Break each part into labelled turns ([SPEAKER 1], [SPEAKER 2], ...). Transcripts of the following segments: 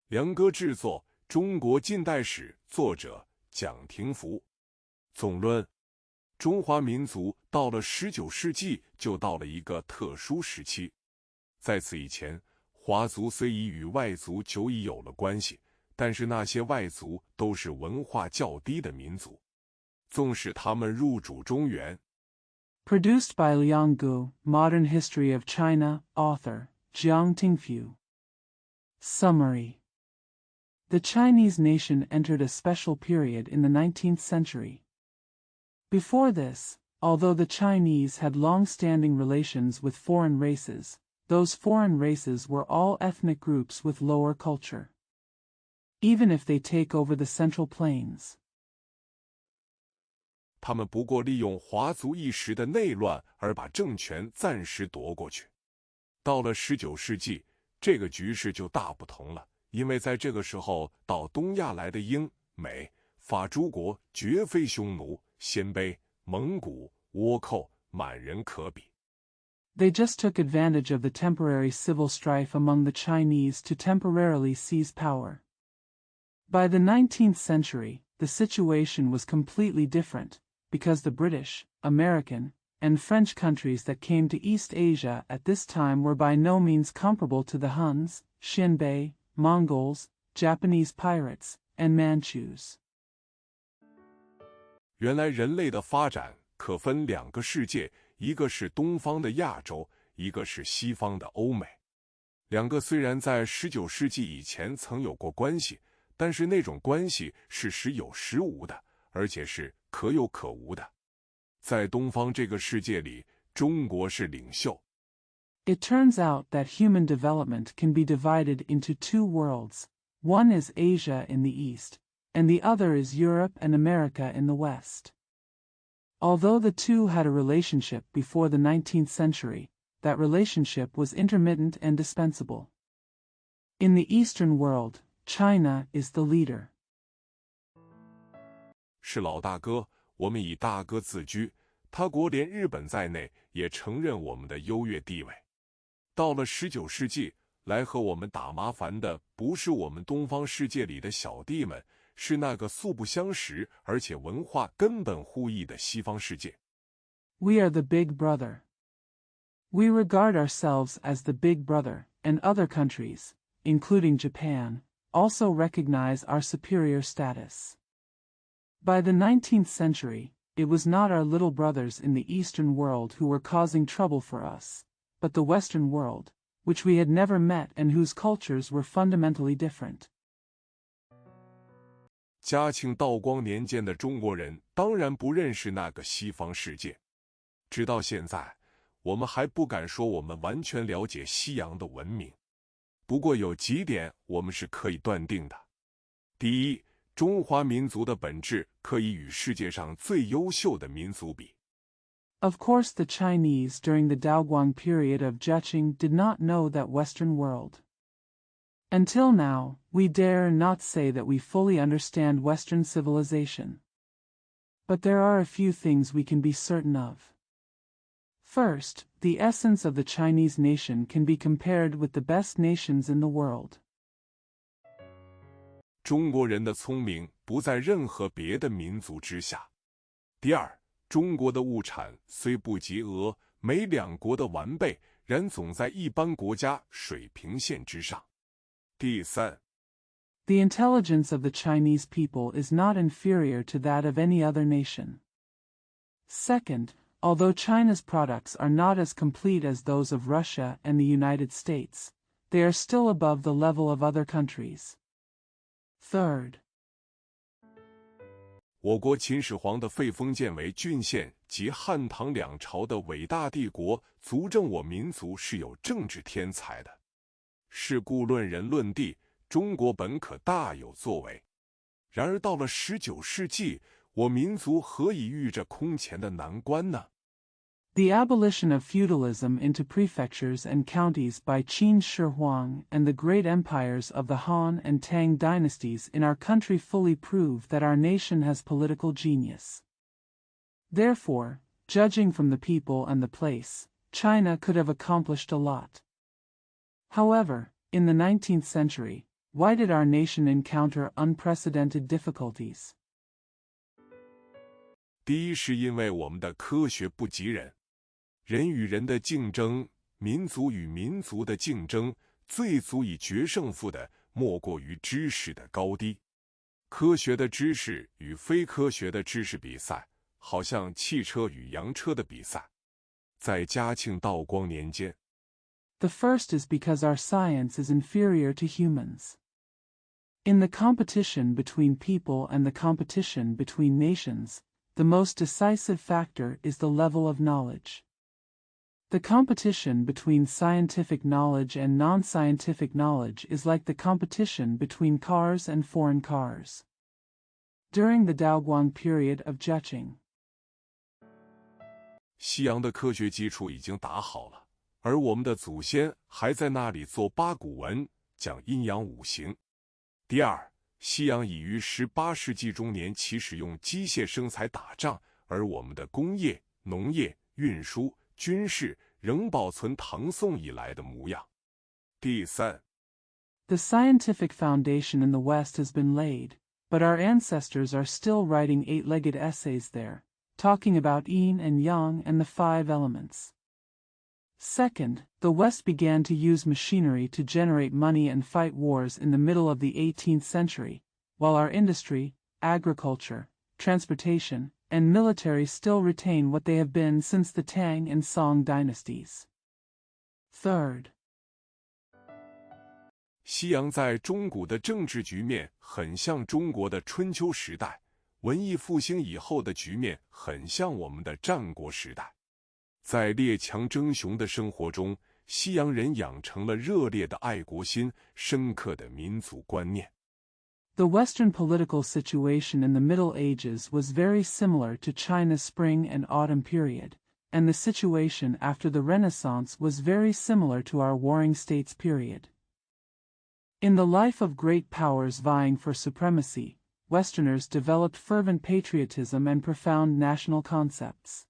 [SPEAKER 1] 梁歌制作《中国近代史》，作者蒋廷福。总论：中华民族到了19世纪就到了一个特殊时期。在此以前，华族虽已与外族久已有了关系，但是那些外族都是文化较低的民族，纵使他们入主中原。
[SPEAKER 2] Produced by Liang Gu, Modern History of China, author, Jiang Tingfu. Summary. The Chinese nation entered a special period in the 19th century. Before this, although the Chinese had long-standing relations with foreign races, those foreign races were all ethnic groups with lower culture. Even if they take over the Central Plains,
[SPEAKER 1] 他们不过利用华族一时的内乱而把政权暂时夺过去。到了19世纪，这个局势就大不同了，因为在这个时候到东亚来的英、美、法诸国绝非匈奴、鲜卑、蒙古、倭寇、满人可比。
[SPEAKER 2] They just took advantage of the temporary civil strife among the Chinese to temporarily seize power. By the 19th century, the situation was completely different, because the British, American, and French countries that came to East Asia at this time were by no means comparable to the Huns, Xinbei, Mongols, Japanese pirates, and Manchus.
[SPEAKER 1] 原来人类的发展可分两个世界，一个是东方的亚洲，一个是西方的欧美。两个虽然在19世纪以前曾有过关系，但是那种关系是时有时无的，而且是可有可无的。在东方这个世界里，中国是领袖。
[SPEAKER 2] It turns out that human development can be divided into two worlds. One is Asia in the East, and the other is Europe and America in the West. Although the two had a relationship before the 19th century, that relationship was intermittent and dispensable. In the Eastern world, China is the leader.
[SPEAKER 1] 是老大哥，我们以大哥自居，他国连日本在内也承认我们的优越地位。到了19世纪，来和我们打麻烦的不是我们东方世界里的小弟们，是那个素不相识而且文化根本互异的西方世界。
[SPEAKER 2] We are the big brother. We regard ourselves as the big brother, and other countries, including Japan, also recognize our superior status. By the 19th century, it was not our little brothers in the Eastern world who were causing trouble for us, but the Western world, which we had never met and whose cultures were fundamentally different.
[SPEAKER 1] 嘉庆道光年间的中国人当然不认识那个西方世界，直到现在，我们还不敢说我们完全了解西洋的文明。不过有几点我们是可以断定的：第一，中华民族的本质可以与世界上最优秀的民族比。
[SPEAKER 2] Of course, the Chinese during the Daoguang period of Jiaqing did not know that Western world. Until now, we dare not say that we fully understand Western civilization. But there are a few things we can be certain of. First, the essence of the Chinese nation can be compared with the best nations in the world.
[SPEAKER 1] 中国人的聪明不在任何别的民族之下。第二，中国的物产虽不及俄美两国的完备，然总在一般国家水平线之上。第三，
[SPEAKER 2] The intelligence of the Chinese people is not inferior to that of any other nation. Second, although China's products are not as complete as those of Russia and the United States, they are still above the level of other countries. Third,
[SPEAKER 1] 我国秦始皇的废封建为郡县及汉唐两朝的伟大帝国，足证我民族是有政治天才的。是故论人论地，中国本可大有作为。然而到了19世纪，我民族何以遇着空前的难关呢？
[SPEAKER 2] The abolition of feudalism into prefectures and counties by Qin Shi Huang and the great empires of the Han and Tang dynasties in our country fully prove that our nation has political genius. Therefore, judging from the people and the place, China could have accomplished a lot. However, in the 19th century, Why did our nation encounter unprecedented difficulties?
[SPEAKER 1] 第一是因为我们的科学不及人，人与人的竞争，民族与民族的竞争，最足以决胜负的莫过于知识的高低。科学的知识与非科学的知识比赛，好像汽车与洋车的比赛。在嘉庆道光年间，
[SPEAKER 2] The first is because our science is inferior to humans. In the competition between people and the competition between nations, the most decisive factor is the level of knowledge. The competition between scientific knowledge and non-scientific knowledge is like the competition between cars and foreign cars. During the Daoguang period of Jiaqing,
[SPEAKER 1] 西洋的科学基础已经打好了，而我们的祖先还在那里做八股文，讲阴阳五行。第二，西洋已于18世纪中年起使用机械生财打仗，而我们的工业、农业、运输、军事仍保存唐宋以来的模样。第三，
[SPEAKER 2] the scientific foundation in the West has been laid, but our ancestors are still writing eight-legged essays there, talking about yin and yang and the 5 elements. Second, the West began to use machinery to generate money and fight wars in the middle of the 18th century, while our industry, agriculture, transportation, and military still retain what they have been since the Tang and Song dynasties. Third,
[SPEAKER 1] 西洋在中古的政治局面很像中国的春秋时代，文艺复兴以后的局面很像我们的战国时代。在列强争雄的生活中，西洋人养成了热烈的爱国心，深刻的民族观念。
[SPEAKER 2] the Western political situation in the Middle Ages was very similar to China's Spring and Autumn period, and the situation after the Renaissance was very similar to our Warring States period. In the life of great powers vying for supremacy, Westerners developed fervent patriotism and profound national concepts.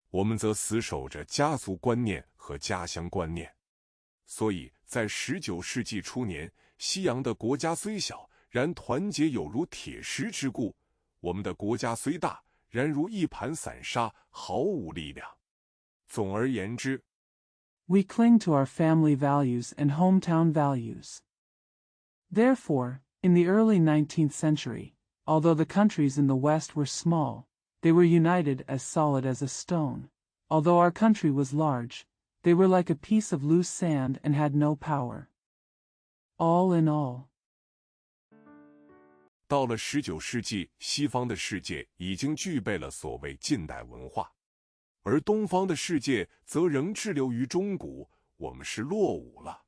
[SPEAKER 1] 我们则死守着家族观念和家乡观念，所以在19世纪初年，西洋的国家虽小，然团结有如铁石之固；我们的国家虽大，然如一盘散沙，毫无力量。总而言之，
[SPEAKER 2] we cling to our family values and hometown values. Therefore, in the early 19th century, although the countries in the West were small, they were united as solid as a stone. Although our country was large, they were like a piece of loose sand and had no power. All in all,
[SPEAKER 1] 到了19世纪，西方的世界已经具备了所谓近代文化，而东方的世界则仍滞留于中古，我们是落伍了。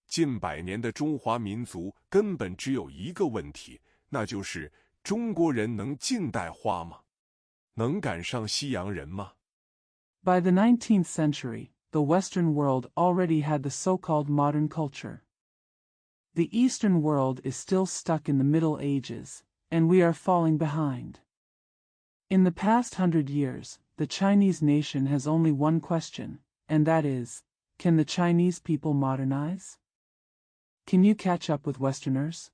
[SPEAKER 1] 近百年的中华民族根本只有一个问题，那就是中国人能近代化吗？能赶上西洋人吗？
[SPEAKER 2] by the 19th century, the Western world already had the so-called modern culture. The Eastern world is still stuck in the Middle Ages, and we are falling behind. In the past 100 years, the Chinese nation has only one question, and that is, can the Chinese people modernize? Can you catch up with Westerners?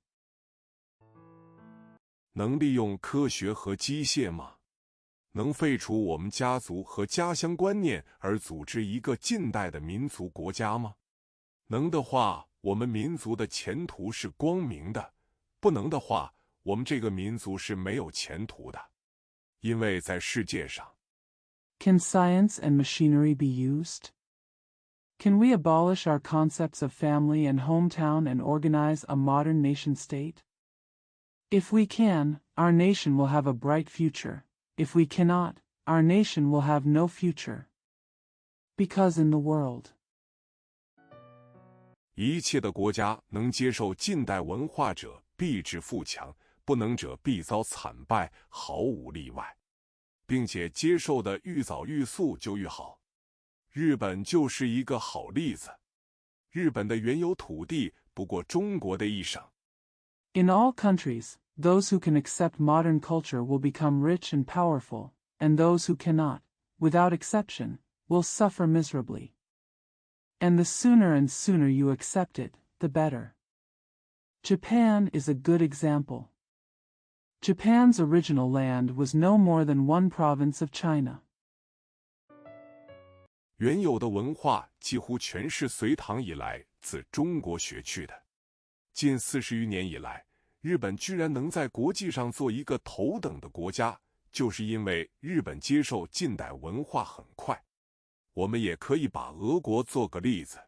[SPEAKER 1] 能利用科学和机械吗？能废除我们家族和家乡观念而组织一个近代的民族国家吗？能的话，我们民族的前途是光明的；不能的话，我们这个民族是没有前途的。因为在世界上，
[SPEAKER 2] Can science and machinery be used? Can we abolish our concepts of family and hometown and organize a modern nation-state? If we can, our nation will have a bright future. If we cannot, our nation will have no future. Because in the world,
[SPEAKER 1] 一切的国家能接受近代文化者必致富强，不能者必遭惨败，毫无例外，并且接受的愈早愈速就愈好。日本就是一个好例子。日本的原有土地不过中国的一省。
[SPEAKER 2] in all countries, those who can accept modern culture will become rich and powerful, and those who cannot, without exception, will suffer miserably. And the sooner you accept it, the better. Japan is a good example. Japan's original land was no more than one province of China.
[SPEAKER 1] 原有的文化几乎全是隋唐以来自中国学去的。近40余年以来，日本居然能在国际上做一个头等的国家，就是因为日本接受近代文化很快。我们也可以把俄国做个例子。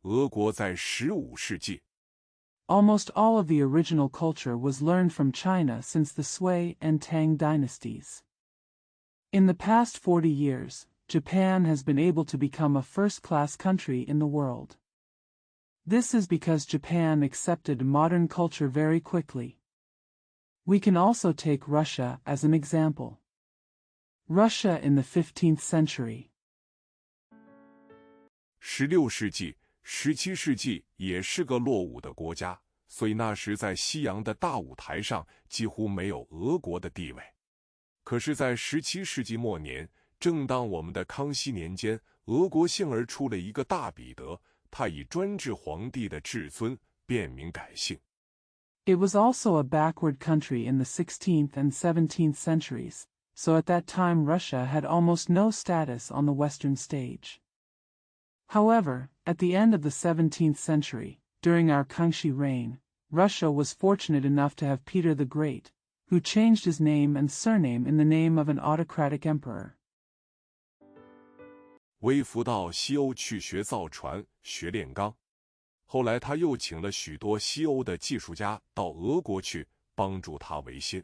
[SPEAKER 1] 俄国在15世纪
[SPEAKER 2] Almost all of the original culture was learned from China since the Sui and Tang dynasties. In the past 40 years, Japan has been able to become a first-class country in the world. This is because Japan accepted modern culture very quickly. We can also take Russia as an example. Russia in the 15th century.
[SPEAKER 1] 16世纪、17世纪也是个落伍的国家，所以那时在西洋的大舞台上几乎没有俄国的地位。可是，在17世纪末年，正当我们的康熙年间，俄国幸而出了一个大彼得，他以专制皇帝的至尊便民改姓。
[SPEAKER 2] It was also a backward country in the 16th and 17th centuries, so at that time Russia had almost no status on the Western stage. However, at the end of the 17th century, during our Kangxi reign, Russia was fortunate enough to have Peter the Great, who changed his name and surname in the name of an autocratic emperor.
[SPEAKER 1] 微服到西欧去学造船、学炼钢。后来他又请了许多西欧的技术家到俄国去帮助他维新。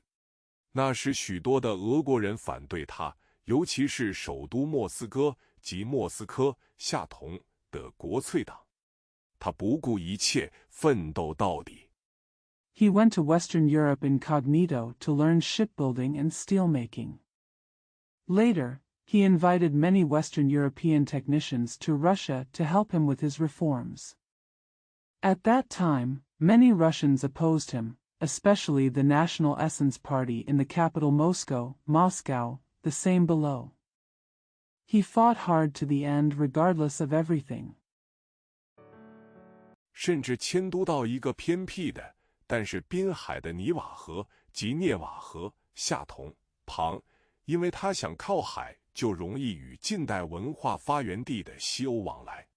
[SPEAKER 1] 那时许多的俄国人反对他，尤其是首都莫斯科及莫斯科下同的国粹党。他不顾一切，奋斗到底。
[SPEAKER 2] He went to Western Europe incognito to learn shipbuilding and steelmaking. Later, he invited many Western European technicians to Russia to help him with his reforms. At that time, many Russians opposed him, especially the National Essence Party in the capital Moscow, the same below. He fought hard to the end regardless of everything.
[SPEAKER 1] 甚至迁都到一个偏僻的，但是滨海的尼瓦河及涅瓦河下同旁，因为他想靠海就容易与近代文化发源地的西欧往来。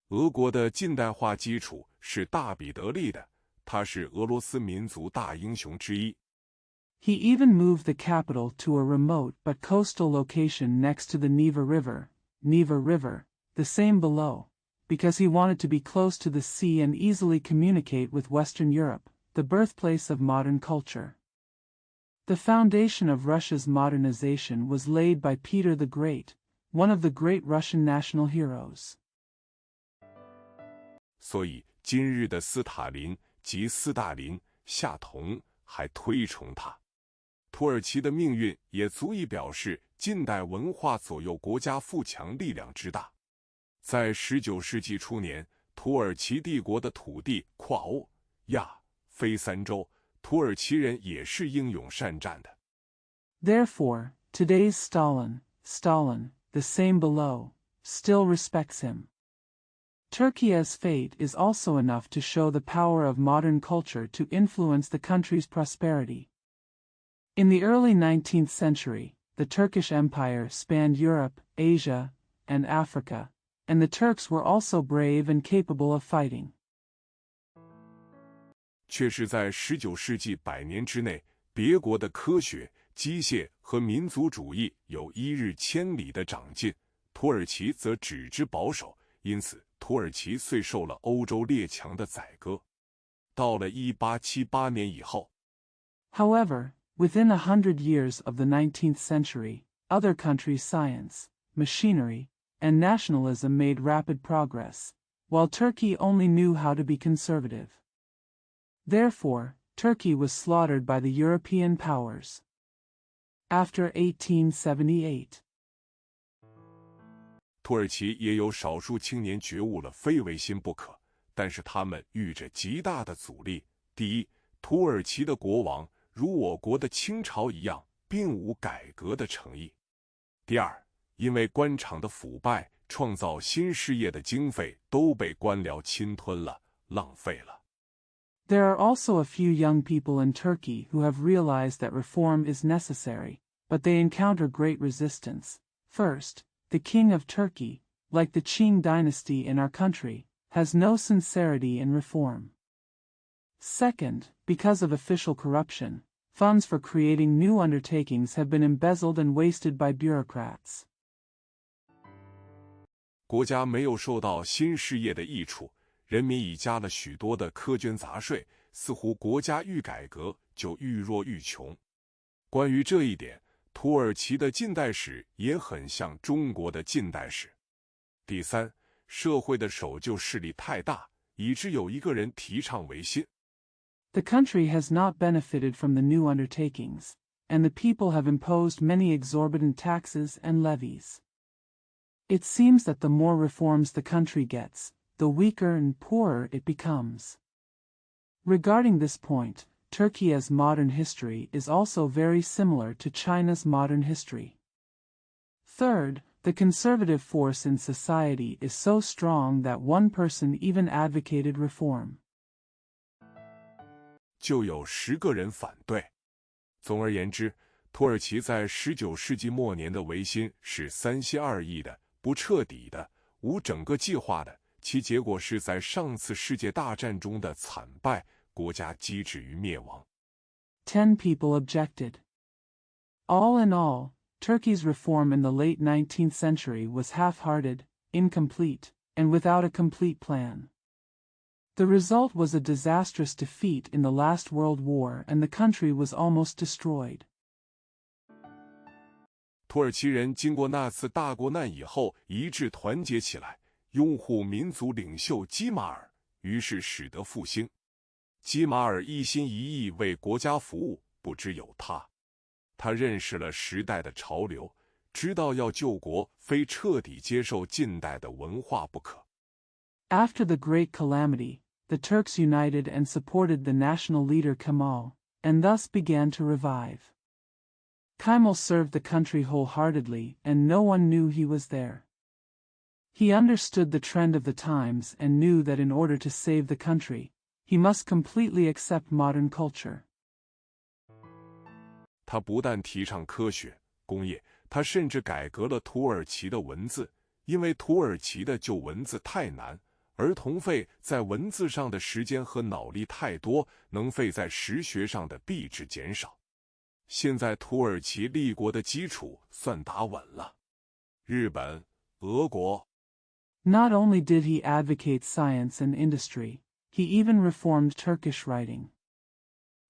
[SPEAKER 1] 俄国的近代化基础是大彼得立的，他是俄罗斯民族大英雄之一。
[SPEAKER 2] He even moved the capital to a remote but coastal location next to the Neva River, the same below, because he wanted to be close to the sea and easily communicate with Western Europe, the birthplace of modern culture. The foundation of Russia's modernization was laid by Peter the Great, one of the great Russian national heroes.
[SPEAKER 1] 所以今日的斯塔林及斯大林、夏同还推崇他。土耳其的命运也足以表示近代文化左右国家富强力量之大。在19世纪初年，土耳其帝国的土地跨欧、亚、非三洲，土耳其人也是英勇善战的。
[SPEAKER 2] Therefore, today's Stalin, the same below, still respects him. Turkey's fate is also enough to show the power of modern culture to influence the country's prosperity. In the early 19th century, the Turkish Empire spanned Europe, Asia, and Africa, and the Turks were also brave and capable of fighting.
[SPEAKER 1] 却是在19世纪100年之内，别国的科学、机械和民族主义有一日千里的长进，土耳其则只知保守，因此土耳其遂受了欧洲列强的宰割。到了1878年以后
[SPEAKER 2] However, within 100 years of the 19th century, other countries' science, machinery, and nationalism made rapid progress, while Turkey only knew how to be conservative. Therefore, Turkey was slaughtered by the European powers. After 1878,
[SPEAKER 1] 土耳其也有少数青年觉悟了非维新不可，但是他们遇着极大的阻力。第一，土耳其的国王如我国的清朝一样，并无改革的诚意。第二，因为官场的腐败，创造新事业的经费都被官僚侵吞了，浪费了。
[SPEAKER 2] There are also a few young people in Turkey who have realized that reform is necessary, but they encounter great resistance. First, the king of Turkey, like the Qing dynasty in our country, has no sincerity in reform. Second, because of official corruption, funds for creating new undertakings have been embezzled and wasted by bureaucrats.
[SPEAKER 1] 国家没有受到新事业的益处，人民已加了许多的苛捐杂税，似乎国家愈改革就愈弱愈穷。关于这一点，土耳其的近代史也很像中国的近代史。第三，社会的守旧势力太大，以致有一个人提倡维新。
[SPEAKER 2] The country has not benefited from the new undertakings, and the people have imposed many exorbitant taxes and levies. It seems that the more reforms the country gets, the weaker and poorer it becomes. Regarding this point, Turkey as modern history is also very similar to China's modern history. Third, the conservative force in society is so strong that one person even advocated reform.
[SPEAKER 1] 就有10个人反对。总而言之，土耳其在19世纪末年的维新是三心二意的、不彻底的、无整个计划的，其结果是在上次世界大战中的惨败，国家机智于灭亡。
[SPEAKER 2] 10 people objected. All in all, Turkey's reform in the late 19th century was half-hearted, incomplete, and without a complete plan. The result was a disastrous defeat in the last World War and the country was almost destroyed.
[SPEAKER 1] 土耳其人经过那次大国难以后，一致团结起来，拥护民族领袖基马尔，于是使得复兴。基马尔一心一意为国家服务，不只有他。他认识了时代的潮流，知道要救国，非彻底接受近代的文化不可。
[SPEAKER 2] After the Great Calamity, the Turks united and supported the national leader Kemal, and thus began to revive. Kemal served the country wholeheartedly, and no one knew he was there. He understood the trend of the times and knew that in order to save the country, he must completely accept modern culture.
[SPEAKER 1] 他不但提倡科学、工业，他甚至改革了土耳其的文字，因为土耳其的旧文字太难，儿童费在文字上的时间和脑力太多，能费在实学上的必致减少。现在土耳其立国的基础算打稳了。日本、俄国。
[SPEAKER 2] Not only did he advocate science and industry, he even reformed Turkish writing.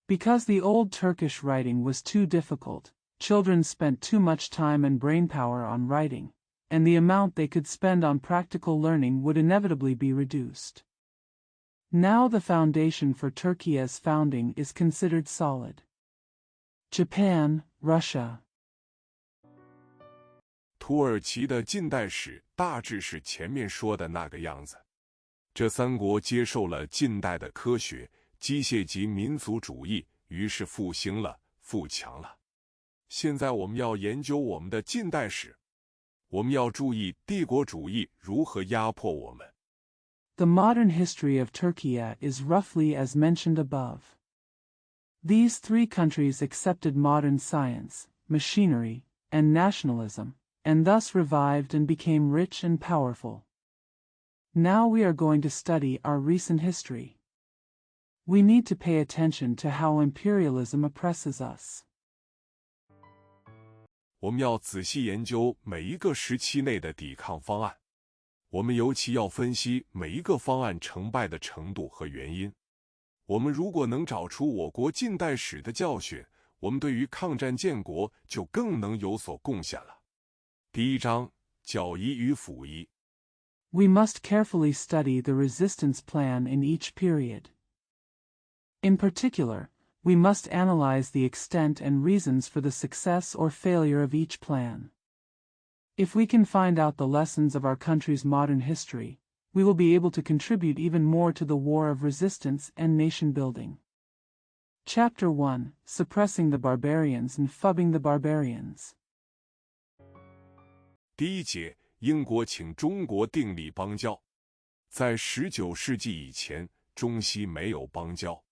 [SPEAKER 2] Because the old Turkish writing was too difficult, children spent too much time and brainpower on writing, and the amount they could spend on practical learning would inevitably be reduced. Now the foundation for Turkey's founding is considered solid. Japan, Russia.
[SPEAKER 1] 土耳其的近代史大致是前面说的那个样子。这三国接受了近代的科学、机械及民族主义，于是复兴了，富强了。现在我们要研究我们的近代史，我们要注意帝国主义如何压迫我们。
[SPEAKER 2] The modern history of Turkey is roughly as mentioned above. These three countries accepted modern science, machinery, and nationalism, and thus revived and became rich and powerful. Now we are going to study our recent history. We need to pay attention to how imperialism oppresses us.
[SPEAKER 1] 我们要仔细研究每一个时期内的抵抗方案，我们尤其要分析每一个方案成败的程度和原因。我们如果能找出我国近代史的教训，我们对于抗战建国就更能有所贡献了。第一章，剿夷与辅夷。
[SPEAKER 2] We must carefully study the resistance plan in each period. In particular, we must analyze the extent and reasons for the success or failure of each plan. If we can find out the lessons of our country's modern history, we will be able to contribute even more to the war of resistance and nation building. Chapter 1: Suppressing the Barbarians and Fubbing the Barbarians.
[SPEAKER 1] 第一节，英国请中国订立邦交。在19世纪以前，中西没有邦交，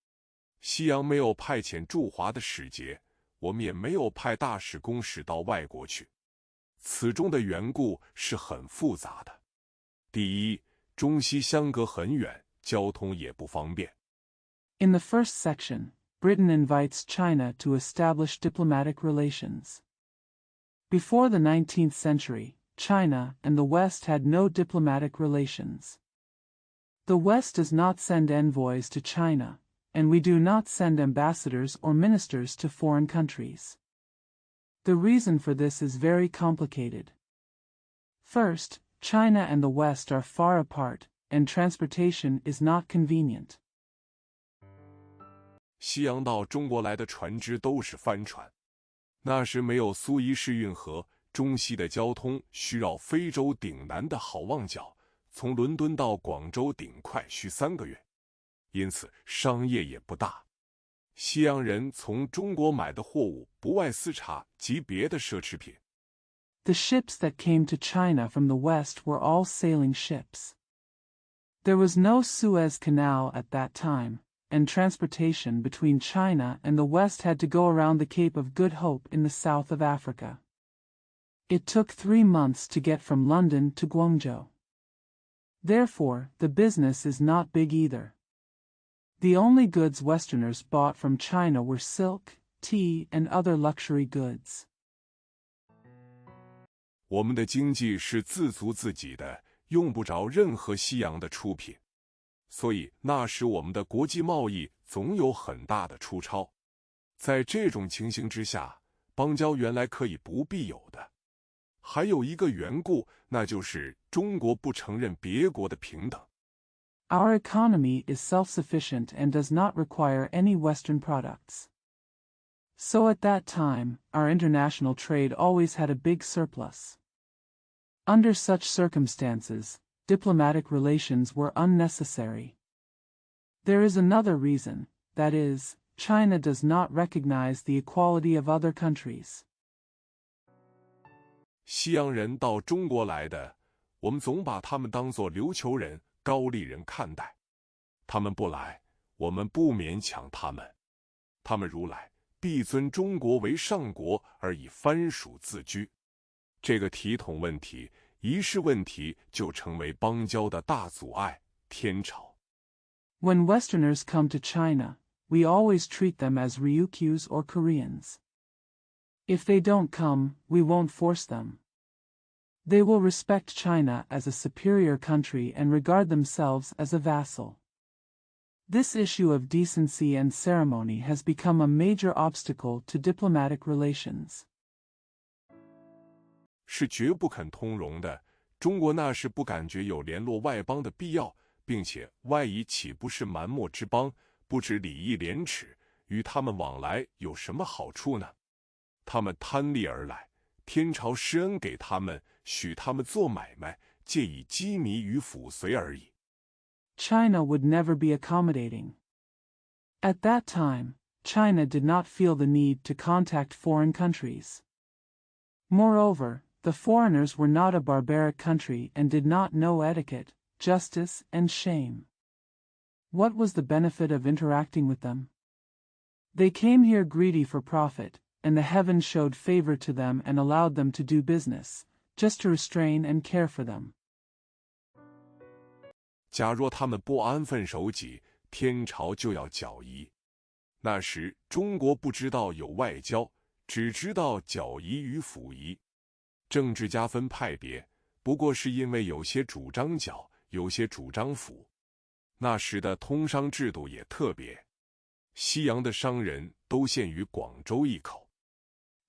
[SPEAKER 1] 西洋没有派遣驻华的使节，我们也没有派大使公使到外国去。此中的缘故是很复杂的。第一，中西相隔很远，交通也不方便。
[SPEAKER 2] In the first section, Britain invites China to establish diplomatic relations. Before the 19th century, China and the West had no diplomatic relations. The West does not send envoys to China, and we do not send ambassadors or ministers to foreign countries. The reason for this is very complicated. First, China and the West are far apart, and transportation is not convenient.
[SPEAKER 1] 西洋到中国来的船只都是帆船，那时没有苏伊士运河，中西的交通需绕非洲顶南的好望角，从伦敦到广州顶快需3个月，因此商业也不大。西洋人从中国买的货物不外丝茶及别的奢侈品。
[SPEAKER 2] The ships that came to China from the West were all sailing ships. There was no Suez Canal at that time, and transportation between China and the West had to go around the Cape of Good Hope in the south of Africa. It took 3 months to get from London to Guangzhou. Therefore, the business is not big either. The only goods Westerners bought from China were silk, tea, and other luxury goods.
[SPEAKER 1] 我们的经济是自足自给的，用不着任何西洋的出品，所以那时我们的国际贸易总有很大的出超。在这种情形之下，邦交原来可以不必有的。还有一个缘故，那就是中国不承认别国的平等。
[SPEAKER 2] Our economy is self-sufficient and does not require any Western products. So at that time, our international trade always had a big surplus. Under such circumstances, diplomatic relations were unnecessary. There is another reason, that is, China does not recognize the equality of other countries.
[SPEAKER 1] 西洋人到中国来的，我们总把他们当作琉球人、高丽人看待。他们不来，我们不勉强他们。他们如来，必尊中国为上国，而以藩属自居。这个体统问题、仪式问题就成为邦交的大阻碍。天朝。
[SPEAKER 2] When Westerners come to China, we always treat them as Ryukyus or Koreans. If they don't come, we won't force them. They will respect China as a superior country and regard themselves as a vassal. This issue of decency and ceremony has become a major obstacle to diplomatic relations.
[SPEAKER 1] 是绝不肯通融的。中国那时不感觉有联络外邦的必要，并且外夷岂不是蛮貊之邦，不知礼义廉耻，与他们往来有什么好处呢？他们贪利而来，天朝施恩给他们，许他们做买卖，借以羁縻与抚随而已。
[SPEAKER 2] China would never be accommodating. At that time, China did not feel the need to contact foreign countries. Moreover, the foreigners were not a barbaric country and did not know etiquette, justice, and shame. What was the benefit of interacting with them? They came here greedy for profit, and the heavens showed favor to them and allowed them to do business, just to restrain and care for them.
[SPEAKER 1] 假若他们不安分守己，天朝就要绞夷。那时中国不知道有外交，只知道绞夷与抚夷。政治家分派别，不过是因为有些主张绞，有些主张抚。那时的通商制度也特别，西洋的商人都限于广州一口。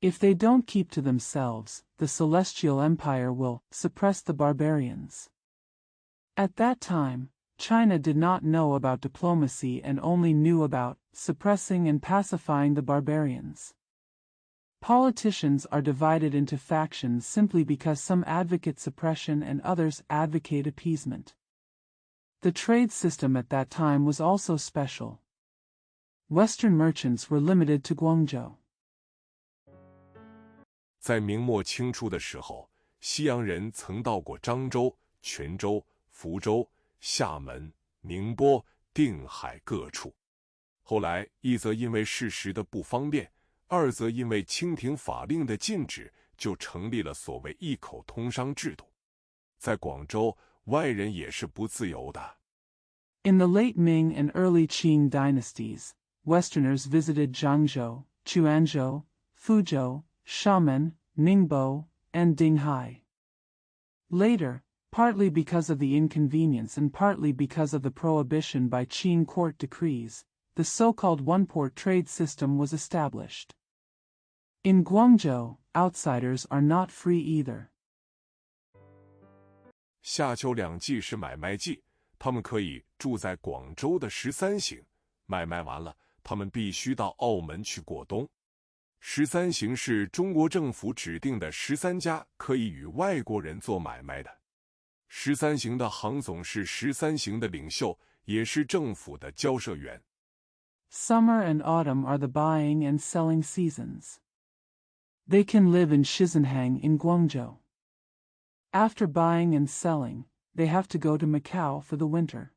[SPEAKER 2] If they don't keep to themselves, the Celestial Empire will suppress the barbarians. At that time, China did not know about diplomacy and only knew about suppressing and pacifying the barbarians. Politicians are divided into factions simply because some advocate suppression and others advocate appeasement. The trade system at that time was also special. Western merchants were limited to Guangzhou.
[SPEAKER 1] 在明末清初的时候，西洋人曾到过漳州、泉州、福州、厦门、宁波、定海各处。后来，一则因为事实的不方便，二则因为清廷法令的禁止，就成立了所谓一口通商制度。在广州，外人也是不自由的。
[SPEAKER 2] In the late Ming and early Qing dynasties, Westerners visited Zhangzhou, Quanzhou, Fuzhou, Xiamen, Ningbo, and Dinghai. Later, partly because of the inconvenience and partly because of the prohibition by Qing court decrees, the so-called one-port trade system was established. In Guangzhou, outsiders are not free either.
[SPEAKER 1] 夏秋两季是买卖季，他们可以住在广州的13行，买卖完了，他们必须到澳门去过冬。13行是中国政府指定的13家可以与外国人做买卖的。13行的行总是13行的领袖，也是政府的交涉员。
[SPEAKER 2] Summer and autumn are the buying and selling seasons. They can live in Shizenhang in Guangzhou. After buying and selling, they have to go to Macau for the winter.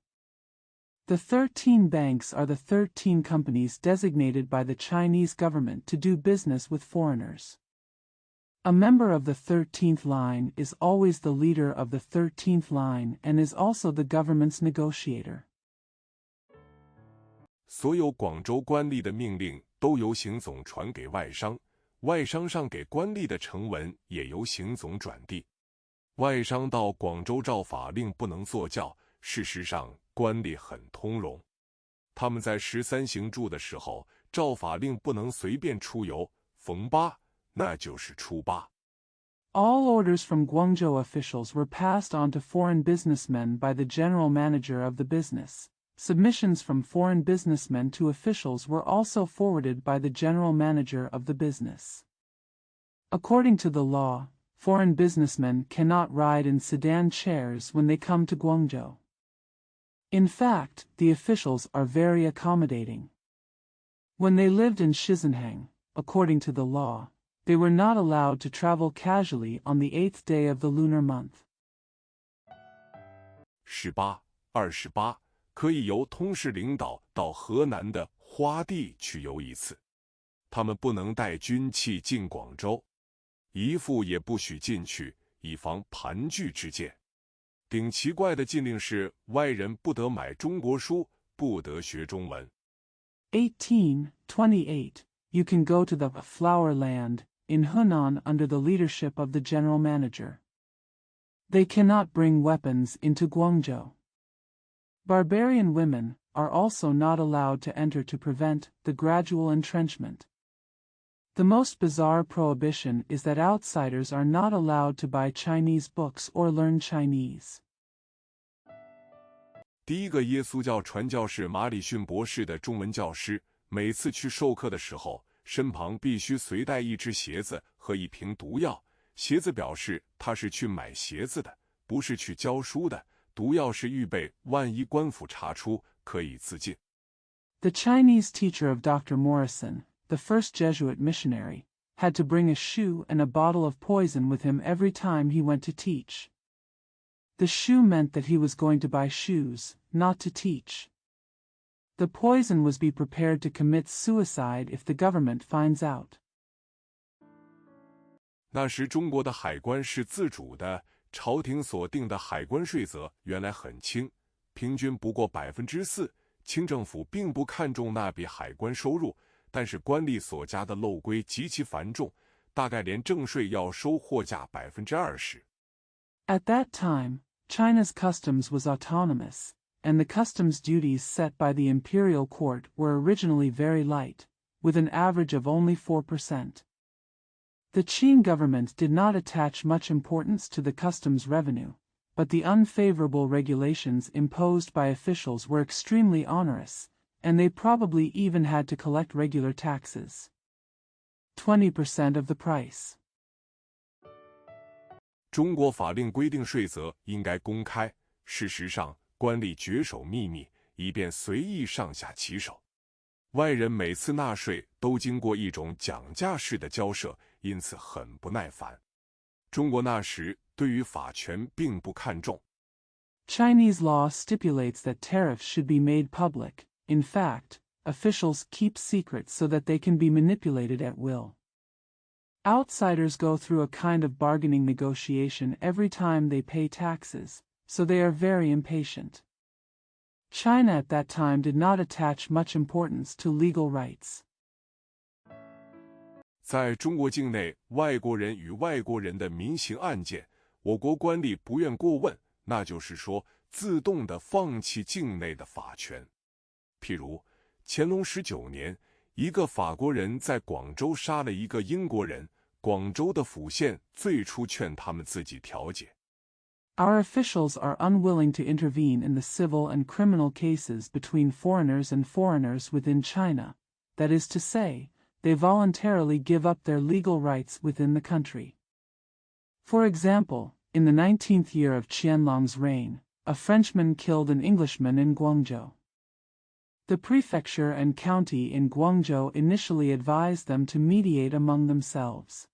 [SPEAKER 2] The 13 banks are the 13 companies designated by the Chinese government to do business with foreigners. A member of the 13th line is always the leader of the 13th line and is also the government's negotiator.
[SPEAKER 1] 所有广州官吏的命令都由行总传给外商，外商上给官吏的呈文也由行总转递。外商到广州照法令不能坐轿，事实上官吏很通融。他们在13行住的时候，照法令不能随便出游，逢8那就是初8。
[SPEAKER 2] All orders from Guangzhou officials were passed on to foreign businessmen by the general manager of the business. Submissions from foreign businessmen to officials were also forwarded by the general manager of the business. According to the law, foreign businessmen cannot ride in sedan chairs when they come to Guangzhou. In fact, the officials are very accommodating. When they lived in Shizenhang, according to the law, they were not allowed to travel casually on the 8th day of the lunar month.
[SPEAKER 1] 18、28可以由通事领导到河南的花地去游一次。他们不能带军器进广州，姨父也不许进去，以防盘踞之见。顶奇怪的禁令是，外人不得买中国书，不得学中文。
[SPEAKER 2] 1828. You can go to the Flower Land in Hunan under the leadership of the general manager. They cannot bring weapons into Guangzhou. Barbarian women are also not allowed to enter to prevent the gradual entrenchment. The most bizarre prohibition is that outsiders are not allowed to buy Chinese books or learn Chinese.
[SPEAKER 1] 第一个耶稣教传教士马里逊博士的中文教师，每次去授课的时候，身旁必须随带一只鞋子和一瓶毒药。鞋子表示他是去买鞋子的，不是去教书的。毒药是预备万一官府查出，可以自尽。
[SPEAKER 2] The Chinese teacher of Dr. Morrison, the first Jesuit missionary, had to bring a shoe and a bottle of poison with him every time he went to teach. The shoe meant that he was going to buy shoes, not to teach. The poison was be prepared to commit suicide if the government finds out.
[SPEAKER 1] 那时中国的海关是自主的，朝廷所定的海关税则原来很轻，平均不过4%。清政府并不看重那笔海关收入，但是官吏所加的漏规极其繁重，大概连正税要收货价20%。
[SPEAKER 2] At that time, China's customs was autonomous, and the customs duties set by the imperial court were originally very light, with an average of only 4%. The Qing government did not attach much importance to the customs revenue, but the unfavorable regulations imposed by officials were extremely onerous, and they probably even had to collect regular taxes. 20% of the price.
[SPEAKER 1] 中国法令规定税则应该公开，事实上，官吏绝守秘密，以便随意上下其手。外人每次纳税都经过一种讲价式的交涉，因此很不耐烦。中国那时对于法权并不看重。
[SPEAKER 2] Chinese law stipulates that tariffs should be made public. In fact, officials keep secrets so that they can be manipulated at will. Outsiders go through a kind of bargaining negotiation every time they pay taxes, so they are very impatient. China at that time did not attach much importance to legal rights.
[SPEAKER 1] 在中国境内，外国人与外国人的民刑案件，我国官吏不愿过问，那就是说，自动地放弃境内的法权。譬如，乾隆19年，一个法国人在广州杀了一个英国人，广州的府县最初劝他们自己调解。
[SPEAKER 2] Our officials are unwilling to intervene in the civil and criminal cases between foreigners and foreigners within China. That is to say, they voluntarily give up their legal rights within the country. For example, in the 19th year of Qianlong's reign, a Frenchman killed an Englishman in Guangzhou. The prefecture and county in Guangzhou initially advised them to mediate among themselves.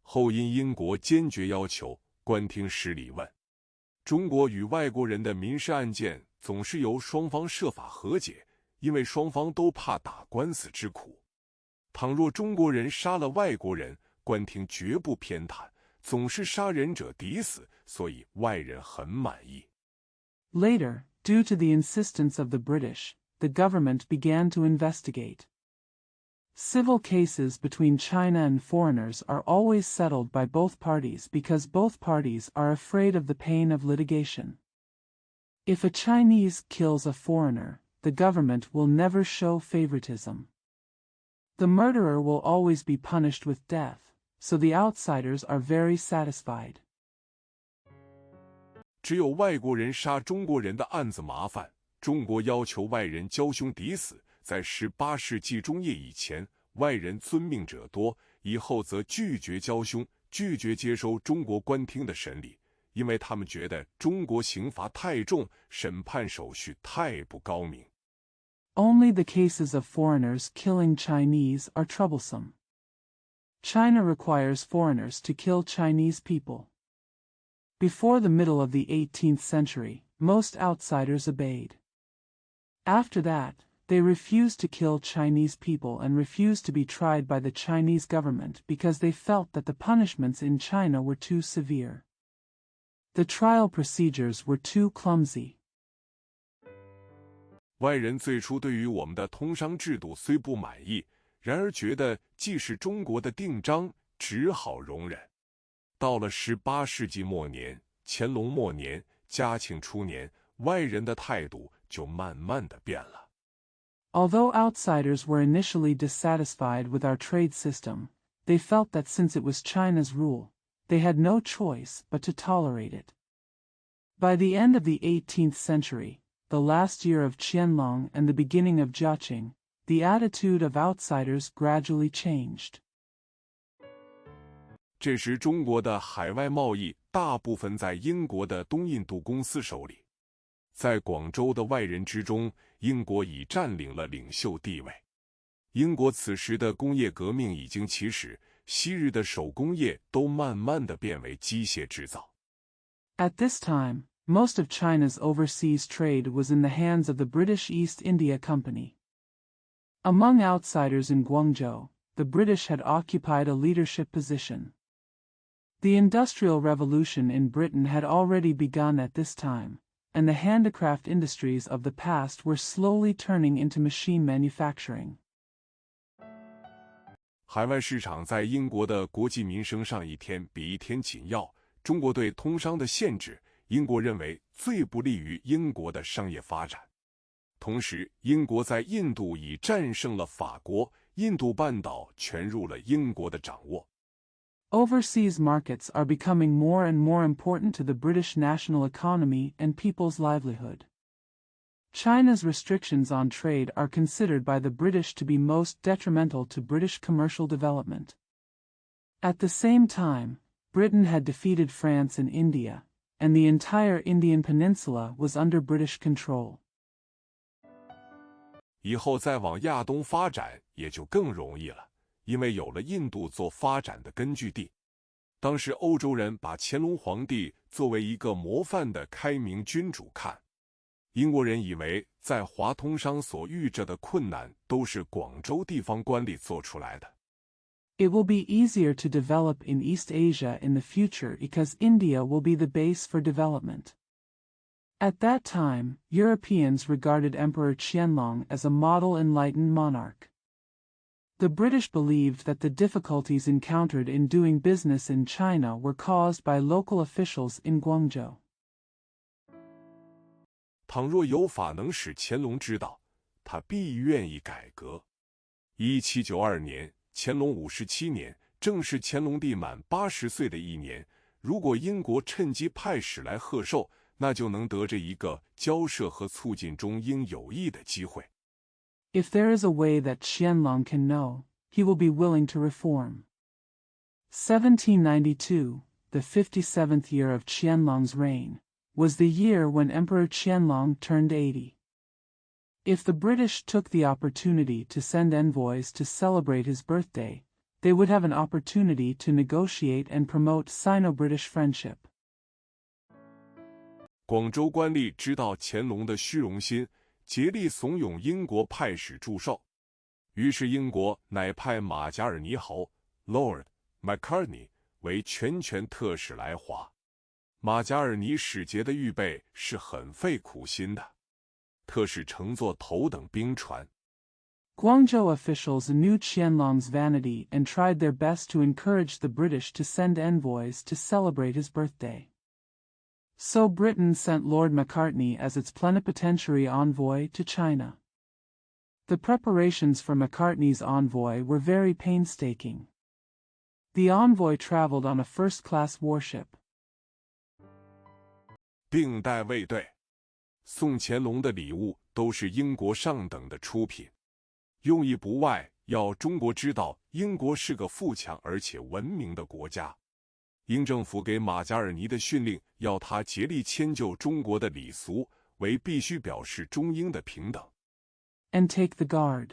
[SPEAKER 1] 后因英国坚决要求，官厅失礼问。中国与外国人的民事案件总是由双方设法和解，因为双方都怕打官司之苦。倘若中国人杀了外国人，官厅绝不偏袒，总是杀人者抵死，所以外人很满意。
[SPEAKER 2] Later, due to the insistence of the British, the government began to investigate. Civil cases between China and foreigners are always settled by both parties because both parties are afraid of the pain of litigation. If a Chinese kills a foreigner, the government will never show favoritism. The murderer will always be punished with death, so the outsiders are very satisfied.
[SPEAKER 1] 只有外国人杀中国人的案子麻烦，中国要求外人交兄抵死。在18世纪中叶以前，外人遵命者多，以后则拒绝交兄，拒绝接收中国官厅的审理，因为他们觉得中国刑罚太重，审判手续太不高明。
[SPEAKER 2] Only the cases of foreigners killing Chinese are troublesome. China requires foreigners to kill Chinese people. Before the middle of the 18th century, most outsiders obeyed. After that, they refused to kill Chinese people and refused to be tried by the Chinese government because they felt that the punishments in China were too severe. The trial procedures were too clumsy.
[SPEAKER 1] 外人最初对于我们的通商制度虽不满意，然而觉得既是中国的定章，只好容忍。到了18世纪末年，乾隆末年、嘉庆初年，外人的态度就慢慢的变了。
[SPEAKER 2] Although outsiders were initially dissatisfied with our trade system, they felt that since it was China's rule, they had no choice but to tolerate it. By the end of the 18th century, the last year of Qianlong and the beginning of Jiaqing, the attitude of outsiders gradually changed.
[SPEAKER 1] 这时中国的海外贸易大部分在英国的东印度公司手里。在广州的外人之中，英国已占领了领袖地位。英国此时的工业革命已经起始，昔日的手工业都慢慢地变为机械制造。
[SPEAKER 2] At this time, most of China's overseas trade was in the hands of the British East India Company. Among outsiders in Guangzhou, the British had occupied a leadership position. The Industrial Revolution in Britain had already begun at this time, and the handicraft industries of the past were slowly turning into machine manufacturing.
[SPEAKER 1] 海外市场在英国的国计民生上一天比一天紧要。中国对通商的限制，英国认为最不利于英国的商业发展。同时，英国在印度已战胜了法国，印度半岛全入了英国的掌握。
[SPEAKER 2] Overseas markets are becoming more and more important to the British national economy and people's livelihood. China's restrictions on trade are considered by the British to be most detrimental to British commercial development. At the same time, Britain had defeated France in India, and the entire Indian peninsula was under British control.
[SPEAKER 1] 以后再往亚东发展也就更容易了。因为有了印度做发展的根据地。当时欧洲人把乾隆皇帝作为一个模范的开明君主看，英国人以为在华通商所遇着的困难都是广州地方官吏做出来的。
[SPEAKER 2] It will be easier to develop in East Asia in the future because India will be the base for development. At that time, Europeans regarded Emperor Qianlong as a model enlightened monarch. The British believed that the difficulties encountered in doing business in China were caused by local officials in Guangzhou.
[SPEAKER 1] 倘若有法能使乾隆知道，他必愿意改革。1792年，乾隆57年，正是乾隆帝满80岁的一年。如果英国趁机派使来贺寿，那就能得着一个交涉和促进中英友谊的机会。
[SPEAKER 2] If there is a way that Qianlong can know, he will be willing to reform. 1792, the 57th year of Qianlong's reign, was the year when Emperor Qianlong turned 80. If the British took the opportunity to send envoys to celebrate his birthday, they would have an opportunity to negotiate and promote Sino-British friendship.
[SPEAKER 1] 广州官吏知道乾隆的虚荣心，竭力怂恿英国派使祝寿。于是英国乃派马加尔尼侯 Lord Macartney 为全权特使来华。马加尔尼使节的预备是很费苦心的，特使乘坐头等兵船。
[SPEAKER 2] Guangzhou officials knew Qianlong's vanity and tried their best to encourage the British to send envoys to celebrate his birthday. So Britain sent Lord Macartney as its plenipotentiary envoy to China. The preparations for Macartney's envoy were very painstaking. The envoy traveled on a first-class warship.
[SPEAKER 1] 并带卫队，送乾隆的礼物都是英国上等的出品，用意不外要中国知道英国是个富强而且文明的国家。英政府给马加尔尼的训令要他竭力迁就中国的礼俗，为必须表示中英的平等。
[SPEAKER 2] And take the guard.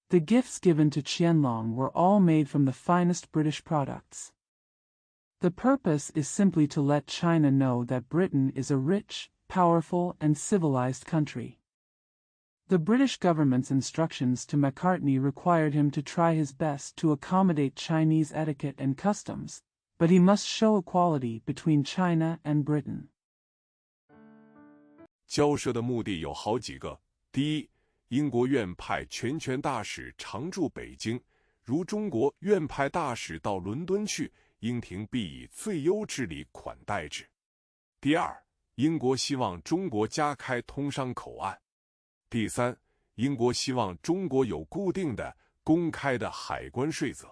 [SPEAKER 2] The gifts given to Qianlong were all made from the finest British products. The purpose is simply to let China know that Britain is a rich, powerful, and civilized country. The British government's instructions to Macartney required him to try his best to accommodate Chinese etiquette and customs, but he must show equality between China and Britain.
[SPEAKER 1] 交涉的目的有好几个。第一，英国愿派全权大使常驻北京，如中国愿派大使到伦敦去，英廷必以最优之礼款待之。第二，英国希望中国加开通商口岸。第三，英国希望中国有固定的、公开的海关税则。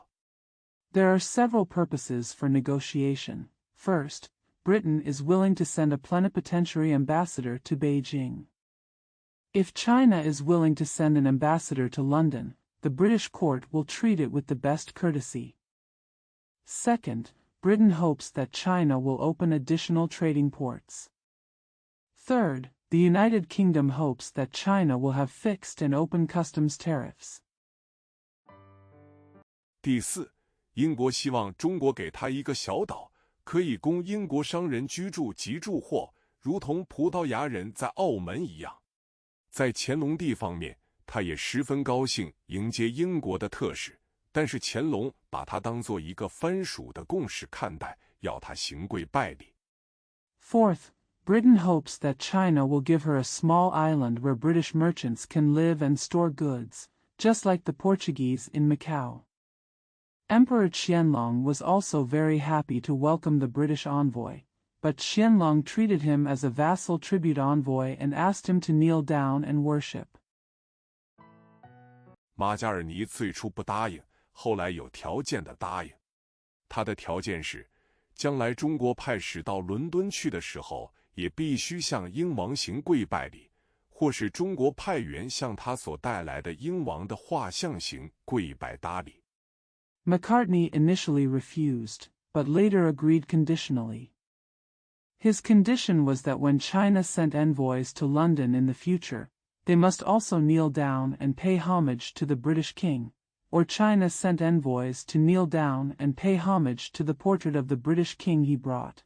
[SPEAKER 2] There are several purposes for negotiation. First, Britain is willing to send a plenipotentiary ambassador to Beijing. If China is willing to send an ambassador to London, the British court will treat it with the best courtesy. Second, Britain hopes that China will open additional trading ports. Third, the United Kingdom hopes that China will have fixed and open customs tariffs.
[SPEAKER 1] 第四，英国希望中国给他一个小岛，可以供英国商人居住及驻货，如同葡萄牙人在澳门一样。在乾隆帝方面，他也十分高兴迎接英国的特使，但是乾隆把他当作一个藩属的贡使看待，要他行跪拜礼。
[SPEAKER 2] Fourth, Britain hopes that China will give her a small island where British merchants can live and store goods, just like the Portuguese in Macau. Emperor Qianlong was also very happy to welcome the British envoy, but Qianlong treated him as a vassal tribute envoy and asked him to kneel down and worship.
[SPEAKER 1] 马加尔尼最初不答应，后来有条件的答应。他的条件是，将来中国派使到伦敦去的时候，也必须向英王行跪拜礼，或是中国派员向他所带来的英王的画像行跪拜搭礼。
[SPEAKER 2] Macartney initially refused, but later agreed conditionally. His condition was that when China sent envoys to London in the future, they must also kneel down and pay homage to the British king, or China sent envoys to kneel down and pay homage to the portrait of the British king he brought.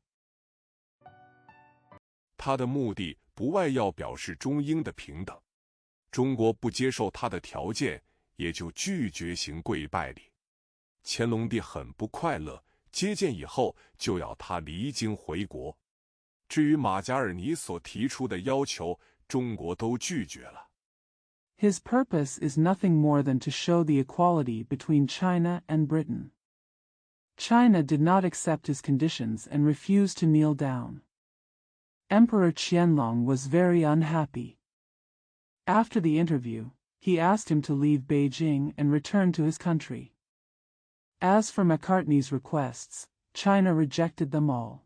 [SPEAKER 1] 他的目的不外要表示中英的平等，中国不接受他的条件，也就拒绝行跪拜礼。乾隆帝很不快乐，接见以后就要他离京回国。至于马加尔尼所提出的要求，中国都拒绝了。
[SPEAKER 2] His purpose is nothing more than to show the equality between China and Britain. China did not accept his conditions and refused to kneel down. Emperor Qianlong was very unhappy. After the interview, he asked him to leave Beijing and return to his country. As for Macartney's requests, China rejected them all.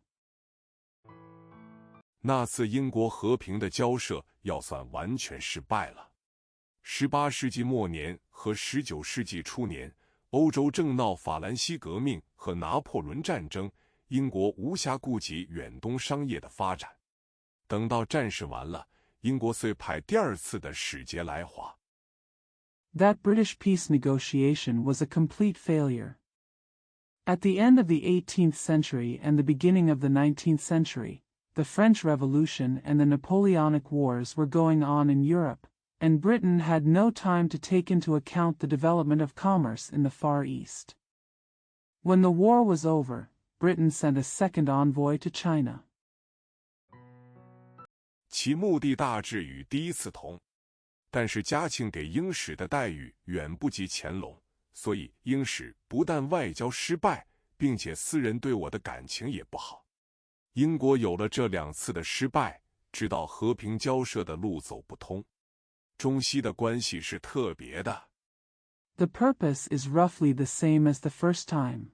[SPEAKER 1] 那次英国和平的交涉要算完全失败了。18世纪末年和19世纪初年，欧洲正闹法兰西革命和拿破仑战争，英国无暇顾及远东商业的发展。等到战事完了，英国遂派第二次的使节来华。
[SPEAKER 2] That British peace negotiation was a complete failure. At the end of the 18th century and the beginning of the 19th century, the French Revolution and the Napoleonic Wars were going on in Europe, and Britain had no time to take into account the development of commerce in the Far East. When the war was over, Britain sent a second envoy to China.
[SPEAKER 1] 其目的大致与第一次同，但是嘉庆给英使的待遇远不及乾隆，所以英使不但外交失败，并且私人对我的感情也不好。英国有了这2次的失败，知道和平交涉的路走不通。中西的关系是特别的。
[SPEAKER 2] The purpose is roughly the same as the first time.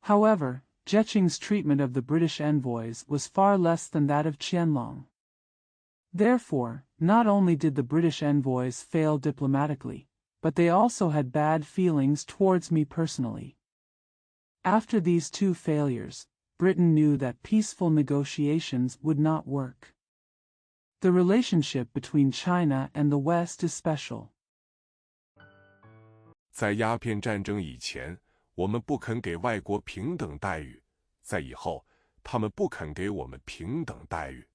[SPEAKER 2] However, Jeching's treatment of the British envoys was far less than that of Qianlong. Therefore, not only did the British envoys fail diplomatically, but they also had bad feelings towards me personally. After these two failures, Britain knew that peaceful negotiations would not work. The relationship between China and the West is special.
[SPEAKER 1] 在鸦片战争以前，我们不肯给外国平等待遇；在以后，他们不肯给我们平等待遇。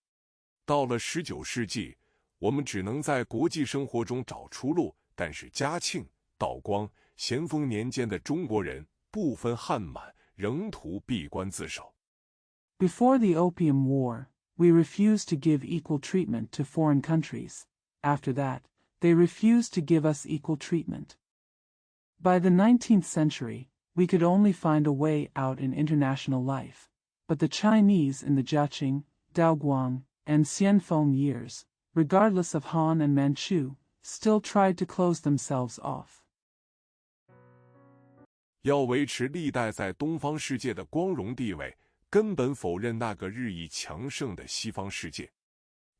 [SPEAKER 1] 到了19世纪，我们只能在国际生活中找出路，但是嘉庆、道光、咸丰年间的中国人不分汉满，仍图闭关自守。
[SPEAKER 2] Before the Opium War, we refused to give equal treatment to foreign countries. After that, they refused to give us equal treatment. By the 19th century, we could only find a way out in international life, but the Chinese in the Jiaqing, Daoguang, and Xianfeng years, regardless of Han and Manchu, still tried to close themselves off.
[SPEAKER 1] 要维持历代在东方世界的光荣地位，根本否认那个日益强盛的西方世界。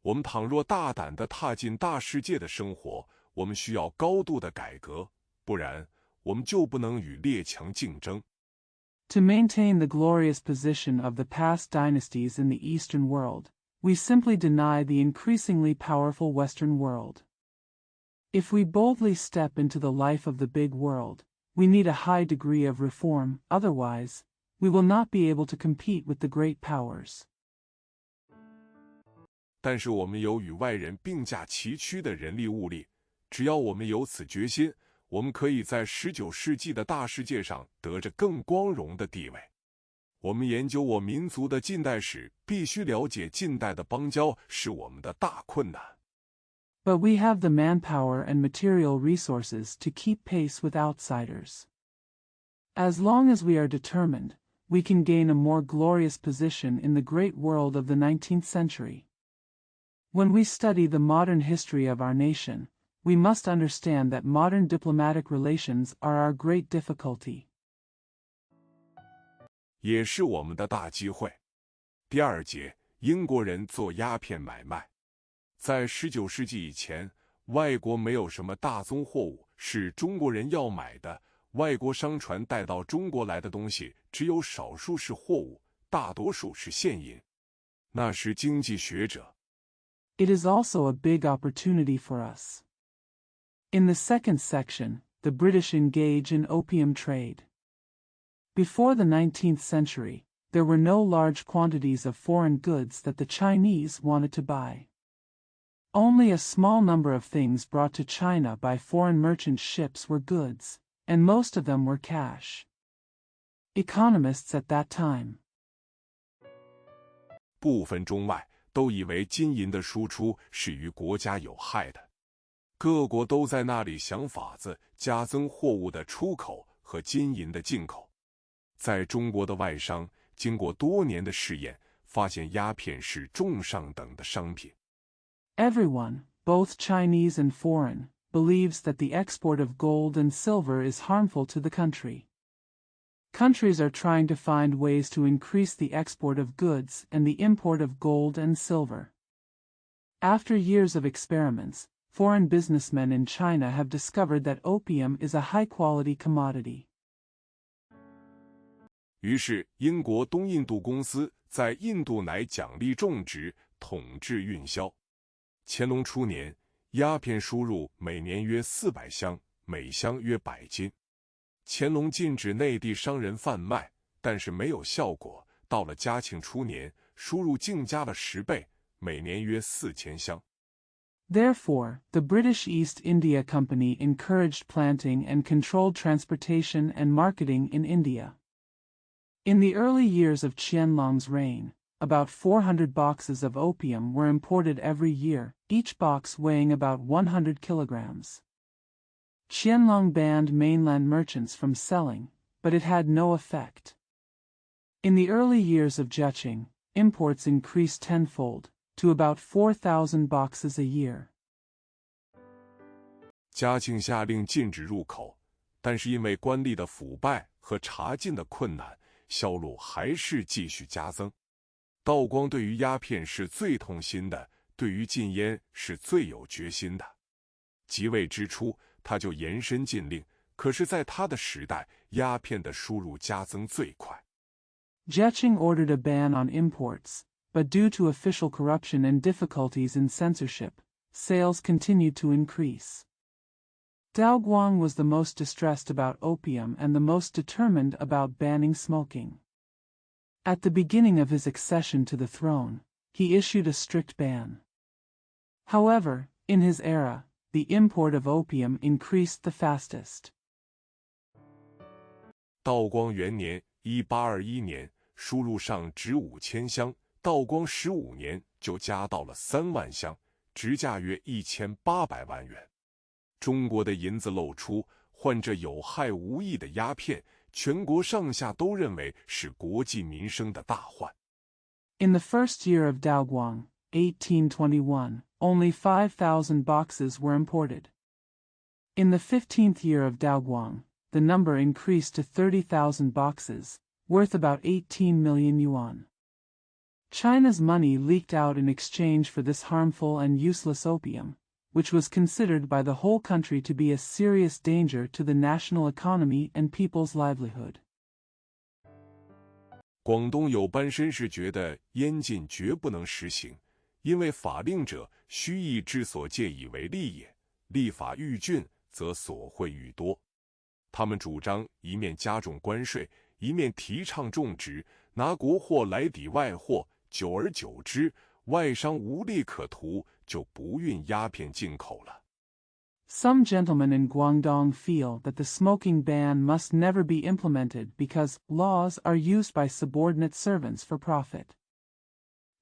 [SPEAKER 1] 我们倘若大胆地踏进大世界的生活，我们需要高度的改革，不然我们就不能与列强竞争。
[SPEAKER 2] To maintain the glorious position of the past dynasties in the Eastern world, we simply deny the increasingly powerful Western world. If we boldly step into the life of the big world, we need a high degree of reform, otherwise, we will not be able to compete with the great powers.
[SPEAKER 1] 但是我们有与外人并驾齐驱的人力物力，只要我们有此决心，我们可以在19世纪的大世界上得着更光荣的地位。我们研究我民族的近代史，必须了解近代的邦交是我们的大困难。
[SPEAKER 2] But we have the manpower and material resources to keep pace with outsiders. As long as we are determined, we can gain a more glorious position in the great world of the 19th century. When we study the modern history of our nation, we must understand that modern diplomatic relations are our great difficulty.
[SPEAKER 1] 也是我们的大机会。第2节，英国人做鸦片买卖。在19世纪以前，外国没有什么大宗货物是中国人要买的，外国商船带到中国来的东西只有少数是货物，大多数是现银。那时经济学者
[SPEAKER 2] It is also a big opportunity for us. In the second section, the British engage in opium trade. Before the 19th century, there were no large quantities of foreign goods that the Chinese wanted to buy. Only a small number of things brought to China by foreign merchant ships were goods, and most of them were cash. Economists at that time
[SPEAKER 1] 部分中外都以为金银的输出是与国家有害的，各国都在那里想法子加增货物的出口和金银的进口。在中国的外商经过多年的试验，发现鸦片是重上等的商品。
[SPEAKER 2] Everyone, both Chinese and foreign, believes that the export of gold and silver is harmful to the country. Countries are trying to find ways to increase the export of goods and the import of gold and silver. After years of experiments, foreign businessmen in China have discovered that opium is a high-quality commodity.
[SPEAKER 1] 于是，英国东印度公司在印度乃奖励种植，统治运销。乾隆初年，鸦片输入每年约400箱，每箱约100斤。乾隆禁止内地商人贩卖，但是没有效果。到了嘉庆初年，输入竟加了10倍，每年约4000箱。
[SPEAKER 2] Therefore, the British East India Company encouraged planting and controlled transportation and marketing in India. In the early years of Qianlong's reign, about 400 boxes of opium were imported every year, each box weighing about 100 kilograms. Qianlong banned mainland merchants from selling, but it had no effect. In the early years of Jiaqing, imports increased tenfold, to about 4,000 boxes a year.
[SPEAKER 1] 嘉庆下令禁止入口，但是因为官吏的腐败和查禁的困难，销路还是继续加增。道光对于鸦片是最痛心的，对于禁烟是最有决心的。即位之初，他就延伸禁令，可是在他的时代，鸦片的输入加增最快。
[SPEAKER 2] Jiaqing ordered a ban on imports, but due to official corruption and difficulties in censorship, sales continued to increase. Daoguang was the most distressed about opium and the most determined about banning smoking. At the beginning of his accession to the throne, he issued a strict ban. However, in his era, the import of opium increased the fastest.
[SPEAKER 1] 道光元年1821年，输入上值5000箱，道光15年就加到了3万箱，值价约1800万元。中国的银子漏出，换这有害无益的鸦片，全国上下都认为是国计民生的大患。
[SPEAKER 2] In the first year of Daoguang, 1821, only 5,000 boxes were imported. In the 15th year of Daoguang, the number increased to 30,000 boxes, worth about 18 million yuan. China's money leaked out in exchange for this harmful and useless opium, which was considered by the whole country to be a serious danger to the national economy and people's livelihood.
[SPEAKER 1] 广东有班绅士觉得烟禁绝不能实行，因为法令者须以之所借以为利也，立法愈峻，则所惠愈多。他们主张一面加重关税，一面提倡种植，拿国货来抵外货，久而久之，外商无利可图，就不运鸦片进口了。
[SPEAKER 2] Some gentlemen in Guangdong feel that the smoking ban must never be implemented because laws are used by subordinate servants for profit.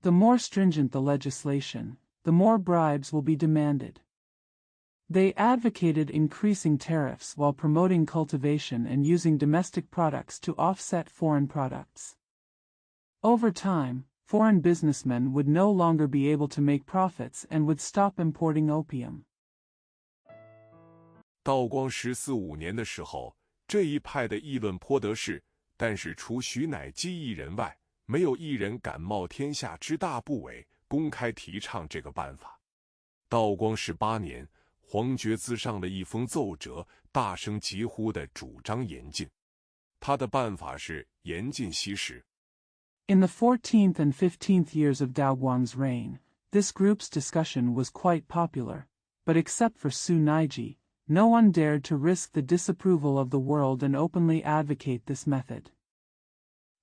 [SPEAKER 2] The more stringent the legislation, the more bribes will be demanded. They advocated increasing tariffs while promoting cultivation and using domestic products to offset foreign products. Over time, foreign businessmen would no longer be able to make profits and would stop importing opium.
[SPEAKER 1] 道光14、15年的时候，这一派的议论颇得势，但是除许乃基一人外，没有一人敢冒天下之大不韪，公开提倡这个办法。道光18年，皇觉自上了一封奏折，大声疾呼地主张严禁。他的办法是严禁吸食。
[SPEAKER 2] In the 14th and 15th years of Daoguang's reign, this group's discussion was quite popular, but except for Su Naiji, no one dared to risk the disapproval of the world and openly advocate this method.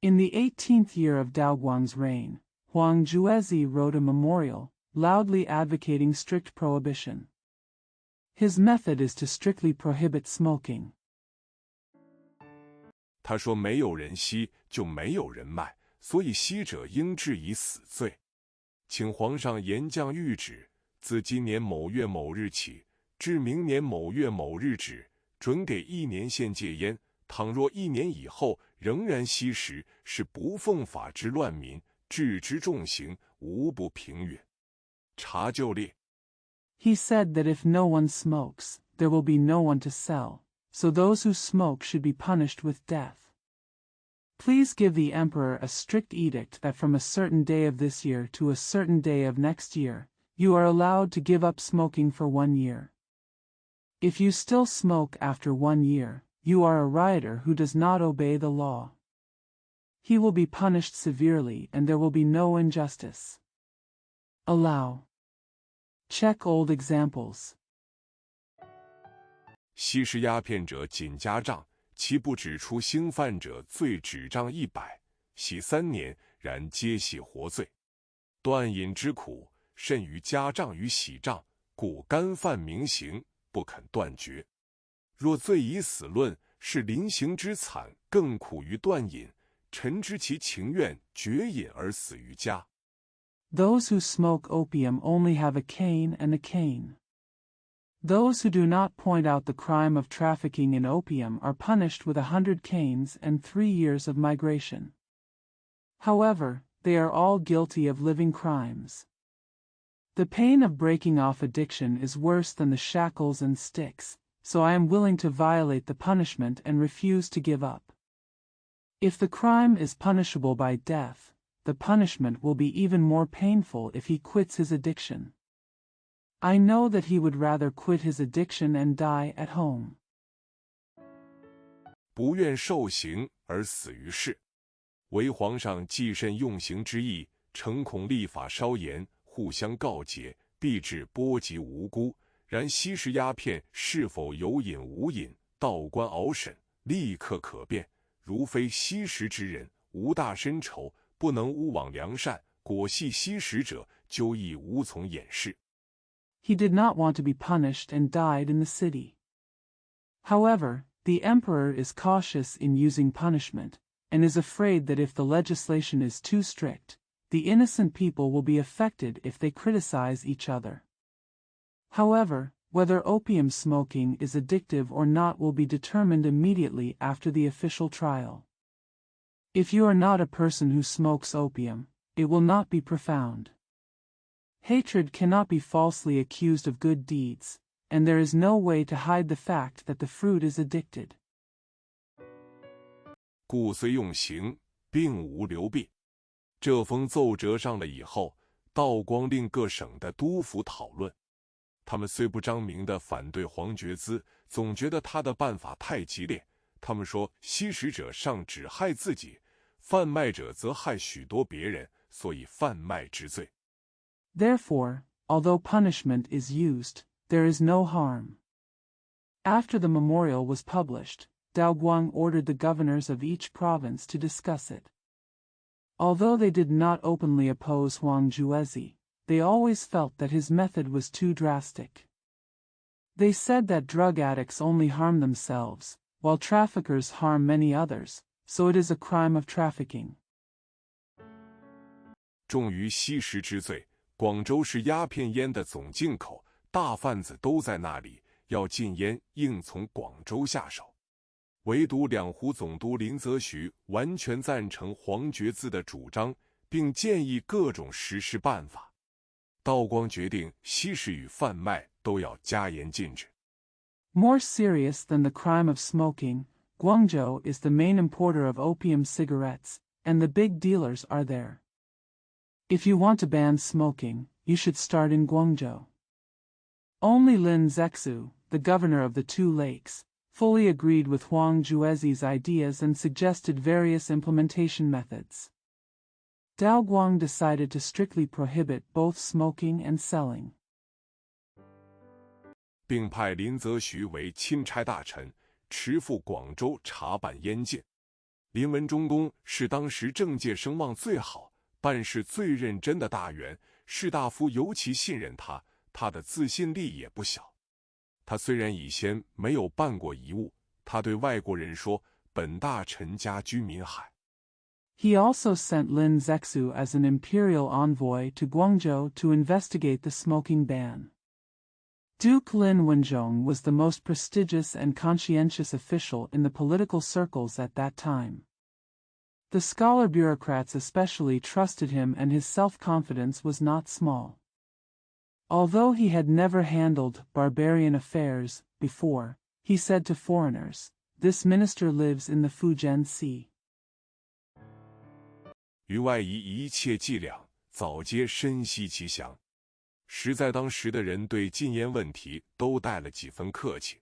[SPEAKER 2] In the 18th year of Daoguang's reign, Huang Juezi wrote a memorial, loudly advocating strict prohibition. His method is to strictly prohibit smoking.
[SPEAKER 1] 他说没有人吸就没有人卖，所以吸者应治以死罪。请皇上严降谕旨，自今年某月某日起，至明年某月某日止，准给1年限戒烟。倘若1年以后仍然吸食，是不奉法之乱民，治之重刑，无不平允。查就列。
[SPEAKER 2] He said that if no one smokes, there will be no one to sell, so those who smoke should be punished with death. Please give the emperor a strict edict that from a certain day of this year to a certain day of next year, you are allowed to give up smoking for 1 year. If you still smoke after 1 year, you are a rioter who does not obey the law. He will be punished severely and there will be no injustice. Allow. Check old examples.
[SPEAKER 1] 吸食鸦片者仅加杖，其不指出兴犯者罪只杖100，系3年，然皆系活罪。断饮之苦，甚于加杖与洗杖，故干犯明刑，不肯断绝。若罪以死论，是临刑之惨，更苦于断饮。臣知其情愿绝饮而死于家。
[SPEAKER 2] Those who smoke opium only have a cane and a cane. Those who do not point out the crime of trafficking in opium are punished with 100 canes and 3 years of migration. However, they are all guilty of living crimes. The pain of breaking off addiction is worse than the shackles and sticks, so I am willing to violate the punishment and refuse to give up. If the crime is punishable by death, the punishment will be even more painful if he quits his addiction. I know that he would rather quit his addiction and die at home.
[SPEAKER 1] 不愿受刑而死于世，为皇上既甚用刑之意，诚恐立法稍严，互相告诫，必致波及无辜。然吸食鸦片是否有瘾无瘾，道官熬审，立刻可辨。如非吸食之人，无大深仇，不能勿往良善，果系吸食者，究亦无从掩饰。
[SPEAKER 2] He did not want to be punished and died in the city. However, the emperor is cautious in using punishment, and is afraid that if the legislation is too strict, the innocent people will be affected if they criticize each other. However, whether opium smoking is addictive or not will be determined immediately after the official trial. If you are not a person who smokes opium, it will not be profound. Hatred cannot be falsely accused of good deeds, and there is no way to hide the fact that the fruit is addicted.
[SPEAKER 1] 故虽用刑，并无留弊。这封奏折上了以后，道光令各省的督府讨论。他们虽不张明地反对黄觉滋，总觉得他的办法太激烈。他们说，吸食者尚只害自己，贩卖者则害许多别人，所以贩卖之罪。
[SPEAKER 2] Therefore, although punishment is used, there is no harm. After the memorial was published, Daoguang ordered the governors of each province to discuss it. Although they did not openly oppose Huang Juezi, they always felt that his method was too drastic. They said that drug addicts only harm themselves, while traffickers harm many others, so it is a crime of trafficking.
[SPEAKER 1] 重于吸食之罪，广州是鸦片烟的总进口，大贩子都在那里，要禁烟应从广州下手。唯独两湖总督林则徐完全赞成黄觉滋的主张，并建议各种实施办法。道光决定吸食与贩卖都要加严禁止。
[SPEAKER 2] More serious than the crime of smoking, Guangzhou is the main importer of opium cigarettes, and the big dealers are there. If you want to ban smoking, you should start in Guangzhou. Only Lin Zexu, the governor of the Two Lakes, fully agreed with Huang Juezi's ideas and suggested various implementation methods. Daoguang decided to strictly prohibit both smoking and selling.
[SPEAKER 1] 并派林则徐为钦差大臣，持赴广州查办烟禁。林文忠公是当时政界声望最好、办事最认真的大员，士大夫尤其信任他，他的自信力也不小。他虽然以前没有办过遗物，他对外国人说：“本大臣家居民海。”
[SPEAKER 2] He also sent Lin Zexu as an imperial envoy to Guangzhou to investigate the smoking ban. Duke Lin Wenzhong was the most prestigious and conscientious official in the political circles at that time. The scholar bureaucrats especially trusted him, and his self-confidence was not small. Although he had never handled barbarian affairs before, he said to foreigners, "This minister lives in the Fujian Sea."
[SPEAKER 1] 于外夷一切伎俩，早皆深悉其详。实在当时的人对禁烟问题都带了几分客气。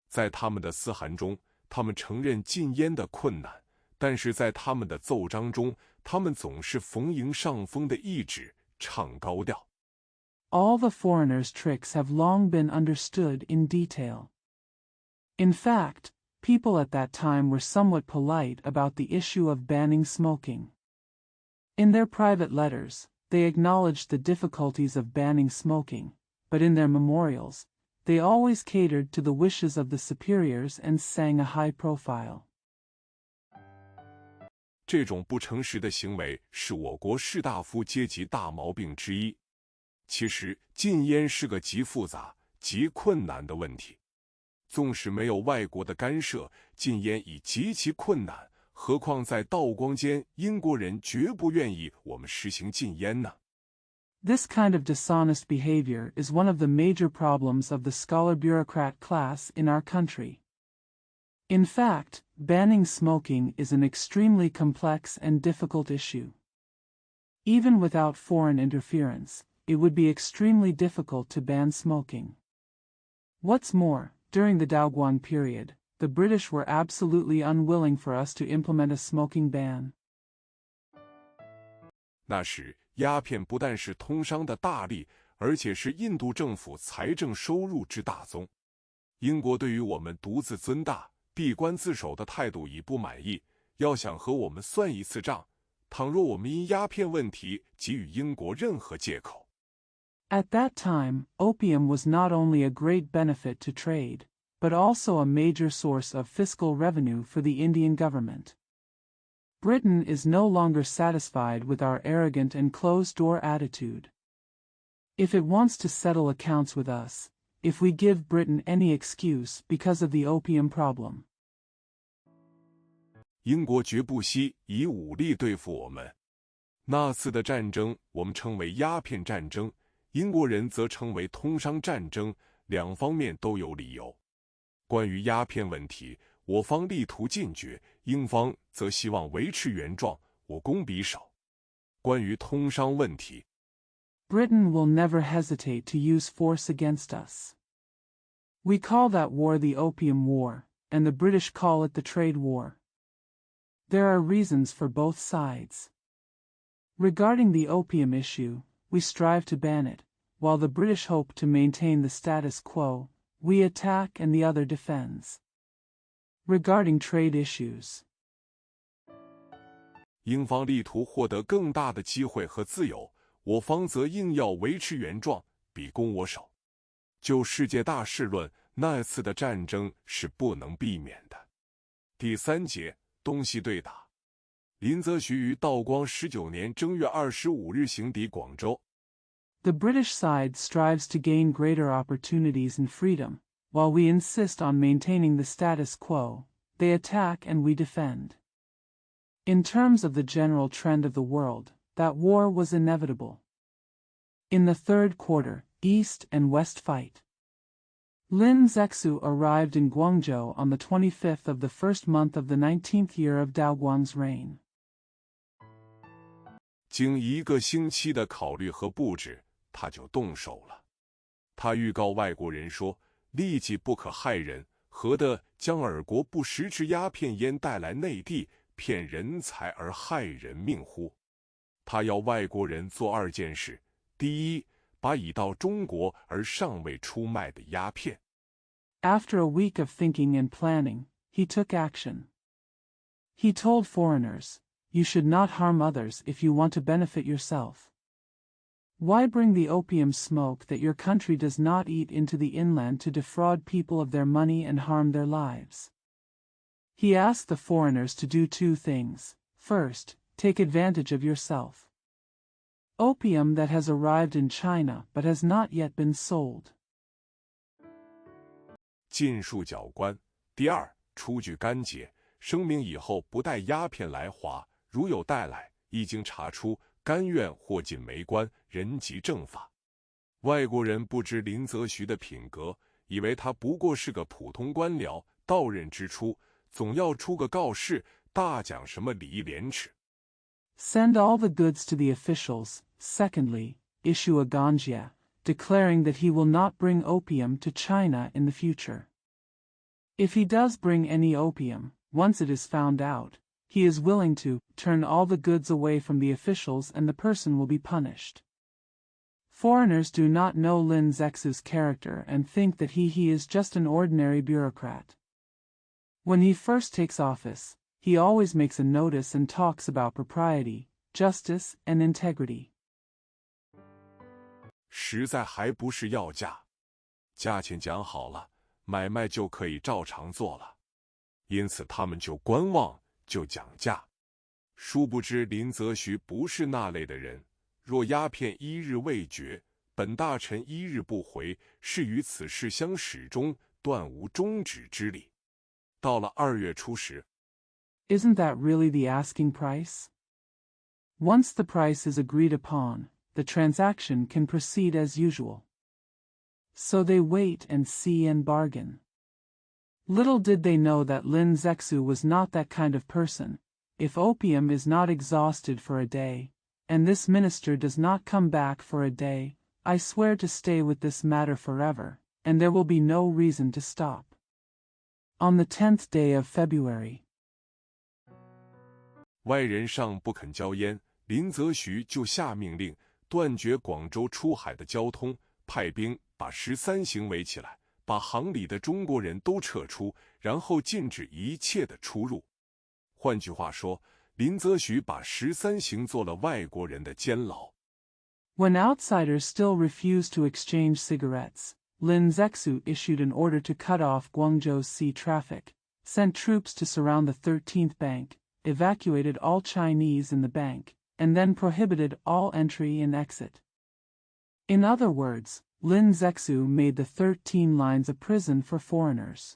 [SPEAKER 1] 在他们的私函中，他们承认禁烟的困难，但是在他们的奏章中，他们总是逢迎上风的意志，唱高调。
[SPEAKER 2] All the foreigners' tricks have long been understood in detail. In fact, people at that time were somewhat polite about the issue of banning smoking. In their private letters, they acknowledged the difficulties of banning smoking, but in their memorials, they always catered to the wishes of the superiors and sang a high profile.
[SPEAKER 1] 这种不诚实的行为是我国士大夫阶级大毛病之一。其实，禁烟是个极复杂、极困难的问题。纵使没有外国的干涉，禁烟已极其困难，何况在道光间，英国人绝不愿意我们实行禁烟呢。
[SPEAKER 2] This kind of dishonest behavior is one of the major problems of the scholar-bureaucrat class in our country. In fact, banning smoking is an extremely complex and difficult issue. Even without foreign interference, it would be extremely difficult to ban smoking. What's more, during the Daoguang period, the British were absolutely unwilling for us to implement a smoking ban.
[SPEAKER 1] 那时，鸦片不但是通商的大利，而且是印度政府财政收入之大宗。英国对于我们独自尊大、闭关自守的态度已不满意，要想和我们算一次账，倘若我们因鸦片问题给予英国任何借口。
[SPEAKER 2] At that time, opium was not only a great benefit to trade, but also a major source of fiscal revenue for the Indian government. Britain is no longer satisfied with our arrogant and closed-door attitude. If it wants to settle accounts with us, if we give Britain any excuse because of the opium problem,
[SPEAKER 1] 英国绝不惜以武力对付我们。那次的战争，我们称为鸦片战争，英国人则称为通商战争，两方面都有理由。关于鸦片问题，我方力图禁绝，英方则希望维持原状，我攻彼守。关于通商问题，
[SPEAKER 2] Britain will never hesitate to use force against us. We call that war the Opium War, and the British call it the Trade War. There are reasons for both sides. Regarding the opium issue, we strive to ban it, while the British hope to maintain the status quo. We attack and the other defends. Regarding trade issues,
[SPEAKER 1] 英方力图获得更大的机会和自由，我方则硬要维持原状，比攻我守。就世界大事论，那次的战争是不能避免的。第三节，东西对打。林则徐于道光19年正月25日行抵广州。
[SPEAKER 2] The British side strives to gain greater opportunities and freedom, while we insist on maintaining the status quo. They attack and we defend. In terms of the general trend of the world, that war was inevitable. In the third quarter, East and West fight. Lin Zexu arrived in Guangzhou on the 25th of the first month of the 19th year of Daoguang's reign.
[SPEAKER 1] 经一个星期的考虑和布置，他就动手了。他预告外国人说：“立即不可害人，何得将尔国不实之鸦片烟带来内地，骗人财而害人命乎？”他要外国人做二件事：第一，把已到中国而尚未出卖的鸦片。
[SPEAKER 2] After a week of thinking and planning, he took action. He told foreigners, "You should not harm others if you want to benefit yourself. Why bring the opium smoke that your country does not eat into the inland to defraud people of their money and harm their lives?" He asked the foreigners to do two things. First, take advantage of yourself. Opium that has arrived in China but has not yet been sold.
[SPEAKER 1] 尽数缴关。第二，出具干节，声明以后不带鸦片来华，如有带来，一经查出，甘愿或进梅关，人及正法。外国人不知林则徐的品格，以为他不过是个普通官僚，到任之初，总要出个告示，大讲什么礼义廉耻。
[SPEAKER 2] Send all the goods to the officials. Secondly, issue a ganjia, declaring that he will not bring opium to China in the future. If he does bring any opium, once it is found out, he is willing to turn all the goods away from the officials and the person will be punished. Foreigners do not know Lin Zexu's character and think that he is just an ordinary bureaucrat. When he first takes office, he always makes a notice and talks about propriety, justice, and integrity.
[SPEAKER 1] 实在还不是要价，价钱讲好了，买卖就可以照常做了。因此他们就观望，就讲价。殊不知林则徐不是那类的人，若鸦片一日未决，本大臣一日不回，是与此事相始终，断无终止之理。到了2月初时，
[SPEAKER 2] Isn't that really the asking price? Once the price is agreed upon, the transaction can proceed as usual. So they wait and see and bargain. Little did they know that Lin Zexu was not that kind of person. If opium is not exhausted for a day, and this minister does not come back for a day, I swear to stay with this matter forever, and there will be no reason to stop. On the 10th day of February,
[SPEAKER 1] 外人尚不肯交烟，林则徐就下命令，断绝广州出海的交通，派兵把13行围起来，把行里的中国人都撤出，然后禁止一切的出入。换句话说，林则徐把13行做了外国人的监牢。
[SPEAKER 2] when outsiders still refused to exchange cigarettes, Lin Zexu issued an order to cut off Guangzhou's sea traffic, sent troops to surround the 13th bank, evacuated all Chinese in the bank, and then prohibited all entry and exit. In other words, Lin Zexu made the 13 lines a prison for foreigners.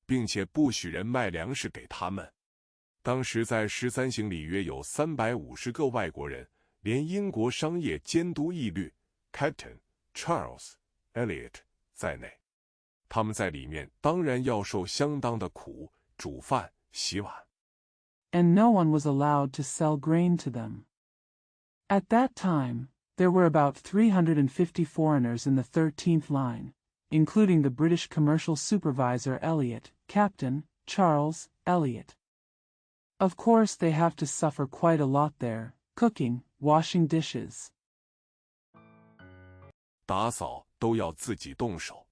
[SPEAKER 1] 并且不许人卖粮食给他们。当时在13行里约有350个外国人，连英国商业监督义律 Captain Charles Elliot 在内，他们在里面当然要受相当的苦，煮饭、洗碗。
[SPEAKER 2] And no one was allowed to sell grain to them. At that time, there were about 350 foreigners in the 13th line, including the British commercial supervisor Elliot, Captain Charles Elliot. Of course they have to suffer quite a lot there, cooking, washing dishes.
[SPEAKER 1] 打扫都要自己动手，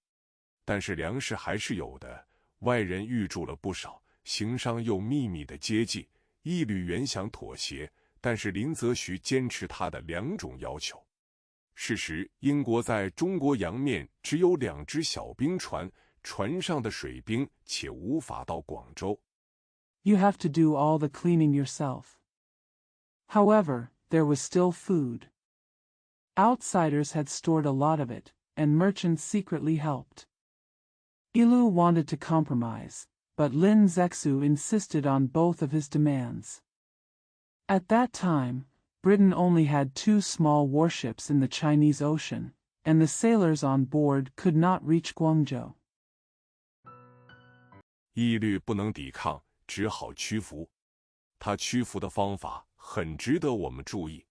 [SPEAKER 1] 但是粮食还是有的，外人预铸了不少，行商又秘密的接济，义律原想妥协，但是林则徐坚持他的2种要求。事实，英国在中国洋面只有2只小兵船，船上的水兵且无法到广州。
[SPEAKER 2] You have to do all the cleaning yourself. However, there was still food. Outsiders had stored a lot of it, and merchants secretly helped. Ilu wanted to compromise, but Lin Zexu insisted on both of his demands. At that time, Britain only had 2 small warships in the Chinese Ocean, and the sailors on board could not reach Guangzhou.
[SPEAKER 1] 义律不能抵抗，只好屈服。他屈服的方法很值得我们注意。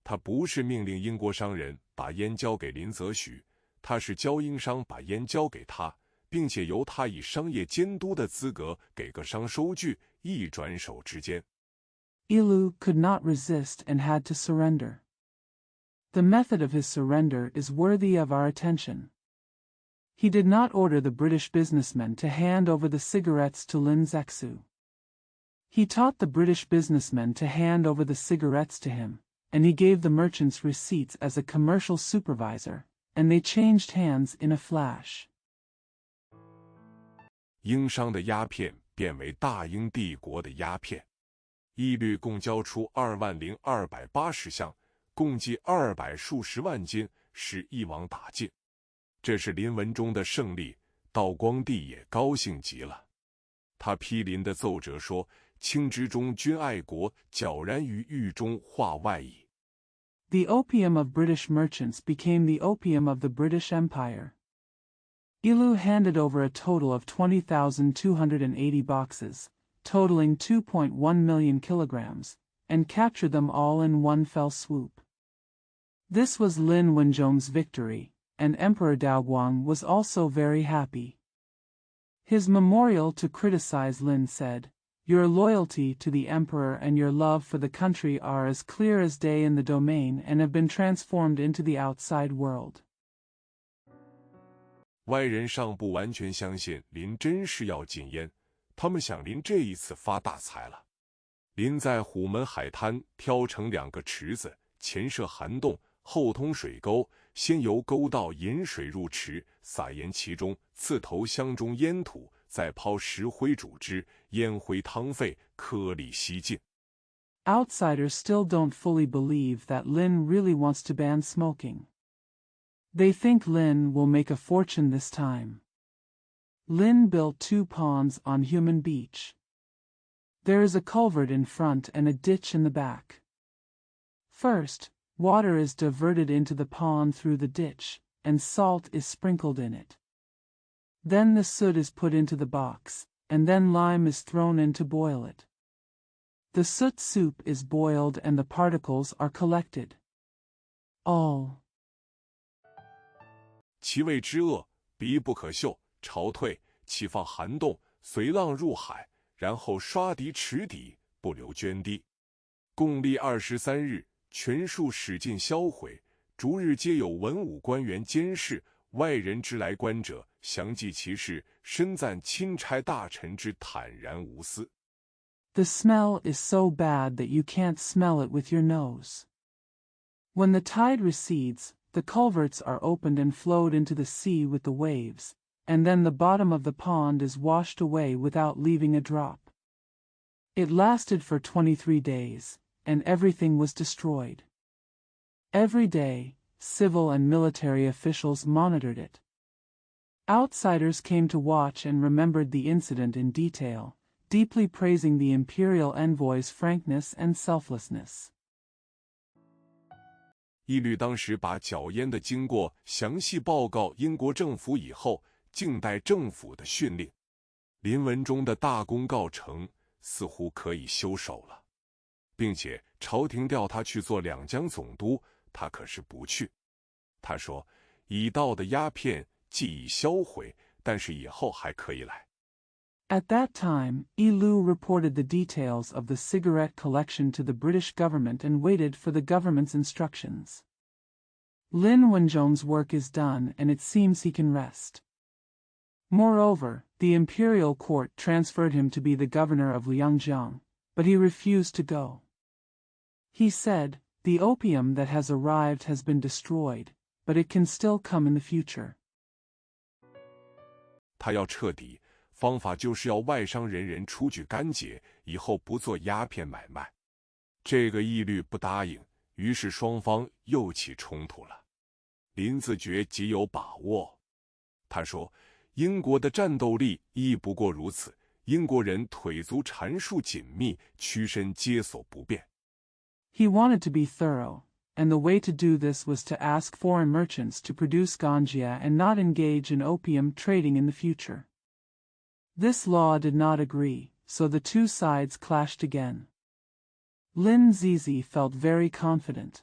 [SPEAKER 1] 他不是命令英国商人把烟交给林则徐，他是教英商把烟交给他，并且由他以商业监督的资格给个商收据，一转手之间。
[SPEAKER 2] Ilu could not resist and had to surrender. The method of his surrender is worthy of our attention. He did not order the British businessmen to hand over the cigarettes to Lin Zexu. He taught the British businessmen to hand over the cigarettes to him, and he gave the merchants receipts as a commercial supervisor, and they changed hands in a flash.
[SPEAKER 1] 英商的鸦片变为大英帝国的鸦片，义律共交出20280箱，共计200数十万斤，使一网打尽。这是林文忠的胜利，道光帝也高兴极了。他批林的奏折说：“清之中君爱国，皎然于狱中化外矣。”
[SPEAKER 2] The opium of British merchants became the opium of the British Empire. Ilu handed over a total of 20,280 boxes, totaling 2.1 million kilograms, and captured them all in one fell swoop. This was Lin Wenzhong's victory, and Emperor Daoguang was also very happy. His memorial to criticize Lin said, "Your loyalty to the emperor and your love for the country are as clear as day in the domain and have been transformed into the outside world."
[SPEAKER 1] 外人尚不完全相信林真是要禁烟，他们想林这一次发大财了。林在虎门海滩挑成2个池子，前设涵洞，后通水沟，先由沟道引水入池，撒盐其中，刺头箱中烟土，再抛石灰煮之，烟灰汤沸，颗粒吸尽。
[SPEAKER 2] Outsiders still don't fully believe that Lin really wants to ban smoking. They think Lin will make a fortune this time. Lin built 2 ponds on Human Beach. There is a culvert in front and a ditch in the back. First, water is diverted into the pond through the ditch, and salt is sprinkled in it. Then the soot is put into the box, and then lime is thrown in to boil it. The soot soup is boiled and the particles are collected. All.
[SPEAKER 1] 其味之恶，鼻不可嗅，潮退，其放涵洞，随浪入海，然后刷涤池底，不留涓滴。共历23日，全数使尽销毁，逐日皆有文武官员监视，外人之来观者，详记其事，深赞钦差大臣之坦然无私。
[SPEAKER 2] The smell is so bad that you can't smell it with your nose. When the tide recedes, the culverts are opened and flowed into the sea with the waves, and then the bottom of the pond is washed away without leaving a drop. It lasted for 23 days, and everything was destroyed. Every day, civil and military officials monitored it. Outsiders came to watch and remembered the incident in detail, deeply praising the imperial envoy's frankness and selflessness.
[SPEAKER 1] 义律当时把缴烟的经过详细报告英国政府以后，静待政府的训令。林文忠的大功告成，似乎可以休手了，并且朝廷调他去做两江总督，他可是不去。他说：“已到的鸦片既已销毁，但是以后还可以来。”
[SPEAKER 2] At that time, Ilu reported the details of the cigarette collection to the British government and waited for the government's instructions. Lin Wenzhong's work is done and it seems he can rest. Moreover, the imperial court transferred him to be the governor of Liangjiang, but he refused to go. He said, "The opium that has arrived has been destroyed, but it can still come in the future."
[SPEAKER 1] 他要彻底。方法就是要外商人人出具干节，以后不做鸦片买卖。这个义律不答应，于是双方又起冲突了。林自觉极有把握，他说：“英国的战斗力亦不过如此，英国人腿足缠束紧密，屈身皆所不便。”
[SPEAKER 2] He wanted to be thorough, and the way to do this was to ask foreign merchants to produce ganja and not engage in opium trading in the future. This law did not agree, so the two sides clashed again. Lin Zizi felt very confident.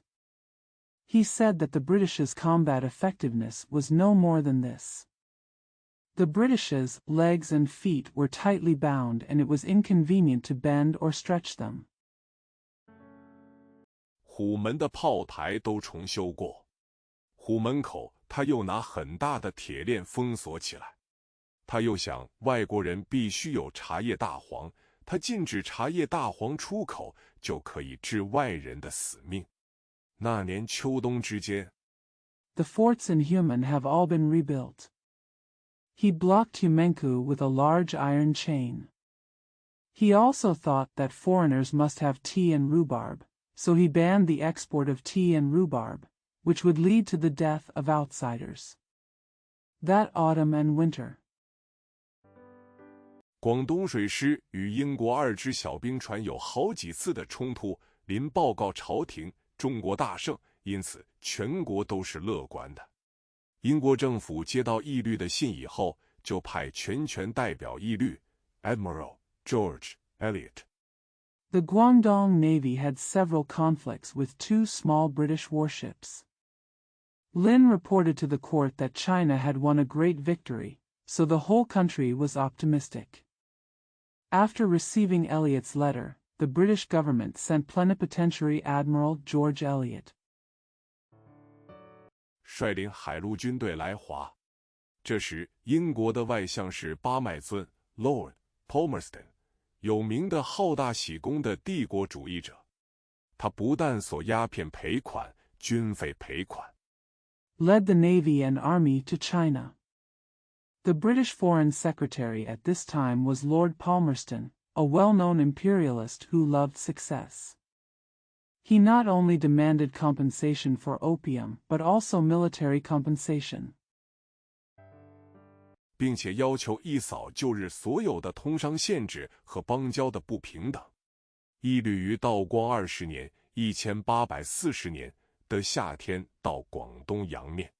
[SPEAKER 2] He said that the British's combat effectiveness was no more than this. The British's legs and feet were tightly bound and it was inconvenient to bend or stretch them.
[SPEAKER 1] 虎门的炮台都重修过。虎门口他又拿很大的铁链封锁起来。他又想外国人必须有茶叶大黄，他禁止茶叶大黄出口，就可以治外人的死命。那年秋冬之间
[SPEAKER 2] The forts in Human have all been rebuilt. He blocked Humenku with a large iron chain. He also thought that foreigners must have tea and rhubarb, so he banned the export of tea and rhubarb, which would lead to the death of outsiders. That autumn and winter.
[SPEAKER 1] 广东水师与英国2支小兵船有好几次的冲突，临报告朝廷，中国大胜，因此全国都是乐观的。英国政府接到义律的信以后，就派全权代表义律 Admiral George Elliot。The
[SPEAKER 2] Guangdong Navy had several conflicts with 2 small British warships. Lin reported to the court that China had won a great victory, so the whole country was optimistic. After receiving Elliot's letter, the British government sent Plenipotentiary Admiral George Elliot
[SPEAKER 1] 率领海陆军队来华。这时，英国的外相是巴麦尊 Lord Palmerston， 有名的好大喜功的帝国主义者。他不但索鸦片赔款、军费赔款
[SPEAKER 2] led the Navy and Army to China. The British Foreign Secretary at this time was Lord Palmerston, a well-known imperialist who loved success. He not only demanded compensation for opium, but also military compensation.
[SPEAKER 1] 并且要求一扫旧日所有的通商限制和邦交的不平等。义律于道光20年 1840年的夏天到广东阳面。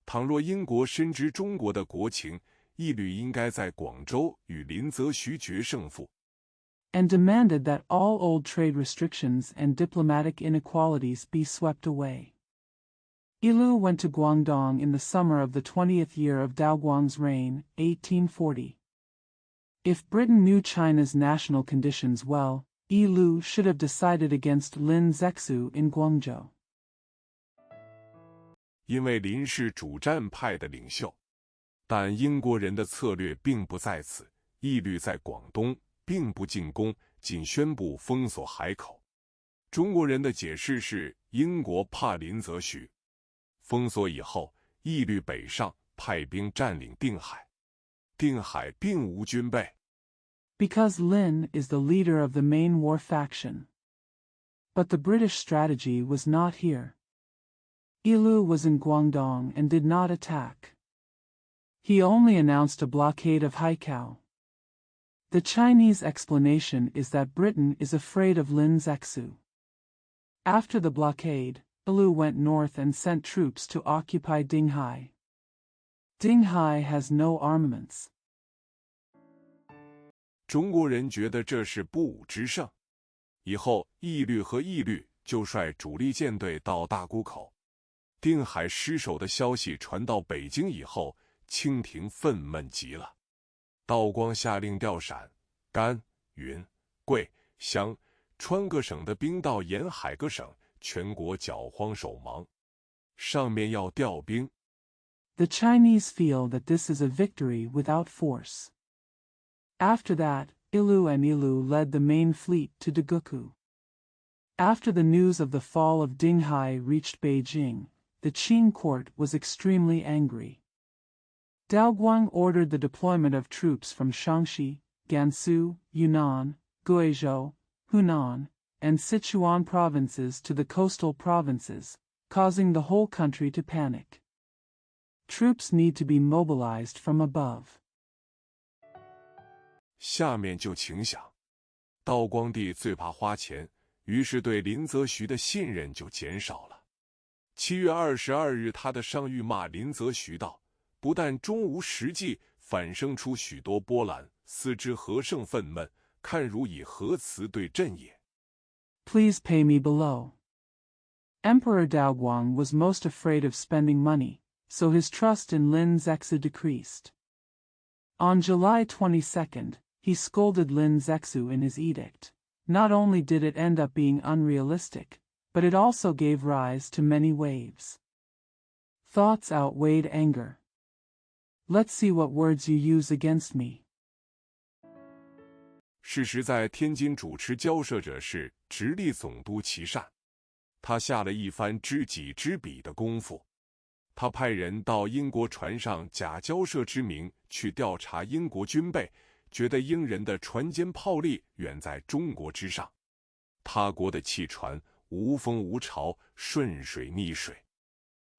[SPEAKER 1] 倘若英国深知中国的国情，义律应该在广州与林则徐决胜负。
[SPEAKER 2] And demanded that all old trade restrictions and diplomatic inequalities be swept away. Yilu went to Guangdong in the summer of the 20th year of Daoguang's reign, 1840. If Britain knew China's national conditions well, Yilu should have decided against Lin Zexu in Guangzhou.
[SPEAKER 1] 因为林是主战派的领袖，但英国人的策略并不在此。义律在广东并不进攻，仅宣布封锁海口。中国人的解释是英国怕林则徐。封锁以后，义律北上，派兵占领定海。定海并无军备。
[SPEAKER 2] Because Lin is the leader of the main war faction. But the British strategy was not here. Yilu was in Guangdong and did not attack. He only announced a blockade of Haikou. The Chinese explanation is that Britain is afraid of Lin Zexu. After the blockade, Yilu went north and sent troops to occupy Dinghai. Dinghai has no armaments.
[SPEAKER 1] 中国人觉得这是不武之胜。以后，义律和义律就率主力舰队到大沽口。定海失守的消息传到北京以后，清廷愤懑极了。道光下令调陕、甘、云、贵、湘、川各省的兵到沿海各省，全国搅荒手忙。上面要调兵。
[SPEAKER 2] The Chinese feel that this is a victory without force. After that, Yilu led the main fleet to Daguku. After the news of the fall of Dinghai reached Beijing, the Qing court was extremely angry. Daoguang ordered the deployment of troops from Shaanxi, Gansu, Yunnan, Guizhou, Hunan, and Sichuan provinces to the coastal provinces, causing the whole country to panic. Troops need to be mobilized from above.
[SPEAKER 1] 下面就请想，道光帝最怕花钱，于是对林则徐的信任就减少了。7月22日，他的上谕骂林则徐道：“不但终无实际，反生出许多波澜，思之何胜愤懑，看汝以何辞对朕也。”
[SPEAKER 2] Please pay me below. Emperor Daoguang was most afraid of spending money, so his trust in Lin Zexu decreased. On July 22nd, he scolded Lin Zexu in his edict. Not only did it end up being unrealistic, but it also gave rise to many waves. Thoughts outweighed anger. Let's see what words you use against me.
[SPEAKER 1] 事实在天津主持交涉者是直隶总督琦善，他下了一番知己知彼的功夫。他派人到英国船上假交涉之名去调查英国军备，觉得英人的船坚炮利远在中国之上，他国的汽船无风无潮，顺水逆水。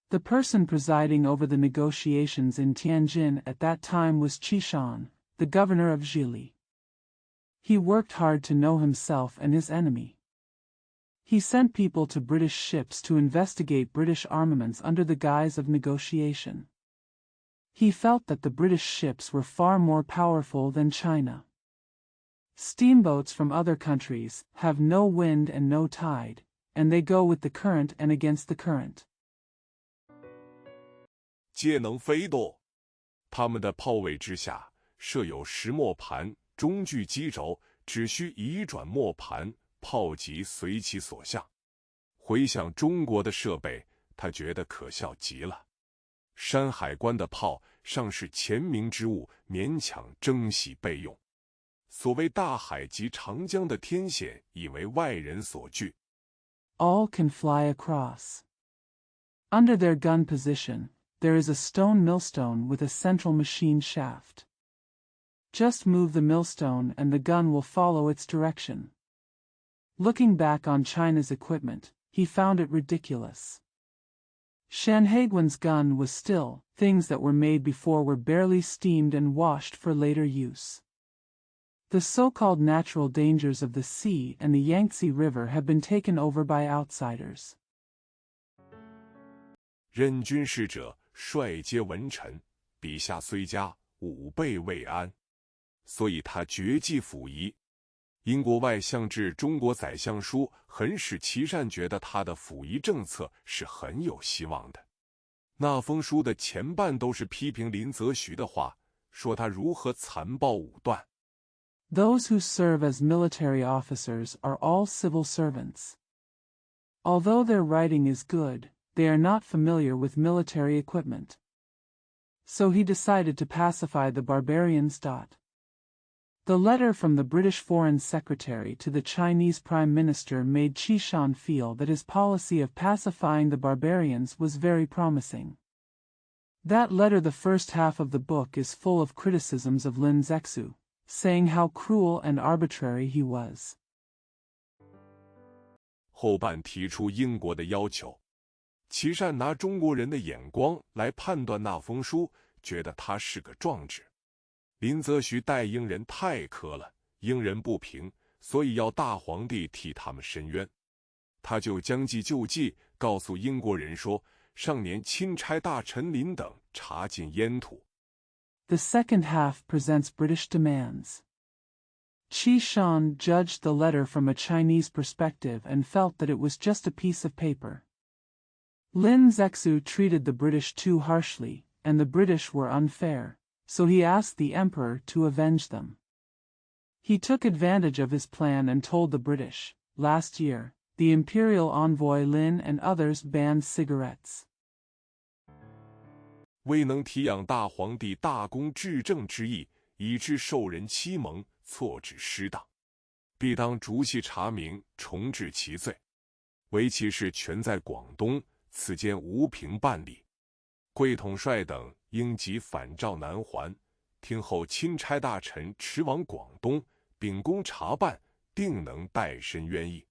[SPEAKER 2] The person presiding over the negotiations in Tianjin at that time was Qishan, the governor of Zhili. He worked hard to know himself and his enemy. He sent people to British ships to investigate British armaments under the guise of negotiation. He felt that the British ships were far more powerful than China. Steamboats from other countries have no wind and no tide, and they go with the current and against the current.
[SPEAKER 1] 皆能飞动，他们的炮尾之下设有石磨盘，中具机轴，只需移转磨盘，炮即随其所向。回想中国的设备，他觉得可笑极了。山海关的炮尚是前明之物，勉强珍惜备用。所谓大海及长江的天险，已为外人所惧。
[SPEAKER 2] All can fly across. Under their gun position, there is a stone millstone with a central machine shaft. Just move the millstone and the gun will follow its direction. Looking back on China's equipment, he found it ridiculous. Shanhaiguan's gun was still, things that were made before were barely steamed and washed for later use. The so-called natural dangers of the sea and the Yangtze River have been taken over by outsiders.
[SPEAKER 1] 任军事者，率皆文臣，笔下虽佳，武备未安，所以他决计溥仪。英国外相致中国宰相书很使琦善觉得他的溥仪政策是很有希望的。那封书的前半都是批评林则徐的话，说他如何残暴武断。
[SPEAKER 2] Those who serve as military officers are all civil servants. Although their writing is good, they are not familiar with military equipment. So he decided to pacify the barbarians. The letter from the British Foreign Secretary to the Chinese Prime Minister made Qishan feel that his policy of pacifying the barbarians was very promising. That letter, the first half of the book, is full of criticisms of Lin Zexu, saying how cruel and arbitrary he was.
[SPEAKER 1] 后半提出英国的要求，琦善拿中国人的眼光来判断那封书，觉得他是个壮志。林则徐待英人太苛了，英人不平，所以要大皇帝替他们申冤。他就将计就计，告诉英国人说，上年钦差大臣林等查禁烟土。
[SPEAKER 2] The second half presents British demands. Qishan judged the letter from a Chinese perspective and felt that it was just a piece of paper. Lin Zexu treated the British too harshly, and the British were unfair, so he asked the emperor to avenge them. He took advantage of his plan and told the British, last year, the imperial envoy Lin and others banned cigarettes.
[SPEAKER 1] 未能提养大皇帝大功至正之意，以致受人欺蒙，错指失当，必当逐细查明，重治其罪。唯其事全在广东，此间无凭办理。贵统帅等应即返诏南还，听候钦差大臣驰往广东，秉公查办，定能代申冤议。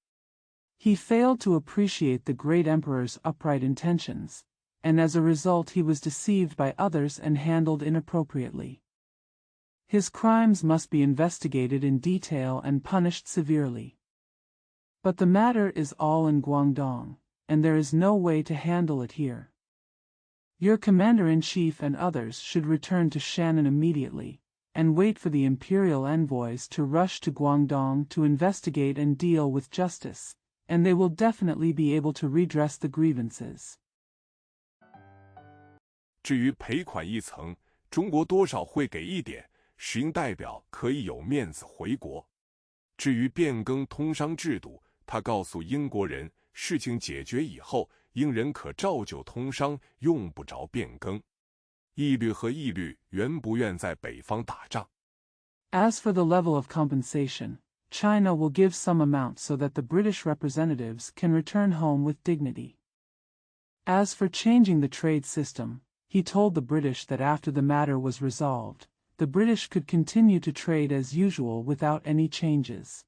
[SPEAKER 2] He failed to appreciate the great emperor's upright intentions, and as a result he was deceived by others and handled inappropriately. His crimes must be investigated in detail and punished severely. But the matter is all in Guangdong, and there is no way to handle it here. Your commander-in-chief and others should return to Shannon immediately, and wait for the imperial envoys to rush to Guangdong to investigate and deal with justice, and they will definitely be able to redress the grievances.
[SPEAKER 1] 至于赔款一层，中国多少会给一点，使英代表可以有面子回国。至于变更通商制度，他告诉英国人，事情解决以后，英人可照旧通商，用不着变更。义律和义律原不愿在北方打仗。
[SPEAKER 2] As for the level of compensation, China will give some amount so that the British representatives can return home with dignity. As for changing the trade system, he told the British that after the matter was resolved, the British could continue to trade as usual without any changes.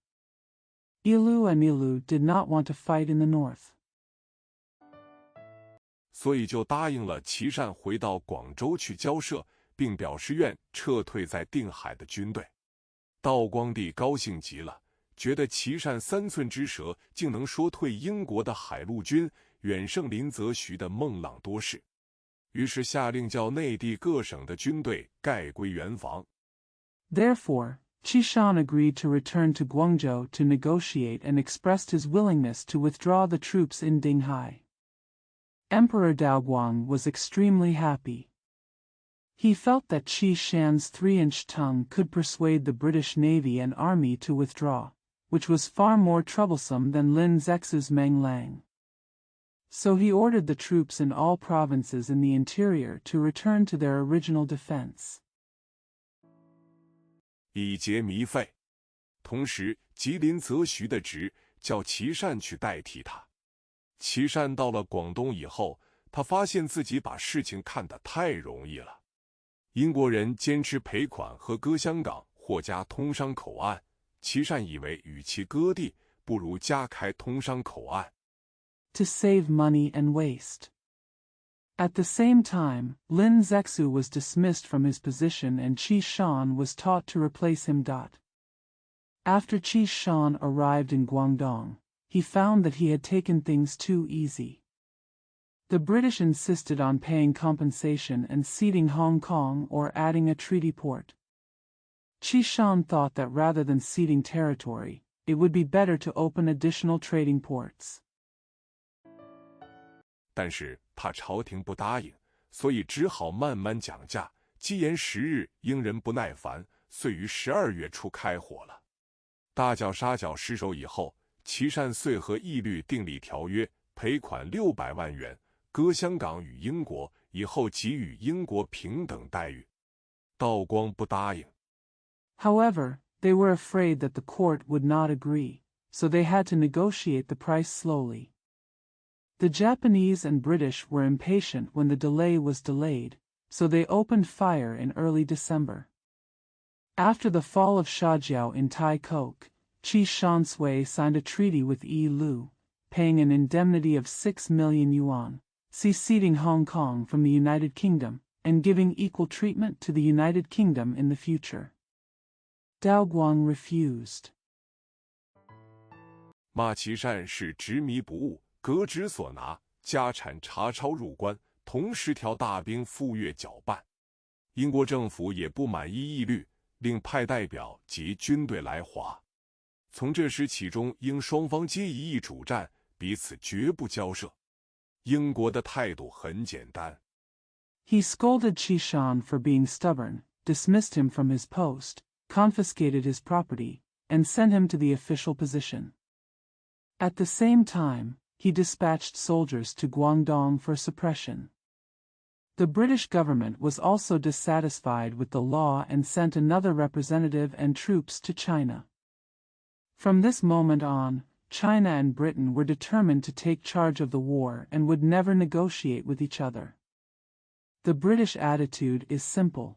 [SPEAKER 2] Ilu and Ilu did not want to fight in the north.
[SPEAKER 1] 所以就答应了琦善回到广州去交涉，并表示愿撤退在定海的军队。道光帝高兴极了，觉得琦善3寸之舌竟能说退英国的海陆军，远胜林则徐的孟浪多事，于是下令叫内地各省的军队概归原防。
[SPEAKER 2] Therefore, Qi Shan agreed to return to Guangzhou to negotiate and expressed his willingness to withdraw the troops in Dinghai. Emperor Daoguang was extremely happy. He felt that Qi Shan's 3-inch tongue could persuade the British Navy and Army to withdraw, which was far more troublesome than Lin Zexu's Meng Lang. So he ordered the troops in all provinces in the interior to return to their original defense.
[SPEAKER 1] 以节糜费，同时吉林则徐的职，叫琦善去代替他。琦善到了广东以后，他发现自己把事情看得太容易了。英国人坚持赔款和割香港或加通商口岸，琦善以为与其割地，不如加开通商口岸。
[SPEAKER 2] To save money and waste. At the same time, Lin Zexu was dismissed from his position and Qi Shan was taught to replace him. After Qi Shan arrived in Guangdong, he found that he had taken things too easy. The British insisted on paying compensation and ceding Hong Kong or adding a treaty port. Qi Shan thought that rather than ceding territory, it would be better to open additional trading ports.
[SPEAKER 1] 但是怕朝廷不答应，所以只好慢慢讲价。积延10日，英人不耐烦，遂于12月初开火了。大脚沙脚失守以后，琦善遂和义律订立条约，赔款600万元，割香港与英国，以后给予英国平等待遇。道光不答应。
[SPEAKER 2] However, they were afraid that the court would not agree, so they had to negotiate the price slowly. The Japanese and British were impatient when the delay was delayed, so they opened fire in early December. After the fall of Shajiao in Tai Kok, Qi Shansui signed a treaty with Yi Lu, paying an indemnity of 6 million yuan, seceding Hong Kong from the United Kingdom, and giving equal treatment to the United Kingdom in the future. Daoguang refused.
[SPEAKER 1] 骂琦善是执迷不悟，革职所拿，家产查抄入关，同时调大兵赴粤搅拌。英国政府也不满意义律，另派代表及军队来华。从这时起中英双方皆一意主战，彼此绝不交涉。英国的态度很简单。
[SPEAKER 2] He scolded Qi Shan for being stubborn, dismissed him from his post, confiscated his property, and sent him to the official position. At the same time, he dispatched soldiers to Guangdong for suppression. The British government was also dissatisfied with the law and sent another representative and troops to China. From this moment on, China and Britain were determined to take charge of the war and would never negotiate with each other. The British attitude is simple.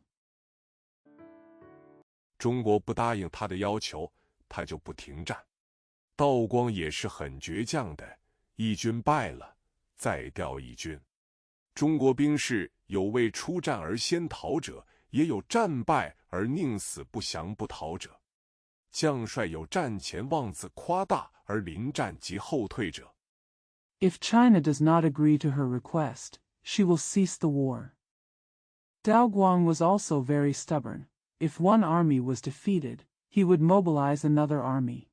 [SPEAKER 1] 中国不答应他的要求，他就不停战。道光也是很倔强的，一军败了，再调一军。中国兵士有为出战而先逃者，也有战败而宁死不降不逃者。将帅有战前妄自夸大而临战即后退者。
[SPEAKER 2] If China does not agree to her request, she will cease the war. Daoguang was also very stubborn. If one army was defeated, he would mobilize another army.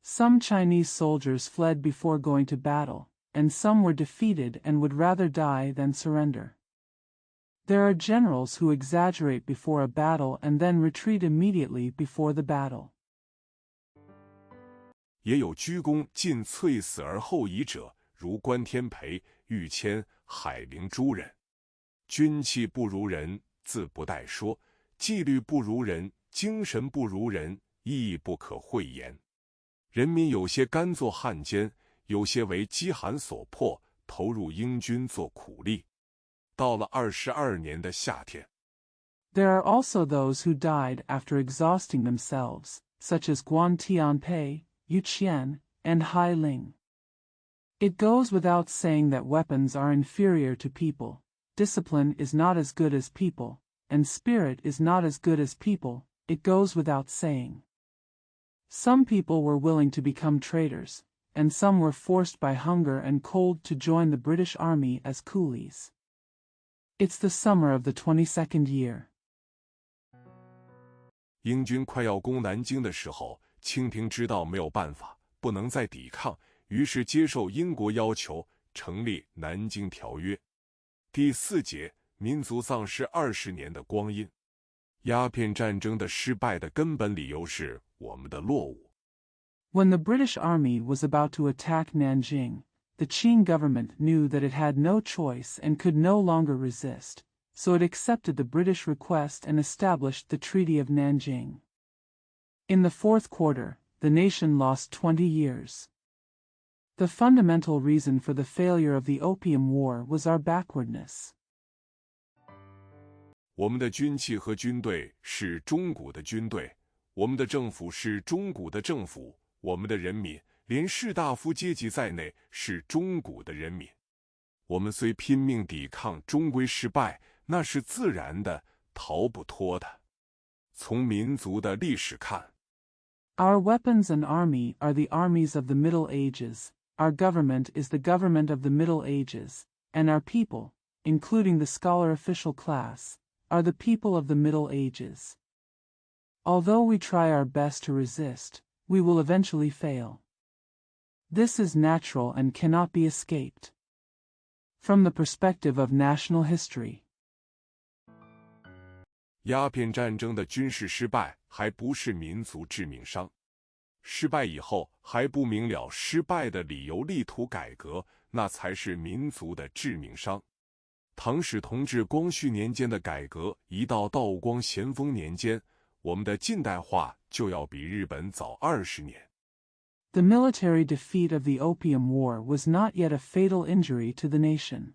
[SPEAKER 2] Some Chinese soldiers fled before going to battle, and some were defeated and would rather die than surrender. There are generals who exaggerate before a battle and then retreat immediately before the battle.
[SPEAKER 1] 也有居功尽瘁死而后已者，如关天培、玉谦、海陵诸人。军器不如人，自不待说；纪律不如人，精神不如人，亦不可讳言。人民有些甘做汉奸，有些为饥寒所迫，投入英军做苦力。到了22年的夏天，
[SPEAKER 2] There are also those who died after exhausting themselves, such as Guan Tianpei, Yu Qian, and Hai Ling. It goes without saying that weapons are inferior to people, discipline is not as good as people, and spirit is not as good as people, it goes without saying. Some people were willing to become traitors, and some were forced by hunger and cold to join the British Army as coolies. It's the summer of the 22nd year.
[SPEAKER 1] 英军快要攻南京的时候，清廷知道没有办法，不能再抵抗，于是接受英国要求，成立南京条约。第4节，民族丧失20年的光阴。鸦片战争的失败的根本理由是我们的落伍。
[SPEAKER 2] When the British Army was about to attack Nanjing, the Qing government knew that it had no choice and could no longer resist, so it accepted the British request and established the Treaty of Nanjing. In the fourth quarter, the nation lost 20 years. The fundamental reason for the failure of the Opium War was our backwardness.
[SPEAKER 1] 我们的军器和军队是中古的军队，我们的政府是中古的政府，我们的人民，连士大夫阶级在内，是中古的人民。我们虽拼命抵抗，终归失败，那是自然的，逃不脱的。从民族的历史看，
[SPEAKER 2] Our weapons and army are the armies of the Middle Ages, our government is the government of the Middle Ages, and our people, including the scholar official class, are the people of the Middle Ages. Although we try our best to resist, we will eventually fail. This is natural and cannot be escaped. From the perspective of national history,
[SPEAKER 1] 鸦片战争的军事失败还不是民族致命伤。失败以后还不明了失败的理由，力图改革，那才是民族的致命伤。唐史同治、光绪年间的改革，一到道光、咸丰年间，我们的近代化就要比日本早20年。
[SPEAKER 2] The military defeat of the Opium War was not yet a fatal injury to the nation.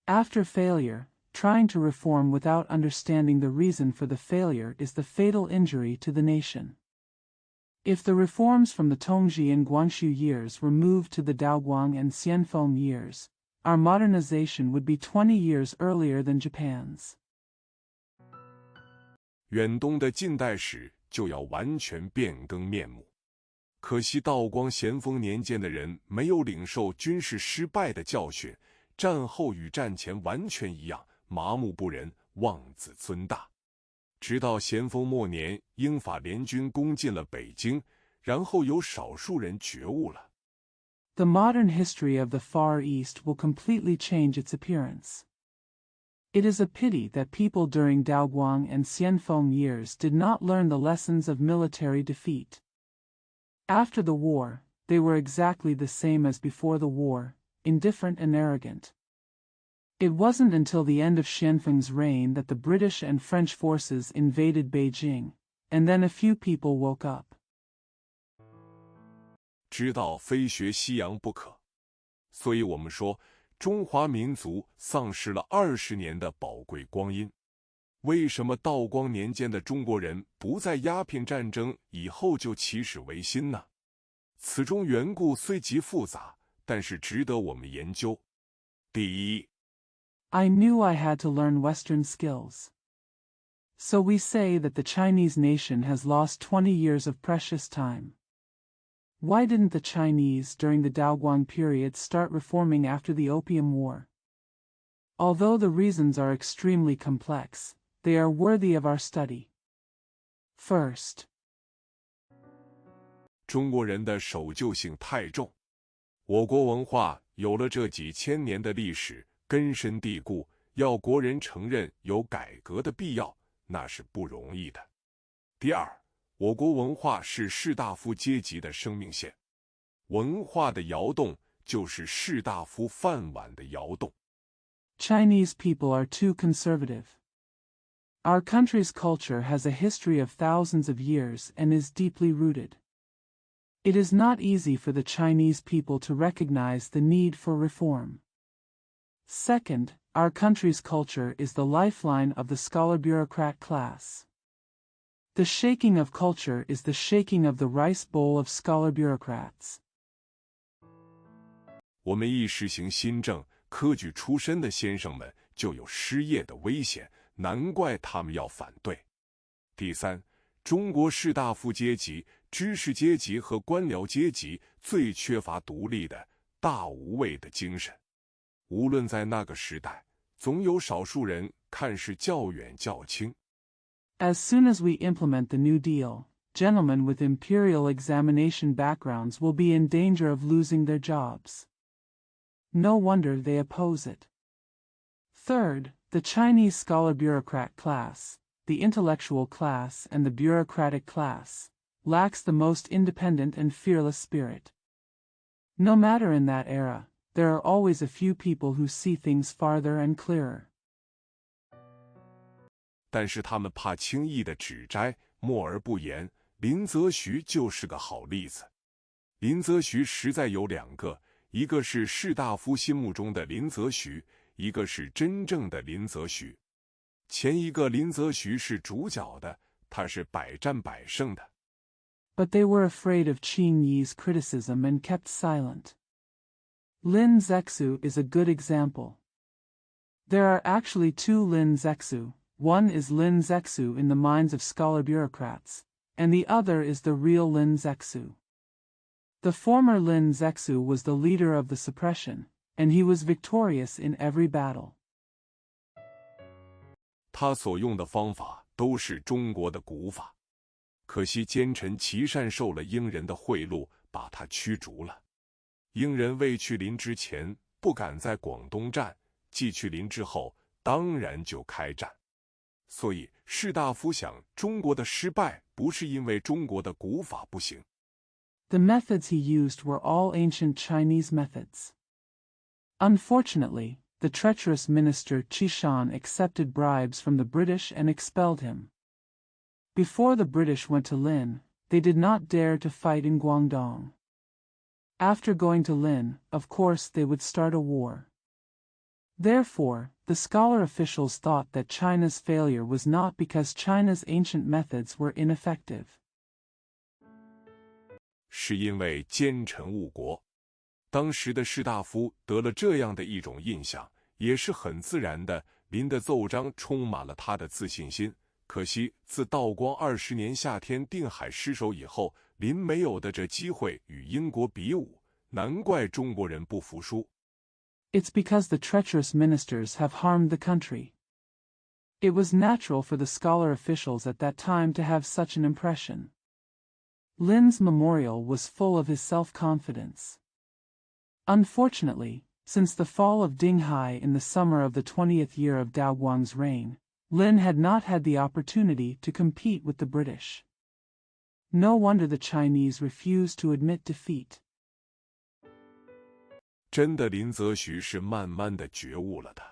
[SPEAKER 2] After failure, trying to reform without understanding the reason for the failure is the fatal injury to the nation. If the reforms from the Tongji and Guangxu years were moved to the Daoguang and Xianfeng years, our modernization would be 20 years earlier than Japan's.
[SPEAKER 1] 远东的近代史就要完全变更面目。可惜道光、咸丰年间的人没有领受军事失败的教训，战后与战前完全一样，麻木不仁，妄自尊大。直到咸丰末年，英法联军攻进了北京，然后有少数人觉悟了。
[SPEAKER 2] The modern history of the Far East will completely change its appearance. It is a pity that people during Daoguang and Xianfeng years did not learn the lessons of military defeat. After the war, they were exactly the same as before the war, indifferent and arrogant. It wasn't until the end of Xianfeng's reign that the British and French forces invaded Beijing, and then a few people woke up.
[SPEAKER 1] 知道非学西洋不可，所以我们说，中华民族丧失了20年的宝贵光阴。为什么道光年间的中国人不在鸦片战争以后就起死回生呢？此中缘故虽极复杂，但是值得我们研究。第一，
[SPEAKER 2] I knew I had to learn Western skills. So we say that the Chinese nation has lost 20 years of precious time. Why didn't the Chinese during the Daoguang period start reforming after the Opium War? Although the reasons are extremely complex, they are worthy of our study. First,
[SPEAKER 1] 中国人的守旧性太重，我国文化有了这几千年的历史，根深蒂固，要国人承认有改革的必要，那是不容易的。第二，我国文化是士大夫阶级的生命线，文化的摇动就是士大夫饭碗的摇动。
[SPEAKER 2] Chinese people are too conservative. Our country's culture has a history of thousands of years and is deeply rooted. It is not easy for the Chinese people to recognize the need for reform. Second, our country's culture is the lifeline of the scholar-bureaucrat class. The shaking of culture is the shaking of the rice bowl of scholar-bureaucrats.
[SPEAKER 1] 我们一实行新政，科举出身的先生们就有失业的危险，难怪他们要反对。第三，中国士大夫阶级、知识阶级和官僚阶级最缺乏独立的、大无畏的精神。无论在那个时代，总有少数人看似较远较轻。
[SPEAKER 2] As soon as we implement the New Deal, gentlemen with imperial examination backgrounds will be in danger of losing their jobs. No wonder they oppose it. Third, the Chinese scholar-bureaucrat class, the intellectual class and the bureaucratic class, lacks the most independent and fearless spirit. No matter in that era, there are always a few people who see things farther and clearer.
[SPEAKER 1] 但是他们怕轻易的指摘，默而不言。林则徐就是个好例子。林则徐实在有两个，一个是士大夫心目中的林则徐，一个是真正的林则徐。前一个林则徐是主角的，他是百战百胜的。
[SPEAKER 2] But they were afraid of Qing Yi's criticism and kept silent. Lin Zexu is a good example. There are actually two Lin Zexu. One is Lin Zexu in the minds of scholar-bureaucrats, and the other is the real Lin Zexu. The former Lin Zexu was the leader of the suppression, and he was victorious in every battle.
[SPEAKER 1] 他所用的方法都是中国的古法，可惜奸臣琦善受了英人的贿赂，把他驱逐了。英人未去临之前不敢在广东战，既去临之后当然就开战。所以士大夫想，中国的失败不是因为中国的古法不行。
[SPEAKER 2] The methods he used were all ancient Chinese methods. Unfortunately, the treacherous minister Qishan accepted bribes from the British and expelled him. Before the British went to Lin, they did not dare to fight in Guangdong. After going to Lin, of course they would start a war. Therefore, the scholar officials thought that China's failure was not because China's ancient methods were ineffective.
[SPEAKER 1] 是因为奸臣误国。当时的士大夫得了这样的一种印象，也是很自然的。林的奏章充满了他的自信心。可惜，自道光20年夏天定海失守以后，林没有的这机会与英国比武，难怪中国人不服输。
[SPEAKER 2] It's because the treacherous ministers have harmed the country. It was natural for the scholar officials at that time to have such an impression. Lin's memorial was full of his self-confidence. Unfortunately, since the fall of Dinghai in the summer of the 20th year of Daoguang's reign, Lin had not had the opportunity to compete with the British. No wonder the Chinese refused to admit defeat.
[SPEAKER 1] 真的林则徐是慢慢的觉悟了的。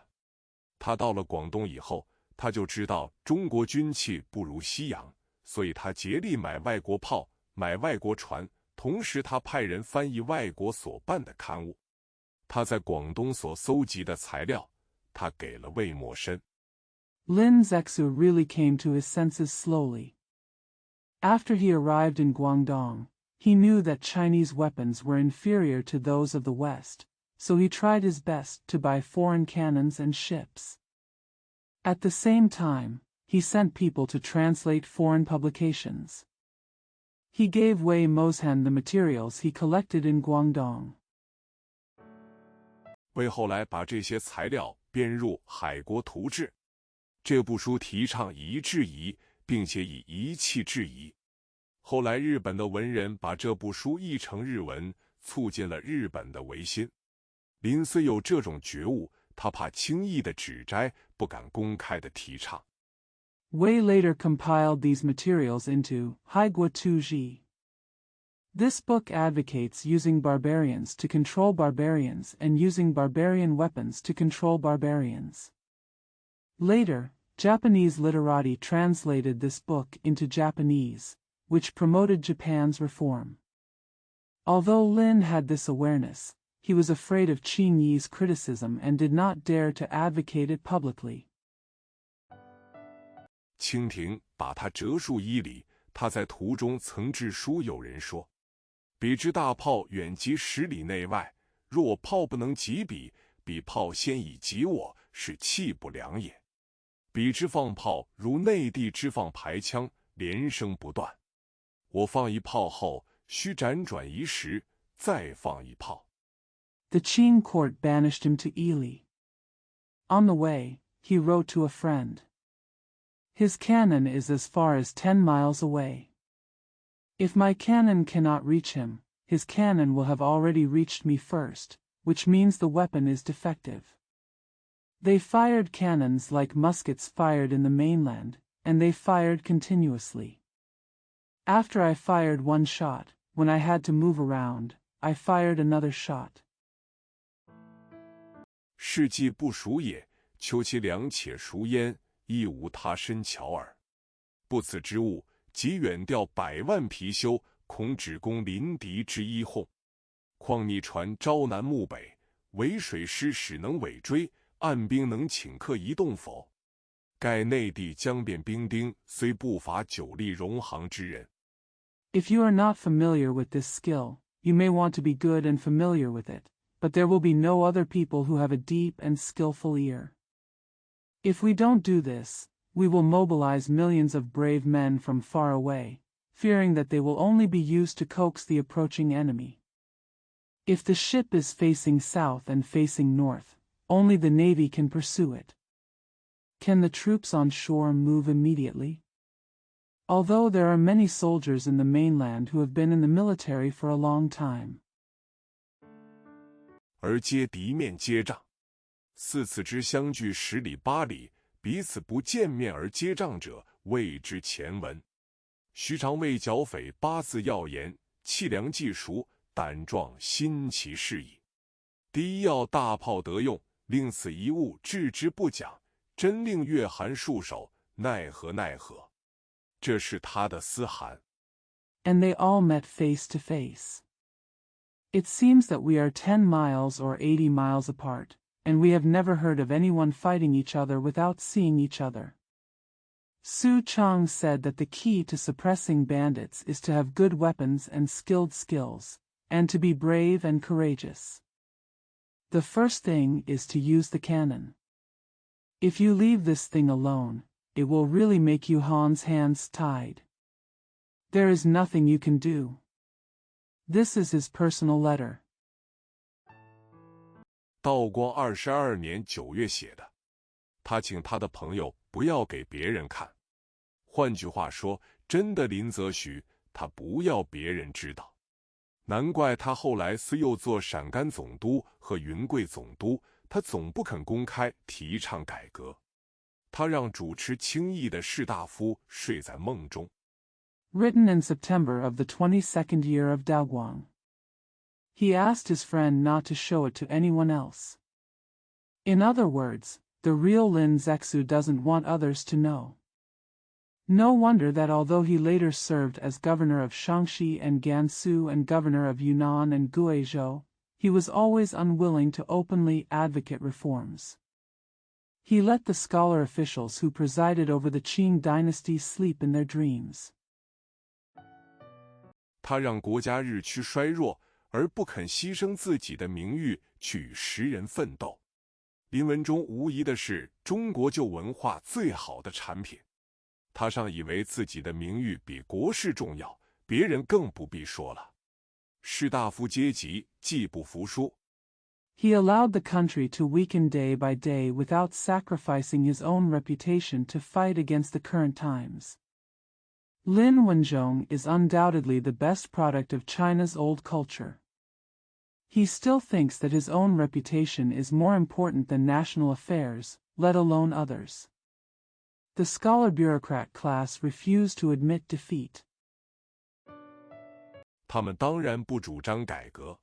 [SPEAKER 1] 他到了广东以后，他就知道中国军器不如西洋，所以他竭力买外国炮，买外国船，同时他派人翻译外国所办的刊物。他在广东所搜集的材料，他给了魏默笙。
[SPEAKER 2] Lin Zexu really came to his senses slowly. After he arrived in Guangdong, he knew that Chinese weapons were inferior to those of the West, so he tried his best to buy foreign cannons and ships. At the same time, he sent people to translate foreign publications. He gave Wei Mozhan the materials he collected in Guangdong.
[SPEAKER 1] 为后来把这些材料编入《海国图志》，这部书提倡夷制夷，并且以夷弃制夷。后来日本的文人把这部书译成日文，促进了日本的维新。林虽有这种觉悟，他怕轻易的指摘，不敢公开的提倡。
[SPEAKER 2] Wei later compiled these materials into Haigua Tuji. This book advocates using barbarians to control barbarians and using barbarian weapons to control barbarians. Later, Japanese literati translated this book into Japanese, which promoted Japan's reform. Although Lin had this awareness, he was afraid of Qing Yi's criticism and did not dare to advocate it publicly.
[SPEAKER 1] 清廷把他折数1里，他在途中曾致书友人说：“彼之大炮远及10里内外，若炮不能及彼，彼炮先已及我，是气不良也。彼之放炮如内地之放排枪，连声不断。我放一炮后，须辗转1时，再放一炮。”
[SPEAKER 2] The Qing court banished him to Ili. On the way, he wrote to a friend. His cannon is as far as 10 miles away. If my cannon cannot reach him, his cannon will have already reached me first, which means the weapon is defective. They fired cannons like muskets fired in the mainland, and they fired continuously. After I fired one shot, when I had to move around, I fired another shot.
[SPEAKER 1] 事既不熟也，求其良且熟焉，亦无他深巧耳。不此之物，即远调100万貔貅，恐只供临敌之一哄。况逆船朝南暮北，围水师使能尾追，岸兵能顷刻移动否？盖内地将变兵丁，虽不乏久立戎行之人。
[SPEAKER 2] If you are not familiar with this skill, you may want to be good and familiar with it, but there will be no other people who have a deep and skillful ear. If we don't do this, we will mobilize millions of brave men from far away, fearing that they will only be used to coax the approaching enemy. If the ship is facing south and facing north, only the Navy can pursue it. Can the troops on shore move immediately? Although there are many soldiers in the mainland who have been in the military for a long time.
[SPEAKER 1] 而皆敌面接仗，4次之相距10里8里，彼此不见面而接仗者，谓之前文。须常为剿匪8字要言，气量既熟，胆壮心其事矣。第一要大炮得用，令此一物置之不讲，真令月寒束手，奈何奈何。这是他的思涵。
[SPEAKER 2] And they all met face to face. It seems that we are 10 miles or 80 miles apart, and we have never heard of anyone fighting each other without seeing each other. Su Chang said that the key to suppressing bandits is to have good weapons and skilled skills, and to be brave and courageous. The first thing is to use the cannon. If you leave this thing alone, it will really make you Han's hands tied. There is nothing you can do. This is his personal letter.
[SPEAKER 1] 道光22年9月写的，他请他的朋友不要给别人看。换句话说，真的林则徐，他不要别人知道。难怪他后来虽又做陕甘总督和云贵总督，他总不肯公开提倡改革。他让主持清议的士大夫睡在梦中。
[SPEAKER 2] Written in September of the 22nd year of Daoguang. He asked his friend not to show it to anyone else. In other words, the real Lin Zexu doesn't want others to know. No wonder that although he later served as governor of Shaanxi and Gansu and governor of Yunnan and Guizhou, he was always unwilling to openly advocate reforms. He let the scholar officials who presided over the Qing dynasty sleep in their dreams.
[SPEAKER 1] 他让国家日趋衰弱，而不肯牺牲自己的名誉去与时人奋斗。林文忠无疑的是中国旧文化最好的产品。他尚以为自己的名誉比国事重要，别人更不必说了。士大夫阶级既不服输。
[SPEAKER 2] He allowed the country to weaken day by day without sacrificing his own reputation to fight against the current times. Lin Wenzhong is undoubtedly the best product of China's old culture. He still thinks that his own reputation is more important than national affairs, let alone others. The scholar bureaucrat class refused to admit defeat.
[SPEAKER 1] 他们当然不主张改革，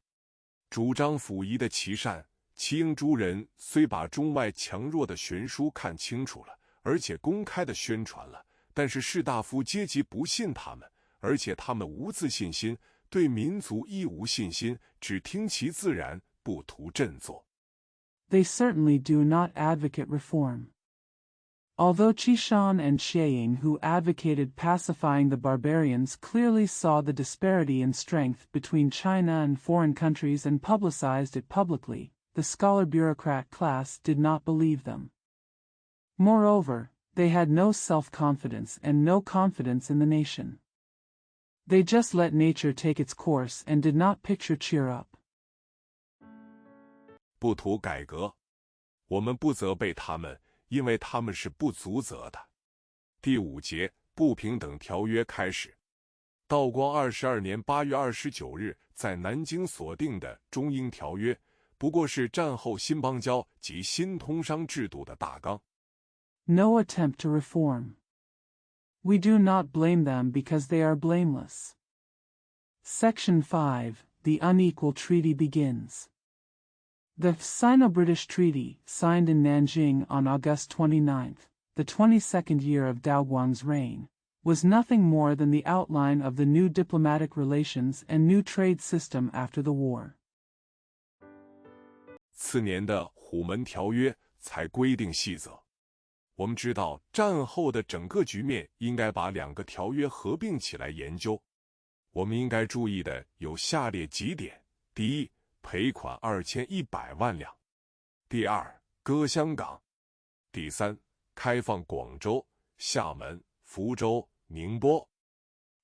[SPEAKER 1] 主张溥仪的齐善。齐英诸人虽把中外强弱的悬殊看清楚了，而且公开的宣传了，但是士大夫阶级不信他们，而且他们无自信心，对民族亦无信心，只听其自然，不图振作。
[SPEAKER 2] They certainly do not advocate reform. Although Qishan and Xieying, who advocated pacifying the barbarians, clearly saw the disparity in strength between China and foreign countries and publicized it publicly, the scholar bureaucrat class did not believe them. Moreover, they had no self-confidence and no confidence in the nation. They just let nature take its course and did not picture cheer up.
[SPEAKER 1] 不图改革，我们不责备他们，因为他们是不足责的。第5节不平等条约开始。道光22年8月29日在南京所定的中英条约，不过是战后新邦交及新通商制度的大纲。
[SPEAKER 2] No attempt to reform. We do not blame them because they are blameless. Section 5, the unequal treaty begins. The Sino-British Treaty, signed in Nanjing on August 29th, the 22nd year of Daoguang's reign, was nothing more than the outline of the new diplomatic relations and new trade system after the war.
[SPEAKER 1] 次年的虎门条约才规定细则。我们知道战后的整个局面应该把2个条约合并起来研究。我们应该注意的有下列几点：第一，赔款2100万两；第二，割香港；第三，开放广州、厦门、福州、宁波。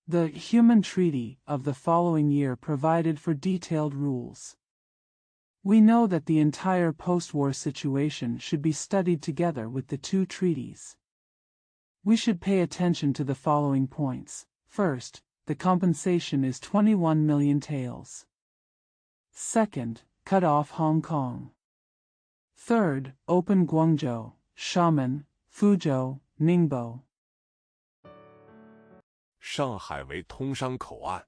[SPEAKER 2] The Human Treaty of the following year provided for detailed rules. We know that the entire post-war situation should be studied together with the two treaties. We should pay attention to the following points. First, the compensation is 21 million taels. Second, cut off Hong Kong. Third, open Guangzhou, Xiamen, Fuzhou, Ningbo.
[SPEAKER 1] 上海为通商口岸。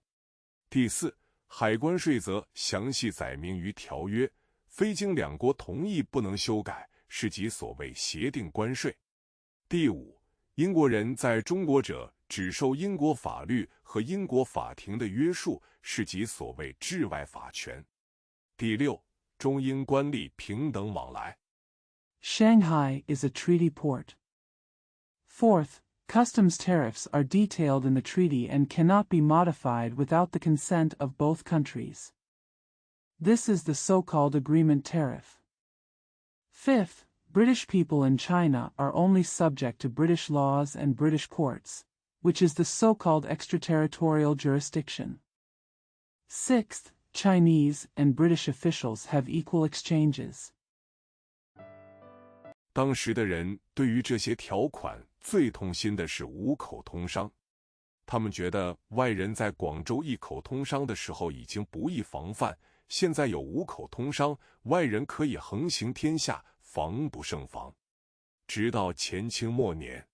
[SPEAKER 1] 第四，海关税则详细载明于条约，非经两国同意不能修改，是即所谓协定关税。第五，英国人在中国者只受英国法律和英国法庭的约束，是即所谓治外法权。第六，中英官吏平等往来。
[SPEAKER 2] Shanghai is a treaty port. Fourth, customs tariffs are detailed in the treaty and cannot be modified without the consent of both countries. This is the so-called agreement tariff. Fifth, British people in China are only subject to British laws and British courts, which is the so-called extraterritorial jurisdiction. Sixth, Chinese and British officials have equal exchanges.
[SPEAKER 1] 当时的人对于这些条款最痛心的是五口通商，他们觉得外人在广州一口通商的时候已经不易防范，现在有五口通商，外人可以横行天下，防不胜防。直到乾清末年。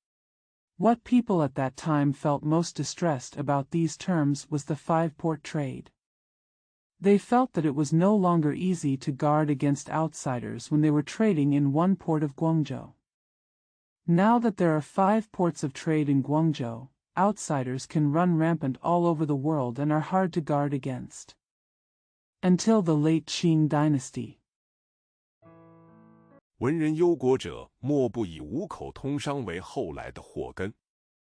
[SPEAKER 2] What people at that time felt most distressed about these terms was the five-port trade. They felt that it was no longer easy to guard against outsiders when they were trading in one port of Guangzhou. Now that there are 5 ports of trade in Guangzhou, outsiders can run rampant all over the world and are hard to guard against. Until the late Qing dynasty.
[SPEAKER 1] 文人忧国者莫不以五口通商为后来的祸根。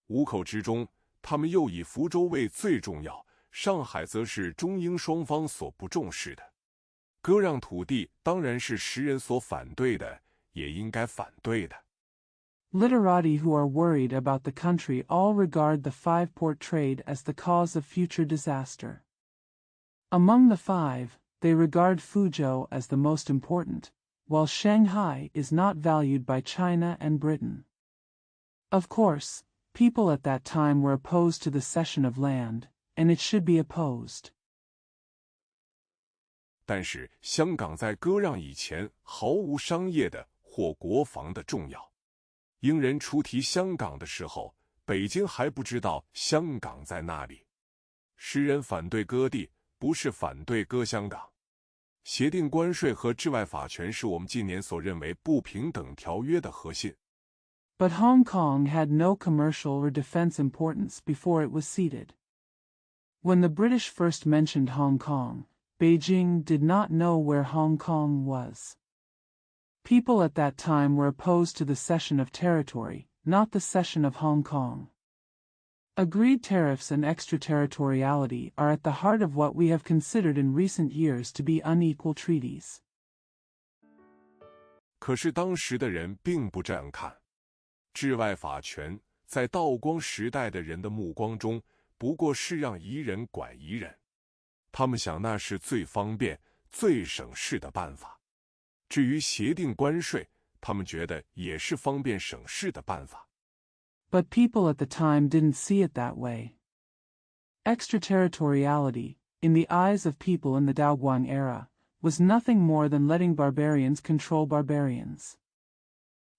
[SPEAKER 1] 五口之中，他们又以福州为最重要，上海则是中英双方所不重视的。割让土地当然是时人所反对的，也应该反对的。
[SPEAKER 2] Literati who are worried about the country all regard the five-port trade as the cause of future disaster. Among the 5, they regard Fuzhou as the most important, while Shanghai is not valued by China and Britain. Of course, people at that time were opposed to the cession of land, and it should be opposed.
[SPEAKER 1] 但是香港在割让以前毫无商业的或国防的重要。英人出题香港的时候，北京还不知道香港在那里。诗人反对割地，不是反对割香港。协定关税和治外法权是我们近年所认为不平等条约的核心。
[SPEAKER 2] But Hong Kong had no commercial or defense importance before it was ceded. When the British first mentioned Hong Kong, Beijing did not know where Hong Kong was. People at that time were opposed to the cession of territory, not the cession of Hong Kong. Agreed tariffs and extraterritoriality are at the heart of what we have considered in recent years to be unequal treaties.
[SPEAKER 1] 可是当时的人并不这样看。治外法权在道光时代的人的目光中，不过是让夷人管夷人。他们想那是最方便、最省事的办法。至于协定关税，他们觉得也是方便省事的办法。
[SPEAKER 2] But people at the time didn't see it that way. Extraterritoriality, in the eyes of people in the Daoguang era, was nothing more than letting barbarians control barbarians.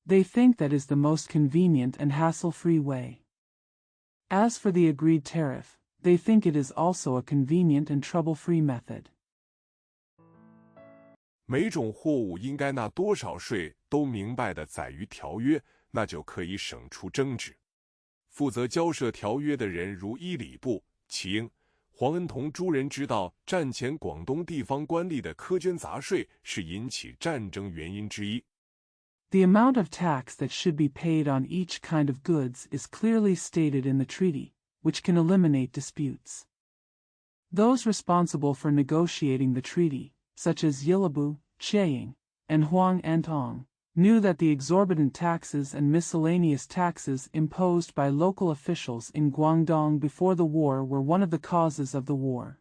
[SPEAKER 2] They think that is the most convenient and hassle-free way. As for the agreed tariff, they think it is also a convenient and trouble-free method.
[SPEAKER 1] 每种货物应该纳多少税都明白的载于条约，那就可以省出争执。负责交涉条约的人如伊礼部、齐英、黄恩同诸人知道，战前广东地方官吏的苛捐杂税是引起战争原因之一。
[SPEAKER 2] The amount of tax that should be paid on each kind of goods is clearly stated in the treaty, which can eliminate disputes. Those responsible for negotiating the treaty, such as Yilabu, Chiang, and Huang Antong, knew that the exorbitant taxes and miscellaneous taxes imposed by local officials in Guangdong before the war were one of the causes of the war.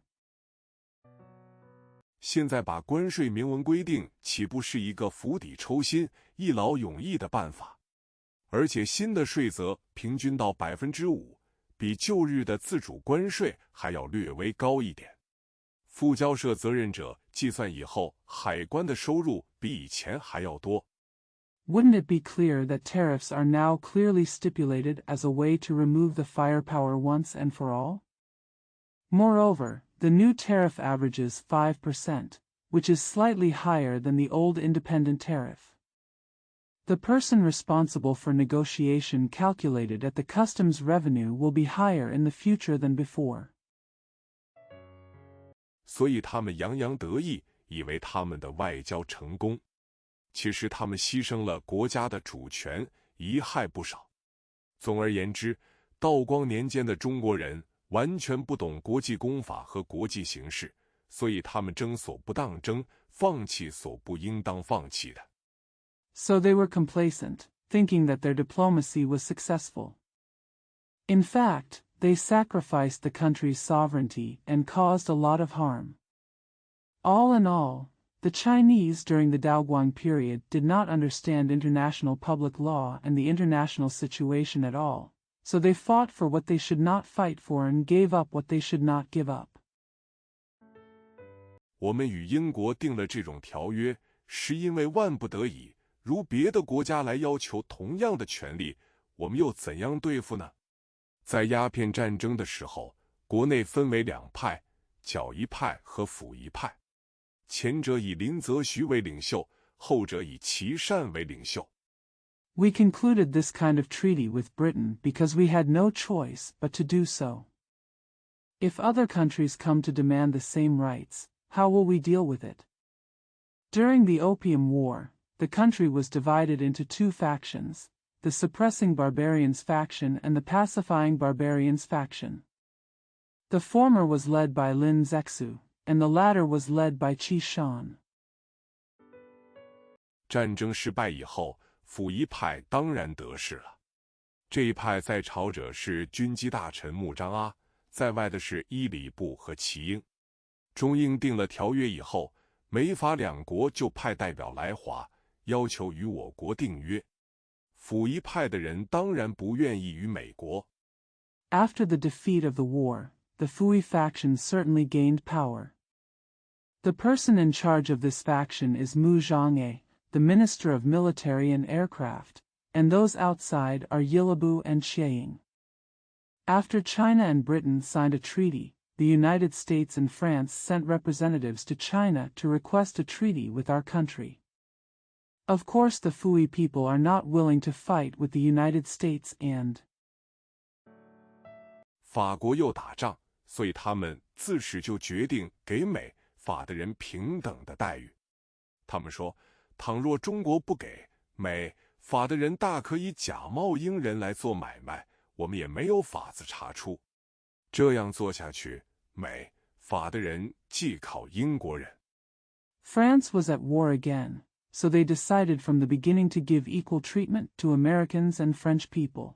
[SPEAKER 1] 现在把关税明文规定，岂不是一个釜底抽薪、一劳永逸的办法？而且新的税则平均到 5%， 比旧日的自主关税还要略微高一点。附交涉责任者计算以后，海关的收入比以前还要多。
[SPEAKER 2] Wouldn't it be clear that tariffs are now clearly stipulated as a way to remove the firepower once and for all? Moreover, the new tariff averages 5%, which is slightly higher than the old independent tariff. The person responsible for negotiation calculated at the customs revenue will be higher in the future than before.
[SPEAKER 1] 所以他们洋洋得意，以为他们的外交成功。其实他们牺牲了国家的主权，贻害不少。总而言之，道光年间的中国人完全不懂国际公法和国际形势，所以他们争所不当争，放弃所不应当放弃的。
[SPEAKER 2] So they were complacent, thinking that their diplomacy was successful. In fact, they sacrificed the country's sovereignty and caused a lot of harm. All in all, the Chinese during the Daoguang period did not understand international public law and the international situation at all, so they fought for what they should not fight for and gave up what they should not give up.
[SPEAKER 1] 我们与英国订了这种条约，是因为万不得已，如别的国家来要求同样的权利，我们又怎样对付呢？在鸦片战争的时候，国内分为两派，剿一派和抚一派。前者以林则徐为领袖，后者以琦善为领袖。
[SPEAKER 2] We concluded this kind of treaty with Britain because we had no choice but to do so. If other countries come to demand the same rights, how will we deal with it? During the Opium War, the country was divided into two factions, the suppressing barbarians faction and the pacifying barbarians faction. The former was led by Lin Zexu, and the latter was led by Qi Shan.
[SPEAKER 1] 战争失败以后，抚一派当然得势了。这一派在朝者是军机大臣穆彰阿，在外的是伊礼部和齐英。中英定了条约以后，美法两国就派代表来华，要求与我国订约。抚一派的人当然不愿意与美国。
[SPEAKER 2] After the defeat of the war, the Fui faction certainly gained power. The person in charge of this faction is Mu Zhonghe, the Minister of Military and Aircraft, and those outside are Yilabu and Xieying. After China and Britain signed a treaty, the United States and France sent representatives to China to request a treaty with our country. Of course, the Fui people are not willing to fight with the United States and
[SPEAKER 1] 法国又打仗，所以他们自始就决定给美、法的人平等的待遇。他们说，倘若中国不给，美、法的人大可以假冒英人来做买卖，我们也没有法子查出。这样做下去，美、法的人既靠英国人。
[SPEAKER 2] France was at war again, so they decided from the beginning to give equal treatment to Americans and French people.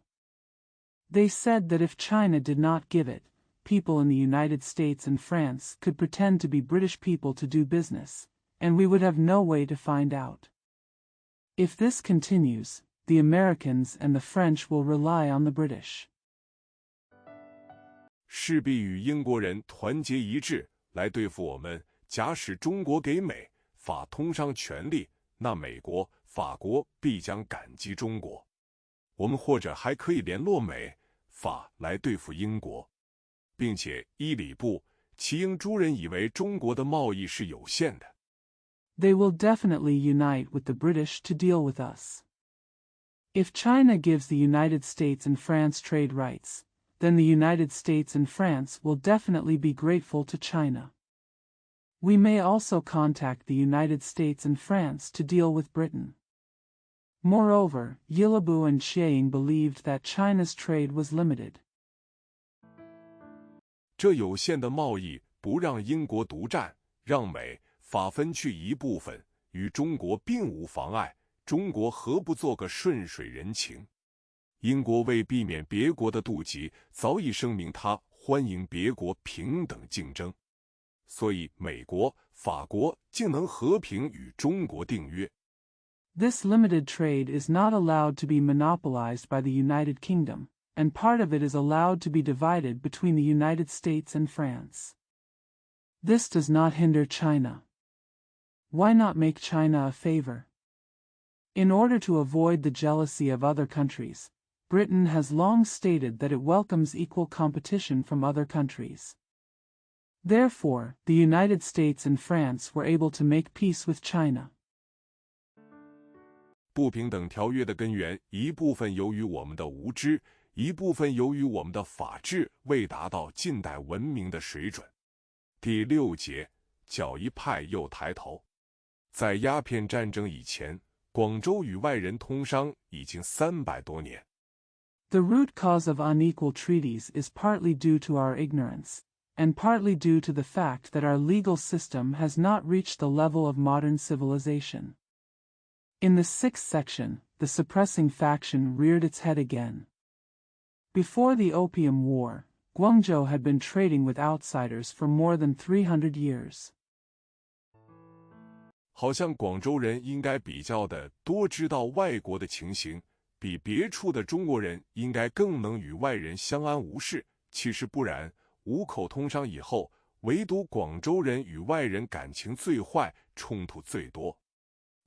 [SPEAKER 2] They said that if China did not give it, people in the United States and France could pretend to be British people to do business, and we would have no way to find out. If this continues, the Americans and the French will rely on the British.
[SPEAKER 1] 势必与英国人团结一致来对付我们。假使中国给美、法通商权利，那美国、法国必将感激中国。我们或者还可以联络美、法来对付英国，并且伊里布、齐英诸人以为中国的贸易是有限的。
[SPEAKER 2] They will definitely unite with the British to deal with us. If China gives the United States and France trade rights, then the United States and France will definitely be grateful to China. We may also contact the United States and France to deal with Britain. Moreover, Yilabu and Xieying believed that China's trade was limited.
[SPEAKER 1] 这有限的贸易不让英国独占，让美、法分去一部分，与中国并无妨碍。中国何不做个顺水人情？英国为避免别国的妒忌，早已声明他欢迎别国平等竞争。所以美国、法国竟能和平与中国订约。
[SPEAKER 2] This limited trade is not allowed to be monopolized by the United Kingdom, and part of it is allowed to be divided between the United States and France. This does not hinder China. Why not make China a favor? In order to avoid the jealousy of other countries, Britain has long stated that it welcomes equal competition from other countries. Therefore, the United States and France were able to make peace with China.
[SPEAKER 1] 不平等条约的根源，一部分由于我们的无知，一部分由于我们的法治未达到近代文明的水准。第6节，较一派又抬头。在鸦片战争以前，广州与外人通商已经300多年。
[SPEAKER 2] The root cause of unequal treaties is partly due to our ignorance, and partly due to the fact that our legal system has not reached the level of modern civilization. In the 6th section, the suppressing faction reared its head again. Before the Opium War, Guangzhou had been trading with outsiders for more than 300 years.
[SPEAKER 1] 好像广州人应该比较的多知道外国的情形，比别处的中国人应该更能与外人相安无事。其实不然，五口通商以后，唯独广州人与外人感情最坏，冲突最多。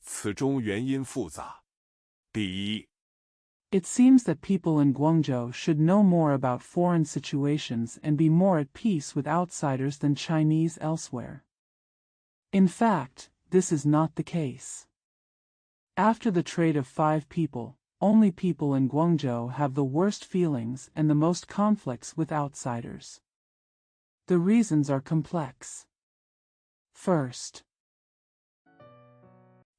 [SPEAKER 1] 此中原因复杂。第一，
[SPEAKER 2] It seems that people in Guangzhou should know more about foreign situations and be more at peace with outsiders than Chinese elsewhere. In fact, this is not the case. After the trade of 5 people, only people in Guangzhou have the worst feelings and the most conflicts with outsiders. The reasons are complex. First,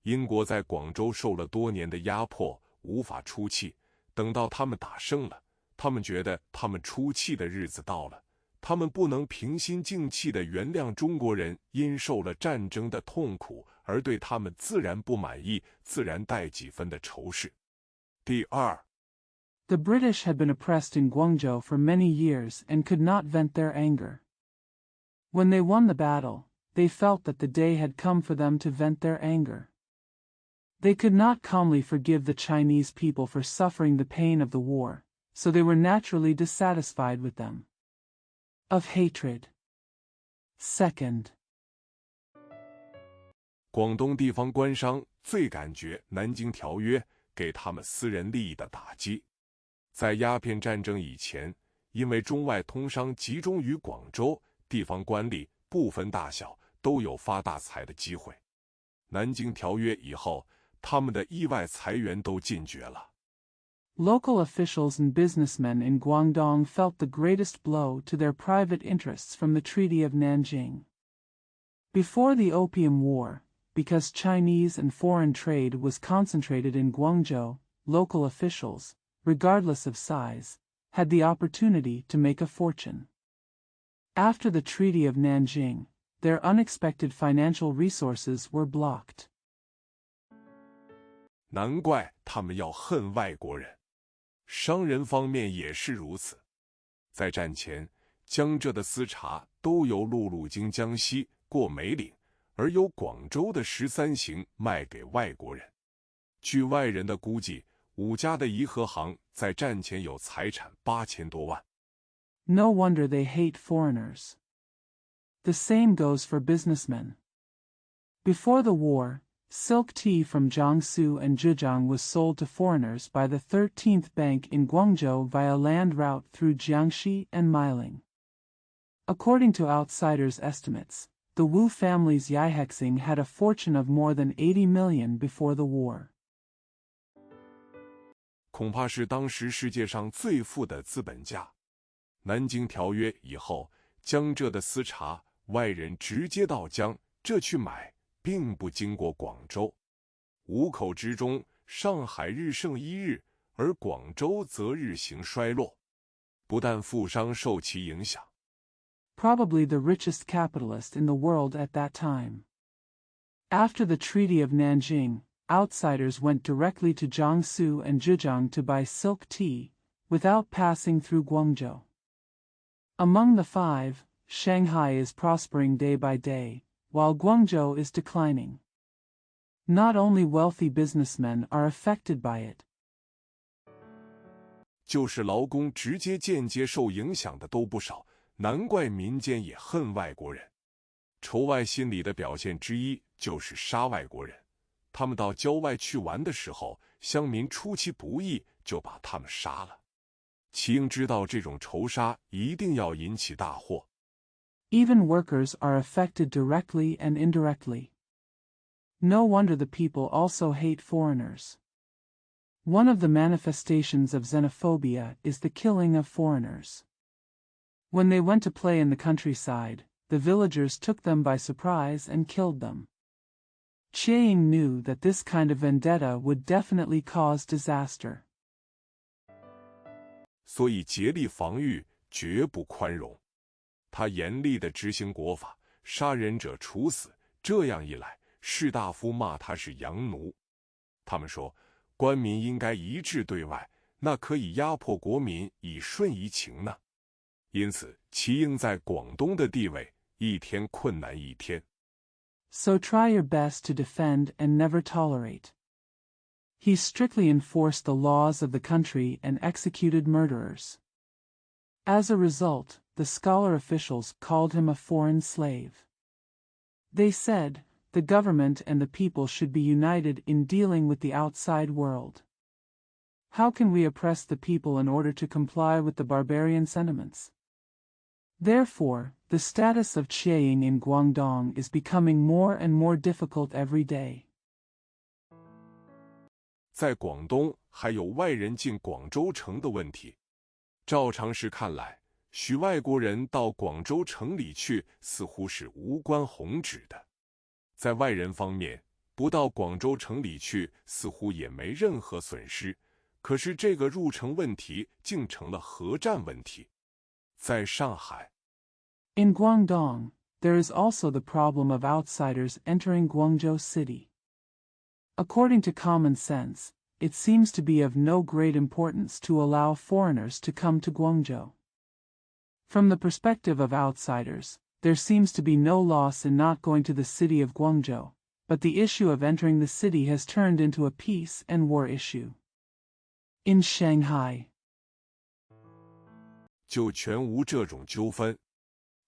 [SPEAKER 1] 英国在广州受了多年的压迫，无法出气。等到他们打胜了，他们觉得他们出气的日子到了。他们不能平心静气地原谅中国人因受了战争的痛苦而对他们自然不满意，自然带几分的仇视。第二，
[SPEAKER 2] the British had been oppressed in Guangzhou for many years and could not vent their anger. When they won the battle, they felt that the day had come for them to vent their anger. They could not calmly forgive the Chinese people for suffering the pain of the war, so they were naturally dissatisfied with them. Of hatred. Second,
[SPEAKER 1] 广东地方官商最感觉南京条约，给他们私人利益的打击。在鸦片战争以前，因为中外通商集中于广州，地方官吏不分大小都有发大财的机会。南京条约以后，他们的意外财源都尽绝了。
[SPEAKER 2] Local officials and businessmen in Guangdong felt the greatest blow to their private interests from the Treaty of Nanjing. Before the Opium War, because Chinese and foreign trade was concentrated in Guangzhou, local officials, regardless of size, had the opportunity to make a fortune. After the Treaty of Nanjing, their unexpected financial resources were blocked.
[SPEAKER 1] 难怪他们要恨外国人。商人方面也是如此。在战前，江浙的丝茶都由陆路经江西过梅岭，而由广州的13行卖给外国人。据外人的估计，5家的颐和行在战前有财产8000多万。
[SPEAKER 2] No wonder they hate foreigners. The same goes for businessmen. Before the war, silk tea from Jiangsu and Zhejiang was sold to foreigners by the 13th Bank in Guangzhou via land route through Jiangxi and Meiling. According to outsiders' estimates, the Wu family's Yaihexing had a fortune of more than 80 million before the war.
[SPEAKER 1] 恐怕是当时世界上最富的资本家。南京条约以后，江浙的丝茶外人直接到江浙去买，并不经过广州。5口之中，上海日盛一日，而广州则日行衰落。不但富商受其影响，
[SPEAKER 2] Probably the richest capitalist in the world at that time. After the Treaty of Nanjing, outsiders went directly to Jiangsu and Zhejiang to buy silk tea, without passing through Guangzhou. Among the 5, Shanghai is prospering day by day, while Guangzhou is declining. Not only wealthy businessmen are affected by it.
[SPEAKER 1] 就是劳工直接间接受影响的都不少，难怪民间也恨外国人。仇外心理的表现之一就是杀外国人。他们到郊外去玩的时候，乡民出其不意就把他们杀了。齐英知道这种仇杀一定要引起大祸。
[SPEAKER 2] Even workers are affected directly and indirectly. No wonder the people also hate foreigners. One of the manifestations of xenophobia is the killing of foreigners. When they went to play in the countryside, the villagers took them by surprise and killed them. Chiang knew that this kind of vendetta would definitely cause disaster.
[SPEAKER 1] 所以竭力防御，绝不宽容。他严厉地执行国法，杀人者处死。这样一来，士大夫骂他是洋奴。他们说，官民应该一致对外，那可以压迫国民以顺夷情呢。因此，齐英在广东的地位一天困难一天。
[SPEAKER 2] So try your best to defend and never tolerate. He strictly enforced the laws of the country and executed murderers. As a result, the scholar officials called him a foreign slave. They said, the government and the people should be united in dealing with the outside world. How can we oppress the people in order to comply with the barbarian sentiments? Therefore, the status of Chiang in Guangdong is becoming more and more difficult every day.
[SPEAKER 1] 在广东还有外人进广州城的问题。照常识看来，许外国人到广州城里去，似乎是无关宏旨的。在外人方面，不到广州城里去，似乎也没任何损失。可是这个入城问题竟成了核战问题。在上海
[SPEAKER 2] In Guangdong, there is also the problem of outsiders entering Guangzhou city. According to common sense, it seems to be of no great importance to allow foreigners to come to Guangzhou. From the perspective of outsiders, there seems to be no loss in not going to the city of Guangzhou, but the issue of entering the city has turned into a peace and war issue. In Shanghai,
[SPEAKER 1] 就全无这种纠纷。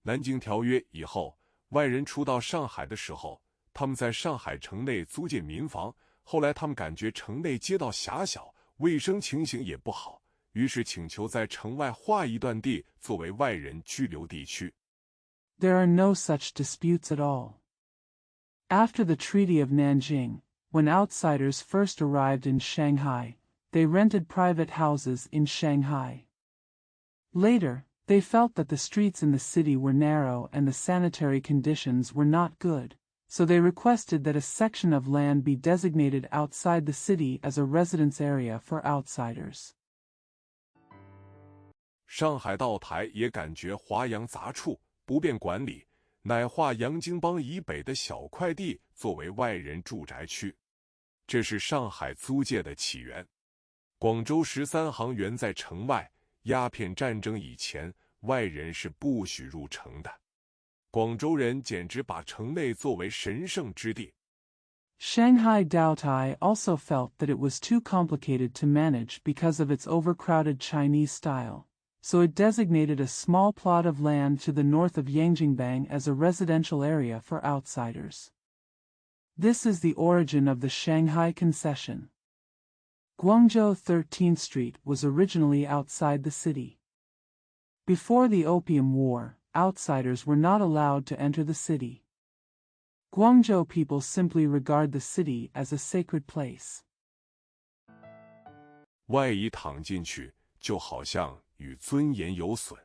[SPEAKER 1] 南京条约以后，外人初到上海的时候，他们在上海城内租借民房，后来他们感觉城内街道狭小，卫生情形也不好，于是请求在城外划一段地作为外人居留地区。
[SPEAKER 2] There are no such disputes at all. After the Treaty of Nanjing, when outsiders first arrived in Shanghai, they rented private houses in Shanghai. Later, they felt that the streets in the city were narrow and the sanitary conditions were not good, so they requested that a section of land be designated outside the city as a residence area for outsiders.
[SPEAKER 1] 上海道台也感觉华洋杂处，不便管理，乃划洋泾浜以北的小块地作为外人住宅区。这是上海租界的起源。广州13行原在城外，鸦片战争以前，外人是不许入城的。广州人简直把城内作为神圣之地。
[SPEAKER 2] Shanghai Daotai also felt that it was too complicated to manage because of its overcrowded Chinese style, so it designated a small plot of land to the north of Yangjingbang as a residential area for outsiders. This is the origin of the Shanghai Concession. Guangzhou 13th Street was originally outside the city. Before the Opium War, outsiders were not allowed to enter the city. Guangzhou people simply regard the city as a sacred place.
[SPEAKER 1] 外夷躺进去，就好像与尊严有损。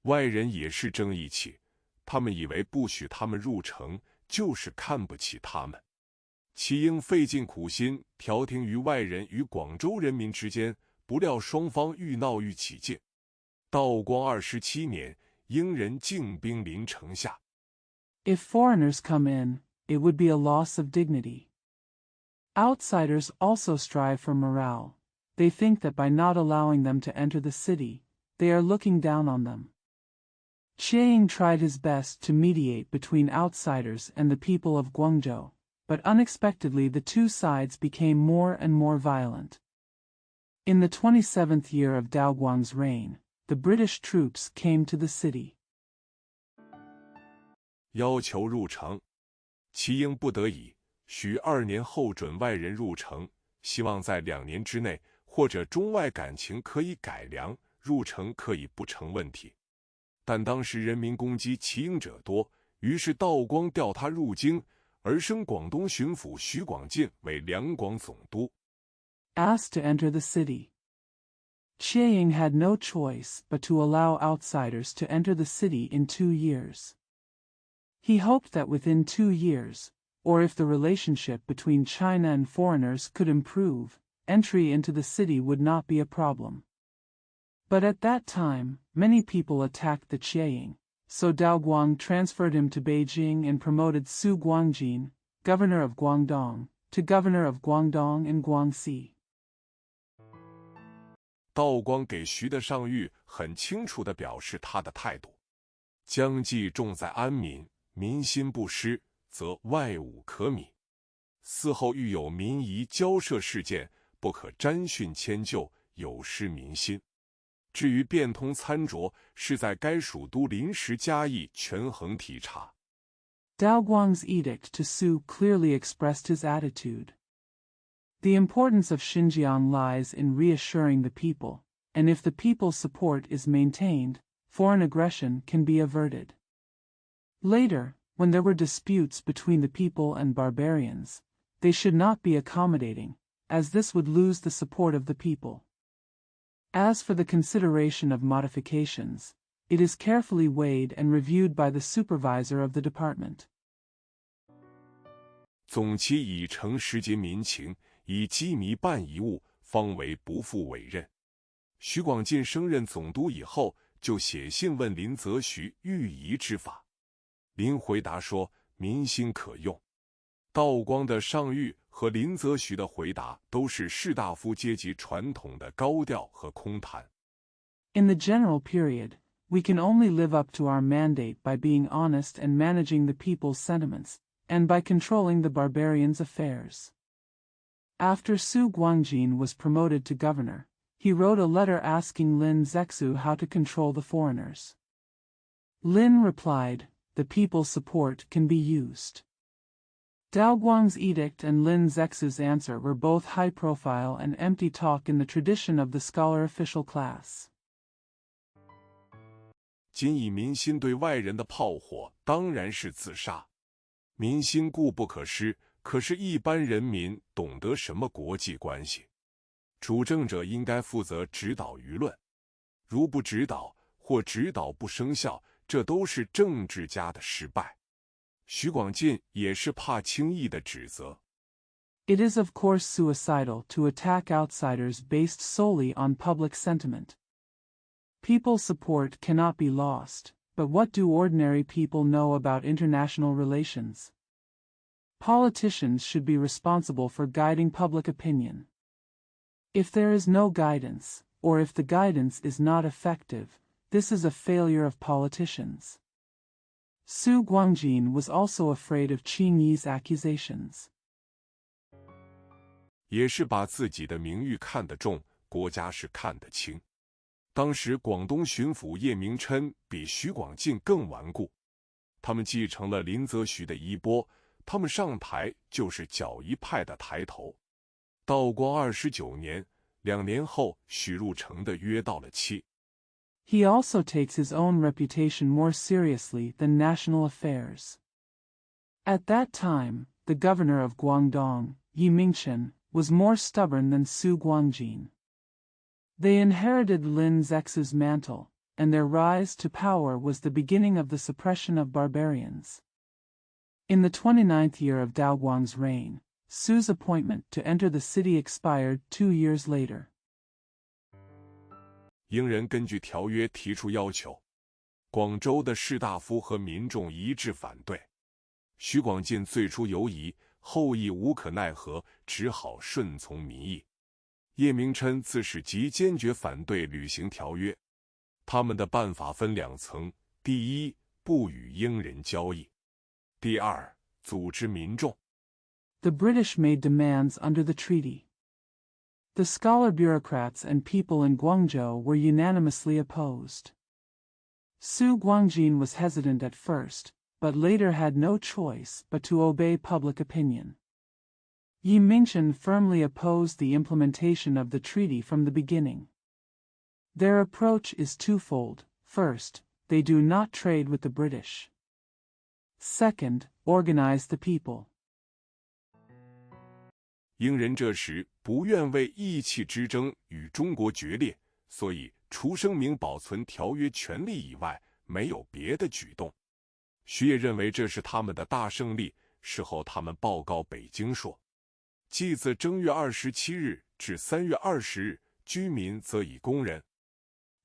[SPEAKER 1] 外人也是争义气，他们以为不许他们入城，就是看不起他们。齐英费尽苦心调停于外人与广州人民之间，不料双方愈闹愈起劲。道光27年，英人进兵临城下。
[SPEAKER 2] If foreigners come in, it would be a loss of dignity. Outsiders also strive for morale. They think that by not allowing them to enter the city, they are looking down on them. Chiang tried his best to mediate between outsiders and the people of Guangzhou, but unexpectedly the two sides became more and more violent. In the 27th year of Daoguang's reign, the British troops came to the city.
[SPEAKER 1] 要求入城，齐英不得已，许2年后准外人入城，希望在2年之内，或者中外感情可以改良，入城可以不成问题。但当时人民攻击齐英者多，于是道光调他入京，而升广东巡抚徐广进为两广总督。
[SPEAKER 2] Asked to enter the city, Chiang had no choice but to allow outsiders to enter the city in 2 years. He hoped that within 2 years, or if the relationship between China and foreigners could improve, entry into the city would not be a problem. But at that time, many people attacked the Chiang, so Daoguang transferred him to Beijing and promoted Su Guangjin, governor of Guangdong, to governor of Guangdong and Guangxi.
[SPEAKER 1] 道光给徐的上谕很清楚地表示他的态度：将计重在安民，民心不失，则外侮可弭。嗣后遇有民夷交涉事件，不可沾训迁就，有失民心。至于变通参酌，是在该属都临时加以权衡体察。
[SPEAKER 2] Daoguang's edict to Su clearly expressed his attitude. The importance of Xinjiang lies in reassuring the people, and if the people's support is maintained, foreign aggression can be averted. Later, when there were disputes between the people and barbarians, they should not be accommodating, as this would lose the support of the people. As for the consideration of modifications, it is carefully weighed and reviewed by the supervisor of the department.
[SPEAKER 1] 总其以诚实结民情，以机密办遗物，方为不负委任。徐广进升任总督以后，就写信问林则徐御夷之法。林回答说：“民心可用。”道光的上谕和林则徐的回答都是士大夫阶级传统的高调和空谈。
[SPEAKER 2] In the general period, we can only live up to our mandate by being honest and managing the people's sentiments, and by controlling the barbarians' affairs. After Su Guangjin was promoted to governor, he wrote a letter asking Lin Zexu how to control the foreigners. Lin replied, "The people's support can be used." Dao Guang's edict and Lin Zexu's answer were both high-profile and empty talk in the tradition of the scholar official class.
[SPEAKER 1] 今以民心对外人的炮火当然是自杀。民心固不可失，可是一般人民懂得什么国际关系？主政者应该负责指导舆论，如不指导或指导不生效，这都是政治家的失败。许广进也是怕轻易的指责。
[SPEAKER 2] It is of course suicidal to attack outsiders based solely on public sentiment. People's support cannot be lost, but what do ordinary people know about international relations? Politicians should be responsible for guiding public opinion. If there is no guidance, or if the guidance is not effective, this is a failure of politicians. Su Guangjin was also afraid of Qing Yi's accusations.
[SPEAKER 1] 也是把自己的名誉看得重，国家是看得轻。当时广东巡抚叶明琛比许广进更顽固，他们继承了林则徐的衣钵，他们上台就是剿一派的抬头。道光29年，2年后许入城的约到了期。
[SPEAKER 2] He also takes his own reputation more seriously than national affairs. At that time, the governor of Guangdong, Yi Mingchen, was more stubborn than Su Guangjin. They inherited Lin Zexu's mantle, and their rise to power was the beginning of the suppression of barbarians. In the 29th year of Dao Guang's reign, Su's appointment to enter the city expired 2 years later.
[SPEAKER 1] 英人根据条约提出要求，广州的士大夫和民众一致反对。许广进最初犹疑，后亦无可奈何，只好顺从民意。叶明琛自是极坚决反对履行条约。他们的办法分2层：第一，不与英人交易；第二，组织民众。
[SPEAKER 2] The British made demands under the treaty. The scholar bureaucrats and people in Guangzhou were unanimously opposed. Su Guangjin was hesitant at first, but later had no choice but to obey public opinion. Yi Mingchen firmly opposed the implementation of the treaty from the beginning. Their approach is twofold. First, they do not trade with the British. Second, organize the people.
[SPEAKER 1] 英人这时不愿为义气之争与中国决裂，所以除声明保存条约权利以外，没有别的举动。徐也认为这是他们的大胜利，事后他们报告北京说，即自正月27日至3月20日，居民则以工人。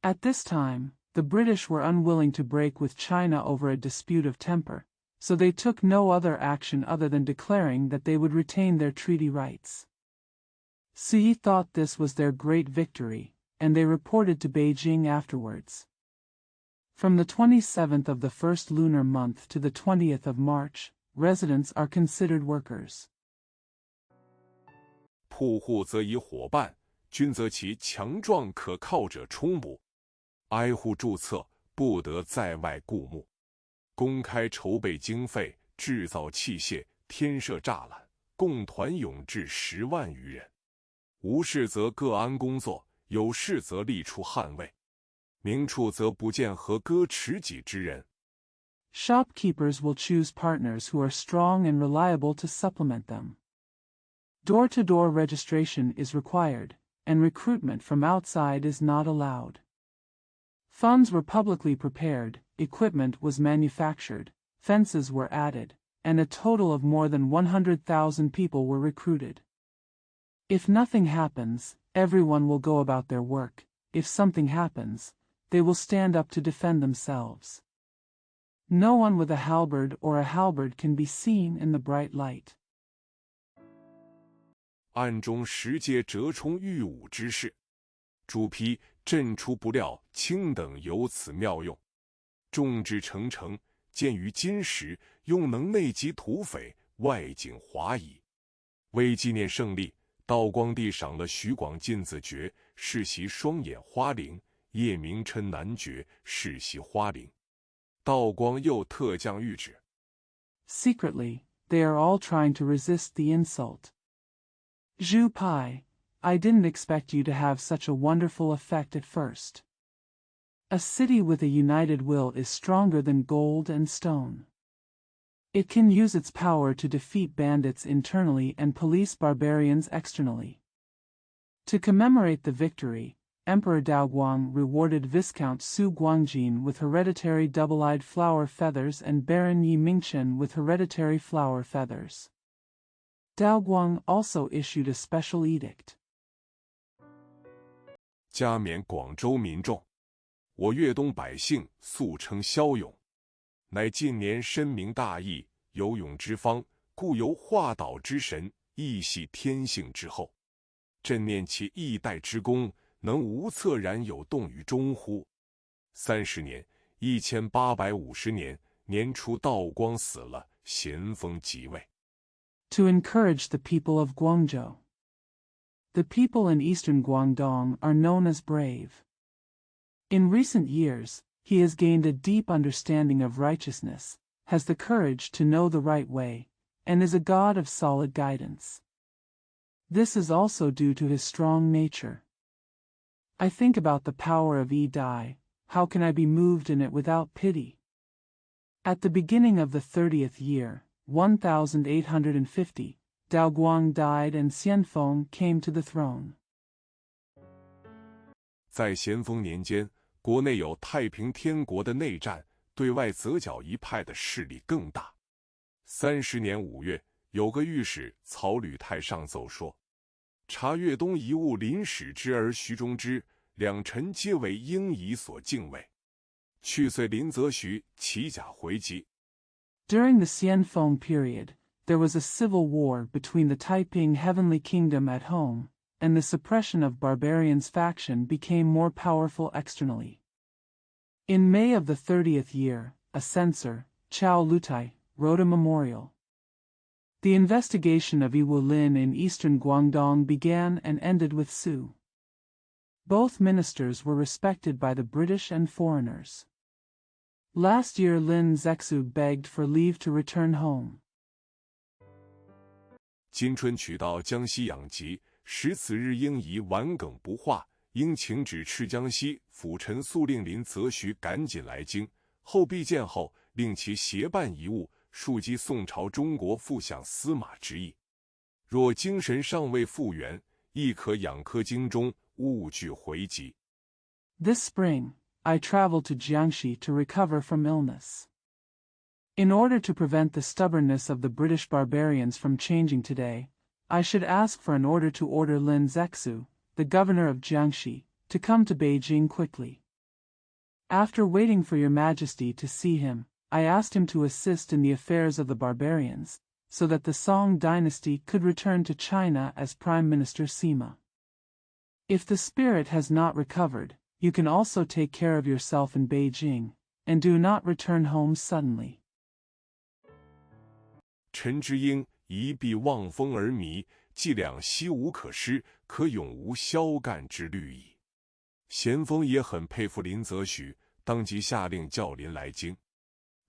[SPEAKER 2] At this time, the British were unwilling to break with China over a dispute of temper, so they took no other action other than declaring that they would retain their treaty rights. Xi thought this was their great victory, and they reported to Beijing afterwards. From the 27th of the first lunar month to the 20th of March, residents are considered workers.
[SPEAKER 1] 铺户则以伙伴，均则其强壮可靠者充补。挨户注册，不得在外雇募。公开筹备经费，制造器械，添设栅栏，共团勇至10万余人。无事则各安工作，有事则立出捍卫。明处则不见合割持己之人。
[SPEAKER 2] Shopkeepers will choose partners who are strong and reliable to supplement them. Door-to-door registration is required, and recruitment from outside is not allowed. Funds were publicly prepared, equipment was manufactured, fences were added, and a total of more than 100,000 people were recruited. If nothing happens, everyone will go about their work. If something happens, they will stand up to defend themselves. No one with a halberd or a halberd can be seen in the bright light.
[SPEAKER 1] 暗中实皆折冲御武之事，主批朕出不料卿等有此妙用，众志成城，见于今时，用能内及土匪，外警华夷。为纪念胜利，道光帝赏了许广进子爵，世袭双眼花翎；叶明琛男爵，世袭花翎。道光又特降谕旨。
[SPEAKER 2] Secretly, they are all trying to resist the insult. Zhu Pai, I didn't expect you to have such a wonderful effect at first. A city with a united will is stronger than gold and stone. It can use its power to defeat bandits internally and police barbarians externally. To commemorate the victory, Emperor Daoguang rewarded Viscount Su Guangjin with hereditary double-eyed flower feathers and Baron Yi Mingchen with hereditary flower feathers. Daoguang also issued a special edict.
[SPEAKER 1] 加冕广州民众，我粤东百姓素称骁勇，乃近年深明大义，有勇之方，故由化岛之神，亦系天性之后。朕念其一代之功，能无恻然有动于中乎？30年，1850年年初，道光死了，咸丰即位。
[SPEAKER 2] To encourage the people of Guangzhou. The people in eastern Guangdong are known as brave. In recent years, he has gained a deep understanding of righteousness, has the courage to know the right way, and is a god of solid guidance. This is also due to his strong nature. I think about the power of Yi Dai, how can I be moved in it without pity? At the beginning of the 30th year, 1850, Daoguang died and Xianfeng came to the throne.
[SPEAKER 1] 在咸丰年间，国内有太平天国的内战，对外择剿一派的势力更大。30年5月，有个御史曹履泰上奏说：察粤东遗物临使之而徐中之，两臣皆为应以所敬畏。去岁林则徐骑甲回击。
[SPEAKER 2] During the Xianfeng period, there was a civil war between the Taiping Heavenly Kingdom at home, and the suppression of barbarians' faction became more powerful externally. In May of the 30th year, a censor, Chao Lutai, wrote a memorial. The investigation of Yi Lin in eastern Guangdong began and ended with Su. Both ministers were respected by the British and foreigners. Last year Lin Zexu begged for leave to return home.
[SPEAKER 1] 今春取到江西养疾，时此日应宜顽梗不化，应请旨赤江西辅臣速令林则徐赶紧来京，后必见后，令其协办遗物，庶积宋朝中国副相司马之意。若精神尚未复原，亦可养科京中，务具回籍。
[SPEAKER 2] This spring, I traveled to Jiangxi to recover from illness. In order to prevent the stubbornness of the British barbarians from changing today, I should ask for an order to order Lin Zexu, the governor of Jiangxi, to come to Beijing quickly. After waiting for your majesty to see him, I asked him to assist in the affairs of the barbarians, so that the Song dynasty could return to China as Prime Minister Sima. If the spirit has not recovered, you can also take care of yourself in Beijing, and do not return home suddenly.
[SPEAKER 1] 臣之应一必望风而靡，伎俩悉无可施，可永无消干之虑矣。咸丰也很佩服林则徐，当即下令叫林来京。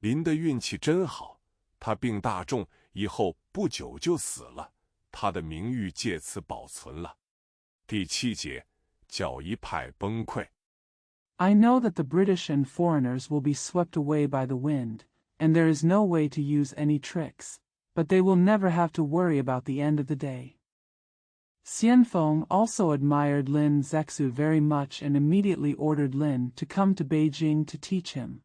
[SPEAKER 1] 林的运气真好，他病大重，以后不久就死了，他的名誉借此保存了。第7节，剿一派崩溃。
[SPEAKER 2] I know that the British and foreigners will be swept away by the wind, and there is no way to use any tricks, but they will never have to worry about the end of the day. Xianfeng also admired Lin Zexu very much and immediately ordered Lin to come to Beijing to teach him.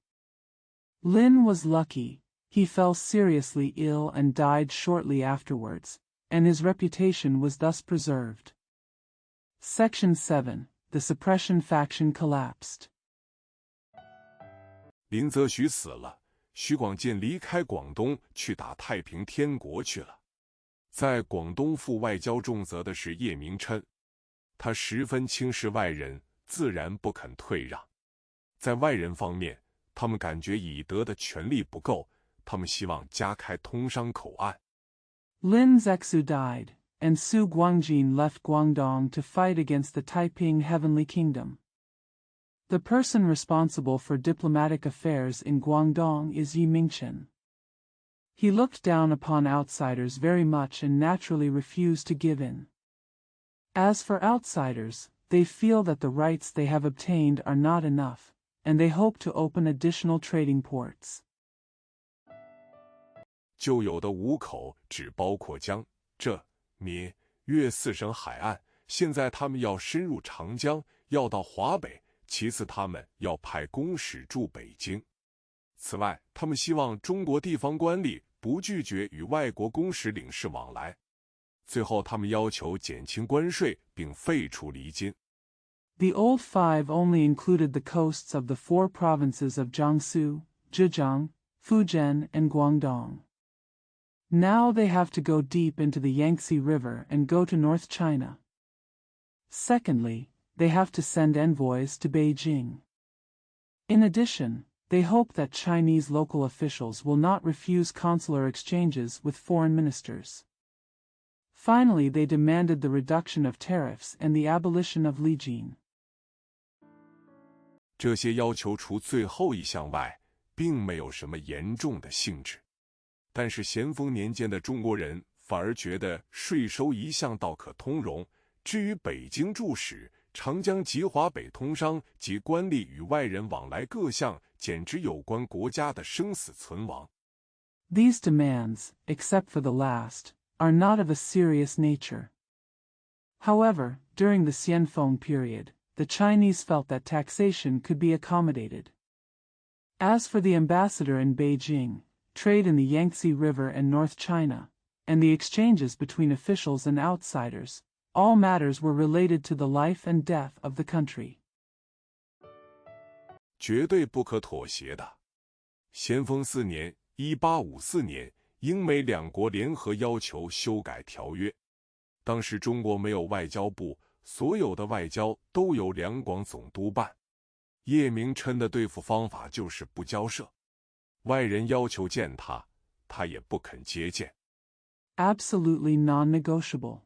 [SPEAKER 2] Lin was lucky, he fell seriously ill and died shortly afterwards, and his reputation was thus preserved. Section 7. The suppression faction collapsed.
[SPEAKER 1] 林则徐死了，徐广进离开广东去打太平天国去了。在广东负外交重责的是叶明琛，他十分轻视外人，自然不肯退让。在外人方面，他们感觉已得的权力不够，他们希望加开通商口岸。
[SPEAKER 2] Lin Zexu died, and Su Guangjin left Guangdong to fight against the Taiping Heavenly Kingdom. The person responsible for diplomatic affairs in Guangdong is Yi Mingchen. He looked down upon outsiders very much and naturally refused to give in. As for outsiders, they feel that the rights they have obtained are not enough, and they hope to open additional trading ports.
[SPEAKER 1] 旧有的五口只包括江、浙、闽、粤四省海岸，现在他们要深入长江，要到华北，其次他们要派公使驻北京。此外，他们希望中国地方官吏不拒绝与外国公使领事往来。最后，他们要求减轻关税并废除厘金。
[SPEAKER 2] The old five only included the coasts of the four provinces of Jiangsu, Zhejiang, Fujian, and Guangdong. Now they have to go deep into the Yangtze River and go to North China. Secondly, they have to send envoys to Beijing. In addition, they hope that Chinese local officials will not refuse consular exchanges with foreign ministers. Finally, they demanded the reduction of tariffs and the abolition of Li-jin.
[SPEAKER 1] 这些要求除最后一项外，并没有什么严重的性质。但是咸丰年间的中国人反而觉得税收一向倒可通融，至于北京驻使、长江及华北通商及官吏与外人往来各项，简直有关国家的生死存亡。
[SPEAKER 2] These demands, except for the last, are not of a serious nature. However, during the Xianfeng period, the Chinese felt that taxation could be accommodated. As for the ambassador in Beijing, trade in the Yangtze River and North China, and the exchanges between officials and outsiders, all matters were related to the life and death of the country.
[SPEAKER 1] 绝对不可妥协的。咸丰4年（1854年），英美两国联合要求修改条约。当时中国没有外交部，所有的外交都由两广总督办。叶明琛的对付方法就是不交涉。外人要求见他，他也不肯接见。
[SPEAKER 2] Absolutely non-negotiable.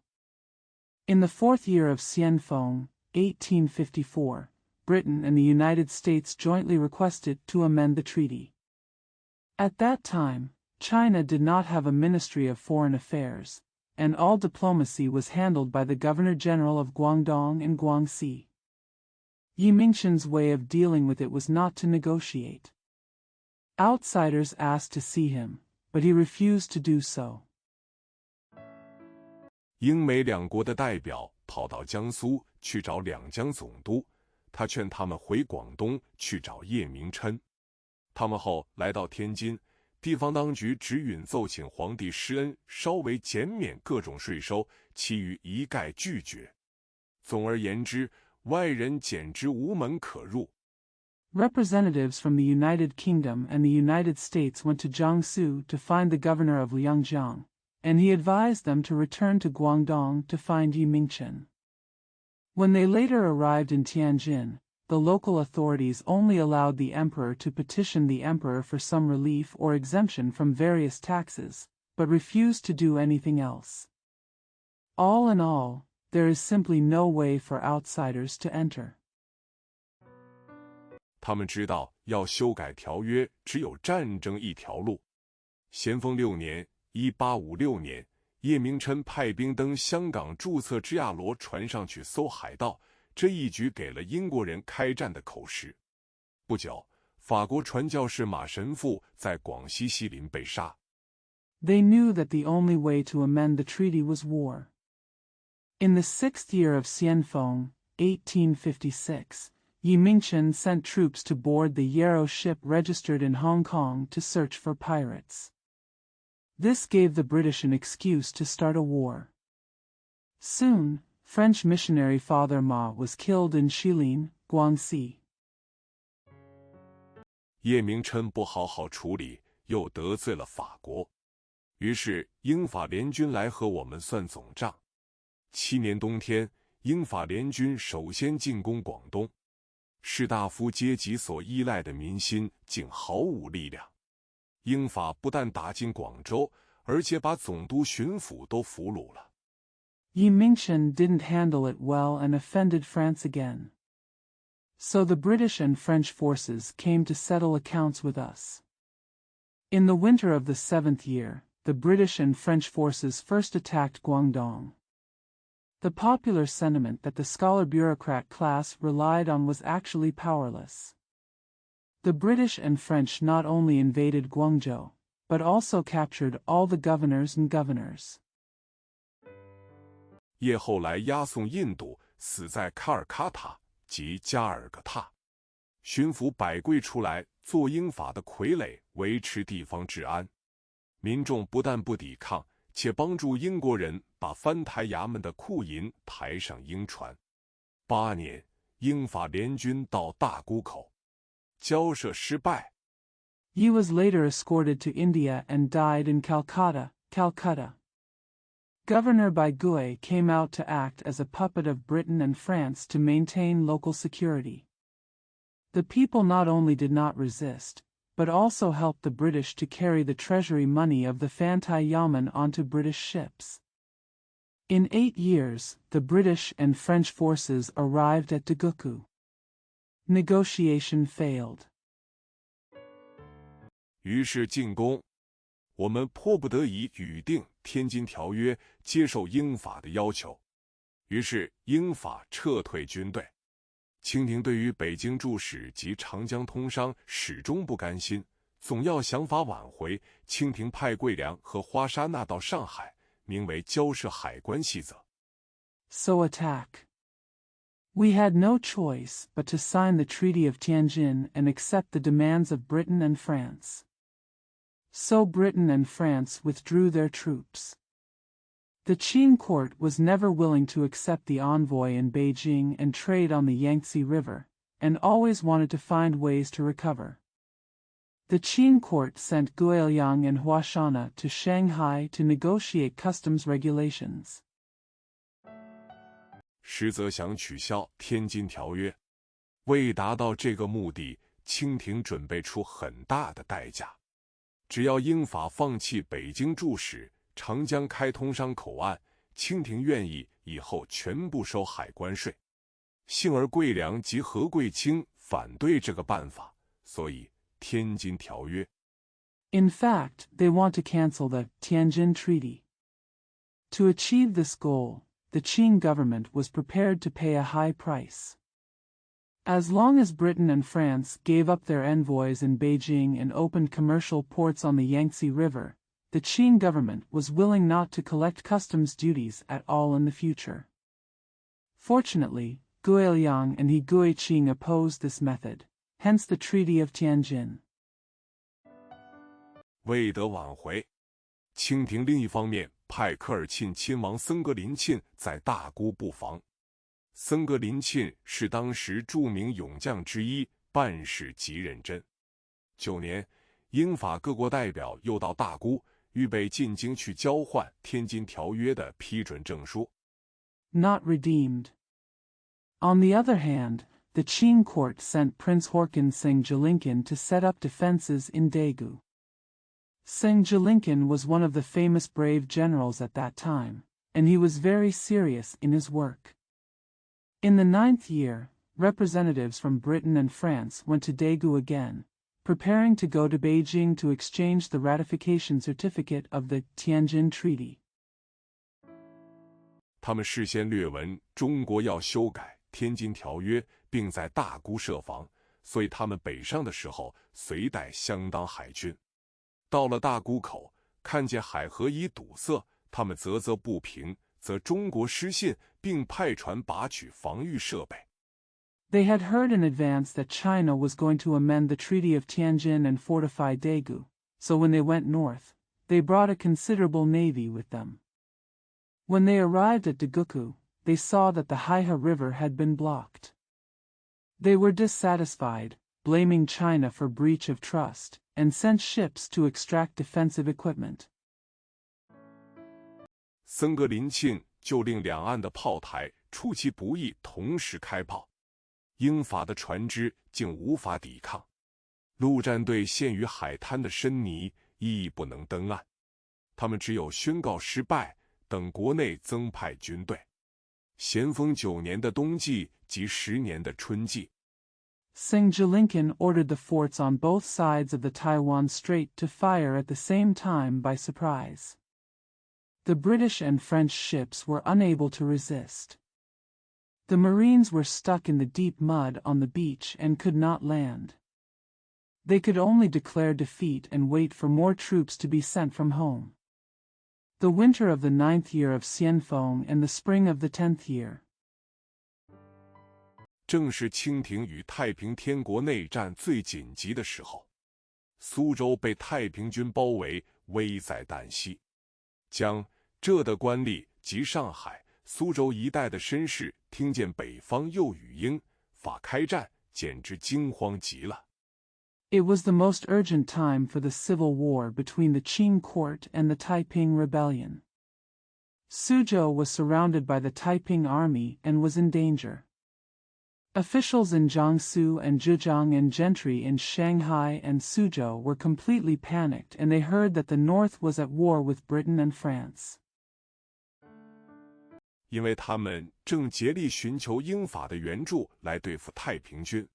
[SPEAKER 2] In the fourth year of Xianfeng, 1854, Britain and the United States jointly requested to amend the treaty. At that time, China did not have a Ministry of Foreign Affairs, and all diplomacy was handled by the Governor-General of Guangdong and Guangxi. Yi Mingchen's way of dealing with it was not to negotiate. Outsiders asked to see him, but he refused to do so.
[SPEAKER 1] 英美两国的代表跑到江苏去找两江总督，他劝他们回广东去找叶明琛。他们后来到天津，地方当局只允奏请皇帝施恩，稍微减免各种税收，其余一概拒绝。总而言之，外人简直无门可入。
[SPEAKER 2] Representatives from the United Kingdom and the United States went to Jiangsu to find the governor of Liangjiang, and he advised them to return to Guangdong to find Yi Mingchen. When they later arrived in Tianjin, the local authorities only allowed the emperor to petition the emperor for some relief or exemption from various taxes, but refused to do anything else. All in all, there is simply no way for outsiders to enter.
[SPEAKER 1] 他们知道要修改条约，只有战争一条路。咸丰6年（1856年），叶明琛派兵登香港注册之亚罗船上去搜海盗，这一举给了英国人开战的口实。不久，法国传教士马神父在广西西林被杀。
[SPEAKER 2] They knew that the only way to amend the treaty was war. In the 6th year of Xianfeng, 1856, Yi Mingchen sent troops to board the Yarrow ship registered in Hong Kong to search for pirates. This gave the British an excuse to start a war. Soon, French missionary Father Ma was killed in Shilin, Guangxi.
[SPEAKER 1] 叶明琛不好好处理，又得罪了法国，于是英法联军来和我们算总账。7年冬天，英法联军首先进攻广东。士大夫阶级所依赖的民心竟毫无力量。英法不但打进广州，而且把总督、巡抚都俘虏了。
[SPEAKER 2] Yi Mingchen didn't handle it well and offended France again. So the British and French forces came to settle accounts with us. In the winter of the 7th year, the British and French forces first attacked Guangdong. The popular sentiment that the scholar-bureaucrat class relied on was actually powerless. The British and French not only invaded Guangzhou, but also captured all the governors and governors.
[SPEAKER 1] 叶后来押送印度，死在卡尔喀塔及加尔各答。巡抚百贵出来做英法的傀儡，维持地方治安。民众不但不抵抗，且帮助英国人把翻台衙门的库银抬上英船。8年，英法联军到大沽口，交涉失败。
[SPEAKER 2] He was later escorted to India and died in Calcutta, Calcutta. Governor Baigui came out to act as a puppet of Britain and France to maintain local security. The people not only did not resist, but also helped the British to carry the treasury money of the Fantai Yamen onto British ships. In 8 years, the British and French forces arrived at Daguku. Negotiation failed.
[SPEAKER 1] 于是进攻，我们迫不得已语定天津条约，接受英法的要求。于是英法撤退军队。清廷对于北京驻使及长江通商始终不甘心，总要想法挽回。清廷派桂良和花沙纳到上海，名为交涉海关细则。
[SPEAKER 2] So attack. We had no choice but to sign the Treaty of Tianjin and accept the demands of Britain and France. So Britain and France withdrew their troops. The Qing court was never willing to accept the envoy in Beijing and trade on the Yangtze River, and always wanted to find ways to recover. The Qing court sent Guiliang and Huashana to Shanghai to negotiate customs regulations.
[SPEAKER 1] 实则想取消天津条约，为达到这个目的，清廷准备出很大的代价。只要英法放弃北京驻使，长江开通商口岸，清廷愿意以后全部收海关税。幸而桂良及何贵清反对这个办法，所以天津条约。
[SPEAKER 2] In fact, they want to cancel the Tianjin Treaty. To achieve this goal, the Qing government was prepared to pay a high price. As long as Britain and France gave up their envoys in Beijing and opened commercial ports on the Yangtze River, the Qing government was willing not to collect customs duties at all in the future. Fortunately, Guiliang and He Guiqing opposed this method, hence the Treaty of Tianjin.
[SPEAKER 1] 为得挽回，清廷另一方面派科尔沁亲王森格林沁在大沽布防。森格林沁是当时著名勇将之一，办事极认真。9年，英法各国代表又到大沽，预备进京去交换天津条约的批准证书。
[SPEAKER 2] Not redeemed. On the other hand, the Qing court sent Prince Horkin Singh Jelinkin to set up defenses in Daegu. Singh Jelinkin was one of the famous brave generals at that time, and he was very serious in his work. In the 9th year, representatives from Britain and France went to Daegu again, preparing to go to Beijing to exchange the ratification certificate of the Tianjin Treaty.
[SPEAKER 1] 他们事先略闻中国要修改天津条约，并在大沽设防，所以他们北上的时候随带相当海军。到了大沽口，看见海河已堵塞，他们啧啧不平，则中国失信，并派船拔取防御设备。
[SPEAKER 2] They had heard in advance that China was going to amend the Treaty of Tianjin and fortify Daegu, so when they went north, they brought a considerable navy with them. When they arrived at Daguku, they saw that the Haihe River had been blocked. They were dissatisfied, blaming China for breach of trust, and sent ships to extract defensive equipment.
[SPEAKER 1] 森格林沁就令两岸的炮台出其不意同时开炮，英法的船只竟无法抵抗，陆战队陷于海滩的深泥，亦不能登岸。他们只有宣告失败，等国内增派军队。咸丰9年的冬季及10年的春季，
[SPEAKER 2] Seng Jilinkin ordered the forts on both sides of the Taiwan Strait to fire at the same time by surprise. The British and French ships were unable to resist. The Marines were stuck in the deep mud on the beach and could not land. They could only declare defeat and wait for more troops to be sent from home. The winter of the 9th year of Xianfeng and the spring of the 10th year.
[SPEAKER 1] 正是清廷与太平天国内战最紧急的时候，苏州被太平军包围，危在旦夕。江浙的官吏及上海、苏州一带的绅士听见北方又与英法开战，简直惊慌极了。
[SPEAKER 2] It was the most urgent time for the civil war between the Qing court and the Taiping rebellion. Suzhou was surrounded by the Taiping army and was in danger. Officials in Jiangsu and Zhejiang and gentry in Shanghai and Suzhou were completely panicked, and they heard that the North was at war with Britain and France.
[SPEAKER 1] 因为他们正竭力寻求英法的援助来对付太平军，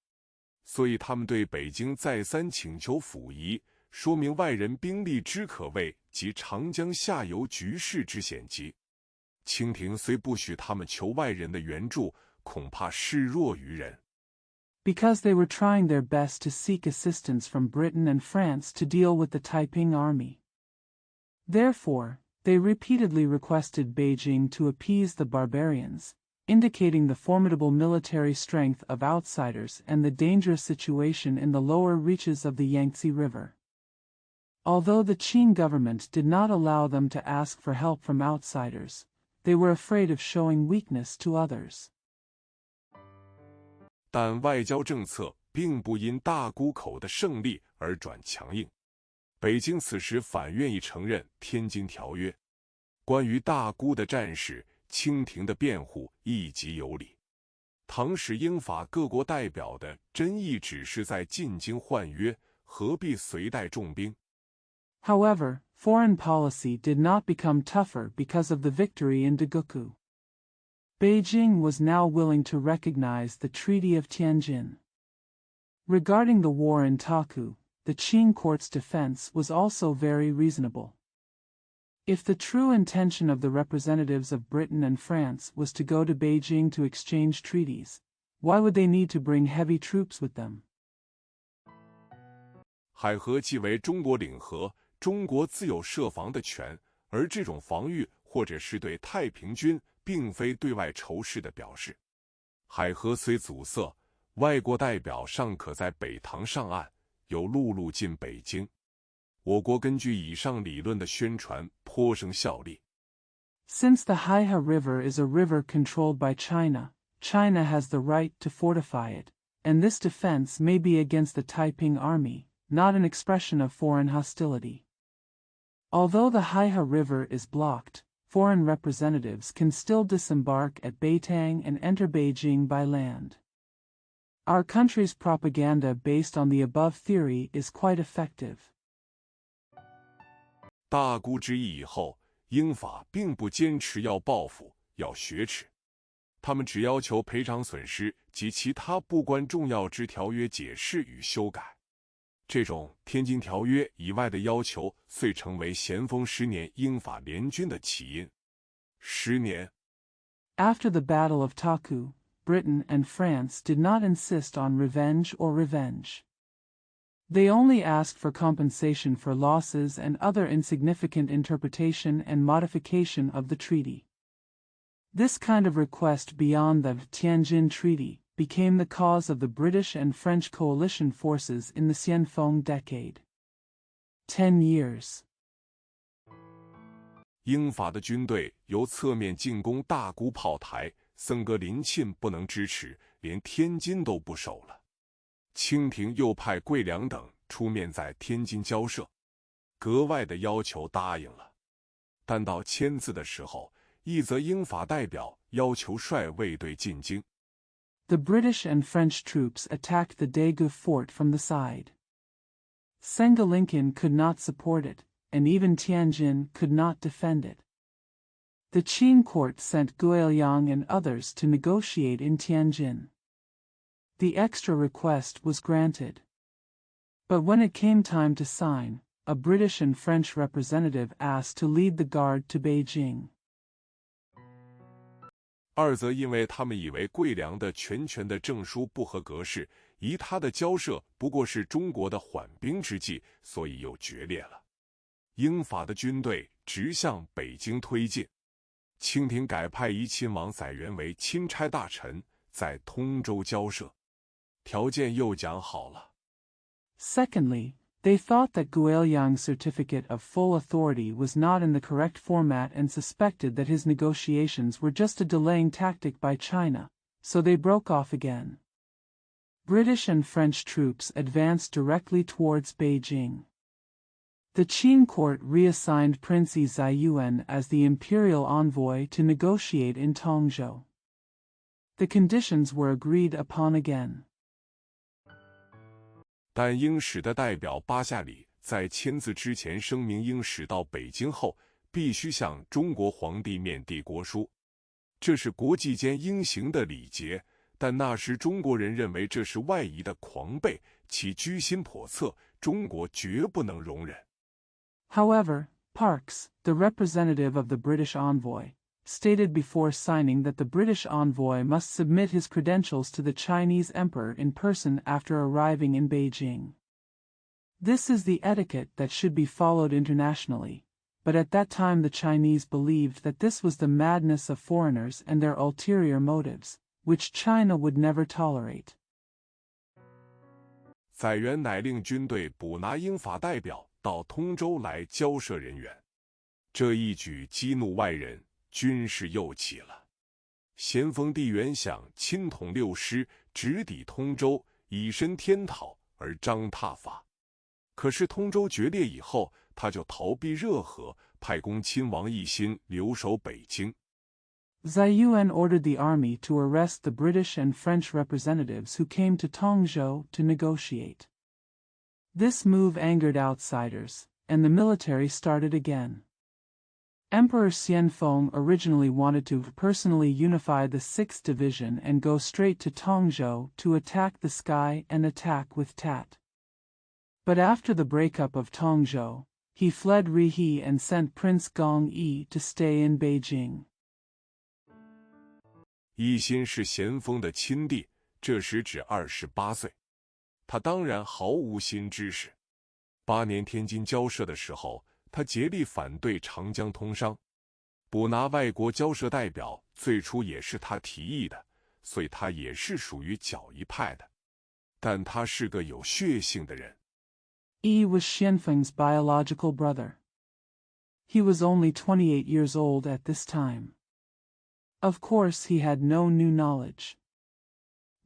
[SPEAKER 1] 所以他们对北京再三请求溥仪，说明外人兵力之可畏及长江下游局势之险急。清廷虽不许他们求外人的援助，恐怕视若愚人。
[SPEAKER 2] Because they were trying their best to seek assistance from Britain and France to deal with the Taiping army. Therefore, they repeatedly requested Beijing to appease the barbarians, indicating the formidable military strength of outsiders and the dangerous situation in the lower reaches of the Yangtze River. Although the Qing government did not allow them to ask for help from outsiders, they were afraid of showing weakness to others.
[SPEAKER 1] 但外交政策并不因大沽口的胜利而转强硬。北京此时反愿意承认《天津条约》。关于大沽的战事，清廷的辩护亦极有理。唐使英法各国代表的真意只是在进京换约，何必随带重兵？
[SPEAKER 2] However, foreign policy did not become tougher because of the victory in Daguku. Beijing was now willing to recognize the Treaty of Tianjin. Regarding the war in Taku, the Qing court's defense was also very reasonable. If the true intention of the representatives of Britain and France was to go to Beijing to exchange treaties, why would they need to bring heavy troops with them?
[SPEAKER 1] 海河既为中国领河，中国自有设防的权，而这种防御或者是对太平军并非对外仇视的表示。海河虽阻塞，外国代表尚可在北塘上岸，有陆路进北京。我国根据以上理论的宣传颇生效力。
[SPEAKER 2] Since the Haihe River is a river controlled by China, China has the right to fortify it, and this defense may be against the Taiping army, not an expression of foreign hostility. Although the Haihe River is blocked, foreign representatives can still disembark at Beitang and enter Beijing by land. Our country's propaganda based on the above theory is quite effective.
[SPEAKER 1] 大沽之役以后，英法并不坚持要报复、要雪耻，他们只要求赔偿损失及其他不关重要之条约解释与修改。这种天津条约以外的要求，遂成为咸丰10年英法联军的起因。10年
[SPEAKER 2] After the Battle of Taku, Britain and France did not insist on revenge or revenge. They only asked for compensation for losses and other insignificant interpretation and modification of the treaty. This kind of request beyond the Tianjin Treaty became the cause of the British and French coalition forces in the Xianfeng decade. 10 years.
[SPEAKER 1] 英法的军队由侧面进攻大沽炮台，森格林沁不能支持，连天津都不守了。清廷又派桂良等出面在天津交涉，格外的要求答应了。但到签字的时候，一则英法代表要求率卫队进京。
[SPEAKER 2] The British and French troops attacked the Daegu fort from the side. Sengalinkin could not support it, and even Tianjin could not defend it. The Qing court sent Guiliang and others to negotiate in Tianjin. the extra request was granted. But when it came time to sign, a British and French representative asked to lead the guard to Beijing.
[SPEAKER 1] 二则因为他们以为桂良的全权的证书不合格式，疑他的交涉不过是中国的缓兵之计，所以又决裂了。英法的军队直向北京推进。清廷改派怡亲王载垣为钦差大臣，在通州交涉，条件又讲好了。
[SPEAKER 2] Secondly, they thought that Guiliang's certificate of full authority was not in the correct format and suspected that his negotiations were just a delaying tactic by China, so they broke off again. British and French troops advanced directly towards Beijing. The Qing court reassigned Prince Yi Ziyuan as the imperial envoy to negotiate in Tongzhou. The conditions were agreed upon again.
[SPEAKER 1] 但英使的代表巴夏里在签字之前声明，英使到北京后必须向中国皇帝面递国书，这是国际间应行的礼节。但那时中国人认为这是外夷的狂悖，其居心叵测，中国绝不能容忍。
[SPEAKER 2] However, Parkes, the representative of the British envoy, stated before signing that the British envoy must submit his credentials to the Chinese emperor in person after arriving in Beijing. This is the etiquette that should be followed internationally, but at that time the Chinese believed that this was the madness of foreigners and their ulterior motives, which China would never tolerate.
[SPEAKER 1] 载垣乃令军队捕拿英法代表到通州来交涉人员，这一举激怒外人，军事又起了。咸丰帝原想亲统六师，直抵通州，以身天讨而彰挞法。可是通州决裂以后，他就逃避热河，派公亲王奕欣留守北京。
[SPEAKER 2] Ziyuan ordered the army to arrest the British and French representatives who came to Tongzhou to negotiate. This move angered outsiders, and the military started again. Emperor Xianfeng originally wanted to personally unify the 6th Division and go straight to Tongzhou to attack the sky and attack with Tat. But after the breakup of Tongzhou, he fled Rihe and sent Prince Gong Yi to stay in Beijing.
[SPEAKER 1] 奕欣是咸丰的亲弟，这时只28岁，他当然毫无新知识。8年天津交涉的时候，他竭力反对长江通商，捕拿外国交涉代表最初也是他提议的，所以他也是属于较一派的。但他是个有血性的人。
[SPEAKER 2] Yi was Xianfeng's biological brother. He was only 28 years old at this time. Of course he had no new knowledge.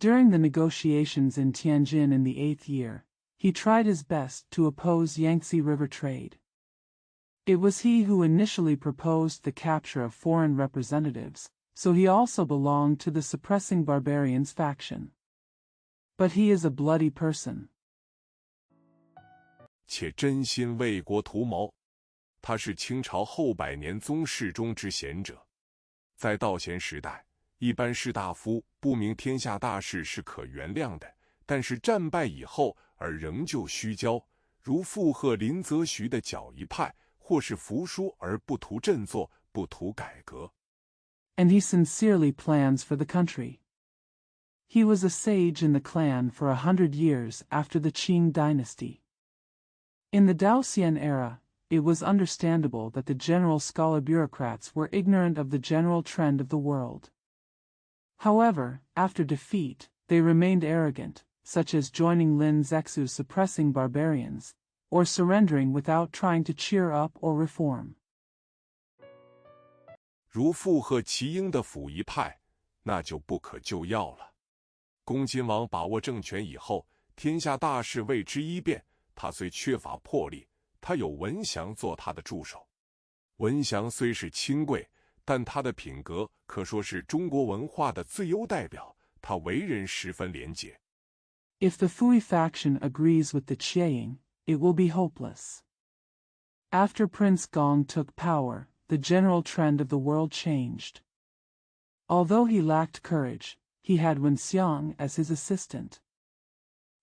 [SPEAKER 2] During the negotiations in Tianjin in the 8th year, he tried his best to oppose Yangtze River trade. It was he who initially proposed the capture of foreign representatives, so he also belonged to the suppressing barbarians faction. But he is a bloody person.
[SPEAKER 1] 且真心为国图谋，他是清朝后百年宗室中之贤者。在道咸时代，一般士大夫不明天下大事是可原谅的，但是战败以后而仍旧虚骄，如附和林则徐的较一派，或是服输而不图振作，不图改革。
[SPEAKER 2] And he sincerely plans for the country. He was a sage in the clan for 100 years after the Qing dynasty. In the Daoxian era, it was understandable that the general scholar bureaucrats were ignorant of the general trend of the world. However, after defeat, they remained arrogant, such as joining Lin Zexu's suppressing barbarians, or surrendering without trying to cheer up or reform.
[SPEAKER 1] 如附和齐英的辅一派，那就不可救药了。恭亲王把握政权以后，天下大事为之一变，他虽缺乏魄力，他有文祥做他的助手。文祥虽是亲贵，但他的品格可说是中国文化的最优代表，他为人十分廉洁。
[SPEAKER 2] If the Fui faction agrees with the Qiang, it will be hopeless. After Prince Gong took power, the general trend of the world changed. Although he lacked courage, he had Wen Xiang as his assistant.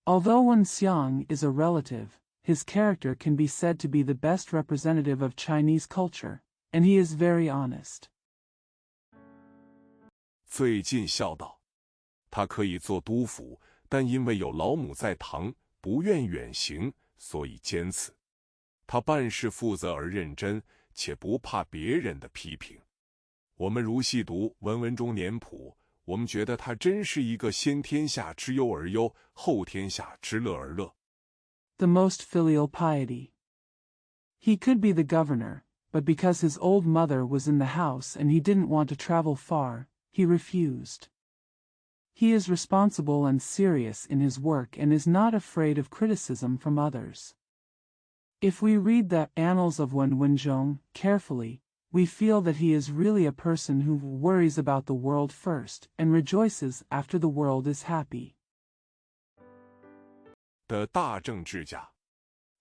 [SPEAKER 2] Although Wen Xiang is a relative, his character can be said to be the best representative of Chinese culture, and he is very honest.
[SPEAKER 1] 最近孝道，他可以做督府，但因为有老母在堂，不愿远行，所以坚持。他办事负责而认真，且不怕别人的批评。我们如细读文中年谱，我们觉得他真是一个先天下之忧而忧，后天下之乐而乐。
[SPEAKER 2] The most filial piety. He could be the governor, but because his old mother was in the house and he didn't want to travel far, he refused. He is responsible and serious in his work and is not afraid of criticism from others. If we read the Annals of Wen Wenzhong carefully, we feel that he is really a person who worries about the world first and rejoices after the world is happy.
[SPEAKER 1] 的大政治家，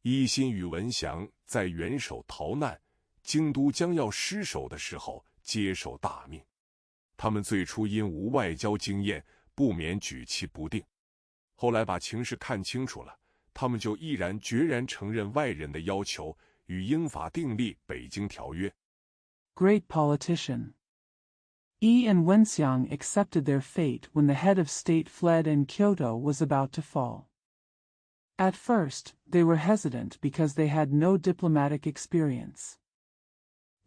[SPEAKER 1] 一心与文祥在元首逃难，京都将要失守的时候接受大命。他们最初因无外交经验，不免举棋不定。后来把情势看清楚了，他们就毅然决然承认外人的要求，与英法订立《北京条约》。
[SPEAKER 2] Great politician. Yi and Wenxiang accepted their fate when the head of state fled and Kyoto was about to fall. At first, they were hesitant because they had no diplomatic experience.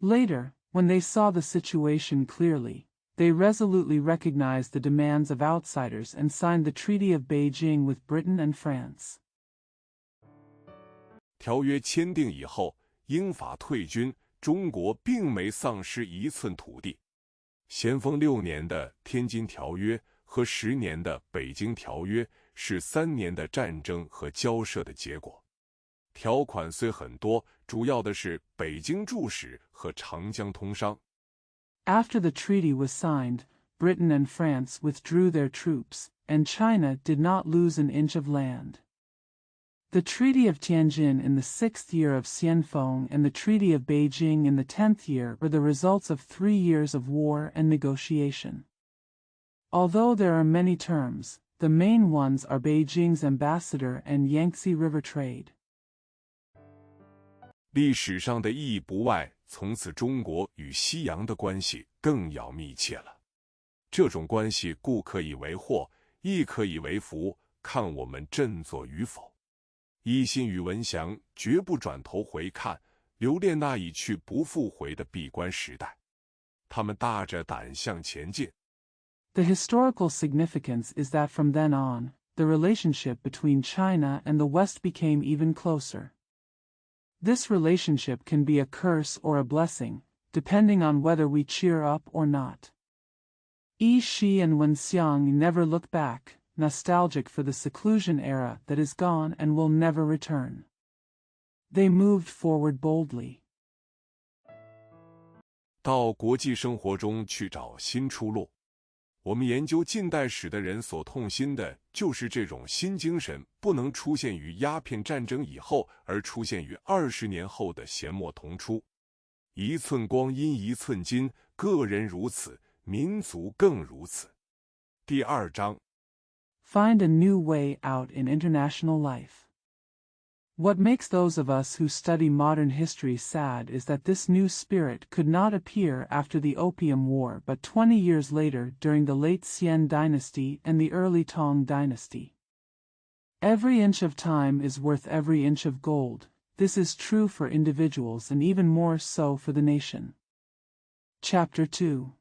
[SPEAKER 2] Later, when they saw the situation clearly, they resolutely recognized the demands of outsiders and signed the Treaty of Beijing with Britain and France.
[SPEAKER 1] 条约签订以后，英法退军，中国并没丧失一寸土地。咸丰6年的天津条约和10年的北京条约是3年的战争和交涉的结果。条款虽很多，主要的是北京驻使和长江通商。
[SPEAKER 2] After the treaty was signed, Britain and France withdrew their troops, and China did not lose an inch of land. The Treaty of Tianjin in the 6th year of Xianfeng and the Treaty of Beijing in the 10th year were the results of 3 years of war and negotiation. Although there are many terms, the main ones are Beijing's ambassador and Yangtze River trade.
[SPEAKER 1] 历史上的意义不外，从此中国与西洋的关系更要密切了。这种关系故可以为祸，亦可以为福，看我们振作与否。一心与文祥绝不转头回看，留恋那已去不复回的闭关时代。他们大着胆向前进。
[SPEAKER 2] The historical significance is that from then on, the relationship between China and the West became even closer. This relationship can be a curse or a blessing, depending on whether we cheer up or not. Yi Shi and Wen Xiang never look back, nostalgic for the seclusion era that is gone and will never return. They moved forward boldly.
[SPEAKER 1] 到国际生活中去找新出路。我们研究近代史的人所痛心的就是这种新精神不能出现于鸦片战争以后，而出现于20年后的咸墨同出。一寸光阴一寸金，个人如此，民族更如此。第2章
[SPEAKER 2] Find a new way out in international life. What makes those of us who study modern history sad is that this new spirit could not appear after the Opium War but 20 years later during the late Xian dynasty and the early Tang dynasty. Every inch of time is worth every inch of gold. This is true for individuals and even more so for the nation. Chapter 2.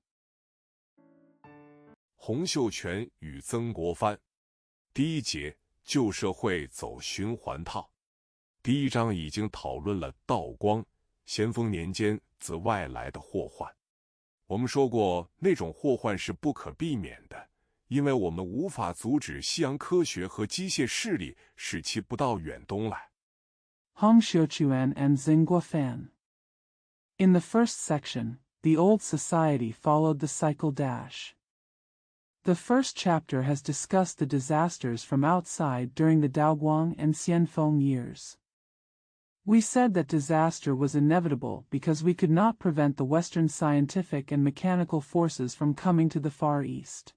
[SPEAKER 1] 洪秀全与曾国藩。第1节，旧社会走循环套。第1章已经讨论了道光、咸丰年间自外来的祸患。我们说过，那种祸患是不可避免的，因为我们无法阻止西洋科学和机械势力使其不到远东来。
[SPEAKER 2] Hong Xiuquan and Zeng Guofan. In the first section, the old society followed the cycle dash. The first chapter has discussed the disasters from outside during the Daoguang and Xianfeng years. We said that disaster was inevitable because we could not prevent the Western scientific and mechanical forces from coming to the Far East.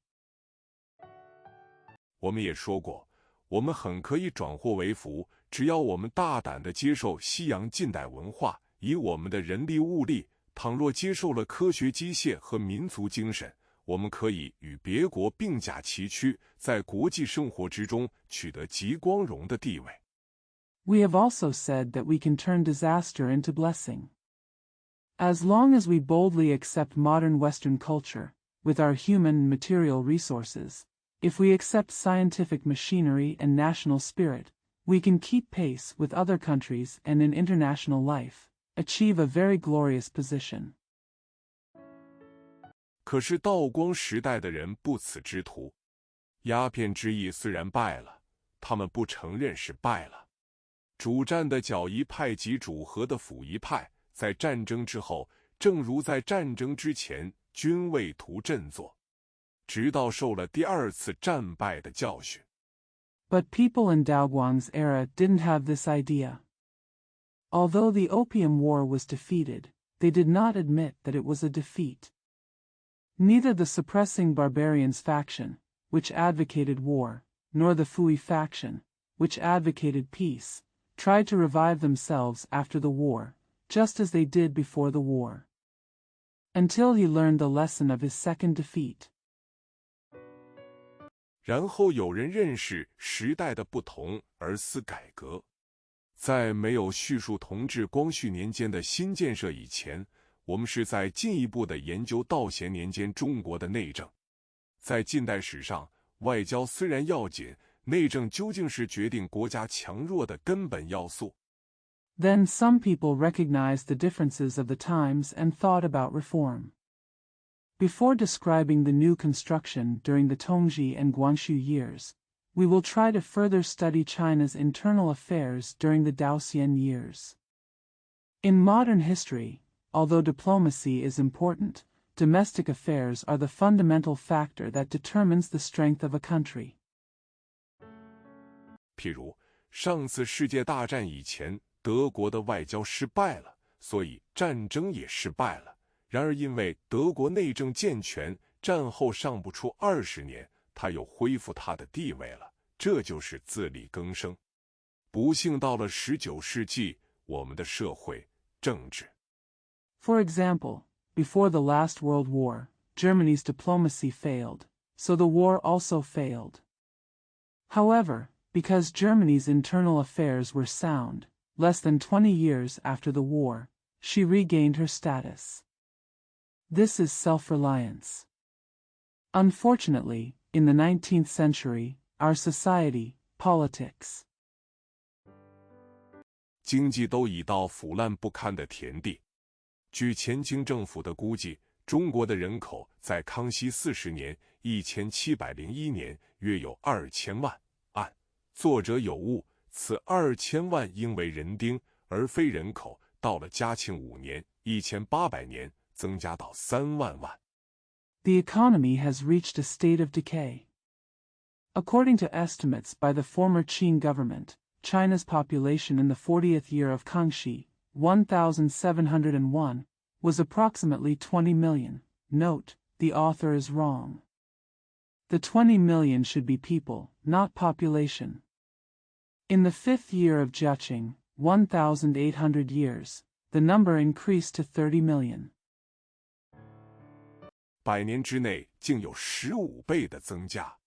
[SPEAKER 1] 我们也说过，我们很可以转祸为福，只要我们大胆地接受西洋近代文化，以我们的人力物力，倘若接受了科学机械和民族精神，我们可以与别国并驾齐驱，在国际生活之中取得极光荣的地位。
[SPEAKER 2] We have also said that we can turn disaster into blessing. As long as we boldly accept modern Western culture, with our human and material resources, if we accept scientific machinery and national spirit, we can keep pace with other countries and in international life, achieve a very glorious position.
[SPEAKER 1] 可是道光时代的人不此之徒，鸦片之役虽然败了，他们不承认是败了。主战的剿夷派及主和的辅夷派，在战争之后，正如在战争之前，均为图振作，直到受了第二次战败的教训。
[SPEAKER 2] But people in Daoguang's era didn't have this idea. Although the Opium War was defeated, they did not admit that it was a defeat. Neither the suppressing barbarians faction, which advocated war, nor the Fui faction, which advocated peace, tried to revive themselves after the war, just as they did before the war. Until he learned the lesson of his second defeat.
[SPEAKER 1] 然后有人认识时代的不同而思改革。在没有叙述同治、光绪年间的新建设以前，我们是在进一步的研究道咸年间中国的内政。在近代史上，外交虽然要紧，内政究竟是决定国家强弱的根本要素。
[SPEAKER 2] Then some people recognized the differences of the times and thought about reform. Before describing the new construction during the Tongji and Guangxu years, we will try to further study China's internal affairs during the Daoxian years. In modern history, although diplomacy is important, domestic affairs are the fundamental factor that determines the strength of a country.
[SPEAKER 1] 譬如，上次世界大战以前，德国的外交失败了，所以战争也失败了。然而因为德国内政健全，战后尚不出20年，他又恢复他的地位了，这就是自力更生。不幸到了19世纪，我们的社会、政治。
[SPEAKER 2] For example, before the last World War, Germany's diplomacy failed, so the war also failed. However, because Germany's internal affairs were sound, less than 20 years after the war, she regained her status. This is self-reliance. Unfortunately, in the 19th century, our society, politics,
[SPEAKER 1] 经济都已到腐烂不堪的田地。据前清政府的估计，中国的人口在康熙40年1701年约有2000万。按作者有误，此2000万应为人丁，而非人口。到了嘉庆5年1800年，增加到3万万。
[SPEAKER 2] The economy has reached a state of decay. According to estimates by the former Qing government, China's population in the 40th year of Kangxi, 1701, was approximately 20 million. Note, the author is wrong. The 20 million should be people, not population. In the 5th year of Jiaqing, 1,800 years, the number increased to 30 million.
[SPEAKER 1] 100年之内竟有15倍的增加。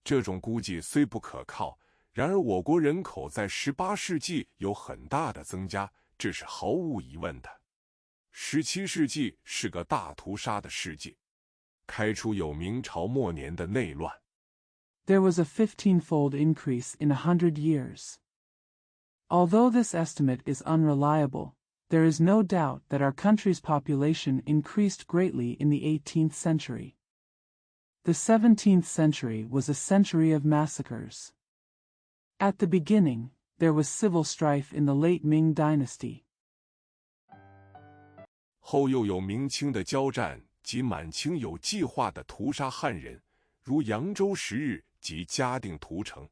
[SPEAKER 1] 这种估计虽不可靠，然而我国人口在18世纪有很大的增加，这是毫无疑问的。17世纪是个大屠杀的世纪，开出有明朝末年的内乱。
[SPEAKER 2] There was a 15-fold increase in 100 years. Although this estimate is unreliable, there is no doubt that our country's population increased greatly in the 18th century. The 17th century was a century of massacres. At the beginning, there was civil strife in the late Ming dynasty.
[SPEAKER 1] 后又有明清的交战及满清有计划的屠杀汉人，如扬州10日及嘉定屠城。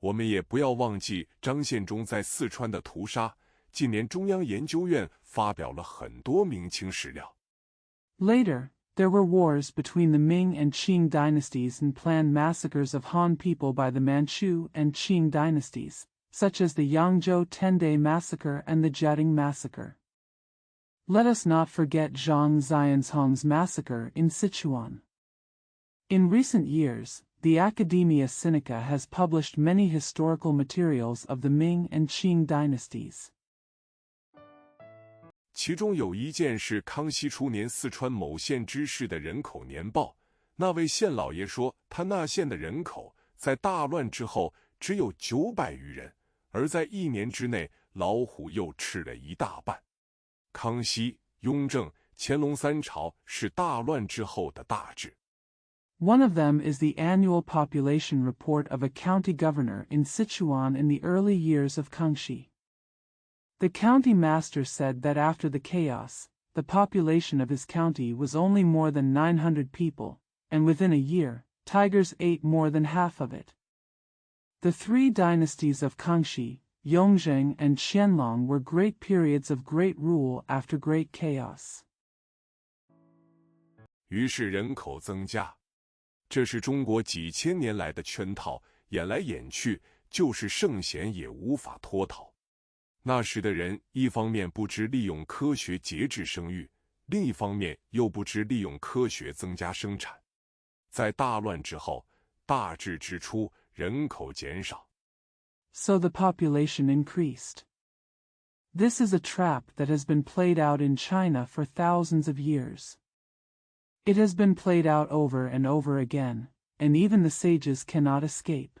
[SPEAKER 1] 我们也不要忘记张献忠在四川的屠杀。近年中央研究院发表了很多明清史料。
[SPEAKER 2] Later, There were wars between the Ming and Qing dynasties and planned massacres of Han people by the Manchu and Qing dynasties, such as the Yangzhou 10-day massacre and the Jiating massacre. Let us not forget Zhang Xianzhong's massacre in Sichuan. In recent years, the Academia Sinica has published many historical materials of the Ming and Qing dynasties.
[SPEAKER 1] 其中有一件是康熙初年四川某县知事的人口年报，那位县老爷说，他那县的人口在大乱之后只有900余人，而在1年之内，老虎又吃了一大半。康熙、雍正、乾隆3朝是大乱之后的大治。
[SPEAKER 2] One of them is the annual population report of a county governor in Sichuan in the early years of Kangxi. The county master said that after the chaos, the population of his county was only more than 900 people, and within a year, tigers ate more than half of it. The three dynasties of Kangxi, Yongzheng and Qianlong were great periods of great rule after great chaos.
[SPEAKER 1] 于是人口增加，这是中国几千年来的圈套，演来演去，就是圣贤也无法脱逃。那时的人一方面不知利用科学节制生育，另一方面又不知利用科学增加生产。在大乱之后，大治之初，人口减少。
[SPEAKER 2] So the population increased. This is a trap that has been played out in China for thousands of years. It has been played out over and over again, and even the sages cannot escape.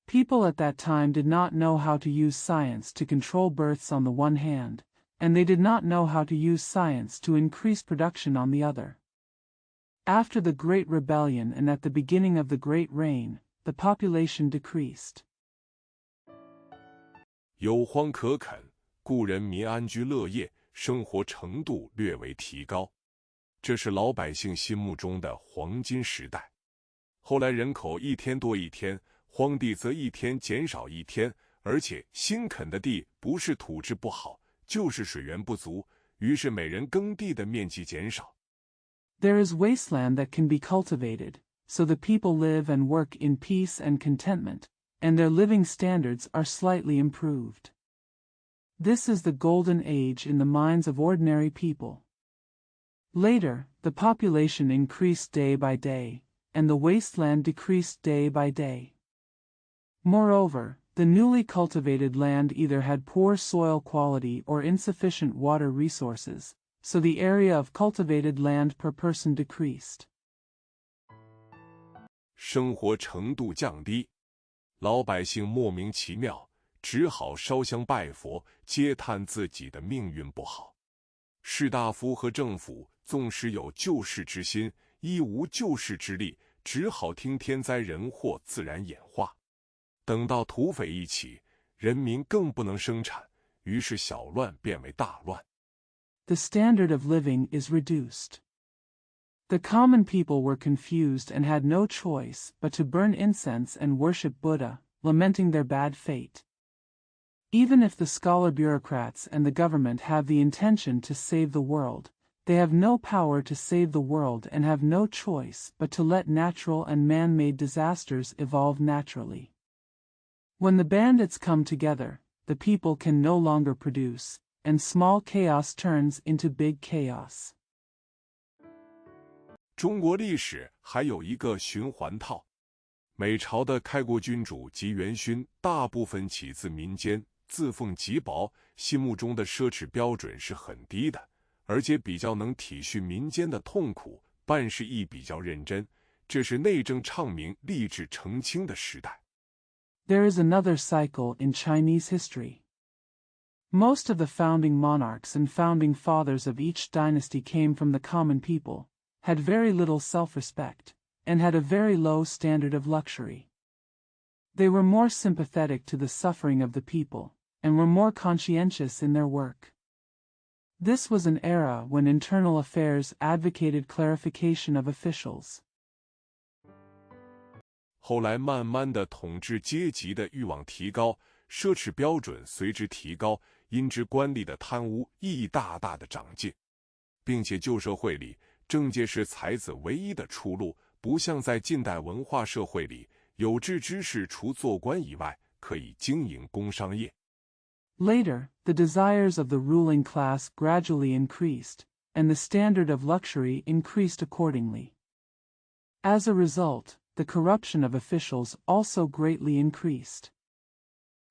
[SPEAKER 2] People at that time did not know how to use science to control births on the one hand, and they did not know how to use science to increase production on the other. After the Great Rebellion and at the beginning of the Great Reign, the population decreased.
[SPEAKER 1] 有荒可垦，故人民安居乐业，生活程度略为提高。这是老百姓心目中的黄金时代。后来人口一天多一天，荒地则一天减少一天，而且新垦的地不是土质不好，就是水源不足，于是每人耕地的面积减少。
[SPEAKER 2] There is wasteland that can be cultivated, so the people live and work in peace and contentment, and their living standards are slightly improved. This is the golden age in the minds of ordinary people. Later, the population increased day by day, and the wasteland decreased day by day. Moreover, the newly cultivated land either had poor soil quality or insufficient water resources, so the area of cultivated land per person decreased.
[SPEAKER 1] 生活程度降低，老百姓莫名其妙，只好烧香拜佛，嗟叹自己的命运不好。士大夫和政府纵使有救世之心，亦无救世之力，只好听天灾人祸自然演化。等到土匪一起，人民更不能生产，于是小乱变为大乱。
[SPEAKER 2] The standard of living is reduced. The common people were confused and had no choice but to burn incense and worship Buddha, lamenting their bad fate. Even if the scholar bureaucrats and the government have the intention to save the world, they have no power to save the world and have no choice but to let natural and man-made disasters evolve naturally. When the bandits come together, the people can no longer produce, and small chaos turns into big chaos.
[SPEAKER 1] 中国历史还有一个循环套，每朝的开国君主及元勋大部分起自民间，自奉极薄，心目中的奢侈标准是很低的，而且比较能体恤民间的痛苦，办事亦比较认真，这是内政倡明、吏治澄清的时代。
[SPEAKER 2] There is another cycle in Chinese history. Most of the founding monarchs and founding fathers of each dynasty came from the common people, had very little self-respect, and had a very low standard of luxury. They were more sympathetic to the suffering of the people, and were more conscientious in their work. This was an era when internal affairs advocated clarification of officials.
[SPEAKER 1] 后来慢慢的统治阶级的欲望提高，奢侈标准随之提高，因之官吏的贪污亦大大的长进，并且旧社会里政界是才子唯一的出路，不像在近代文化社会里，有志之士除做官以外，可以经营工商业。
[SPEAKER 2] Later, the desires of the ruling class gradually increased, and the standard of luxury increased accordingly. As a result, the corruption of officials also greatly increased.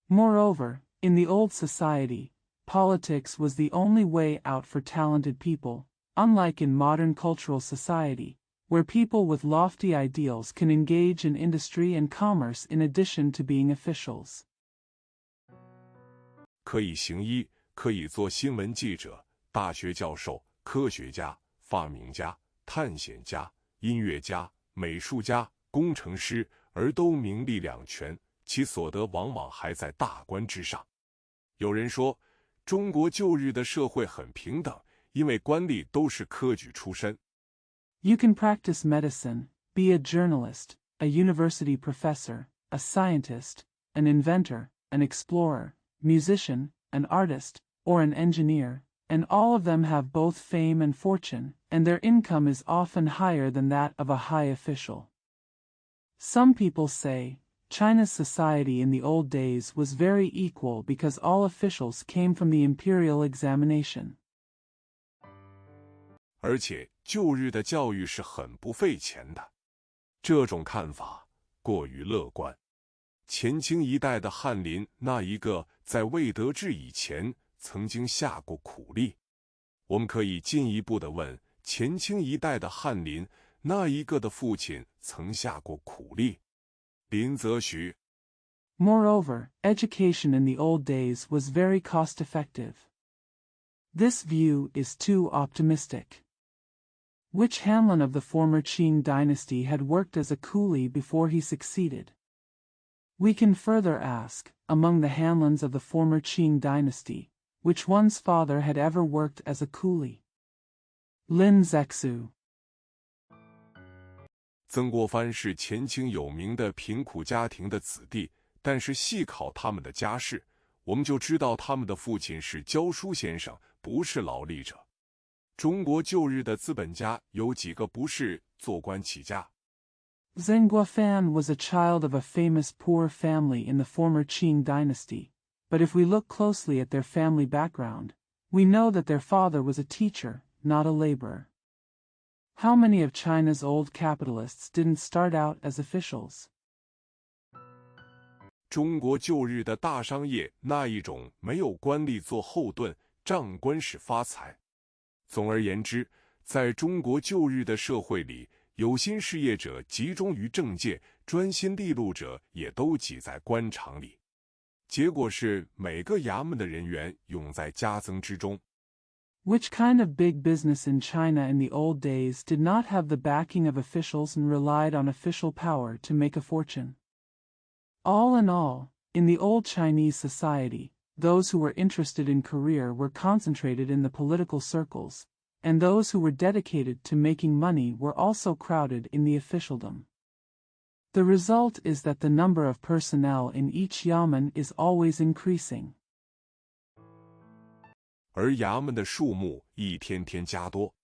[SPEAKER 2] Moreover, in the old society, politics was the only way out for talented people, unlike in modern cultural society, where people with lofty ideals can engage in industry and commerce in addition to being officials.
[SPEAKER 1] 可以行医，可以做新闻记者、大学教授、科学家、发明家、探险家、音乐家、美术家、工程师，而都名利两全，其所得往往还在大官之上。有人说，中国旧日的社会很平等，因为官吏都是科举出身。
[SPEAKER 2] You can practice medicine, be a journalist, a university professor, a scientist, an inventor, an explorer, musician, an artist, or an engineer, and all of them have both fame and fortune, and their income is often higher than that of a high official. Some people say, China's society in the old days was very equal because all officials came from the imperial examination.
[SPEAKER 1] 而且旧日的教育是很不费钱的，这种看法过于乐观。前清一代的翰林，那一个在魏得志以前曾经下过苦力？我们可以进一步的问，前清一代的翰林，那一个的父亲曾下过苦力？林则徐。
[SPEAKER 2] Moreover, education in the old days was very cost-effective. This view is too optimistic. Which Hanlin of the former Qing dynasty had worked as a coolie before he succeeded? We can further ask, among the Hanlins of the former Qing dynasty, which one's father had ever worked as a coolie? Lin Zexu.
[SPEAKER 1] 曾国藩是前清有名的贫苦家庭的子弟，但是细考他们的家世，我们就知道他们的父亲是教书先生，不是劳力者。中国旧日的资本家有几个不是做官起家？
[SPEAKER 2] Zheng Guofan was a child of a famous poor family in the former Qing dynasty, but if we look closely at their family background, we know that their father was a teacher, not a laborer. How many of China's old capitalists didn't start out as officials?
[SPEAKER 1] 中国旧日的大商业那一种没有官吏做后盾，仗官式发财。总而言之，在中国旧日的社会里，有心事业者集中于政界，专心利禄者也都挤在官场里。结果是每个衙门的人员涌在加增之中。
[SPEAKER 2] Which kind of big business in China in the old days did not have the backing of officials and relied on official power to make a fortune? All in all, in the old Chinese society, those who were interested in career were concentrated in the political circles, and those who were dedicated to making money were also crowded in the officialdom. The result is that the number of personnel in each yamen is always increasing.
[SPEAKER 1] 而衙门的数目一天天加多，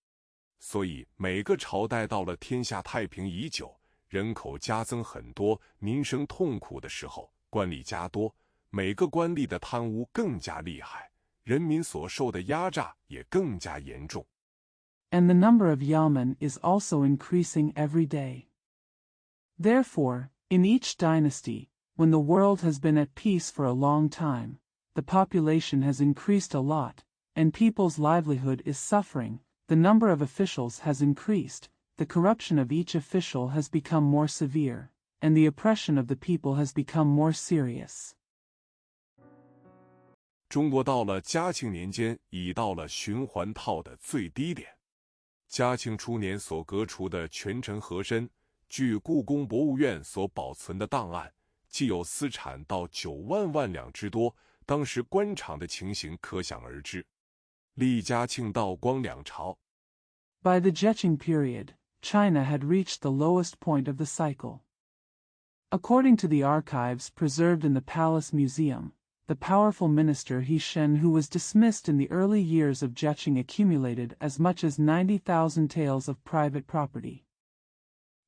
[SPEAKER 1] 所以每个朝代到了天下太平已久，人口加增很多，民生痛苦的时候，官吏加多，每个官吏的贪污更加厉害，人民所受的压榨也更加严重。
[SPEAKER 2] And the number of yamen is also increasing every day. Therefore, in each dynasty, when the world has been at peace for a long time, the population has increased a lot, and people's livelihood is suffering, the number of officials has increased, the corruption of each official has become more severe, and the oppression of the people has become more serious.
[SPEAKER 1] 中国到了嘉庆年间，已到了循环套的最低点。嘉庆初年所革除的权臣和珅，据故宫博物院所保存的档案，既有私产到9万万两之多，当时官场的情形可想而知。历嘉庆道光两朝。
[SPEAKER 2] By the Zheqing period, China had reached the lowest point of the cycle. According to the archives preserved in the Palace Museum, the powerful minister He Shen, who was dismissed in the early years of Jeching, accumulated as much as 90,000 taels of private property.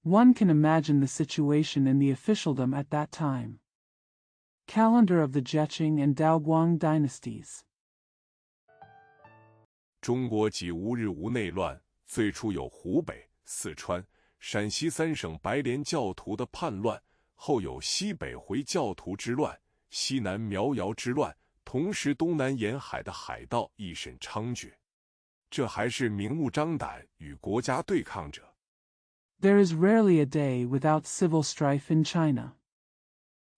[SPEAKER 2] One can imagine the situation in the officialdom at that time. Calendar of the Jeching and Daoguang dynasties.
[SPEAKER 1] 中国几无日无内乱，最初有湖北、四川、陕西3省白莲教徒的叛乱，后有西北回教徒之乱、西南苗瑶之乱，同时东南沿海的海盗一审猖獗。这还是明目张胆与国家对抗者。
[SPEAKER 2] There is rarely a day without civil strife in China.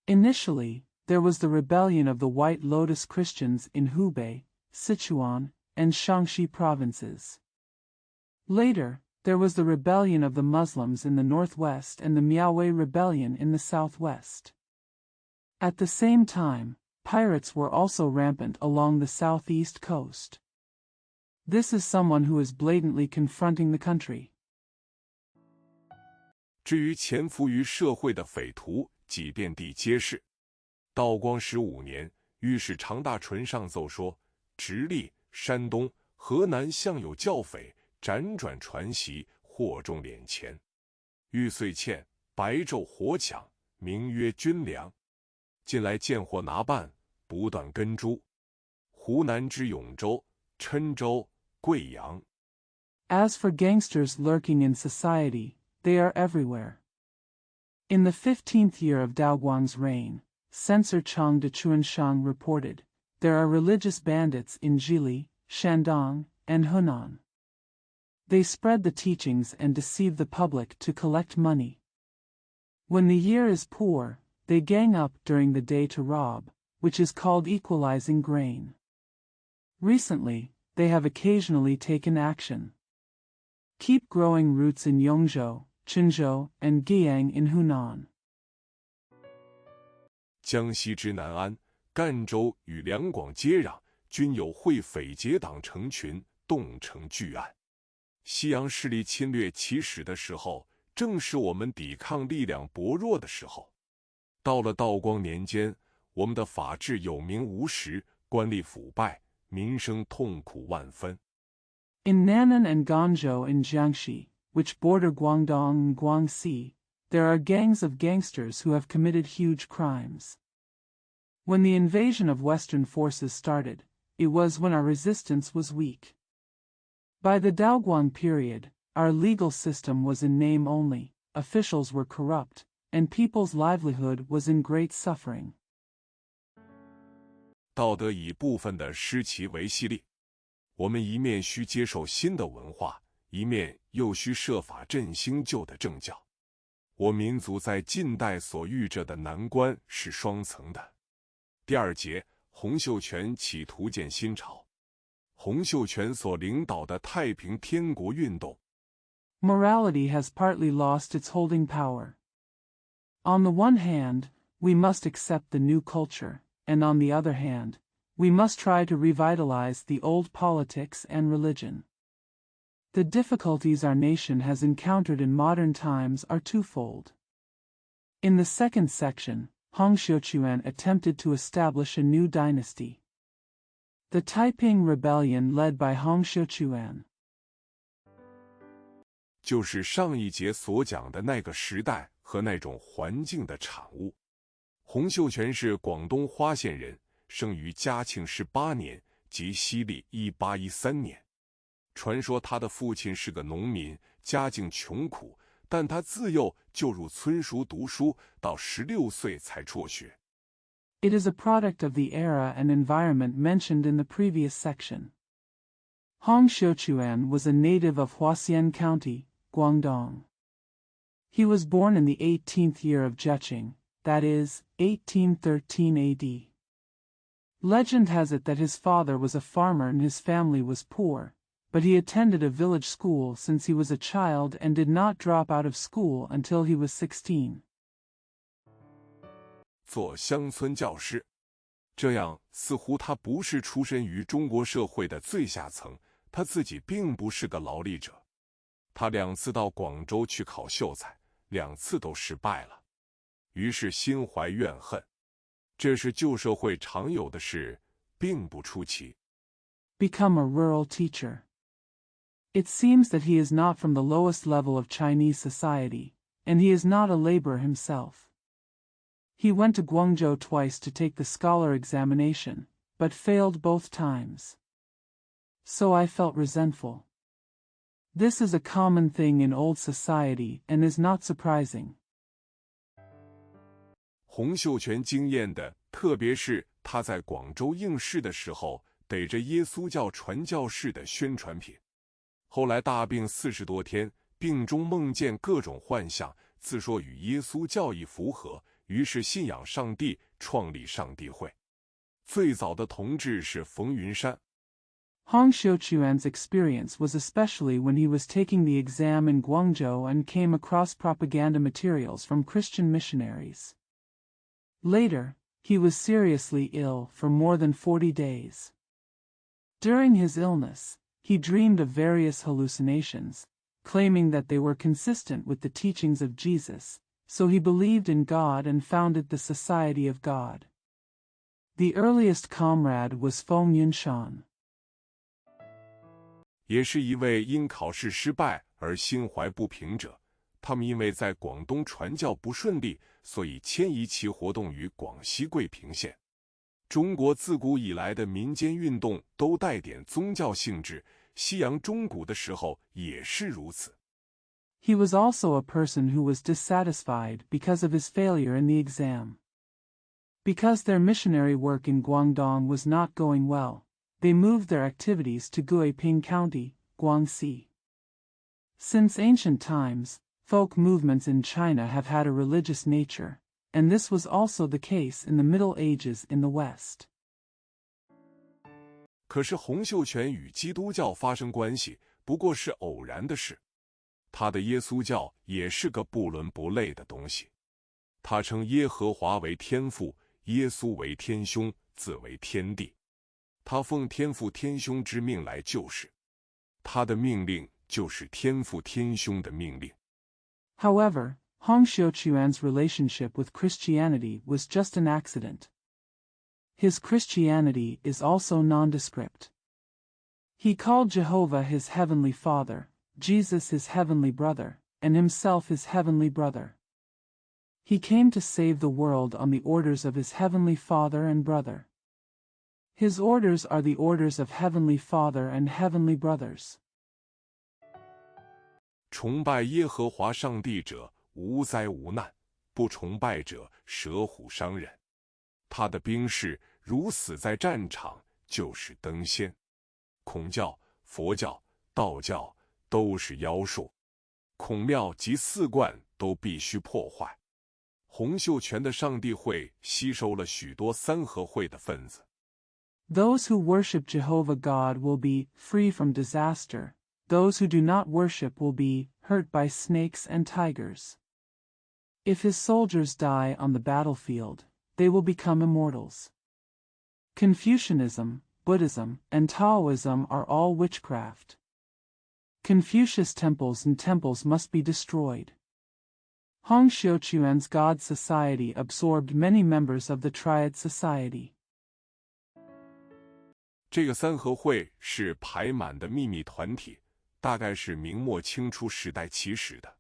[SPEAKER 2] Initially, there was the rebellion of the White Lotus Christians in Hubei, Sichuan, and Shaanxi provinces. Later, there was the rebellion of the Muslims in the northwest and the Miaowei rebellion in the southwest. At the same time, pirates were also rampant along the southeast coast. This is someone who is blatantly confronting the country.
[SPEAKER 1] 至于潜伏于社会的匪徒，即遍地皆是。道光15年，御史常大纯上奏说，直隶、山东、河南向有教匪辗转传习，惑众敛钱，玉碎欠，白昼火抢，名曰军粮。近来见货拿办，不断跟诛。湖南之永州、郴州、贵阳。
[SPEAKER 2] As for gangsters lurking in society, they are everywhere. In the 15th year of Daoguang's reign, censor Chang de Chuanshan reported, there are religious bandits in Jili, Shandong, and Hunan. They spread the teachings and deceive the public to collect money. When the year is poor, they gang up during the day to rob, which is called equalizing grain. Recently, they have occasionally taken action. Keep growing roots in Yongzhou, Qinzhou, and Guiyang in Hunan.
[SPEAKER 1] 江西之南安、赣州与两广接壤，均有会匪结党成群，动成巨案。西洋势力侵略起始的时候，正是我们抵抗力量薄弱的时候。到了道光年间，我们的法治有名无实，官吏腐败，民生痛苦万分。
[SPEAKER 2] In Nannan and Guangzhou in Jiangxi, which border Guangdong and Guangxi, there are gangs of gangsters who have committed huge crimes. When the invasion of Western forces started, it was when our resistance was weak. By the Daoguang period, our legal system was in name only, officials were corrupt, and people's livelihood was in great suffering.
[SPEAKER 1] 道德以部分的失其为系列，我们一面需接受新的文化，一面又需设法振兴旧的政教。我民族在近代所遇着的难关是双层的。第二节，洪秀全企图建新朝。洪秀全所领导的太平天国运动。
[SPEAKER 2] Morality has partly lost its holding power. On the one hand, we must accept the new culture, and on the other hand, we must try to revitalize the old politics and religion. The difficulties our nation has encountered in modern times are twofold. In the second section, Hong Xiuquan attempted to establish a new dynasty. The Taiping Rebellion led by Hong Xiuquan.
[SPEAKER 1] 就是上一节所讲的那个时代和那种环境的产物。洪秀全是广东花县人，生于嘉庆18年，即西历1813年。传说他的父亲是个农民，家境穷苦，但他自幼就入村塾读书，到16岁才辍学。
[SPEAKER 2] It is a product of the era and environment mentioned in the previous section. Hong Xiuquan was a native of Huasien County, Guangdong. He was born in the 18th year of Jeching, that is, 1813 AD. Legend has it that his father was a farmer and his family was poor, but he attended a village school since he was a child and did not drop out of school until he was 16.
[SPEAKER 1] 做乡村教师，这样似乎他不是出身于中国社会的最下层，他自己并不是个劳力者。他2次到广州去考秀才，2次都失败了，于是心怀怨恨。这是旧社会常有的事，并不出奇。
[SPEAKER 2] Become a rural teacher. It seems that he is not from the lowest level of Chinese society, and he is not a laborer himself. He went to Guangzhou twice to take the scholar examination, but failed both times. So I felt resentful. This is a common thing in old society and is not surprising.
[SPEAKER 1] 洪秀全惊艳的，特别是他在广州应试的时候，逮着耶稣教传教士的宣传品。后来大病40多天，病中梦见各种幻象，自说与耶稣教义符合，于是信仰上帝，创立上帝会。最早的同志是冯云山。
[SPEAKER 2] Hong Xiuquan's experience was especially when he was taking the exam in Guangzhou and came across propaganda materials from Christian missionaries. Later, he was seriously ill for more than 40 days. During his illness, he dreamed of various hallucinations, claiming that they were consistent with the teachings of Jesus, so he believed in God and founded the Society of God. The earliest comrade was Feng Yunshan.
[SPEAKER 1] 也是一位因考试失败而心怀不平者。他们因为在广东传教不顺利，所以迁移其活动于广西桂平县。中国自古以来的民间运动都带点宗教性质，西洋中古的时候也是如此。
[SPEAKER 2] He was also a person who was dissatisfied because of his failure in the exam. Because their missionary work in Guangdong was not going well, they moved their activities to Guiping County, Guangxi. Since ancient times, folk movements in China have had a religious nature, and this was also the case in the Middle Ages in the West.
[SPEAKER 1] 可是洪秀全与基督教发生关系，不过是偶然的事。他的耶稣教也是个不伦不类的东西。他称耶和华为天父，耶稣为天兄，子为天地。他奉天父天兄之命来救世，他的命令就是天父天兄的命令。
[SPEAKER 2] However, Hong Xiuquan's relationship with Christianity was just an accident. His Christianity is also nondescript. He called Jehovah his heavenly Father, Jesus his heavenly brother, and himself his heavenly brother. He came to save the world on the orders of his heavenly Father and brother. His orders are the orders of heavenly Father and heavenly brothers.
[SPEAKER 1] 崇拜耶和华上帝者无灾无难，不崇拜者舍虎伤人。他的兵士如死在战场，就是登仙。孔教、佛教、道教都是妖术，孔庙及寺观都必须破坏。洪秀全的上帝会吸收了许多三合会的分子。
[SPEAKER 2] Those who worship Jehovah God will be free from disaster. Those who do not worship will be hurt by snakes and tigers. If his soldiers die on the battlefield, they will become immortals. Confucianism, Buddhism, and Taoism are all witchcraft. Confucius temples and temples must be destroyed. Hong Xiuquan's God Society absorbed many members of the Triad Society.
[SPEAKER 1] 这个三合会是排满的秘密团体，大概是明末清初时代起始的。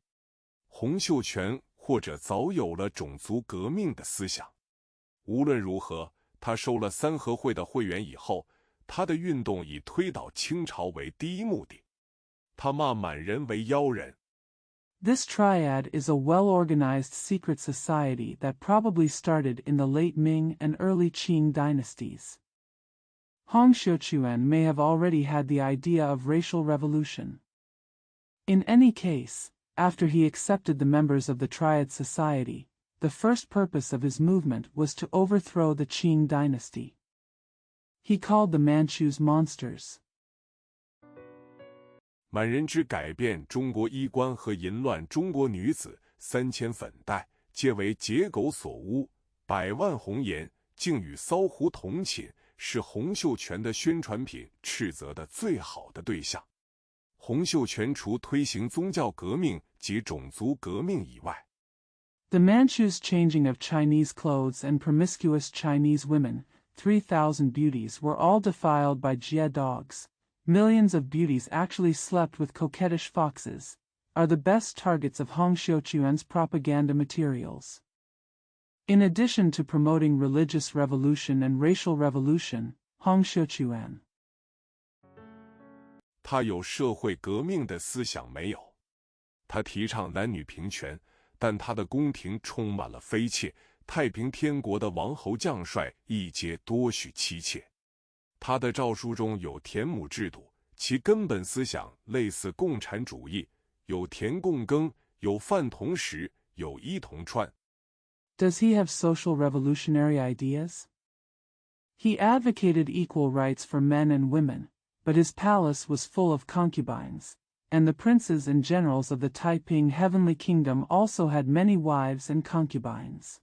[SPEAKER 1] 洪秀全或者早有了种族革命的思想。无论如何，他收了三合会的会员以后，他的运动以推倒清朝为第一目的。他骂满人为妖人。
[SPEAKER 2] This triad is a well-organized secret society that probably started in the late Ming and early Qing dynasties. Hong Xiuquan may have already had the idea of racial revolution. In any case, after he accepted the members of the Triad Society, the first purpose of his movement was to overthrow the Qing dynasty. He called the Manchus monsters.
[SPEAKER 1] 满人之改变中国衣冠和淫乱中国女子3000粉黛，皆为结狗所污，100万红颜，竟与骚狐同寝，是洪秀全的宣传品斥责的最好的对象。洪秀全除推行宗教革命及种族革命以外，
[SPEAKER 2] The Manchus' changing of Chinese clothes and promiscuous Chinese women, 3,000 beauties were all defiled by Jia dogs. Millions of beauties actually slept with coquettish foxes, are the best targets of Hong Xiuquan's propaganda materials. In addition to promoting religious revolution and racial revolution, Hong Xiuquan
[SPEAKER 1] 他有社会革命的思想没有？他提倡男女平权，但他的宫廷充满了妃妾，太平天国的王侯将帅一皆多许妻妾。他的诏书中有田亩制度，其根本思想类似共产主义，有田共耕，有饭同食，有衣同穿。
[SPEAKER 2] Does he have social revolutionary ideas? He advocated equal rights for men and women, but his palace was full of concubines, and the princes and generals of the Taiping Heavenly Kingdom also had many wives and concubines.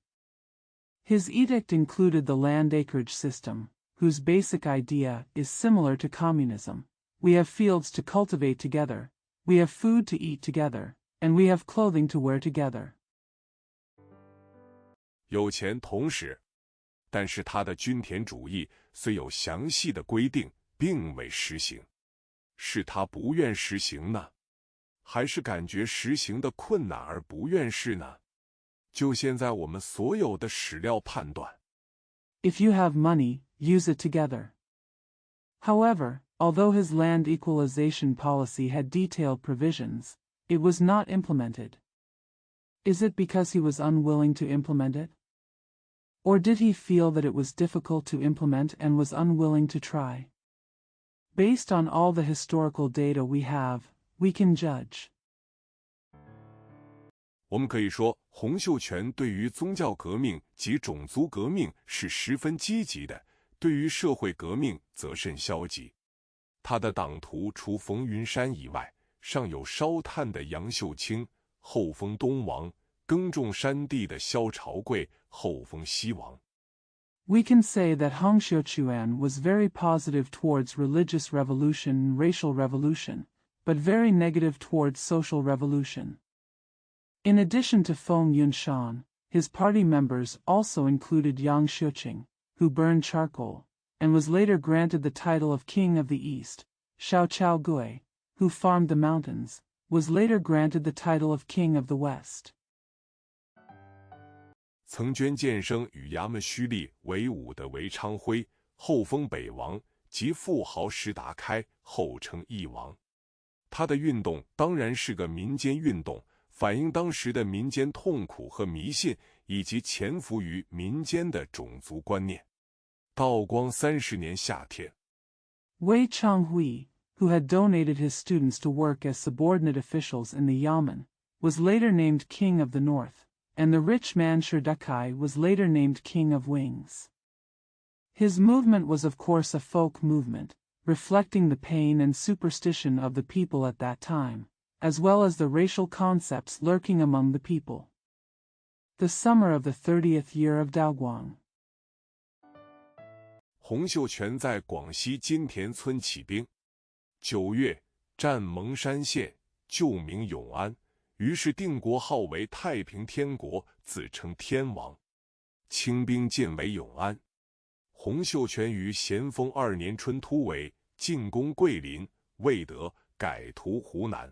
[SPEAKER 2] His edict included the land acreage system, whose basic idea is similar to communism. We have fields to cultivate together, we have food to eat together, and we have clothing to wear together.
[SPEAKER 1] 有钱同时，但是他的均田主义虽有详细的规定，并未实行。是他不愿实行呢，还是感觉实行的困难而不愿试呢？就现在我们所有的史料判断。
[SPEAKER 2] If you have money, use it together. However, although his land equalization policy had detailed provisions, it was not implemented. Is it because he was unwilling to implement it? Or did he feel that it was difficult to implement and was unwilling to try? Based on all the historical data we have, we can judge.
[SPEAKER 1] 我们可以说，洪秀全对于宗教革命及种族革命是十分积极的，对于社会革命则甚消极。他的党徒除冯云山以外，尚有烧炭的杨秀清，后封东王；耕种山地的萧朝贵，后封西王。
[SPEAKER 2] We can say that Hong Xiuquan was very positive towards religious revolution and racial revolution, but very negative towards social revolution. In addition to Feng Yunshan, his party members also included Yang Xiuqing, who burned charcoal, and was later granted the title of King of the East. Xiao Chaogui, who farmed the mountains, was later granted the title of King of the West.
[SPEAKER 1] 曾捐建生与衙门胥吏为伍的韦昌辉，后封北王，及富豪石达开，后称义王。他的运动当然是个民间运动，反映当时的民间痛苦和迷信，以及潜伏于民间的种族观念。道光30年夏天，
[SPEAKER 2] Wei Changhui, who had donated his students to work as subordinate officials in the Yamen, was later named King of the North, and the rich man Shidakai was later named King of Wings. His movement was of course a folk movement, reflecting the pain and superstition of the people at that time, as well as the racial concepts lurking among the people. The summer of the 30th year of Daoguang.
[SPEAKER 1] 洪秀全在广西金田村起兵，9月占蒙山县，旧名永安，于是定国号为太平天国，自称天王。清兵进围永安，洪秀全于咸丰2年春突围，进攻桂林，未得，改图湖南。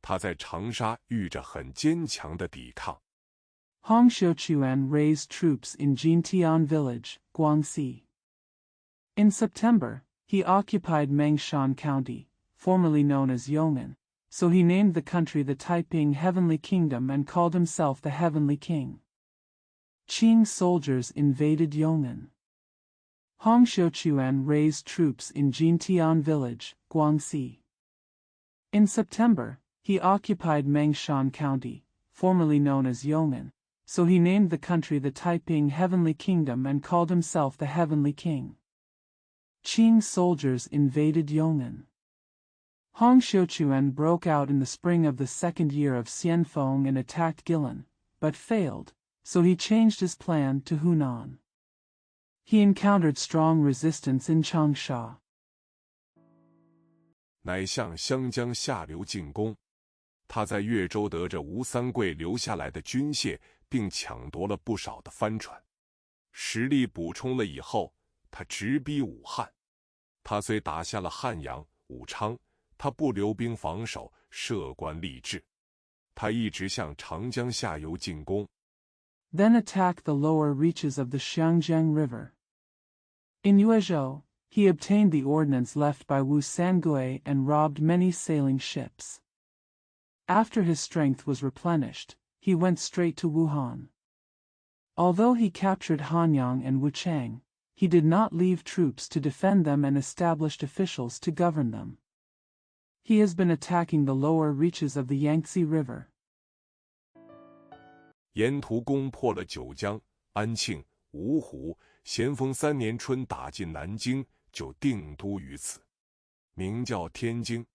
[SPEAKER 1] 他在长沙遇着很坚强的抵抗。
[SPEAKER 2] Hong Xiuquan raised troops in Jintian village, Guangxi. In September, he occupied Mengshan County, formerly known as Yong'an, so he named the country the Taiping Heavenly Kingdom and called himself the Heavenly King. Qing soldiers invaded Yong'an. Hong Xiuquan raised troops in Jintian village, Guangxi. In September, he occupied Mengshan County, formerly known as Yong'an, so he named the country the Taiping Heavenly Kingdom and called himself the Heavenly King. Qing soldiers invaded Yong'an. Hong Xiuquan broke out in the spring of the second year of Xianfeng and attacked Guilin, but failed, so he changed his plan to Hunan. He encountered strong resistance in Changsha.
[SPEAKER 1] 乃向湘江下流进攻。他在越州得着吴三桂留下来的军械，并抢夺了不少的帆船。实力补充了以后，他直逼武汉。他虽打下了汉阳、武昌，他不留兵防守，设关立制。他一直向长江下游进攻。
[SPEAKER 2] Then attacked the lower reaches of the Xiangjiang River. In Yuezhou, he obtained the ordnance left by Wu Sangui and robbed many sailing ships. After his strength was replenished, he went straight to Wuhan. Although he captured Hanyang and Wuchang, he did not leave troops to defend them and established officials to govern them. He has been attacking the lower reaches of the Yangtze River.
[SPEAKER 1] 沿途攻破了九江、安庆、芜湖。咸丰3年春打进南京，就定都于此，名叫天津。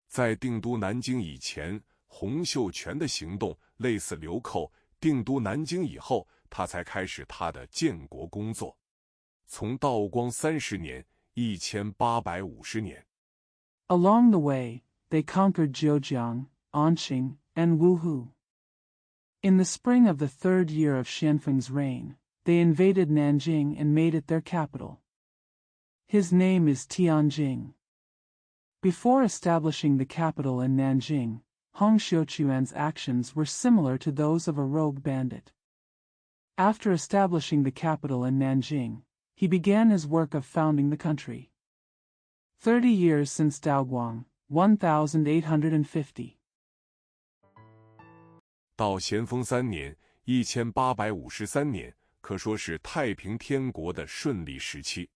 [SPEAKER 1] 在定都南京以前，洪秀全的行动类似流寇，定都南京以后，他才开始他的建国工作。从道光30年1850年。
[SPEAKER 2] Along the way, they conquered Zhejiang, Anqing, and Wuhu. In the spring of the third year of Xianfeng's reign, they invaded Nanjing and made it their capital. His name is Tianjing. Before establishing the capital in Nanjing, Hong Xiuquan's actions were similar to those of a rogue bandit. After establishing the capital in Nanjing, he began his work of founding the country. 30 years since Daoguang, 1850.
[SPEAKER 1] 到咸丰3年1853年，可说是太平天国的顺利时期。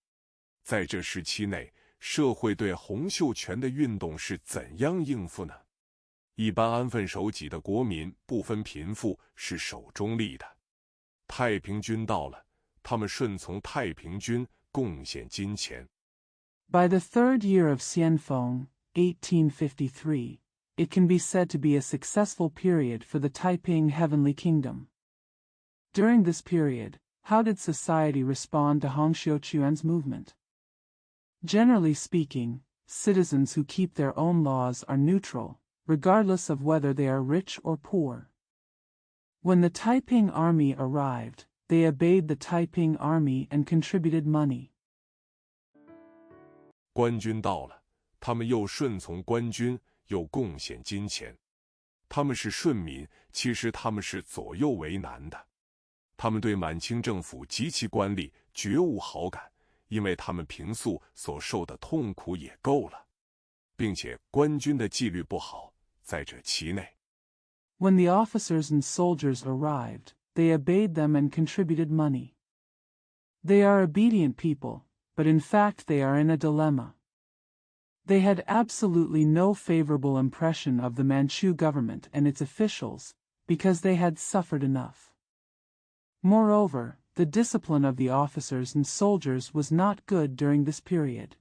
[SPEAKER 1] 在这时期内，社会对洪秀全的运动是怎样应付呢？一般安分守己的国民不分贫富，是守中立的。太平军到了，他们顺从太平军，贡献金钱。
[SPEAKER 2] By the third year of Xianfeng, 1853, it can be said to be a successful period for the Taiping Heavenly Kingdom. During this period, how did society respond to Hong Xiuquan's movement? Generally speaking, citizens who keep their own laws are neutral, regardless of whether they are rich or poor. When the Taiping army arrived, they obeyed the Taiping army and contributed money.
[SPEAKER 1] 官军到了，他们又顺从官军，又贡献金钱。他们是顺民，其实他们是左右为难的。他们对满清政府及其官吏绝无好感，因为他们平素所受的痛苦也够了，并且官军的纪律不好，在这期内。
[SPEAKER 2] When the officers and soldiers arrived, they obeyed them and contributed money. They are obedient people, but in fact they are in a dilemma. They had absolutely no favorable impression of the Manchu government and its officials, because they had suffered enough. Moreover, the discipline of the officers and soldiers was not good during this period.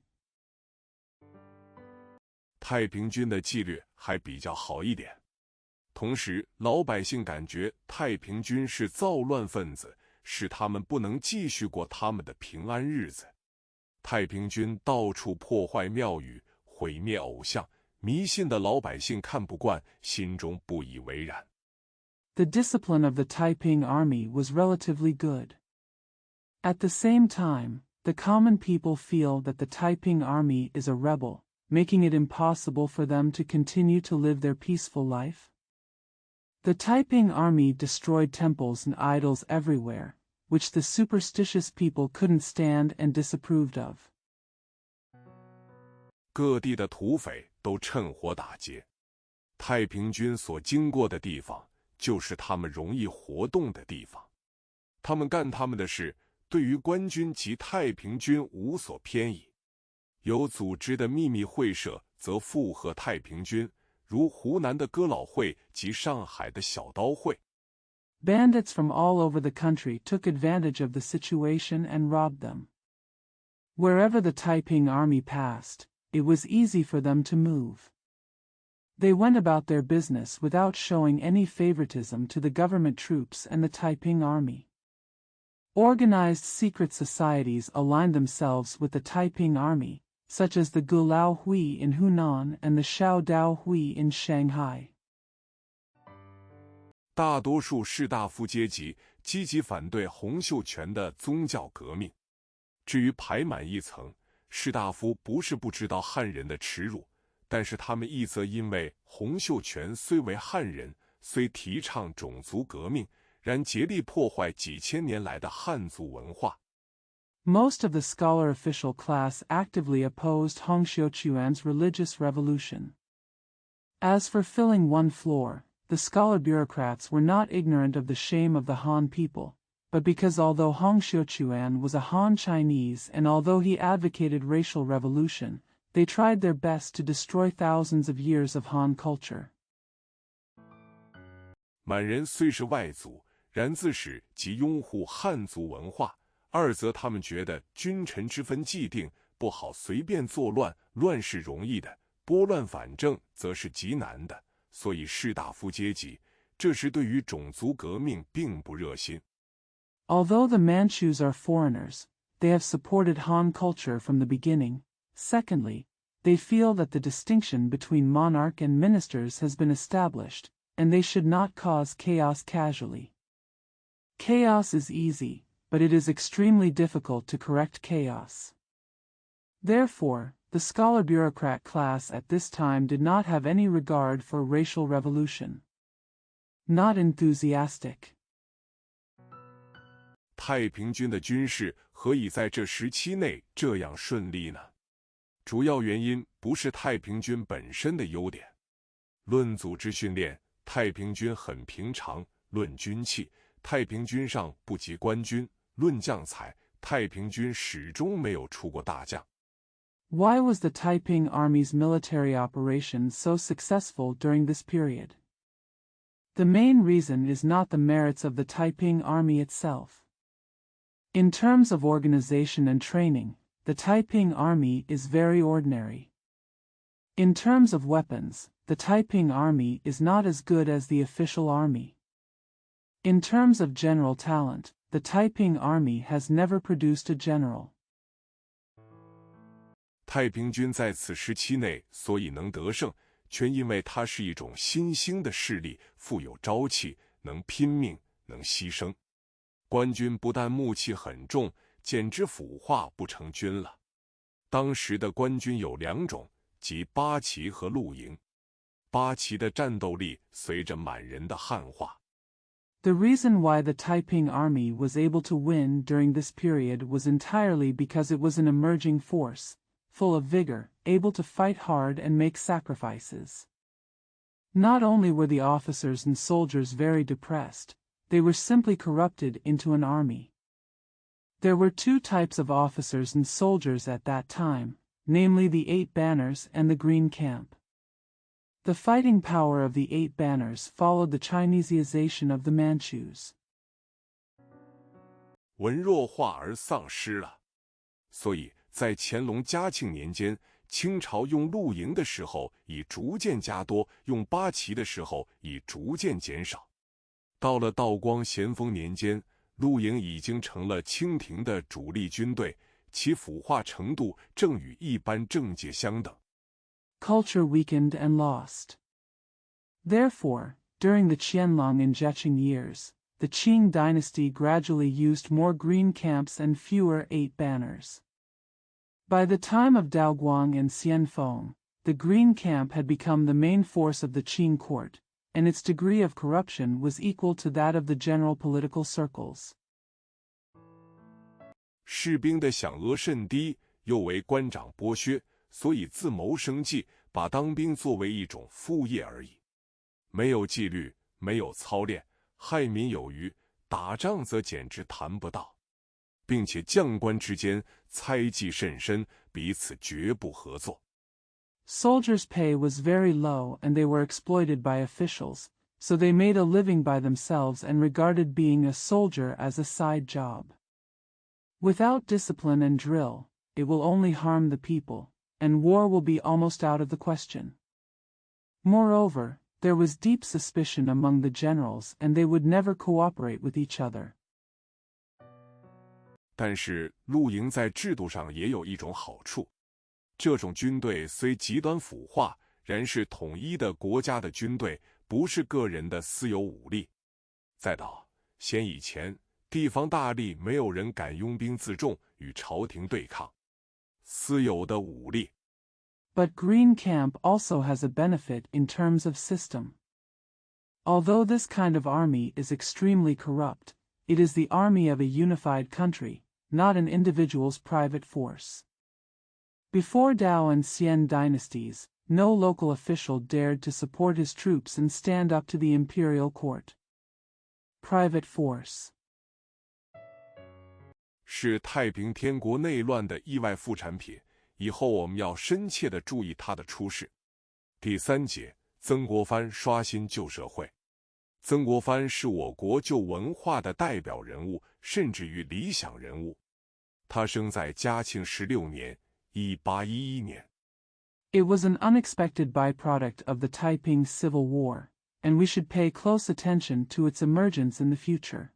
[SPEAKER 1] 太平军的纪律还比较好一点，同时老百姓感觉太平军是造乱分子，使他们不能继续过他们的平安日子。太平军到处破坏庙宇，毁灭偶像，迷信的老百姓看不惯，心中不以为然。
[SPEAKER 2] The discipline of the Taiping army was relatively good. At the same time, the common people feel that the Taiping army is a rebel, making it impossible for them to continue to live their peaceful life. The Taiping army destroyed temples and idols everywhere, which the superstitious people couldn't stand and disapproved of.
[SPEAKER 1] 各地的土匪都趁火打劫，太平军所经过的地方，就是他们容易活动的地方。他们干他们的事，对于官军及太平军无所偏倚。有组织的秘密会社则附和太平军，如湖南的哥老会及上海的小刀会。
[SPEAKER 2] Bandits from all over the country took advantage of the situation and robbed them. Wherever the Taiping army passed, it was easy for them to move. They went about their business without showing any favoritism to the government troops and the Taiping army. Organized secret societies aligned themselves with the Taiping army, such as the Gulao Hui in Hunan and the Shao Dao Hui in Shanghai.
[SPEAKER 1] 大多数士大夫阶级积极反对洪秀全的宗教革命。至于排满一层，士大夫不是不知道汉人的耻辱，但是他们亦则因为洪秀全虽为汉人，虽提倡种族革命，然竭力破坏几千年来的汉族文化。
[SPEAKER 2] Most of the scholar official class actively opposed Hong Xiuquan's religious revolution. As for filling one floor, the scholar bureaucrats were not ignorant of the shame of the Han people, but because although Hong Xiuquan was a Han Chinese and although he advocated racial revolution, they tried their best to destroy thousands of years of Han culture.
[SPEAKER 1] 满人虽是外族，然自始即拥护汉族文化。二则他们觉得君臣之分既定，不好随便作乱，乱是容易的，拨乱反正则是极难的。所以士大夫阶级这时对于种族革命并不热心。
[SPEAKER 2] Although the Manchus are foreigners, they have supported Han culture from the beginning. Secondly, they feel that the distinction between monarch and ministers has been established, and they should not cause chaos casually. Chaos is easy, but it is extremely difficult to correct chaos. Therefore, the scholar bureaucrat class at this time did not have any regard for racial revolution. Not enthusiastic.
[SPEAKER 1] 太平军的军事何以在这时期内这样顺利呢？主要原因不是太平军本身的优点。论组织训练，太平军很平常；论军器，太平军上不及官军；论将才，太平军始终没有出过大将。
[SPEAKER 2] Why was the Taiping Army's military operations so successful during this period? The main reason is not the merits of the Taiping Army itself. In terms of organization and training, the Taiping Army is very ordinary. In terms of weapons, the Taiping Army is not as good as the official army. In terms of general talent, the Taiping Army has never produced a general.
[SPEAKER 1] 太平军在此时期内所以能得胜，全因为它是一种新兴的势力，富有朝气，能拼命，能牺牲。官军不但木气很重，简直腐化不成军了。当时的官军有两种，即八旗和露营。八旗的战斗力随着满人的汉化。
[SPEAKER 2] The reason why the Taiping Army was able to win during this period was entirely because it was an emerging force, full of vigor, able to fight hard and make sacrifices. Not only were the officers and soldiers very depressed, they were simply corrupted into an army. There were two types of officers and soldiers at that time, namely the 8 banners and the Green Camp. The fighting power of the 8 banners followed the Chineseization of the Manchus.
[SPEAKER 1] 文弱化而丧失了，所以在乾隆嘉庆年间，清朝用露营的时候已逐渐加多，用八旗的时候已逐渐减少。到了道光咸丰年间，露营已经成了清廷的主力军队，其腐化程度正与一般政界相等。
[SPEAKER 2] Culture weakened and lost. Therefore, during the Qianlong and Zheqing years, the Qing dynasty gradually used more green camps and fewer 8 banners. By the time of Daoguang and Xianfeng, the Green Camp had become the main force of the Qing court, and its degree of corruption was equal to that of the general political circles.
[SPEAKER 1] 士兵的饷额甚低，又为官长剥削，所以自谋生计，把当兵作为一种副业而已。没有纪律，没有操练，害民有余，打仗则简直谈不到。并且将官之间猜忌甚深，彼此绝不合作。
[SPEAKER 2] Soldiers' pay was very low and they were exploited by officials, so they made a living by themselves and regarded being a soldier as a side job. Without discipline and drill, it will only harm the people, and war will be almost out of the question. Moreover, there was deep suspicion among the generals and they would never cooperate with each other.
[SPEAKER 1] 但是露营在制度上也有一种好处，这种军队虽极端腐化，然是统一的国家的军队，不是个人的私有武力。再到先以前，地方大吏没有人敢拥兵自重与朝廷对抗私有的武力。
[SPEAKER 2] But Green Camp also has a benefit in terms of system. Although this kind of army is extremely corrupt, it is the army of a unified country, not an individual's private force. Before Dao and Xian dynasties, no local official dared to support his troops and stand up to the imperial court. Private force
[SPEAKER 1] 是太平天国内乱的意外副产品，以后我们要深切地注意它的出世。第3节，曾国藩刷新旧社会。曾国藩是我国旧文化的代表人物，甚至于理想人物。他生在嘉庆16年，1811年。
[SPEAKER 2] It was an unexpected byproduct of the Taiping Civil War, and we should pay close attention to its emergence in the future.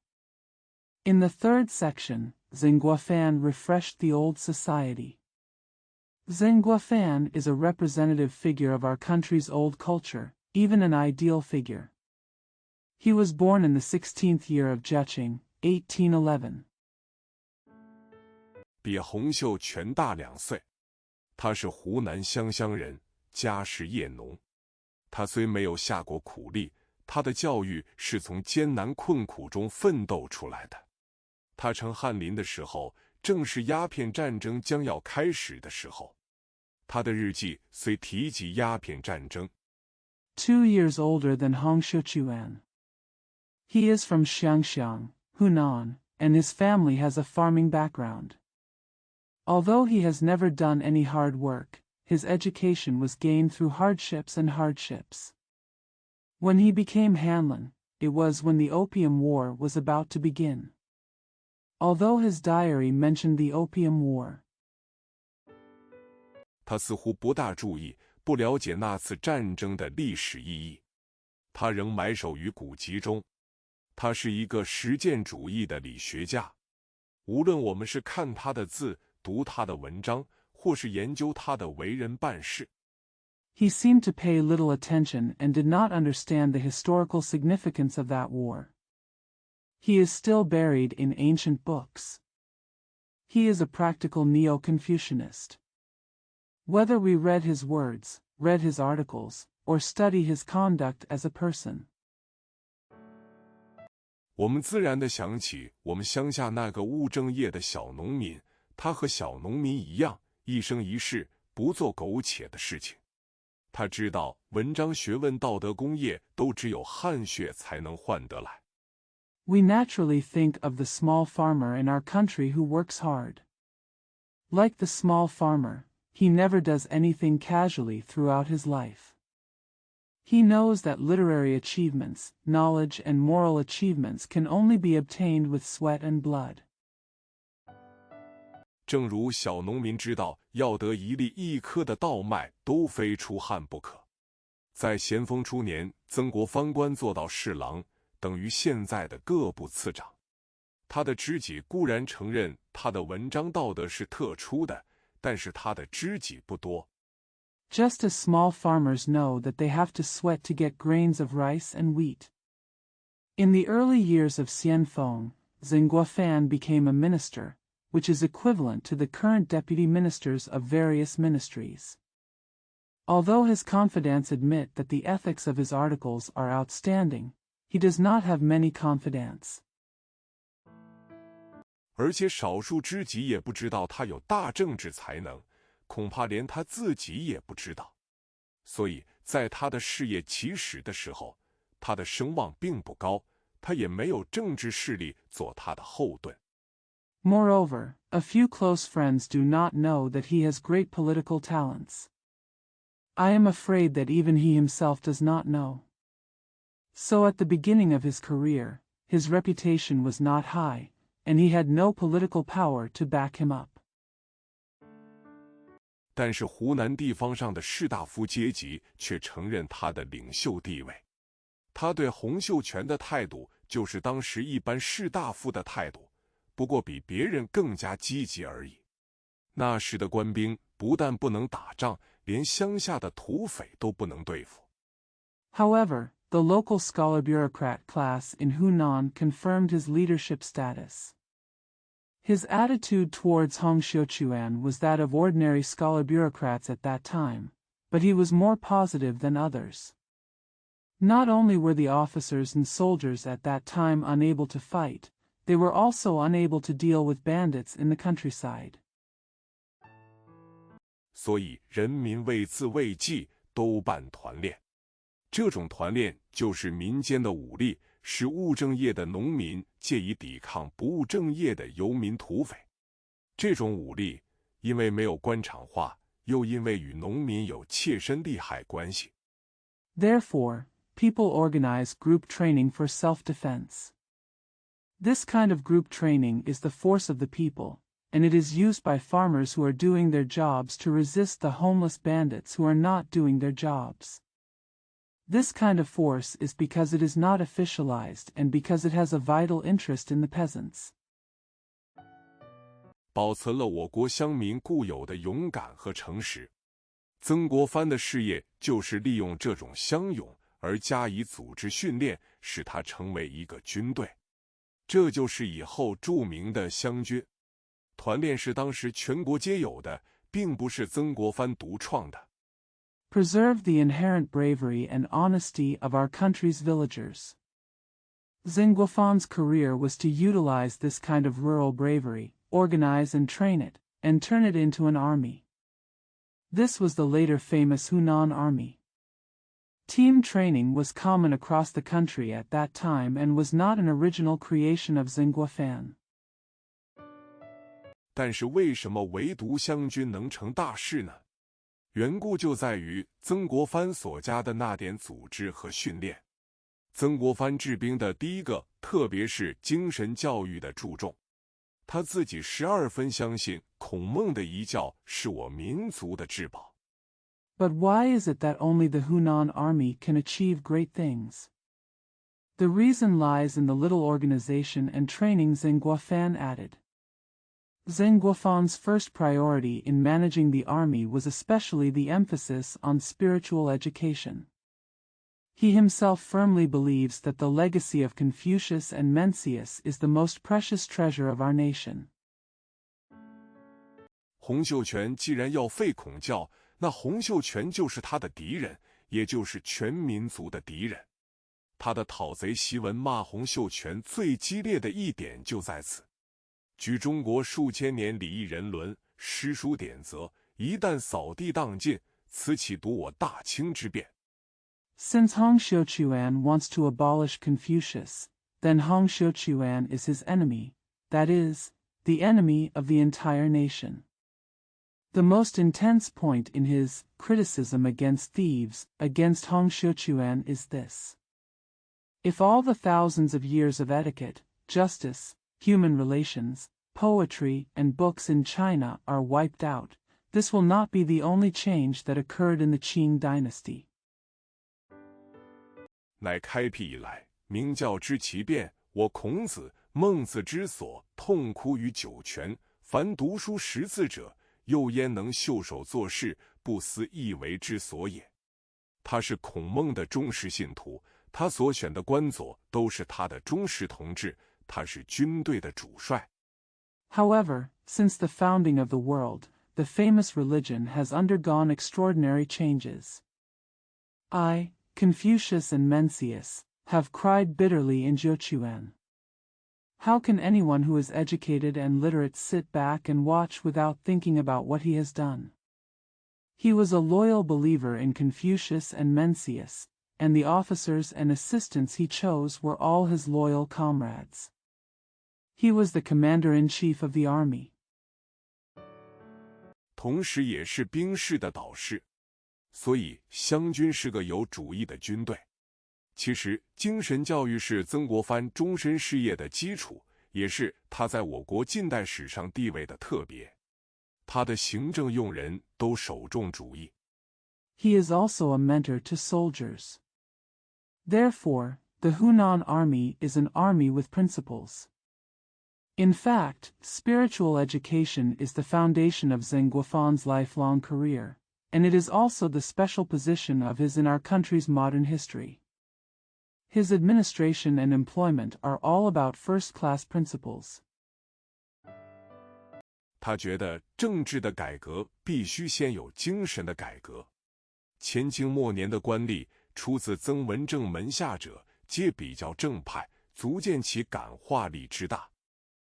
[SPEAKER 2] In the 3rd section, Zhenguofan refreshed the old society. Zhenguofan is a representative figure of our country's old culture, even an ideal figure. He was born in the 16th year of Zheching, 1811.
[SPEAKER 1] 比洪秀全大2岁。他是湖南湘乡人，家世业农。他虽没有下过苦力，他的教育是从艰难困苦中奋斗出来的。他成翰林的时候，正是鸦片战争将要开始的时候。他的日记虽提及鸦片战争。
[SPEAKER 2] 2 years older than Hong Xiuquan. He is from Xiangxiang, Hunan, and his family has a farming background. Although he has never done any hard work, his education was gained through hardships and hardships. When he became Hanlin, it was when the Opium War was about to begin. Although his diary mentioned the Opium War,
[SPEAKER 1] 他似乎不大注意，不了解那次战争的历史意义。他仍埋首于古籍中。他是一个实践主义的理学家。无论我们是看他的字，读他的文章，或是研究他的为人办事。
[SPEAKER 2] he seemed to pay little attention and did not understand the historical significance of that war. He is still buried in ancient books. He is a practical Neo-Confucianist. Whether we read his words, read his articles, or study his conduct as a person,
[SPEAKER 1] 我们自然地想起我们乡下那个务正业的小农民，他和小农民一样，一生一世不做苟且的事情。他知道文章、学问、道德、功业都只有汗血才能换得来。
[SPEAKER 2] we naturally think of the small farmer in our country who works hard. Like the small farmer, he never does anything casually throughout his life. He knows that literary achievements, knowledge and moral achievements can only be obtained with sweat and blood.
[SPEAKER 1] 正如小农民知道要得一粒一颗的稻麦都非出汗不可。在咸丰初年，曾国藩官做到侍郎，等于现在的各部次长。他的知己固然承认他的文章道德是特殊的，但是他的知己不多。
[SPEAKER 2] Just as small farmers know that they have to sweat to get grains of rice and wheat. In the early years of Xianfeng, Zhenguofan became a minister, which is equivalent to the current deputy ministers of various ministries. Although his confidants admit that the ethics of his articles are outstanding, he does not have many confidants.
[SPEAKER 1] 而且少数知己也不知道他有大政治才能，恐怕连他自己也不知道。所以在他的事业起始的时候，他的声望并不高，他也没有政治势力做他的后盾。
[SPEAKER 2] Moreover, a few close friends do not know that he has great political talents. I am afraid that even he himself does not know. So at the beginning of his career, his reputation was not high, and he had no political power to back him up.
[SPEAKER 1] 但是湖南地方上的士大夫阶级却承认他的领袖地位。他对洪秀全的态度就是当时一般士大夫的态度，不过比别人更加积极而已。那时的官兵不但不能打仗，连乡下的土匪都不能对付。
[SPEAKER 2] However, the local scholar bureaucrat class in Hunan confirmed his leadership status. His attitude towards Hong Xiuquan was that of ordinary scholar bureaucrats at that time, but he was more positive than others. Not only were the officers and soldiers at that time unable to fight, they were also unable to deal with bandits in the countryside.
[SPEAKER 1] 所以人民为自卫计都办团练，这种团练就是民间的武力，是务正业的农民借以抵抗不务正业的游民土匪。这种武力因为没有官场化，又因为与农民有切身利害关系。
[SPEAKER 2] Therefore, people organize group training for self-defense. This kind of group training is the force of the people, and it is used by farmers who are doing their jobs to resist the homeless bandits who are not doing their jobs. This kind of force is because it is not officialized and because it has a vital interest in the peasants.
[SPEAKER 1] 保存了我国乡民固有的勇敢和诚实。曾国藩的事业就是利用这种乡勇而加以组织训练，使它成为一个军队。这就是以后著名的湘军。团练是当时全国皆有的，并不是曾国藩独创的。
[SPEAKER 2] Preserve the inherent bravery and honesty of our country's villagers. Zhenguofan's career was to utilize this kind of rural bravery, organize and train it, and turn it into an army. This was the later famous Hunan Army. Team training was common across the country at that time and was not an original creation of Zhenguofan.
[SPEAKER 1] 但是为什么唯独湘军能成大事呢？缘故就在于曾国藩所加的那点组织和训练。曾国藩治兵的第一个，特别是精神教育的注重。他自己12分相信孔孟的遗教是我民族的至宝。
[SPEAKER 2] But why is it that only the Hunan army can achieve great things? The reason lies in the little organization and training Zhenguofan added. Zhenguofan's first priority in managing the army was especially the emphasis on spiritual education. He himself firmly believes that the legacy of Confucius and Mencius is the most precious treasure of our nation.
[SPEAKER 1] 洪秀全既然要废孔教，那洪秀全就是他的敌人，也就是全民族的敌人。他的讨贼檄文骂洪秀全最激烈的一点就在此。据中国数千年礼义人伦、诗书典则，一旦扫地荡尽，此岂独我大清之变？
[SPEAKER 2] Since Hong Xiuquan wants to abolish Confucius, then Hong Xiuquan is his enemy, that is, the enemy of the entire nation. The most intense point in his criticism against thieves, against Hong Xiuquan is this. If all the thousands of years of etiquette, justice, human relations, poetry, and books in China are wiped out, this will not be the only change that occurred in the Qing dynasty.
[SPEAKER 1] 乃开辟以来，明教之奇变，我孔子、孟子之所痛哭于九泉。凡读书识字者，又焉能袖手作事，不思一为之所也？他是孔孟的忠实信徒，他所选的官佐都是他的忠实同志，他是军队的主帅。
[SPEAKER 2] However, since the founding of the world, the famous religion has undergone extraordinary changes. Confucius and Mencius, have cried bitterly in Zhechuan. How can anyone who is educated and literate sit back and watch without thinking about what he has done? He was a loyal believer in Confucius and Mencius, and the officers and assistants he chose were all his loyal comrades. He was the commander-in-chief of the army.
[SPEAKER 1] 同时也是兵士的导师。所以湘军是个有主义的军队。其实精神教育是曾国藩终身事业的基础，也是他在我国近代史上地位的特别。他的行政用人都首重主义。
[SPEAKER 2] He is also a mentor to soldiers. Therefore, the Hunan army is an army with principles. In fact, spiritual education is the foundation of Zhenguofan's lifelong career, and it is also the special position of his in our country's modern history. His administration and employment are all about first-class principles.
[SPEAKER 1] 他觉得政治的改革必须先有精神的改革。前清末年的官吏出自曾文正门下者，皆比较正派，足见其感化力之大。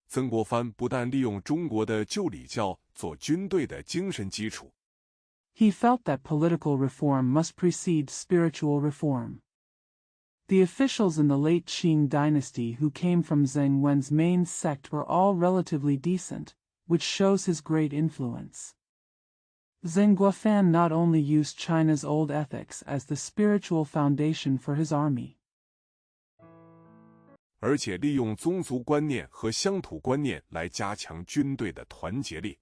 [SPEAKER 1] 曾国藩不但利用中国的旧礼教做军队的精神基础，
[SPEAKER 2] He felt that political reform must precede spiritual reform. The officials in the late Qing dynasty who came from Zheng Wen's main sect were all relatively decent, which shows his great influence. Zheng Guofan not only used China's old ethics as the spiritual foundation for his army,
[SPEAKER 1] 而且利用宗族观念和乡土观念来加强军队的团结力。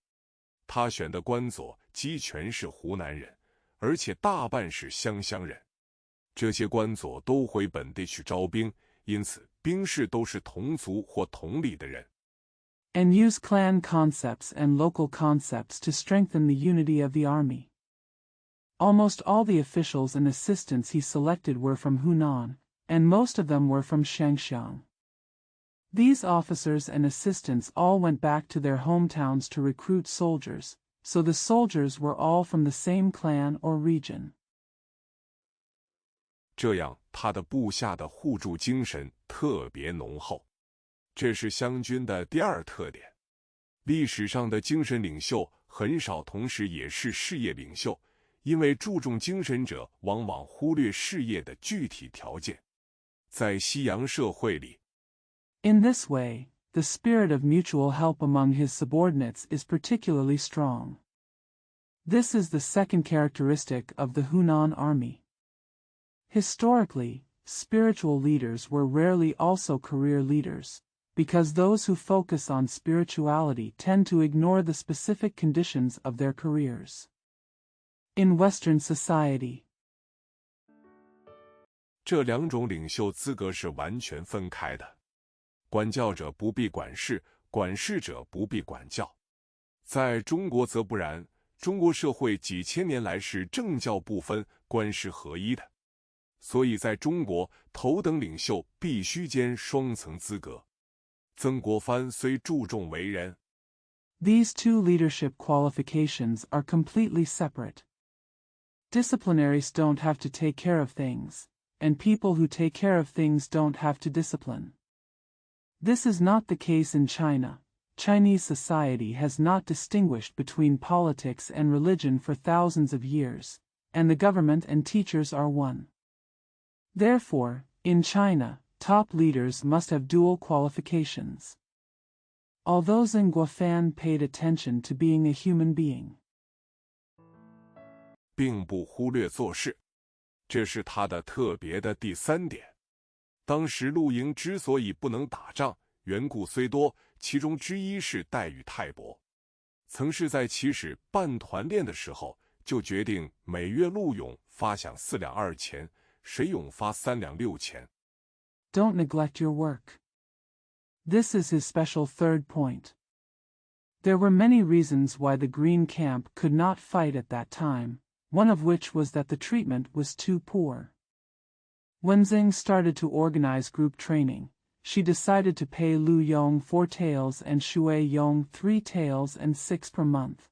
[SPEAKER 1] 他选的官佐几全是湖南人，而且大半是湘人。这些官佐都回本地去招兵，因此兵士都是同族或同里的人。
[SPEAKER 2] and use clan concepts and local concepts to strengthen the unity of the army. Almost all the officials and assistants he selected were from Hunan, and most of them were from Shangxiang. These officers and assistants all went back to their hometowns to recruit soldiers, so the soldiers were all from the same clan or region.
[SPEAKER 1] 这样，他的部下的互助精神特别浓厚。这是湘军的第二特点。历史上的精神领袖很少同时也是事业领袖，因为注重精神者往往忽略事业的具体条件。在西洋社会里，
[SPEAKER 2] In this way, the spirit of mutual help among his subordinates is particularly strong. This is the second characteristic of the Hunan army. Historically, spiritual leaders were rarely also career leaders, because those who focus on spirituality tend to ignore the specific conditions of their careers. In Western society,
[SPEAKER 1] 这两种领袖资格是完全分开的。管教者不必管事，管事者不必管教。在中国则不然，中国社会几千年来是政教不分、官事合一的，所以在中国，头等领袖必须兼双层资格。曾国藩虽注重为人，
[SPEAKER 2] these two leadership qualifications are completely separate. Disciplinaries don't have to take care of things, and people who take care of things don't have to discipline. This is not the case in China. Chinese society has not distinguished between politics and religion for thousands of years, and the government and teachers are one. Therefore, in China, top leaders must have dual qualifications. Although Zheng Guofan paid attention to being a human being,
[SPEAKER 1] 并不忽略做事，这是他的特别的第三点。当时陆营之所以不能打仗，缘故虽多，其中之一是待遇太薄。曾是在起始办团练的时候，就决定每月陆勇发饷4两2钱，水勇发3两6钱。
[SPEAKER 2] don't neglect your work. This is his special third point. There were many reasons why the Green Camp could not fight at that time, one of which was that the treatment was too poor. When Zheng started to organize group training, she decided to pay Lu Yong 4 taels and Shui Yong 3 taels and 6 per month.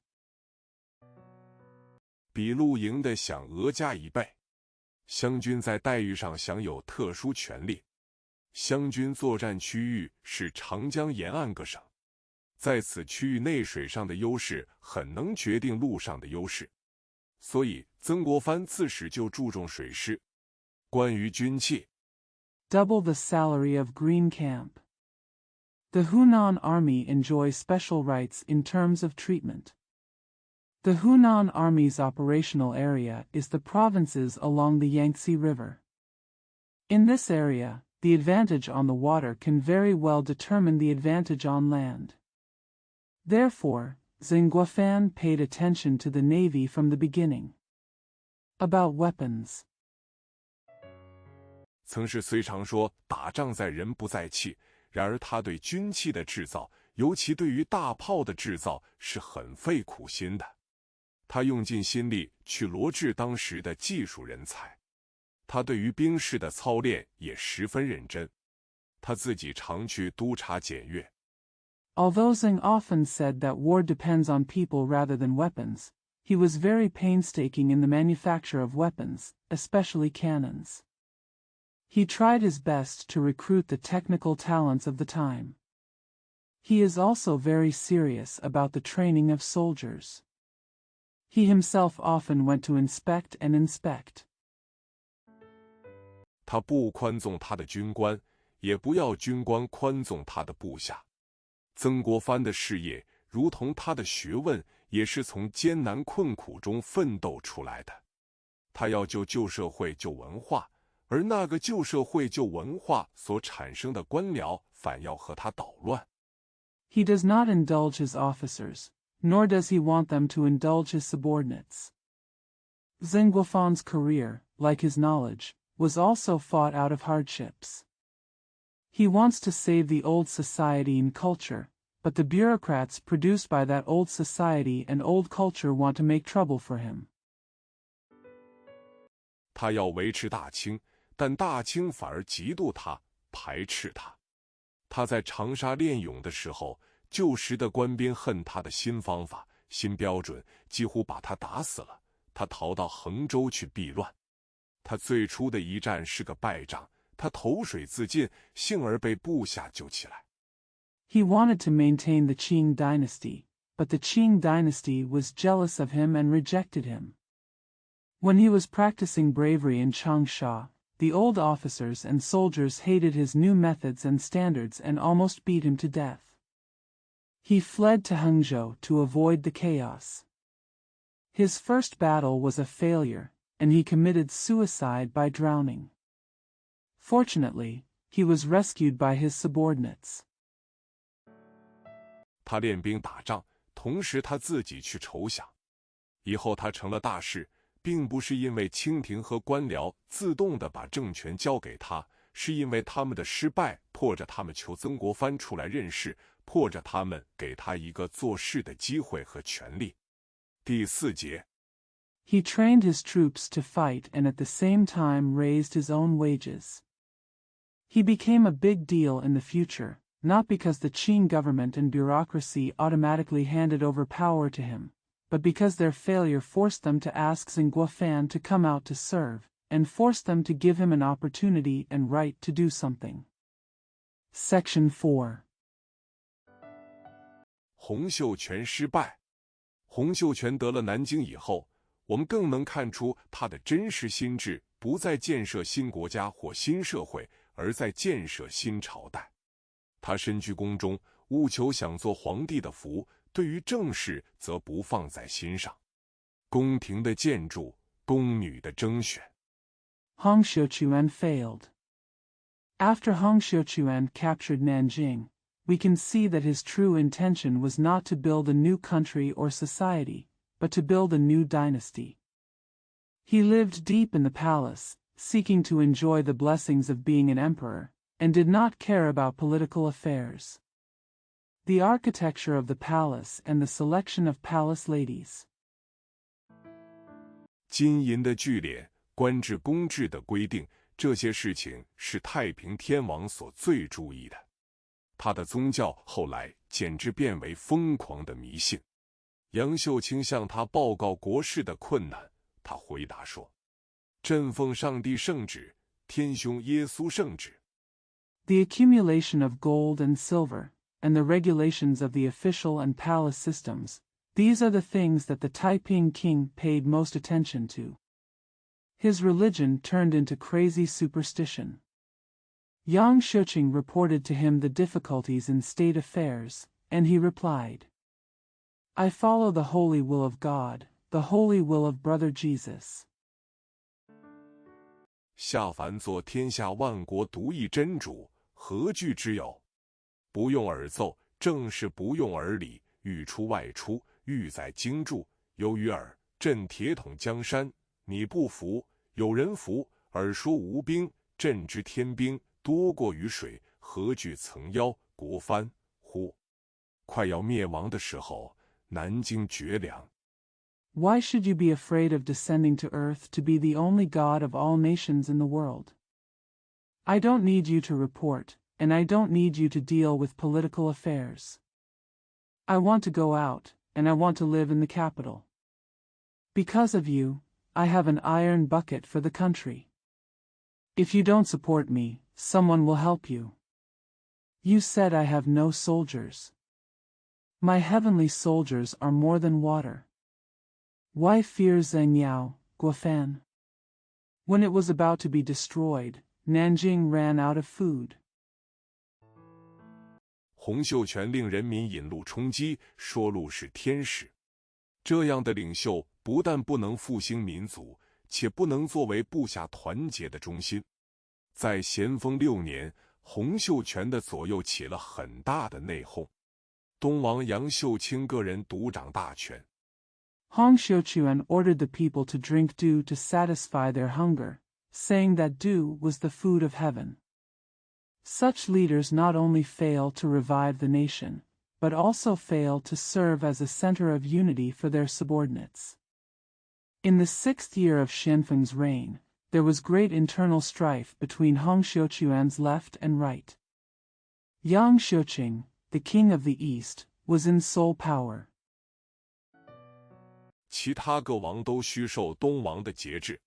[SPEAKER 1] 比陆营的饷额加1倍。湘军在待遇上享有特殊权利。湘军作战区域是长江沿岸各省，在此区域内水上的优势很能决定陆上的优势，所以曾国藩自始就注重水师。关于军器
[SPEAKER 2] double the salary of Green Camp. The Hunan Army enjoys special rights in terms of treatment. The Hunan Army's operational area is the provinces along the Yangtze River. In this area, the advantage on the water can very well determine the advantage on land. Therefore, Zheng Guofan paid attention to the navy from the beginning. About weapons.
[SPEAKER 1] 曾是虽常说打仗在人不在器，然而他对军器的制造，尤其对于大炮的制造是很费苦心的。他用尽心力去罗致当时的技术人才。他对于兵士的操练也十分认真，他自己常去督察检阅。
[SPEAKER 2] Although Zheng often said that war depends on people rather than weapons, he was very painstaking in the manufacture of weapons, especially cannons. He tried his best to recruit the technical talents of the time. He is also very serious about the training of soldiers. He himself often went to inspect and inspect.
[SPEAKER 1] 他不宽纵他的军官，也不要军官宽纵他的部下。曾国藩的事业，如同他的学问，也是从艰难困苦中奋斗出来的。他要救旧社会、旧文化，而那个旧社会、旧文化所产生的官僚，反要和他捣乱。
[SPEAKER 2] He does not indulge his officers, nor does he want them to indulge his subordinates. Zheng Guofan's career, like his knowledge, was also fought out of hardships. He wants to save the old society and culture, but the bureaucrats produced by that old society and old culture want to make trouble for him.
[SPEAKER 1] 他要维持大清，但大清反而嫉妒他，排斥他。他在长沙练勇的时候，旧时的官兵恨他的新方法、新标准，几乎把他打死了。他逃到衡州去避乱。他最初的一战是个败仗，他投水自尽，幸而被部下救起来。
[SPEAKER 2] He wanted to maintain the Qing dynasty, but the Qing dynasty was jealous of him and rejected him. When he was practicing bravery in Changsha, the old officers and soldiers hated his new methods and standards and almost beat him to death. He fled to Hangzhou to avoid the chaos. His first battle was a failure, and he committed suicide by drowning. Fortunately, he was rescued by his subordinates.
[SPEAKER 1] 他练兵打仗，同时他自己去筹饷。以后他成了大事，并不是因为清廷和官僚自动地把政权交给他，是因为他们的失败迫着他们求曾国藩出来任事，迫着他们给他一个做事的机会和权利。第4节。
[SPEAKER 2] He trained his troops to fight and at the same time raised his own wages. He became a big deal in the future, not because the Qing government and bureaucracy automatically handed over power to him, but because their failure forced them to ask Zheng Guofan to come out to serve, and forced them to give him an opportunity and right to do something. Section 4.
[SPEAKER 1] 洪秀全失败。洪秀全得了南京以后，我们更能看出他的真实心智不在建设新国家或新社会，而在建设新朝代。他身居宫中，务求想做皇帝的福，对于政事则不放在心上。宫廷的建筑，宫女的征选。
[SPEAKER 2] Hong Xiuquan failed. After Hong Xiuquan captured Nanjing, we can see that his true intention was not to build a new country or society, but to build a new dynasty. He lived deep in the palace, seeking to enjoy the blessings of being an emperor, and did not care about political affairs. The architecture of the palace and the selection of palace ladies.
[SPEAKER 1] 金银的聚敛，官制公制的规定，这些事情是太平天王所最注意的。他的宗教后来简直变为疯狂的迷信。杨秀清向他报告国事的困难，他回答说：“朕奉上帝圣旨，天兄耶稣圣旨。”
[SPEAKER 2] The accumulation of gold and silver, and the regulations of the official and palace systems, these are the things that the Taiping king paid most attention to. His religion turned into crazy superstition. Yang Xiuqing reported to him the difficulties in state affairs, and he replied, I follow the holy will of God, the holy will of Brother Jesus.
[SPEAKER 1] 下凡做天下万国独一真主，何惧之有？不用耳奏，正是不用耳礼。欲出外出，欲在京住，由于耳。朕铁桶江山，你不服；有人服，耳说无兵。朕知天兵多过于水，何惧曾邀国藩乎？快要灭亡的时候，南京绝粮。
[SPEAKER 2] Why should you be afraid of descending to earth to be the only God of all nations in the world? I don't need you to report, and I don't need you to deal with political affairs. I want to go out, and I want to live in the capital. Because of you, I have an iron bucket for the country. If you don't support me, someone will help you. You said I have no soldiers. My heavenly soldiers are more than water. Why fear Zheng Yao, Guofan? When it was about to be destroyed, Nanjing ran out of food.
[SPEAKER 1] 洪秀全令人民引路充饥，说路是天使。这样的领袖不但不能复兴民族，且不能作为部下团结的中心。在咸丰6年，洪秀全的左右起了很大的内讧。东王杨秀清个人独掌大权。
[SPEAKER 2] Hong Xiuquan ordered the people to drink dew to satisfy their hunger, saying that dew was the food of heaven. Such leaders not only fail to revive the nation, but also fail to serve as a center of unity for their subordinates. In the 6th year of Xianfeng's reign, there was great internal strife between Hong Xiuquan's left and right. Yang Xiuqing, the king of the east, was in sole power.
[SPEAKER 1] 其他各王都需受东王的节制。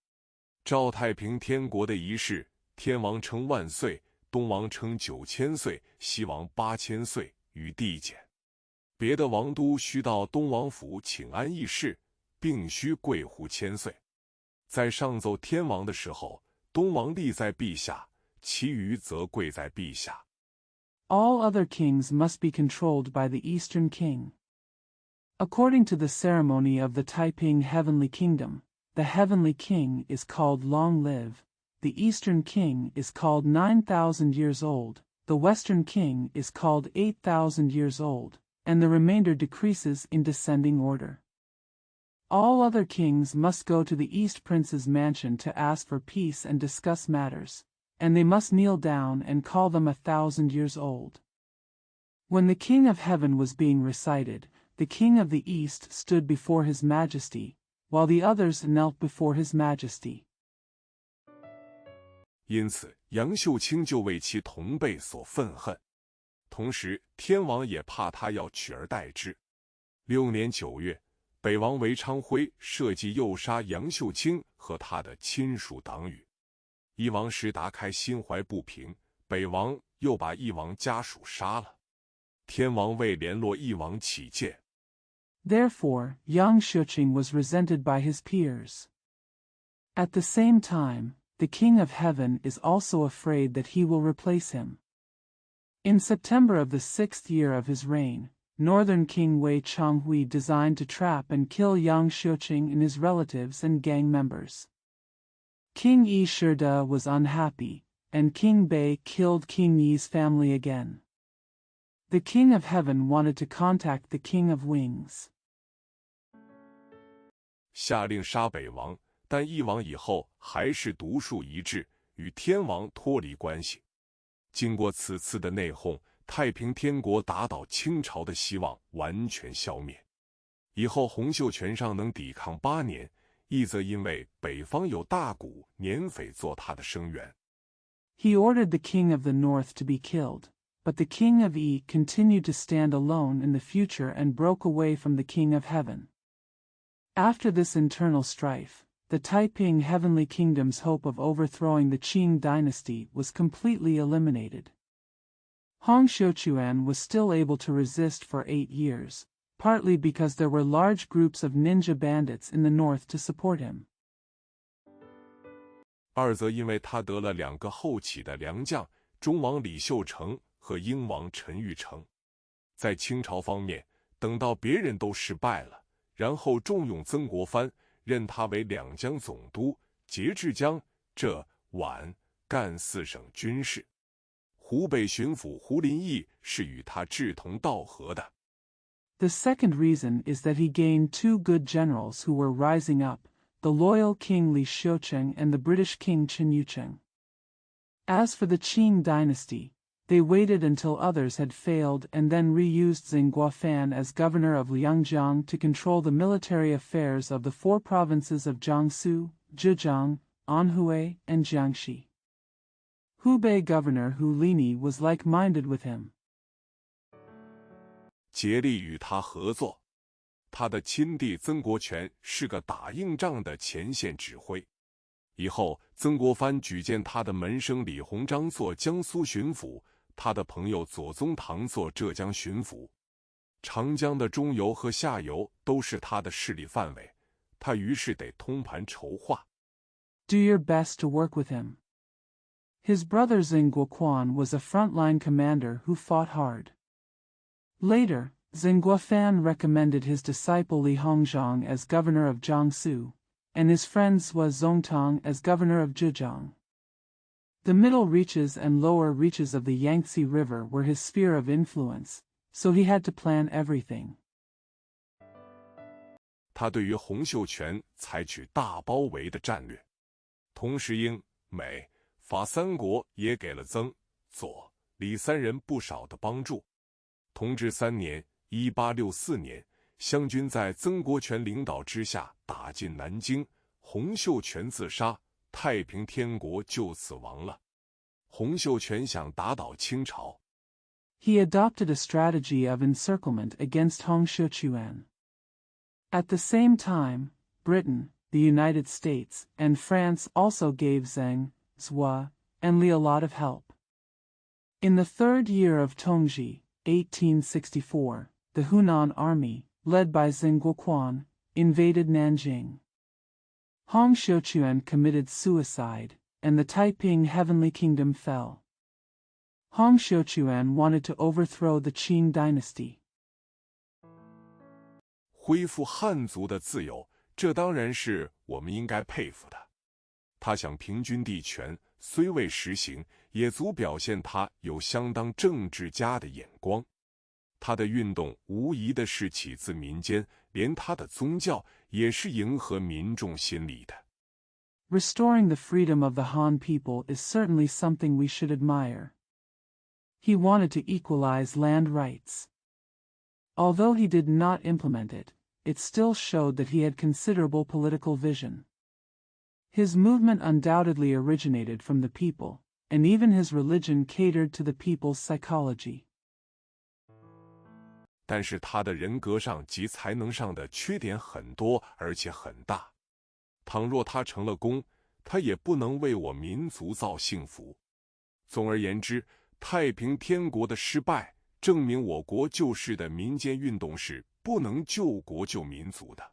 [SPEAKER 1] 赵太平天国的仪式，天王称万岁，东王称9000岁，西王8000岁，与递减。别的王都需到东王府请安议事，并须跪呼千岁。在上奏天王的时候，东王立在陛下，其余则跪在陛下。
[SPEAKER 2] All other kings must be controlled by the Eastern king. According to the ceremony of the Taiping Heavenly Kingdom, the Heavenly King is called Long Live, the Eastern King is called 9,000 years old, the Western King is called 8,000 years old, and the remainder decreases in descending order. All other kings must go to the East Prince's mansion to ask for peace and discuss matters, and they must kneel down and call them 1,000 years old. When the King of Heaven was being recited, the King of the East stood before His Majesty, while the others knelt before His Majesty.
[SPEAKER 1] 因此，杨秀清就为其同辈所愤恨，同时天王也怕他要取而代之。6年9月，北王韦昌辉设计诱杀杨秀清和他的亲属党羽。一王石达开心怀不平，北王又把一王家属杀了。天王为联络一王起见。
[SPEAKER 2] Therefore, Yang Xiuqing was resented by his peers. At the same time, the King of Heaven is also afraid that he will replace him. In September of the 6th year of his reign, Northern King Wei Changhui designed to trap and kill Yang Xiuqing and his relatives and gang members. King Yi Shide was unhappy, and King Bei killed King Yi's family again. The King of Heaven wanted to contact the King of Wings.
[SPEAKER 1] 下令杀北王，但一王以后还是独树一帜，与天王脱离关系。经过此次的内讧，太平天国打倒清朝的希望完全消灭。以后洪秀全尚能抵抗8年，一则因为北方有大贾年匪做他的声援。
[SPEAKER 2] He ordered the king of the north to be killed, but the king of Yi continued to stand alone in the future and broke away from the king of heaven. After this internal strife, the Taiping Heavenly Kingdom's hope of overthrowing the Qing dynasty was completely eliminated. Hong Xiuquan was still able to resist for 8 years, partly because there were large groups of ninja bandits in the north to support him.
[SPEAKER 1] 二则因为他得了2个后起的良将，中王李秀成和英王陈玉成。在清朝方面，等到别人都失败了，然后重用曾国藩，任他为两江总督，节制江、浙、皖、赣4省军事。湖北巡抚胡林翼是与他志同道合的。
[SPEAKER 2] The second reason is that he gained 2 good generals who were rising up, the loyal King Li Xiucheng and the British King Chen Yucheng. As for the Qing dynasty, they waited until others had failed and then reused Zheng Guofan as governor of Liangjiang to control the military affairs of the four provinces of Jiangsu, Zhejiang, Anhui, and Jiangxi. Hubei governor Hu Lini was like-minded with him.
[SPEAKER 1] 竭力与他合作。他的亲弟曾国荃是个打硬仗的前线指挥。以后，曾国藩举荐他的门生李鸿章做江苏巡抚，他的朋友左宗棠做浙江巡抚。长江的中游和下游都是他的势力范围，他于是得通盘筹划。
[SPEAKER 2] Do your best to work with him. His brother Zheng Guoquan was a frontline commander who fought hard. Later, Zheng Guofan recommended his disciple Li Hongzhang as governor of Jiangsu, and his friend Zhua Zongtang as governor of Zhejiang. The middle reaches and lower reaches of the Yangtze River were his sphere of influence, so he had to plan everything.
[SPEAKER 1] 他对于洪秀全采取大包围的战略，同时英、美、法三国也给了曾、左、李三人不少的帮助。同治3年（1864年），湘军在曾国荃领导之下打进南京，洪秀全自杀，太平天国就此亡了。洪秀全想打倒清朝。
[SPEAKER 2] He adopted a strategy of encirclement against Hong Xiuquan. At the same time, Britain, the United States, and France also gave Zheng, Zhua, and Li a lot of help. In the third year of Tongji, 1864, the Hunan army, led by Zheng Guoquan, invaded Nanjing. Hong Xiuquan committed suicide, and the Taiping Heavenly Kingdom fell. Hong Xiuquan wanted to overthrow the Qing dynasty.
[SPEAKER 1] 恢复汉族的自由，这当然是我们应该佩服的。他想平均地权，虽未实行，也足表现他有相当政治家的眼光。他的运动无疑的是起自民间，连他的宗教也是迎合民众心理的。
[SPEAKER 2] Restoring the freedom of the Han people is certainly something we should admire. He wanted to equalize land rights. Although he did not implement it, it still showed that he had considerable political vision. His movement undoubtedly originated from the people, and even his religion catered to the people's psychology.
[SPEAKER 1] 但是他的人格上及才能上的缺点很多，而且很大。倘若他成了功，他也不能为我民族造幸福。总而言之，太平天国的失败，证明我国救世的民间运动是不能救国救民族的。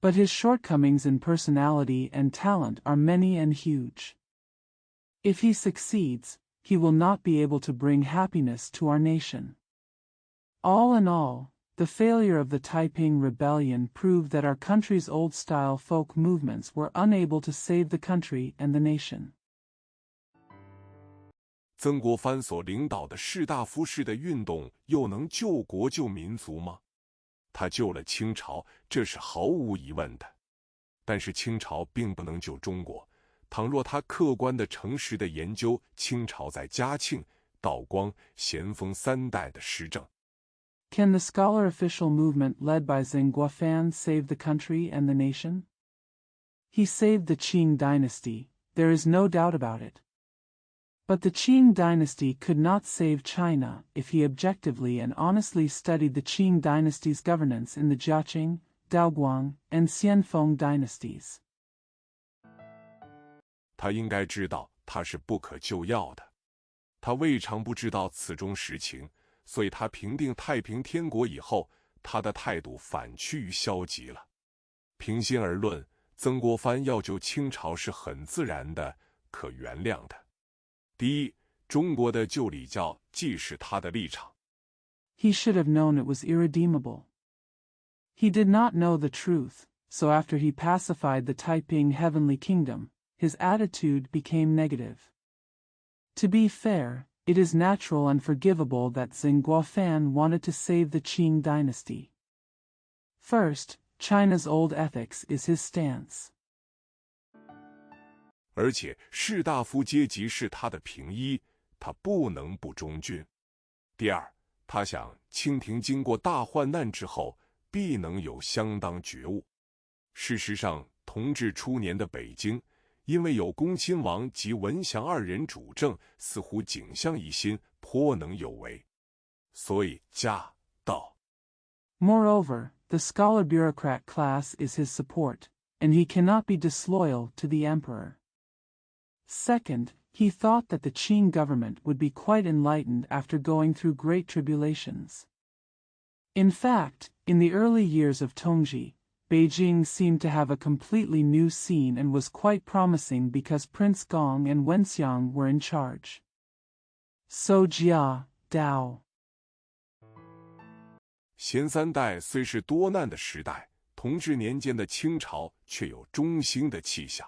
[SPEAKER 2] But his shortcomings in personality and talent are many and huge. If he succeeds, he will not be able to bring happiness to our nation. All in all, the failure of the Taiping Rebellion proved that our country's old-style folk movements were unable to save the country and the nation.
[SPEAKER 1] 曾国藩所领导的士大夫式的运动又能救国救民族吗？他救了清朝，这是毫无疑问的。但是清朝并不能救中国。倘若他客观的、诚实的研究清朝在嘉庆、道光、咸丰3代的施政。
[SPEAKER 2] Can the scholar official movement led by Zheng Guofan save the country and the nation? He saved the Qing dynasty, there is no doubt about it. But the Qing dynasty could not save China if he objectively and honestly studied the Qing dynasty's governance in the Jiaqing, Daoguang, and Xianfeng dynasties.
[SPEAKER 1] 他应该知道他是不可救药的。他未尝不知道此中实情，所以他平定太平天国以后，他的态度反趋于消极了。平心而论，曾国藩要救清朝是很自然的，可原谅的。第一，中国的旧礼教既是他的立场。
[SPEAKER 2] He should have known it was irredeemable. He did not know the truth, so after he pacified the Taiping Heavenly Kingdom, his attitude became negative. To be fair, it is natural and forgivable that Zheng Guofan wanted to save the Qing dynasty. First, China's old ethics is his stance.
[SPEAKER 1] 而且士大夫阶级是他的平一，他不能不忠君。第二，他想清廷经过大患难之后，必能有相当觉悟。事实上，同治初年的北京，因为有恭亲王及文祥二人主政，似乎景象一新，颇能有为，所以驾到。
[SPEAKER 2] Moreover, the scholar bureaucrat class is his support, and he cannot be disloyal to the emperor. Second, he thought that the Qing government would be quite enlightened after going through great tribulations. In fact, in the early years of Tongji, Beijing seemed to have a completely new scene and was quite promising because Prince Gong and Wenxiang were in charge. So Jia, Dao.
[SPEAKER 1] 咸三代虽是多难的时代，同治年间的清朝却有中兴的气象。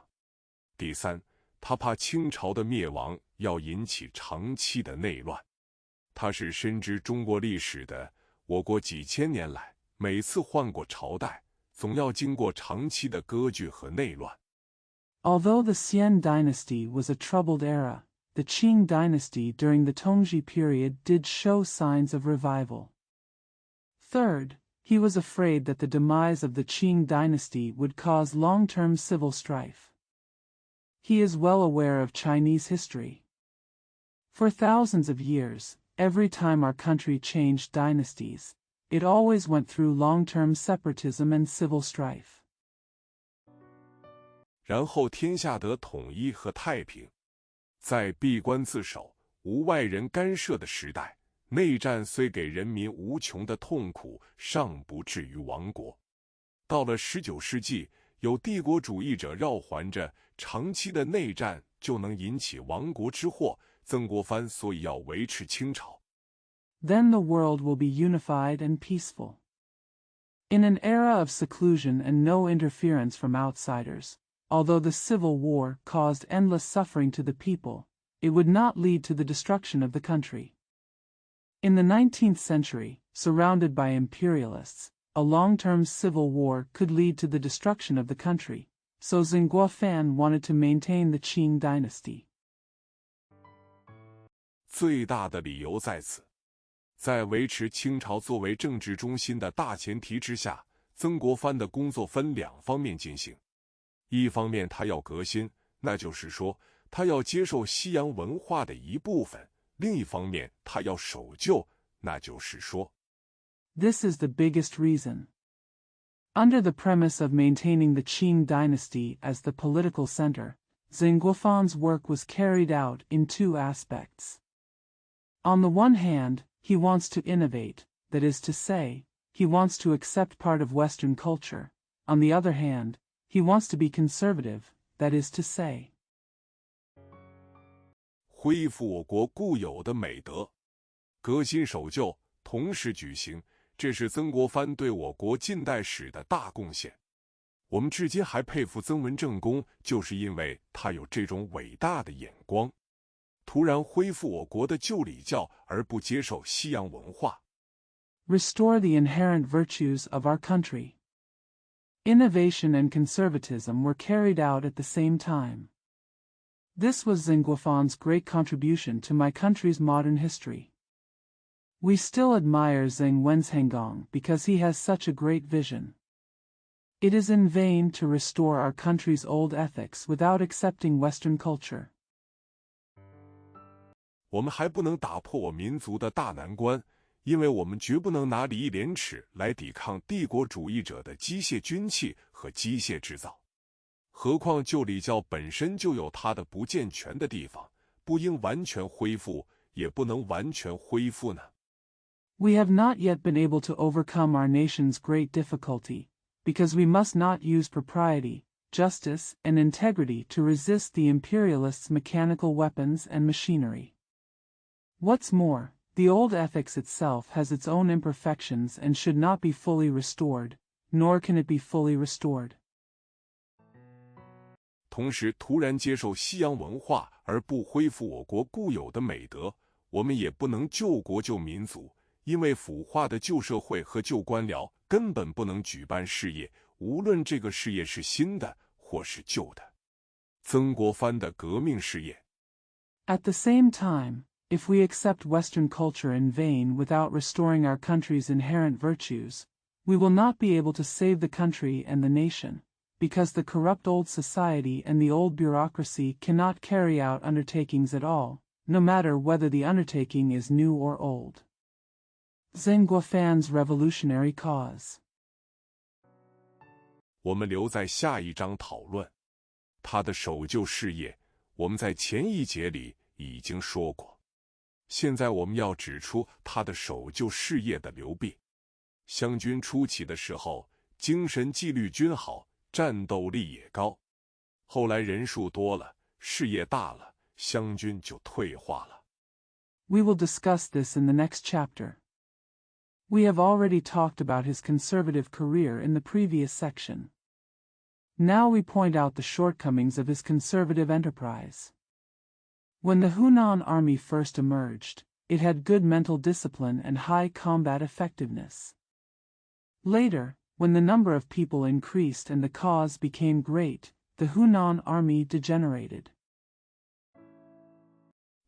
[SPEAKER 1] 第三，他怕清朝的灭亡要引起长期的内乱。他是深知中国历史的，我国几千年来每次换过朝代，总要经过长期的割据和内乱。
[SPEAKER 2] Although the Xian dynasty was a troubled era, the Qing dynasty during the Tongji period did show signs of revival. Third, he was afraid that the demise of the Qing dynasty would cause long-term civil strife. He is well aware of Chinese history. For thousands of years, every time our country changed dynasties, it always went through long-term separatism and civil strife.
[SPEAKER 1] 然后天下得统一和太平。在闭关自守、无外人干涉的时代，内战虽给人民无穷的痛苦，尚不至于亡国。到了19世纪，有帝国主义者绕环着，长期的内战就能引起亡国之祸。曾国藩所以要维持清朝。
[SPEAKER 2] Then the world will be unified and peaceful. In an era of seclusion and no interference from outsiders, although the Civil War caused endless suffering to the people, it would not lead to the destruction of the country. In the 19th century, surrounded by imperialists, a long-term civil war could lead to the destruction of the country, so Zhenguofan wanted to maintain the Qing dynasty.
[SPEAKER 1] 最大的理由在此，在维持清朝作为政治中心的大前提之下，曾国藩的工作分两方面进行。一方面他要革新，那就是说他要接受西洋文化的一部分；另一方面他要守旧，那就是说
[SPEAKER 2] This is the biggest reason. Under the premise of maintaining the Qing dynasty as the political center, Zhenguofan's work was carried out in two aspects. On the one hand, he wants to innovate, that is to say, he wants to accept part of Western culture. On the other hand, he wants to be conservative, that is to say,
[SPEAKER 1] 恢复我国固有的美德，革新守旧同时举行，这是曾国藩对我国近代史的大贡献。我们至今还佩服曾文正公，就是因为他有这种伟大的眼光，突然恢复我国的旧礼教，而不接受西洋文化。
[SPEAKER 2] Restore the inherent virtues of our country. Innovation and conservatism were carried out at the same time. This was Zhenguofan's great contribution to my country's modern history. We still admire Zheng Wenzhengong because he has such a great vision. It is in vain to restore our country's old ethics without accepting Western culture.
[SPEAKER 1] 我们还不能打破我民族的大难关，因为我们绝不能拿礼义廉耻来抵抗帝国主义者的机械军器和机械制造。何况旧礼教本身就有它的不健全的地方，不应完全恢复，也不能完全恢复呢。
[SPEAKER 2] We have not yet been able to overcome our nation's great difficulty, because we must not use propriety, justice, and integrity to resist the imperialists' mechanical weapons and machinery. What's more, the old ethics itself has its own imperfections and should not be fully restored, nor can it be fully restored.
[SPEAKER 1] 同时，突然接受西洋文化而不恢复我国固有的美德，我们也不能救国救民族，因为腐化的旧社会和旧官僚根本不能举办事业，无论这个事业是新的或是旧的。曾国藩的革命事业。
[SPEAKER 2] At the same time, if we accept Western culture in vain without restoring our country's inherent virtues, we will not be able to save the country and the nation, because the corrupt old society and the old bureaucracy cannot carry out undertakings at all, no matter whether the undertaking is new or old. Zheng Guofan's revolutionary cause.
[SPEAKER 1] 我们留在下一章讨论他的守旧事业。我们在前一节里已经说过，现在我们要指出他的守旧事业的流弊。湘军初起的时候，精神纪律均好，战斗力也高。后来人数多了，事业大了，湘军就退化了。
[SPEAKER 2] We will discuss this in the next chapter. We have already talked about his conservative career in the previous section. Now we point out the shortcomings of his conservative enterprise. When the Hunan army first emerged, it had good mental discipline and high combat effectiveness. Later, when the number of people increased and the cause became great, the Hunan army degenerated.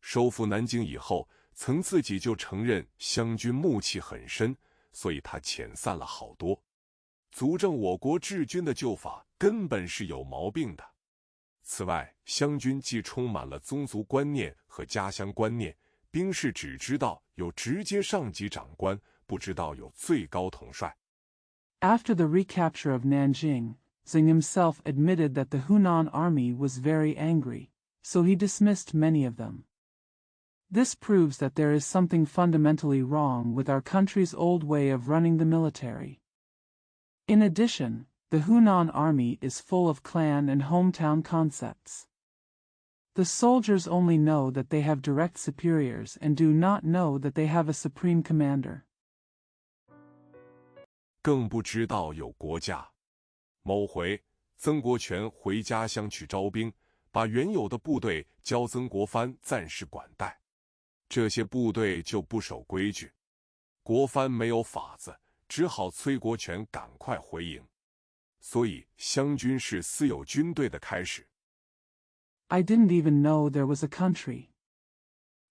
[SPEAKER 1] 收复南京以后，曾自己就承认湘军暮气很深，所以他遣散了好多。足证我国治军的旧法根本是有毛病的。此外，湘军既充满了宗族观念和家乡观念，兵士只知道有直接上级长官，不知道有最高统帅。
[SPEAKER 2] After the recapture of Nanjing, Zheng himself admitted that the Hunan army was very angry, so he dismissed many of them. This proves that there is something fundamentally wrong with our country's old way of running the military. In addition, the Hunan army is full of clan and hometown concepts. The soldiers only know that they have direct superiors and do not know that they have a supreme commander.
[SPEAKER 1] 更不知道有国家。某回，曾国荃回家乡去招兵，把原有的部队交曾国藩暂时管带。这些部队就不守规矩，国藩没有法子，只好催国荃赶快回营。所以湘军是私有军队的开始。
[SPEAKER 2] I didn't even know there was a country.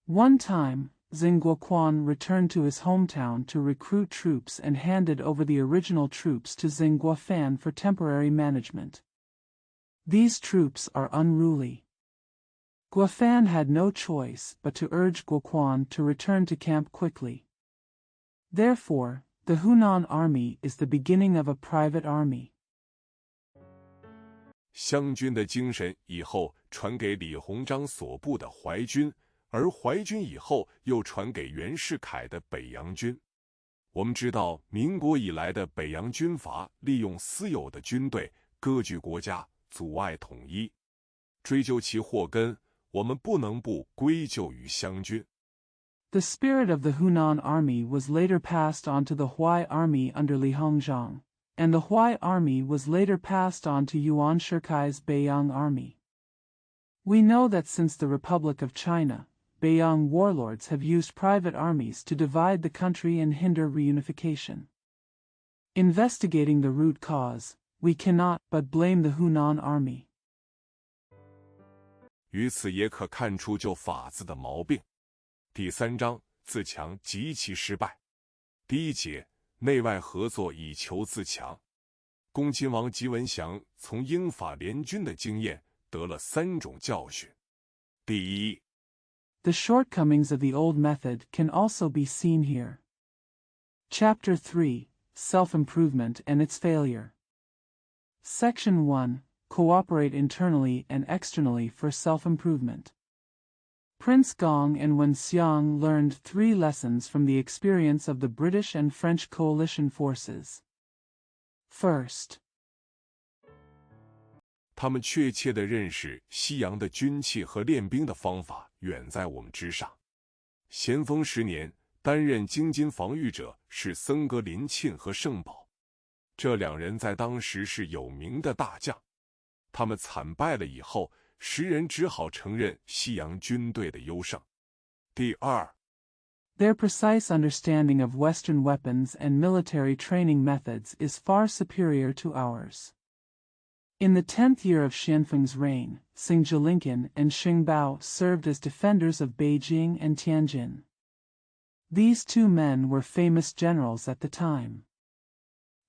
[SPEAKER 2] One time, Zheng Guoquan returned to his hometown to recruit troops and handed over the original troops to Zheng Guofan for temporary management. These troops are unruly. Guofan had no choice but to urge Guoquan to return to camp quickly. Therefore, the Hunan army is the beginning of a private army.
[SPEAKER 1] 湘军的精神以后传给李鸿章所部的淮军，而淮军以后又传给袁世凯的北洋军。我们知道，民国以来的北洋军阀利用私有的军队割据国家，阻碍统一。追究其祸根，我们不能不归咎于湘军。
[SPEAKER 2] The spirit of the Hunan army was later passed on to the Hui army under Li Hongzhang, and the Hui army was later passed on to Yuan Shikai's Beiyang army. We know that since the Republic of China, Beiyang warlords have used private armies to divide the country and hinder reunification. Investigating the root cause, we cannot but blame the Hunan army.
[SPEAKER 1] 于此也可看出旧法子的毛病。第3章自强极其失败。第1节内外合作以求自强。恭亲王吉文祥从英法联军的经验得了3种教训。第一，
[SPEAKER 2] The shortcomings of the old method can also be seen here. Chapter 3, Self-Improvement and its Failure. Section 1, Cooperate internally and externally for self-improvement. Prince Gong and Wen Xiang learned 3 lessons from the experience of the British and French coalition forces. First,
[SPEAKER 1] 他们确切地认识西洋的军器和练兵的方法远在我们之上。咸丰10年，担任京津防御者是僧格林沁和盛宝，这2人在当时是有名的大将。他们惨败了以后，时人只好承认西洋军队的优胜。第二，
[SPEAKER 2] their precise understanding of Western weapons and military training methods is far superior to ours. In the 10th year of Xianfeng's reign, Xing Jilinkan and Xing Bao served as defenders of Beijing and Tianjin. These two men were famous generals at the time.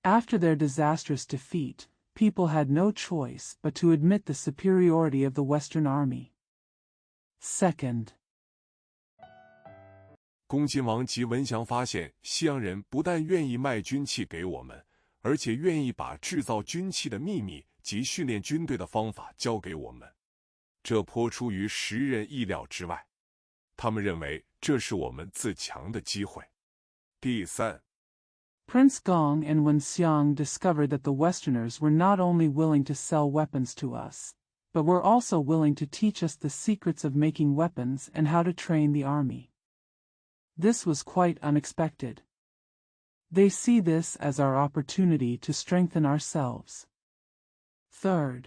[SPEAKER 2] After their disastrous defeat, people had no choice but to admit the superiority of the Western army. Second,
[SPEAKER 1] 恭亲王吉文祥发现，西洋人不但愿意卖军器给我们，而且愿意把制造军器的秘密及训练军队的方法交给我们，这颇出于时人意料之外。他们认为这是我们自强的机会。第三，
[SPEAKER 2] Prince Gong and Wen Xiang discovered that the Westerners were not only willing to sell weapons to us, but were also willing to teach us the secrets of making weapons and how to train the army. This was quite unexpected. They see this as our opportunity to strengthen ourselves. Third,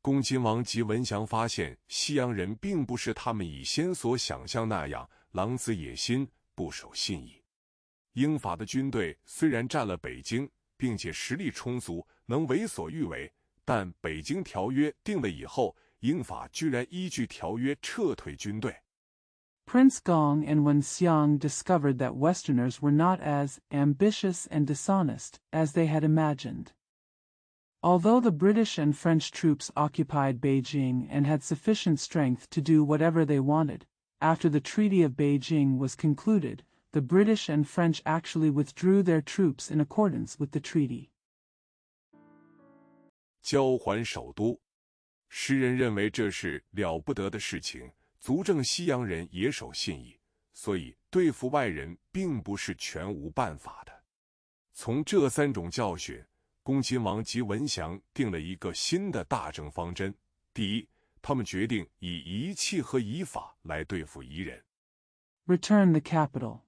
[SPEAKER 1] 恭亲王吉文祥发现，西洋人并不是他们以前所想象那样狼子野心、不守信义。英法的军队虽然占了北京，并且实力充足，能为所欲为，但北京条约定了以后，英法居然依据条约撤退军队。
[SPEAKER 2] Prince Gong and Wen Xiang discovered that Westerners were not as ambitious and dishonest as they had imagined. Although the British and French troops occupied Beijing and had sufficient strength to do whatever they wanted, after the Treaty of Beijing was concluded, the British and French actually withdrew their troops in accordance with the treaty.
[SPEAKER 1] 交还首都，诗人认为这是了不得的事情，足证西洋人也守信义，所以对付外人并不是全无办法的。从这三种教训，恭亲王吉文祥定了一个新的大政方针。第一，他们决定以仪器和仪法来对付夷人。
[SPEAKER 2] Return the capital.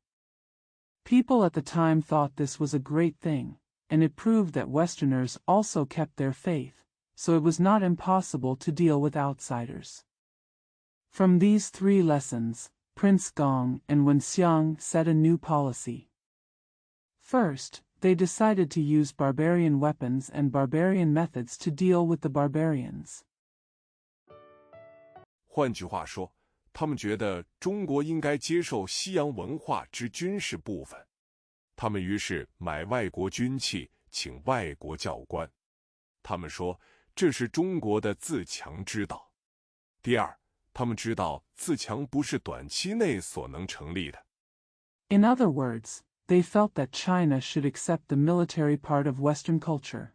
[SPEAKER 2] People at the time thought this was a great thing, and it proved that Westerners also kept their faith, so it was not impossible to deal with outsiders. From these three lessons, Prince Gong and Wen Xiang set a new policy. First, they decided to use barbarian weapons and barbarian methods to deal with the barbarians.
[SPEAKER 1] 换句话说，他们觉得中国应该接受西洋文化之军事部分。他们于是买外国军器，请外国教官。他们说这是中国的自强之道。第二，他们知道自强不是短期内所能成立的。
[SPEAKER 2] In other words, they felt that China should accept the military part of Western culture.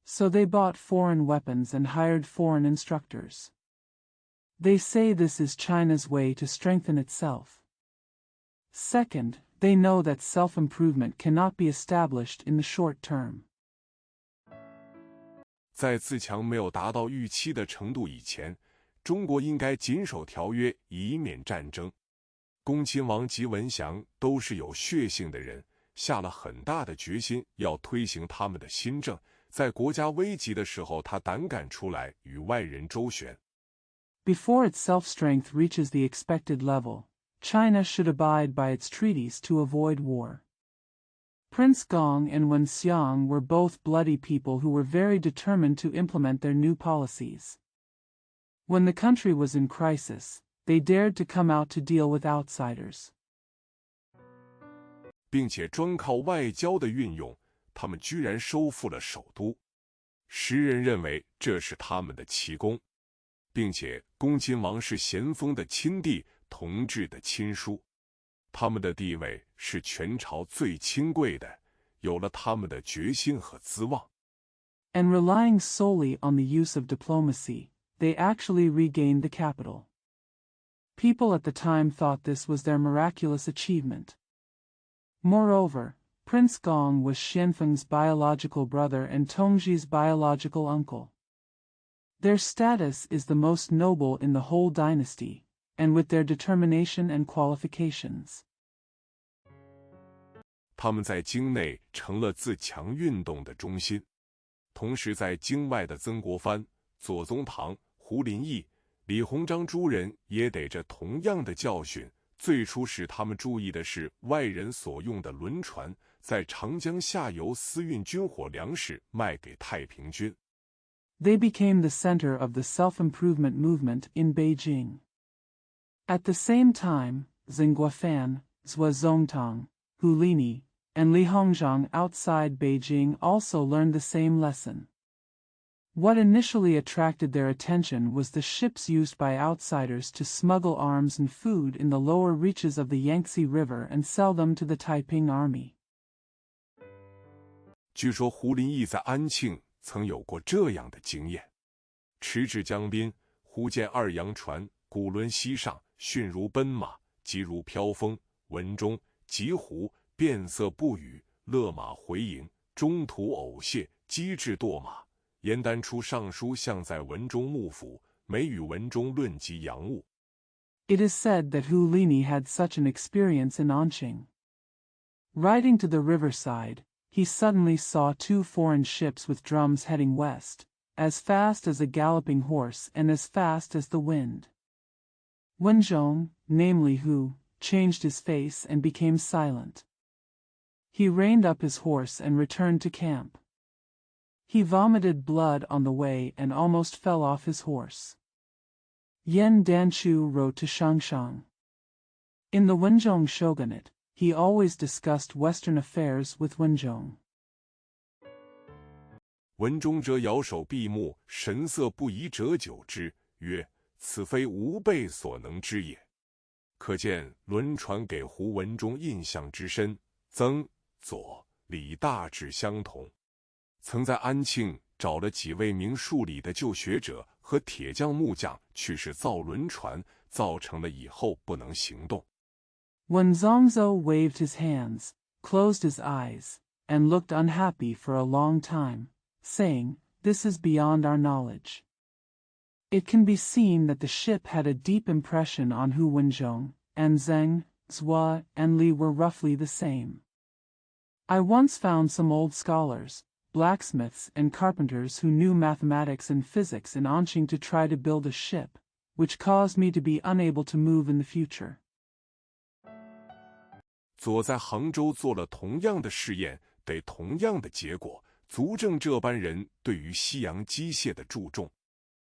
[SPEAKER 2] So they bought foreign weapons and hired foreign instructors. They say this is China's way to strengthen itself. Second, they know that self-improvement cannot be established in the short term.
[SPEAKER 1] 在自强没有达到预期的程度以前，中国应该谨守条约，以免战争。恭亲王吉文祥都是有血性的人，下了很大的决心要推行他们的新政。在国家危急的时候，他胆敢出来与外人周旋。
[SPEAKER 2] Before its self-strength reaches the expected level, China should abide by its treaties to avoid war. Prince Gong and Wen Xiang were both bloody people who were very determined to implement their new policies. When the country was in crisis, they dared to come out to deal with outsiders.
[SPEAKER 1] 并且专靠外交的运用，他们居然收复了首都。时人认为这是他们的奇功，并且恭亲王是咸丰的亲弟，同治的亲叔，他们的地位是全朝最亲贵的，有了他们的决心和资望。
[SPEAKER 2] And relying solely on the use of diplomacy, they actually regained the capital. People at the time thought this was their miraculous achievement. Moreover, Prince Gong was Xianfeng's biological brother and Tongji's biological uncle. Their status is the most noble in the whole dynasty, and with their determination and qualifications.
[SPEAKER 1] 他们在京内成了自强运动的中心，同时在京外的曾国藩、左宗棠、胡林翼、李鸿章诸人也得着同样的教训。最初使他们注意的是外人所用的轮船，在长江下游私运军火粮食卖给太平军。
[SPEAKER 2] They became the center of the self-improvement movement in Beijing. At the same time, Zhenguofan, Zhuozongtang, Hulini, and Li Hongzhang outside Beijing also learned the same lesson. What initially attracted their attention was the ships used by outsiders to smuggle arms and food in the lower reaches of the Yangtze River and sell them to the Taiping Army.
[SPEAKER 1] 据说胡林翼在安庆曾有过这样的经验：迟至江滨，忽见二洋船，古轮西上，迅如奔马，急如飘风。文中急胡，变色不语，勒马回营，中途偶谢，机智堕马。严丹出上书向在文中幕府，每与文中论及洋务。
[SPEAKER 2] It is said that Hulini had such an experience in Anqing. Riding to the riverside, he suddenly saw two foreign ships with drums heading west, as fast as a galloping horse and as fast as the wind. Wenzhong, namely Hu, changed his face and became silent. He reined up his horse and returned to camp. He vomited blood on the way and almost fell off his horse. Yan Danchu wrote to Shangshang. In the Wenzhong shogunate, he always discussed Western affairs with Wenzhong.
[SPEAKER 1] 文中者摇手闭目，神色不移者久之，曰：“此非吾辈所能知也。”可见轮船给胡文中印象之深，曾、左、李大致相同。曾在安庆找了几位明数理的旧学者和铁匠木匠去试造轮船，造成了以后不能行动。
[SPEAKER 2] When Zongzhou waved his hands, closed his eyes, and looked unhappy for a long time, saying, "This is beyond our knowledge." It can be seen that the ship had a deep impression on Hu Wenzhong, and Zheng, Zhua, and Li were roughly the same. I once found some old scholars, blacksmiths and carpenters who knew mathematics and physics in Anqing to try to build a ship, which caused me to be unable to move in the future.
[SPEAKER 1] 左在杭州做了同样的试验，得同样的结果，足证这班人对于西洋机械的注重。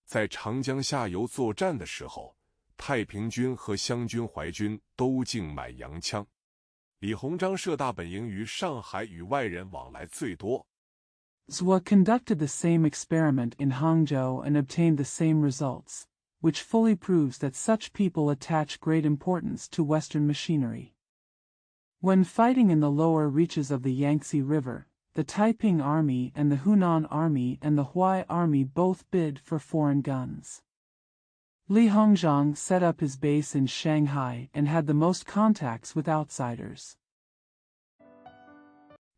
[SPEAKER 1] 在长江下游作战的时候，太平军和湘军淮军都竞买洋枪。李鸿章设大本营于上海，与外人往来最多。
[SPEAKER 2] Zhua conducted the same experiment in Hangzhou and obtained the same results, which fully proves that such people attach great importance to Western machinery. When fighting in the lower reaches of the Yangtze River, the Taiping Army and the Hunan Army and the Huai Army both bid for foreign guns. Li Hongzhang set up his base in Shanghai and had the most contacts with outsiders.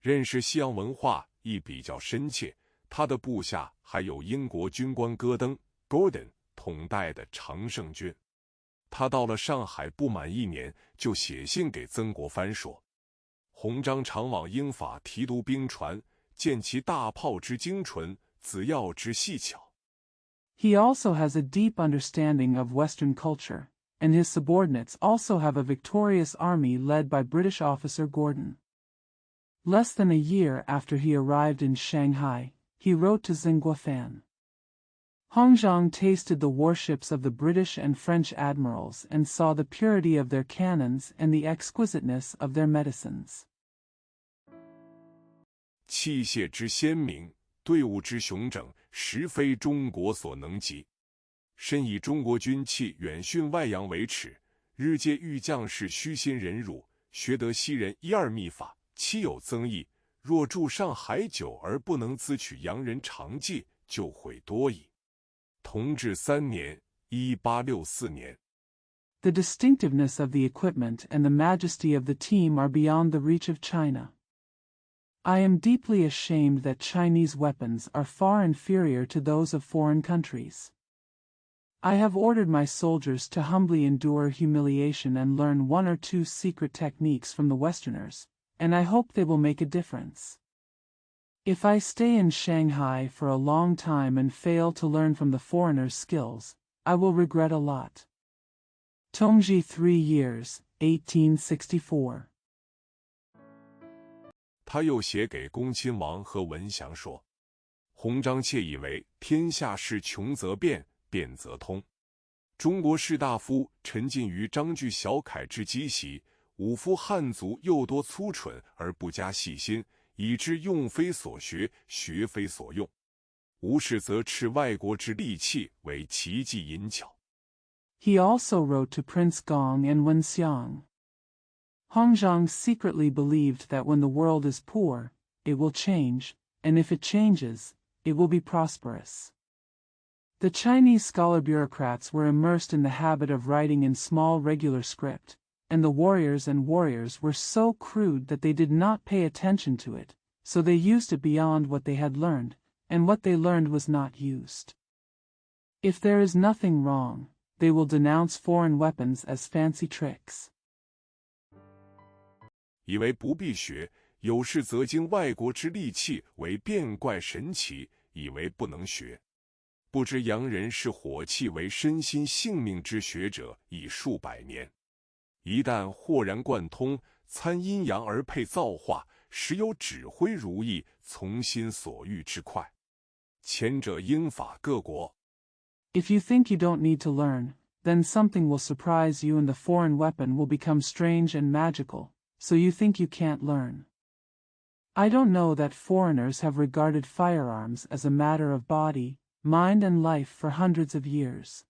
[SPEAKER 1] 认识西洋文化亦比较深切，他的部下还有英国军官戈登 Gordon 统带的常胜军。他到了上海不满1年，就写信给曾国藩说：“鸿章常往英法提督兵船，见其大炮之精纯，子药之细巧。”
[SPEAKER 2] He also has a deep understanding of Western culture, and his subordinates also have a victorious army led by British officer Gordon. Less than a year after he arrived in Shanghai, he wrote to Zhenguofan. Hongzhang tasted the warships of the British and French admirals and saw the purity of their cannons and the exquisiteness of their medicines.
[SPEAKER 1] 器械之鲜明，队伍之雄整，实非中国所能及。深以中国军器远逊外洋为耻，日皆欲将士虚心忍辱，学得西人一二秘法，期有增益。若住上海久而不能咨取洋人长技，就悔多矣。同治3年，1864年。
[SPEAKER 2] The distinctiveness of the equipment and the majesty of the team are beyond the reach of China. I am deeply ashamed that Chinese weapons are far inferior to those of foreign countries. I have ordered my soldiers to humbly endure humiliation and learn 1 or 2 secret techniques from the Westerners, and I hope they will make a difference. If I stay in Shanghai for a long time and fail to learn from the foreigners' skills, I will regret a lot. Tongji 3 years, 1864.
[SPEAKER 1] 他又写给恭亲王和文祥说：“洪章窃以为天下事穷则变，变则通。中国士大夫沉浸于章句小楷之积习，武夫汉族又多粗蠢而不加细心，以致用非所学，学非所用。无事则斥外国之利器为奇技淫巧。”
[SPEAKER 2] He also wrote to Prince Gong and Wenxiang. Hongzhang secretly believed that when the world is poor, it will change, and if it changes, it will be prosperous. The Chinese scholar bureaucrats were immersed in the habit of writing in small regular script, and the warriors were so crude that they did not pay attention to it, so they used it beyond what they had learned, and what they learned was not used. If there is nothing wrong, they will denounce foreign weapons as fancy tricks.
[SPEAKER 1] 以为不必学，有事则经外国之利器为变怪神奇，以为不能学。不知洋人是火器为身心性命之学者已数百年，一旦豁然贯通，参阴阳而配造化，实有指挥如意，从心所欲之快。前者英法各国。
[SPEAKER 2] If you think you don't need to learn, then something will surprise you and the foreign weapon will become strange and magical, so you think you can't learn. I don't know that foreigners have regarded firearms as a matter of body, mind and life for hundreds of years.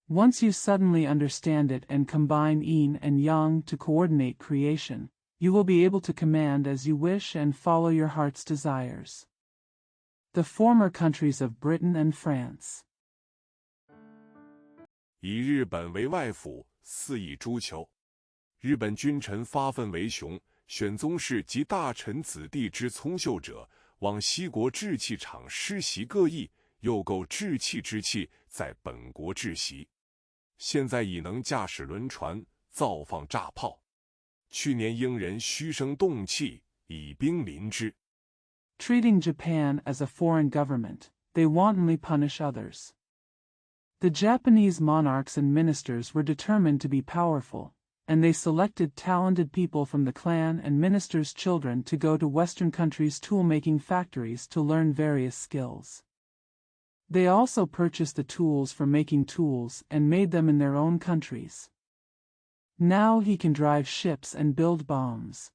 [SPEAKER 2] Once you suddenly understand it and combine yin and yang to coordinate creation, you will be able to command as you wish and follow your heart's desires. The former countries of Britain and France.
[SPEAKER 1] 以日本为外府，肆意诛求。日本君臣发愤为雄，选宗室及大臣子弟之聪秀者，往西国制器厂施习各异，又购制器之器，在本国制习。现在已能驾驶轮船，造放炸炮。去年英人虚声动气，以兵临之。
[SPEAKER 2] Treating Japan as a foreign government, they wantonly punish others. The Japanese monarchs and ministers were determined to be powerful, and they selected talented people from the clan and ministers' children to go to Western countries' tool-making factories to learn various skills. They also purchased the tools for making tools and made them in their own countries. Now he can drive ships and build bombs.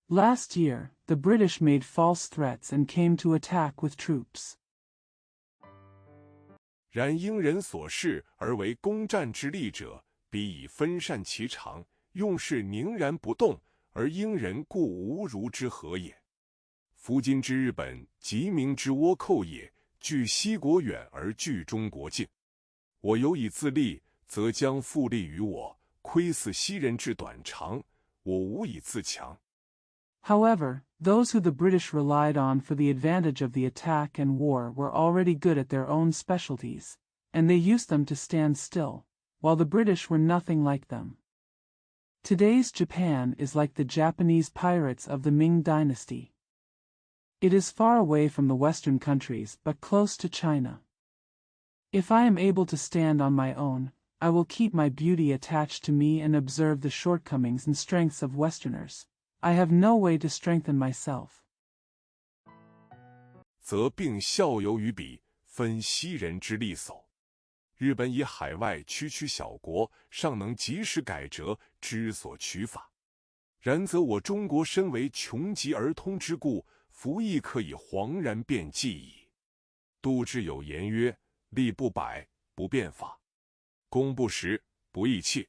[SPEAKER 2] Last year, the British made false threats and came to attack with troops.
[SPEAKER 1] 然英人所恃而为攻战之利者，彼以分散其长，用事宁然不动，而英人故无如之何也。夫今之日本，极明之倭寇也，距西国远而距中国近。我有以自立，则将复利于我；窥伺西人之短长，我无以自强。
[SPEAKER 2] However, those who the British relied on for the advantage of the attack and war were already good at their own specialties, and they used them to stand still, while the British were nothing like them. Today's Japan is like the Japanese pirates of the Ming dynasty. It is far away from the Western countries but close to China. If I am able to stand on my own, I will keep my beauty attached to me and observe the shortcomings and strengths of Westerners. I have no way to strengthen myself.
[SPEAKER 1] 则并效尤于彼，分西人之利叟。日本以海外区小国，尚能及时改折，知所取法。然则我中国身为穷极而通之故，夫亦可以惶然变计矣。杜之有言曰：利不百，不变法；攻不十，不易器。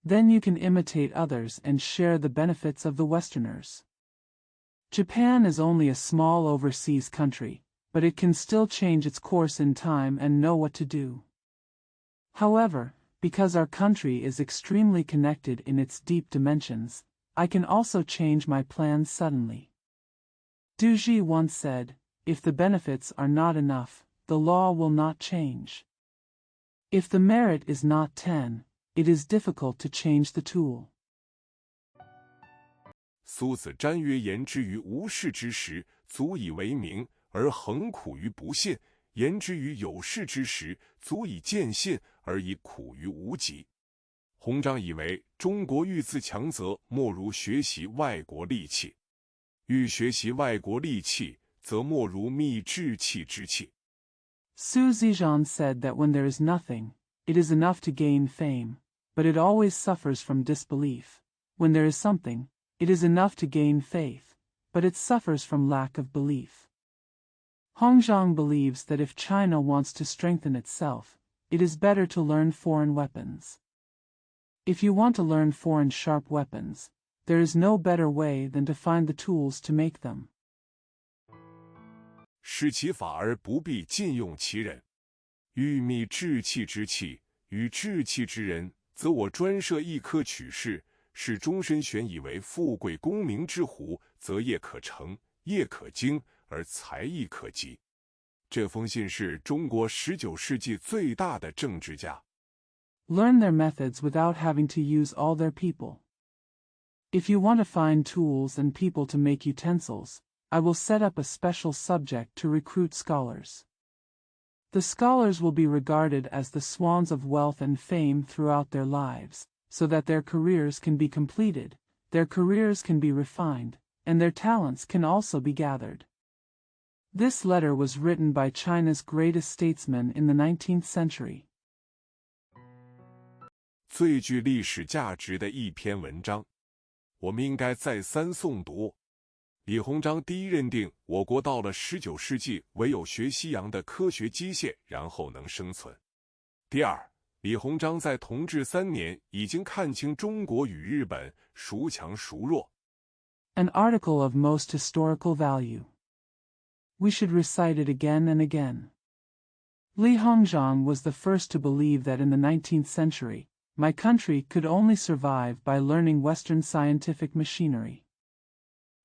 [SPEAKER 2] Then you can imitate others and share the benefits of the Westerners. Japan is only a small overseas country, but it can still change its course in time and know what to do. However, because our country is extremely connected in its deep dimensions, I can also change my plans suddenly. Duji once said, if the benefits are not enough, the law will not change. If the merit is not 10, it is difficult to change the tool.
[SPEAKER 1] 苏子瞻曰：言之于无事之时，足以为名，而恒苦于不信；言之于有事之时，足以见信，而以苦于无极。洪章以为中国欲自强则，莫如学习外国利器。欲学习外国利器，则莫如觅志气之器。
[SPEAKER 2] Su Zizhan said that when there is nothing, it is enough to gain fame, but it always suffers from disbelief. When there is something, it is enough to gain faith, but it suffers from lack of belief. Hongzhang believes that if China wants to strengthen itself, it is better to learn foreign weapons. If you want to learn foreign sharp weapons, there is no better way than to find the tools to make them.
[SPEAKER 1] 使其法而不必尽用其人。欲觅志气之器，与志气之人，则我专设一科取士，是终身选以为富贵功名之虎，则业可成，业可精，而才艺可及。这封信是中国19世纪最大的政治家。
[SPEAKER 2] Learn their methods without having to use all their people. If you want to find tools and people to make utensils, I will set up a special subject to recruit scholars. The scholars will be regarded as the swans of wealth and fame throughout their lives, so that their careers can be completed, their careers can be refined, and their talents can also be gathered. This letter was written by China's greatest statesman in the 19th century.
[SPEAKER 1] 最具历史价值的一篇文章，我们应该再三诵读。李鸿章第一认定我国到了19世纪，唯有学西洋的科学机械，然后能生存。第二，李鸿章在同治3年已经看清中国与日本孰强孰弱。
[SPEAKER 2] An article of most historical value. We should recite it again and again. Li Hongzhang was the first to believe that in the 19th century, my country could only survive by learning Western scientific machinery.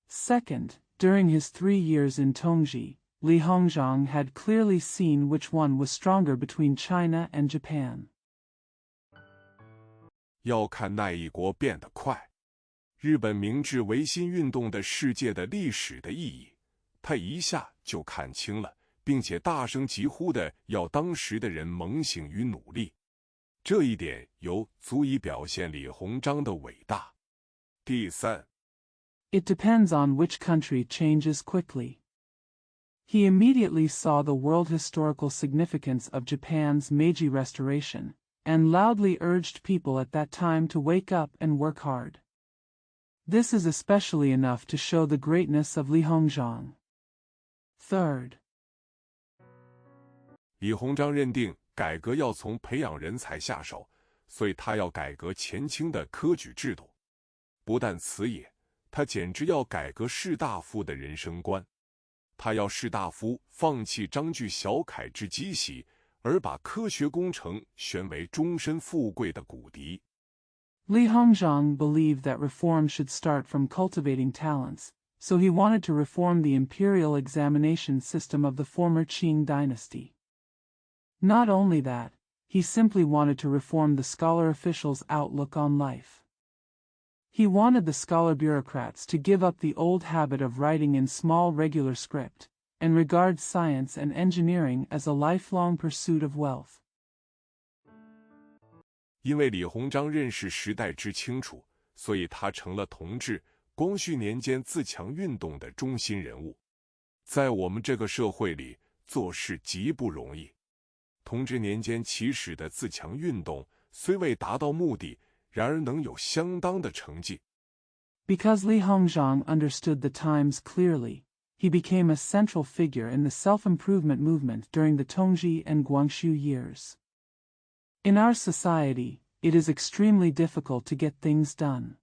[SPEAKER 2] Second, during his 3 years in Tongji, Li Hongzhang had clearly seen which one was stronger between China and Japan.
[SPEAKER 1] 要看那一国变得快。日本明治维新运动的世界的历史的意义，他一下就看清了，并且大声疾呼的要当时的人猛醒与努力。这一点足以表现李鸿章的伟大。第三，
[SPEAKER 2] It depends on which country changes quickly. He immediately saw the world historical significance of Japan's Meiji Restoration, and loudly urged people at that time to wake up and work hard. This is especially enough to show the greatness of Li Hongzhang. Third,
[SPEAKER 1] 李鸿章认定改革要从培养人才下手，所以他要改革前清的科举制度。不但此也，他简直要改革士大夫的人生观。他要士大夫放弃章句小楷之积习，而把科学工程选为终身富贵的骨笛。
[SPEAKER 2] Li Hongzhang believed that reform should start from cultivating talents, so he wanted to reform the imperial examination system of the former Qing dynasty. Not only that, he simply wanted to reform the scholar officials' outlook on life. He wanted the scholar bureaucrats to give up the old habit of writing in small regular script, and regard science and engineering as a lifelong pursuit of wealth.
[SPEAKER 1] 因为李鸿章认识时代之清楚，所以他成了同治、光绪年间自强运动的中心人物。在我们这个社会里，做事极不容易。同治年间起始的自强运动，虽未达到目的，然而能有相当的成绩。
[SPEAKER 2] Because Li Hongzhang understood the times clearly, he became a central figure in the self-improvement movement during the Tongji and Guangxu years. In our society, it is extremely difficult to get things done.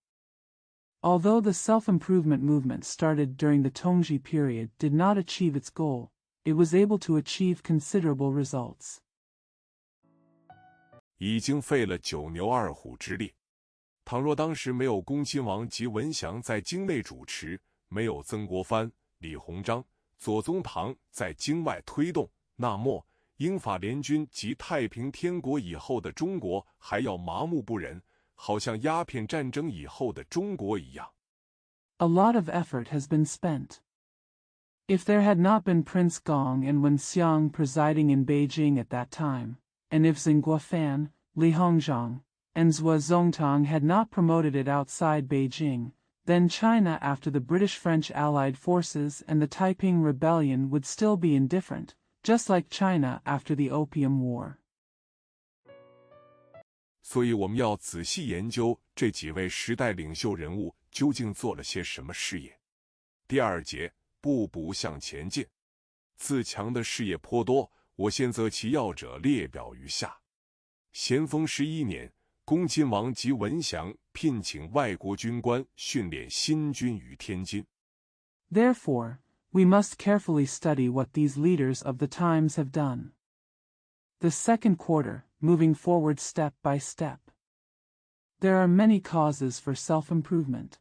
[SPEAKER 2] Although the self-improvement movement started during the Tongji period did not achieve its goal, it was able to achieve considerable results.
[SPEAKER 1] 已经费了9牛2虎之力。倘若当时没有恭亲王及文祥在京内主持，没有曾国藩、李鸿章、左宗棠在京外推动，那么英法联军及太平天国以后的中国还要麻木不仁，好像鸦片战争以后的中国一样。
[SPEAKER 2] A lot of effort has been spent. If there had not been Prince Gong and Wen Xiang presiding in Beijing at that time, and if Zheng Guofan, Li Hongzhang, and Zhuo Zongtang had not promoted it outside Beijing, then China after the British-French Allied forces and the Taiping Rebellion would still be indifferent, just like China after the Opium War.
[SPEAKER 1] 所以我们要仔细研究这几位时代领袖人物究竟做了些什么事业。第2节，步步向前进。自强的事业颇多，我现择其要者列表如下。咸丰11年，恭亲王及文祥聘请外国军官训练新军于天津。
[SPEAKER 2] Therefore, we must carefully study what these leaders of the times have done. The second quarter, moving forward step by step. There are many causes for self-improvement.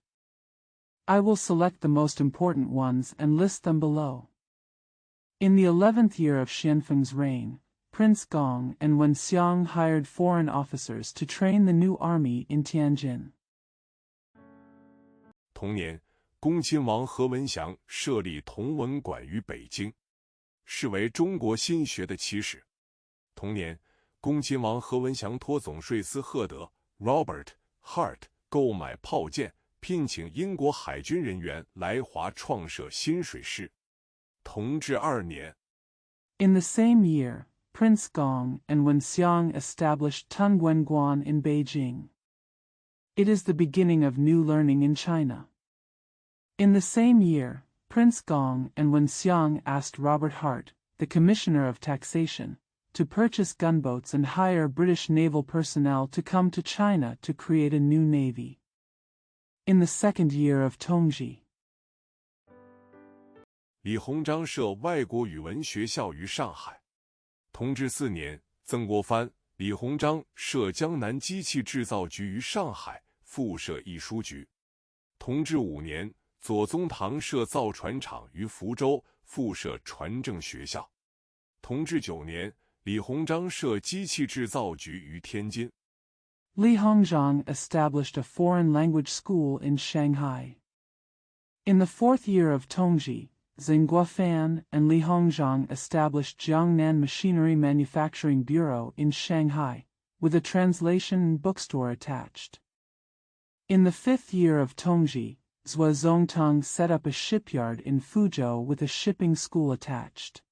[SPEAKER 2] I will select the most important ones and list them below. In the 11th year of Xianfeng's reign, Prince Gong and Wen Xiang hired foreign officers to train the new army in Tianjin.
[SPEAKER 1] 同年，恭亲王何文祥设立同文馆于北京，视为中国新学的起始。同年，恭亲王何文祥托总税司赫德 Robert Hart 购买炮舰，聘请英国海军人员来华创设新水师。同治2年
[SPEAKER 2] In the same year, Prince Gong and Wen Xiang established Tunguenguan in Beijing. It is the beginning of new learning in China. In the same year, Prince Gong and Wen Xiang asked Robert Hart, the Commissioner of Taxation, to purchase gunboats and hire British naval personnel to come to China to create a new navy. In the second year of Tongji,
[SPEAKER 1] 李鸿章设外国语文学校于上海。同治4年，曾国藩、李鸿章设江南机器制造局于上海，附设译书局。同治5年，左宗棠设造船厂于福州，附设船政学校。同治9年，李鸿章设机器制造局于天津。
[SPEAKER 2] Li Hongzhang established a foreign language school in Shanghai. In the 4th year of Tongji, Zeng Guofan and Li Hongzhang established Jiangnan Machinery Manufacturing Bureau in Shanghai, with a translation and bookstore attached. In the 5th year of Tongji, Zhou Zongtang set up a shipyard in Fuzhou with a shipping school attached.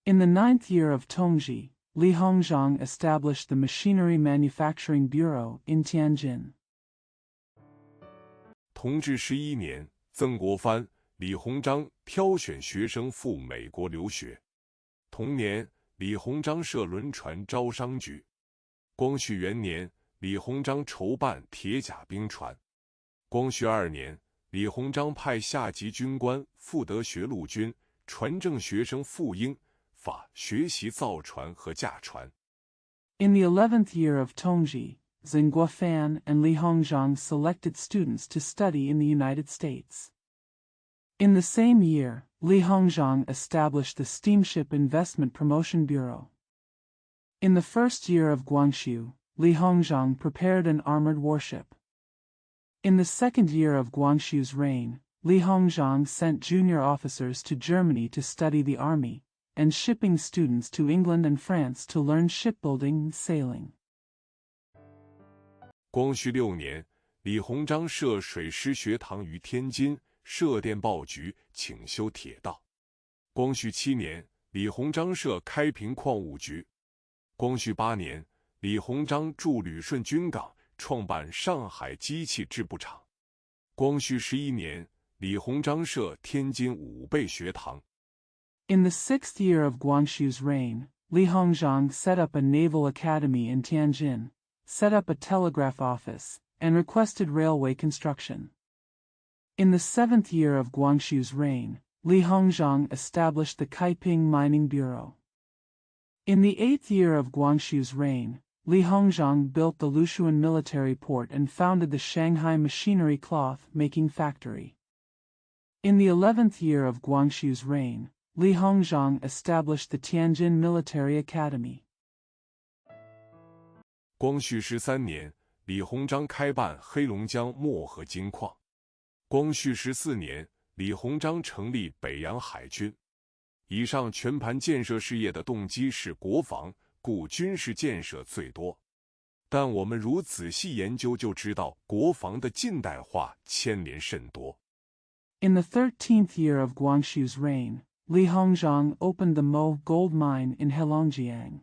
[SPEAKER 2] In the 9th year of Tongji, Li Hongzhang established the Machinery Manufacturing Bureau in Tianjin.
[SPEAKER 1] 同治11年，曾国藩、李鸿章挑选学生赴美国留学。同年，李鸿章设轮船招商局。光绪元年，李鸿章筹办铁甲兵船。光绪2年，李鸿章派下级军官赴德学陆军、船政学生赴英、法学习造船和驾船。
[SPEAKER 2] In the 11th year of Tongji, Zeng Guofan and Li Hongzhang selected students to study in the United States. In the same year, Li Hongzhang established the Steamship Investment Promotion Bureau. In the first year of Guangxu, Li Hongzhang prepared an armored warship. In the second year of Guangxu's reign, Li Hongzhang sent junior officers to Germany to study the army, and shipping students to England and France to learn shipbuilding and sailing.
[SPEAKER 1] 光绪6年，李鸿章设水师学堂于天津，设电报局，请修铁道。光绪7年，李鸿章设开平矿务局。光绪8年，李鸿章驻旅顺军港，创办上海机器制布厂。光绪11年，李鸿章设天津武备学堂。
[SPEAKER 2] In the 6th year of Guangxu's reign, Li Hongzhang set up a naval academy in Tianjin, set up a telegraph office, and requested railway construction. In the 7th year of Guangxu's reign, Li Hongzhang established the Kaiping Mining Bureau. In the 8th year of Guangxu's reign, Li Hongzhang built the Lushuan military port and founded the Shanghai Machinery Cloth Making Factory. In the 11th year of Guangxu's reign, Li Hongzhang established the Tianjin Military Academy.
[SPEAKER 1] 光绪13年，李鸿章开办黑龙江墨和金矿。光绪14年，李鸿章成立北洋海军。以上全盘建设事业的动机是国防，故军事建设最多。但我们如仔细研究就知道，国防的近代化牵连甚多。
[SPEAKER 2] In the 13th year of Guangxu's reign, Li Hongzhang opened the Mo gold mine in Heilongjiang.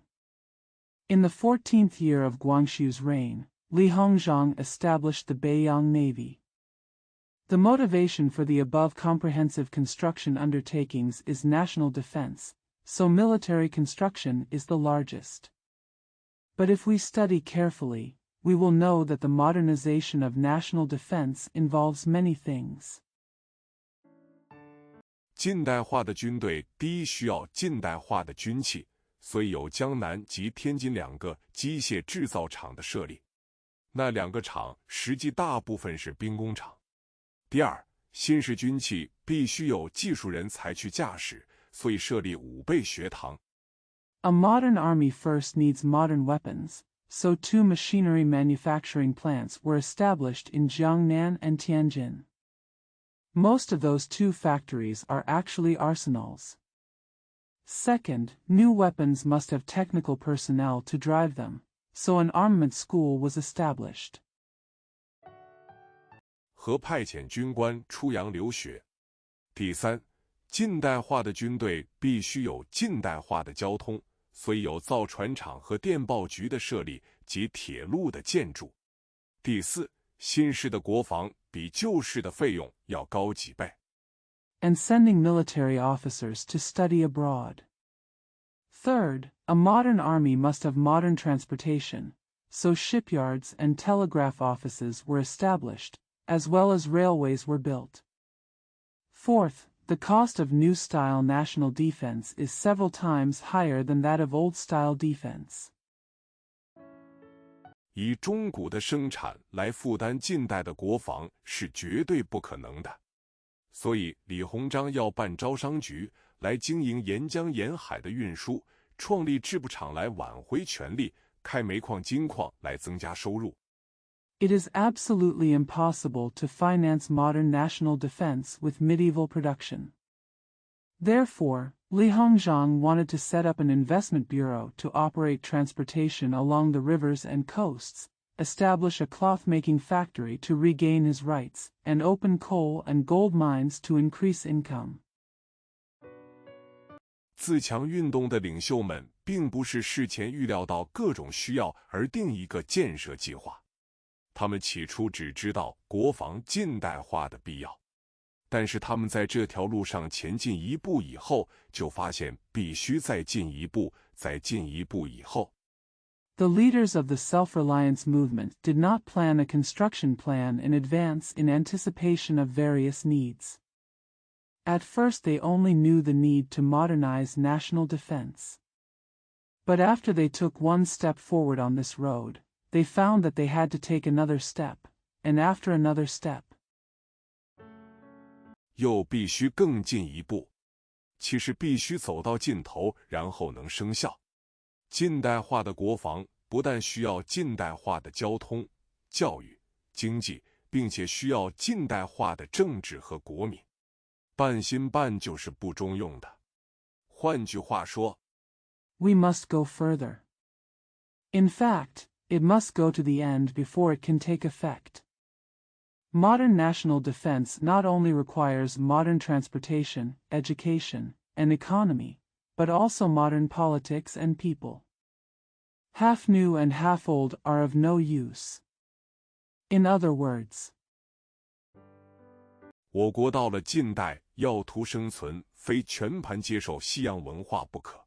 [SPEAKER 2] In the 14th year of Guangxu's reign, Li Hongzhang established the Beiyang Navy. The motivation for the above comprehensive construction undertakings is national defense, so military construction is the largest. But if we study carefully, we will know that the modernization of national defense involves many things.
[SPEAKER 1] 近代化的军队第一需要近代化的军器，所以有江南及天津2个机械制造厂的设立。那2个厂实际大部分是兵工厂。第二，新式军器必须有技术人才去驾驶，所以设立武备学堂。
[SPEAKER 2] A modern army first needs modern weapons, so 2 machinery manufacturing plants were established in Jiangnan and Tianjin. Most of those 2 factories are actually arsenals. Second, new weapons must have technical personnel to drive them, so an armament school was established.
[SPEAKER 1] 和派遣军官出洋留学。第三，近代化的军队必须有近代化的交通，所以有造船厂和电报局的设立及铁路的建筑。第四，新式的国防比旧式的费用要高几倍。
[SPEAKER 2] And sending military officers to study abroad. Third, a modern army must have modern transportation, so shipyards and telegraph offices were established, as well as railways were built. Fourth, the cost of new-style national defense is several times higher than that of old-style defense.
[SPEAKER 1] 以中古的生产来负担近代的国防是绝对不可能的，所以李鸿章要办招商局来经营沿江沿海的运输，创立制布厂来挽回权力，开煤矿金矿来增加收入。
[SPEAKER 2] It is absolutely impossible to finance modern national defense with medieval production. Therefore, Li Hongzhang wanted to set up an investment bureau to operate transportation along the rivers and coasts, establish a cloth-making factory to regain his rights, and open coal and gold mines to increase income.
[SPEAKER 1] 自强运动的领袖们并不是事前预料到各种需要而定一个建设计划。他们起初只知道国防近代化的必要，但是他们在这条路上前进一步以后，就发现必须再进一步，再进一步以后。
[SPEAKER 2] The leaders of the self-reliance movement did not plan a construction plan in advance in anticipation of various needs. At first they only knew the need to modernize national defense. But after they took one step forward on this road, they found that they had to take another step, and after another step.
[SPEAKER 1] 又必须更进一步，其实必须走到尽头，然后能生效。近代化的国防不但需要近代化的交通、教育、经济，并且需要近代化的政治和国民。半新半旧是不中用的。换句话说
[SPEAKER 2] We must go further. In fact, it must go to the end before it can take effect. Modern national defense not only requires modern transportation, education, and economy, but also modern politics and people. Half new and half old are of no use. In other words,
[SPEAKER 1] 我国到了近代，要图生存，非全盘接受西洋文化不可。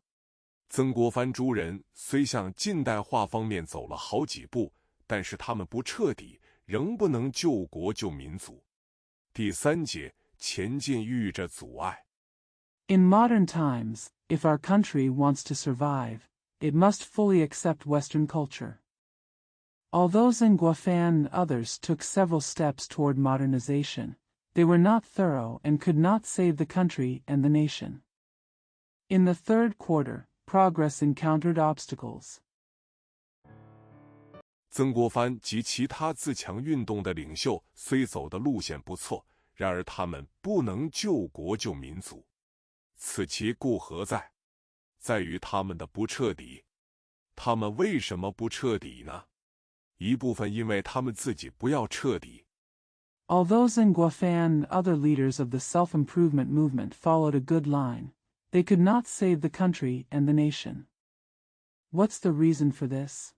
[SPEAKER 1] 曾国藩诸人虽向近代化方面走了好几步，但是他们不彻底，仍不能救国救民族。第三节，前进遇着阻碍。
[SPEAKER 2] In modern times, if our country wants to survive, it must fully accept Western culture. Although Zheng Guofan and others took several steps toward modernization, they were not thorough and could not save the country and the nation. In the third quarter, progress encountered obstacles.
[SPEAKER 1] 曾国藩及其他自强运动的领袖虽走的路线不错，然而他们不能救国救民族。此其故何在？在于他们的不彻底。他们为什么不彻底呢？一部分因为他们自己不要彻底。
[SPEAKER 2] Although Zheng Guofan and other leaders of the self-improvement movement followed a good line, they could not save the country and the nation. What's the reason for this?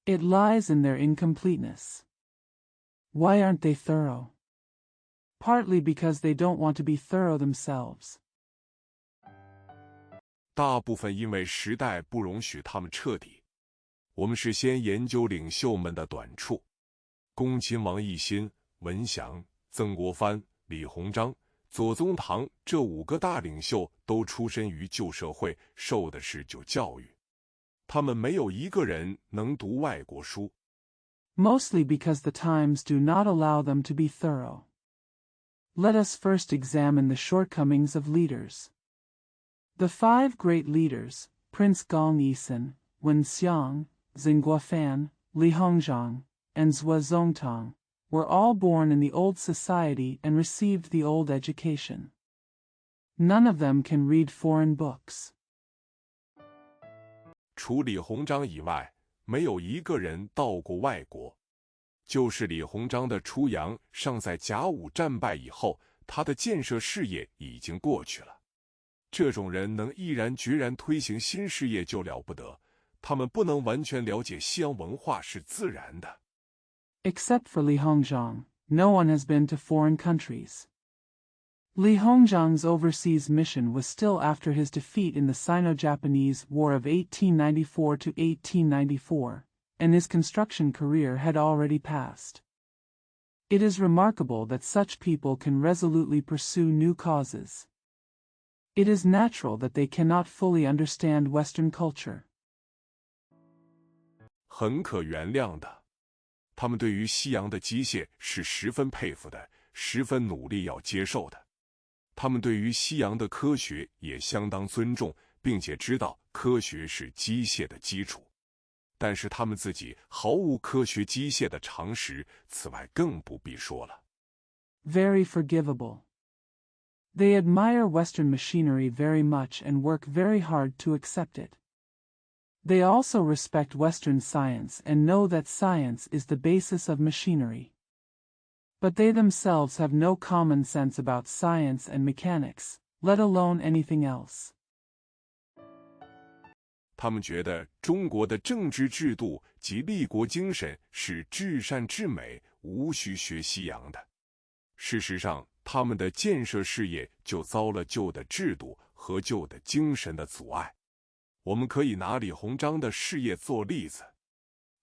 [SPEAKER 2] It lies in their incompleteness. Why aren't they thorough? Partly because they don't want to be thorough themselves.
[SPEAKER 1] 大部分因为时代不容许他们彻底。我们是先研究领袖们的短处。恭亲王奕欣、文祥、曾国藩、李鸿章、左宗棠这5个大领袖都出身于旧社会，受的是旧教育。他们没有一个人能读外国书。
[SPEAKER 2] Mostly because the times do not allow them to be thorough. Let us first examine the shortcomings of leaders. The 5 great leaders, Prince Gong Yisan, Wen Xiang, Zheng Guofan, Li Hongzhang, and Zhuo Zongtang, were all born in the old society and received the old education. None of them can read foreign books.
[SPEAKER 1] 除李鸿章以外，没有一个人到过外国。就是李鸿章的出洋尚在甲午战败以后，他的建设事业已经过去了。这种人能毅然决然推行新事业就了不得，他们不能完全了解西洋文化是自然的。
[SPEAKER 2] Except for Li Hongzhang, no one has been to foreign countries. Li Hongzhang's overseas mission was still after his defeat in the Sino-Japanese War of 1894 to 1894, and his construction career had already passed. It is remarkable that such people can resolutely pursue new causes. It is natural that they cannot fully understand Western culture.
[SPEAKER 1] 很可原谅的。他们对于西洋的机械是十分佩服的，十分努力要接受的。他们对于西洋的科学也相当尊重，并且知道科学是机械的基础。但是他们自己毫无科学机械的常识，此外更不必说了。
[SPEAKER 2] Very forgivable. They admire Western machinery very much and work very hard to accept it. They also respect Western science and know that science is the basis of machinery. But they themselves have no common sense about science and mechanics, let alone anything else.
[SPEAKER 1] 他们觉得中国的政治制度及立国精神是至善至美，无需学西洋的。事实上，他们的建设事业就遭了旧的制度和旧的精神的阻碍。我们可以拿李鸿章的事业做例子。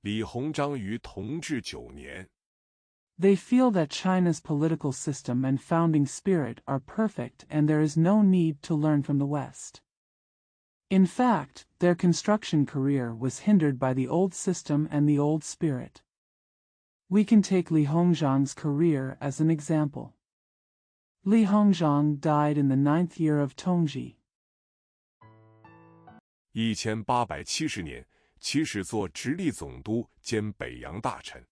[SPEAKER 1] 李鸿章于同治9年。
[SPEAKER 2] They feel that China's political system and founding spirit are perfect and there is no need to learn from the West. In fact, their construction career was hindered by the old system and the old spirit. We can take Li Hongzhang's career as an example. Li Hongzhang died in the 9th year of Tongji.
[SPEAKER 1] 1870年，起始做直隶总督兼北洋大臣。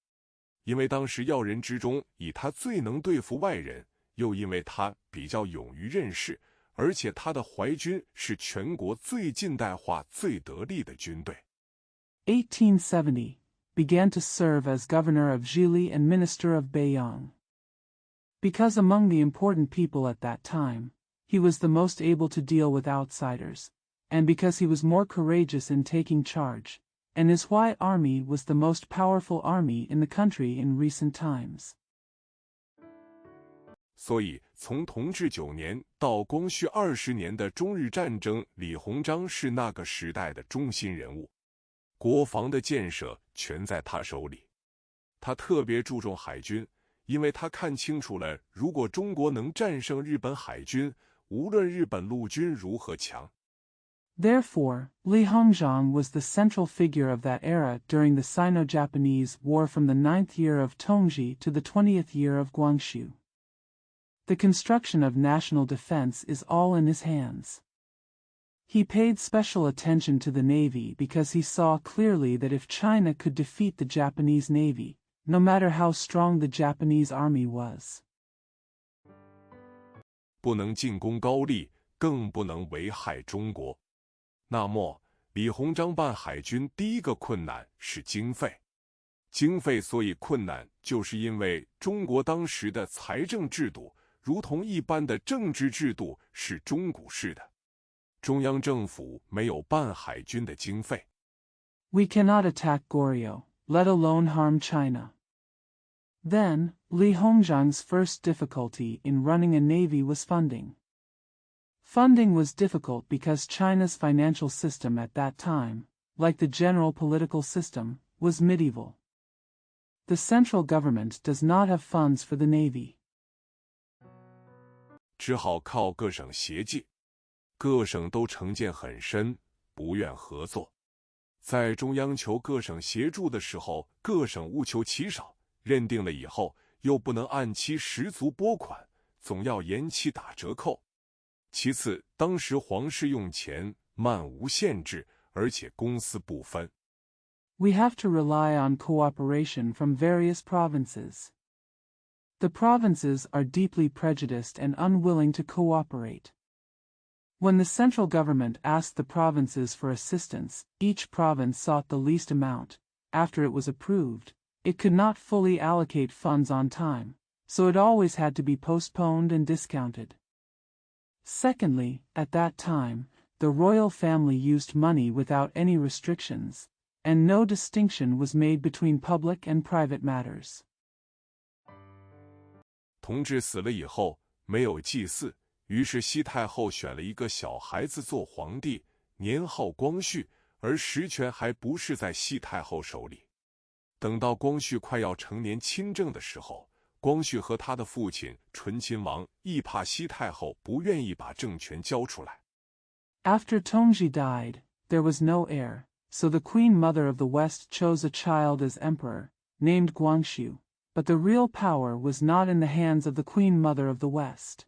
[SPEAKER 1] 因为当时要人之中，以他最能对付外人，又因为他比较勇于任事，而且他的淮军是全国最近代化、最得力的军队。
[SPEAKER 2] 1870, began to serve as governor of Zhili and minister of Beiyang. Because among the important people at that time, he was the most able to deal with outsiders, and because he was more courageous in taking charge, and his White army was the most powerful army in the country in recent times.
[SPEAKER 1] 所以，从同治9年到光绪20年的中日战争，李鸿章是那个时代的中心人物，国防的建设全在他手里。他特别注重海军，因为他看清楚了，如果中国能战胜日本海军，无论日本陆军如何强。
[SPEAKER 2] Therefore, Li Hongzhang was the central figure of that era during the Sino-Japanese War from the 9th year of Tongji to the 20th year of Guangxu. The construction of national defense is all in his hands. He paid special attention to the Navy because he saw clearly that if China could defeat the Japanese Navy, no matter how strong the Japanese army was,
[SPEAKER 1] 不能进攻高丽，更不能危害中国。那么，李鸿章办海军第一个困难是经费。经费所以困难，就是因为中国当时的财政制度，如同一般的政治制度，是中古式的。中央政府没有办海军的经费。
[SPEAKER 2] We cannot attack Goryeo, let alone harm China. Then, Li Hongzhang's first difficulty in running a navy was funding. Funding was difficult because China's financial system at that time, like the general political system, was medieval. The central government does not have funds for the navy.
[SPEAKER 1] 只好靠各省协计。各省都成见很深，不愿合作。在中央求各省协助的时候，各省务求其少，认定了以后又不能按期十足拨款，总要延期打折扣。其次，当时皇室用钱漫无限制，而且公私不分。
[SPEAKER 2] We have to rely on cooperation from various provinces. The provinces are deeply prejudiced and unwilling to cooperate. When the central government asked the provinces for assistance, each province sought the least amount. After it was approved, it could not fully allocate funds on time, so it always had to be postponed and discounted. Secondly, at that time, the royal family used money without any restrictions, and no distinction was made between public and private matters.
[SPEAKER 1] 同治死了以后，没有祭祀。于是西太后选了一个小孩子做皇帝，年号光绪，而实权还不是在西太后手里。等到光绪快要成年亲政的时候，光绪和他的父亲醇亲王亦怕西太后不愿意把政权交出来。
[SPEAKER 2] After Tongji died, there was no heir, so the Queen Mother of the West chose a child as emperor, named Guangxu, but the real power was not in the hands of the Queen Mother of the West.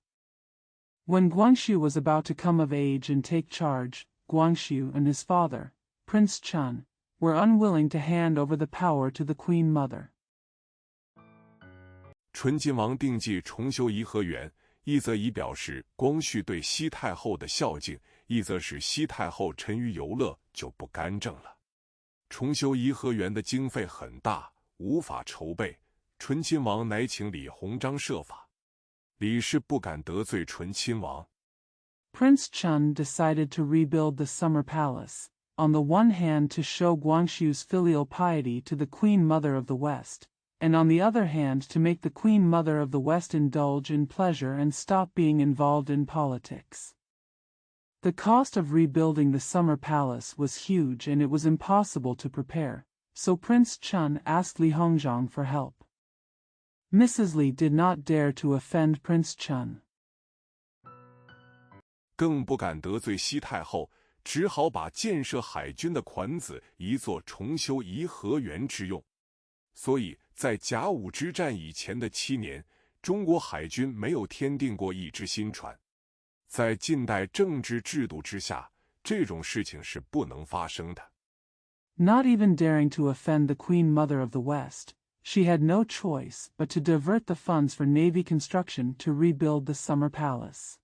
[SPEAKER 2] When Guangxu was about to come of age and take charge, Guangxu and his father, Prince Chun, were unwilling to hand over the power to the Queen Mother.
[SPEAKER 1] 醇亲王定计重修颐和园，一则以表示光绪对西太后的孝敬，一则使西太后沉于游乐，就不干政了。重修颐和园的经费很大，无法筹备，醇亲王乃请李鸿章设法。李氏不敢得罪醇亲王。
[SPEAKER 2] Prince Chun decided to rebuild the Summer Palace, on the one hand to show Guangxu's filial piety to the Queen Mother of the West, and on the other hand to make the Queen Mother of the West indulge in pleasure and stop being involved in politics. The cost of rebuilding the Summer Palace was huge and it was impossible to prepare, so Prince Chun asked Li Hongzhang for help. Mrs. Li did not dare to offend Prince Chun.
[SPEAKER 1] 更不敢得罪西太后，只好把建设海军的款子移作重修颐和园之用。所以在甲午之战以前的7年，中国海军没有添订过一只新船。在近代政治制度之下，这种事情是不能发生的。
[SPEAKER 2] Not even daring to offend the Queen Mother of the West, she had no choice but to divert the funds for navy construction to rebuild the Summer Palace.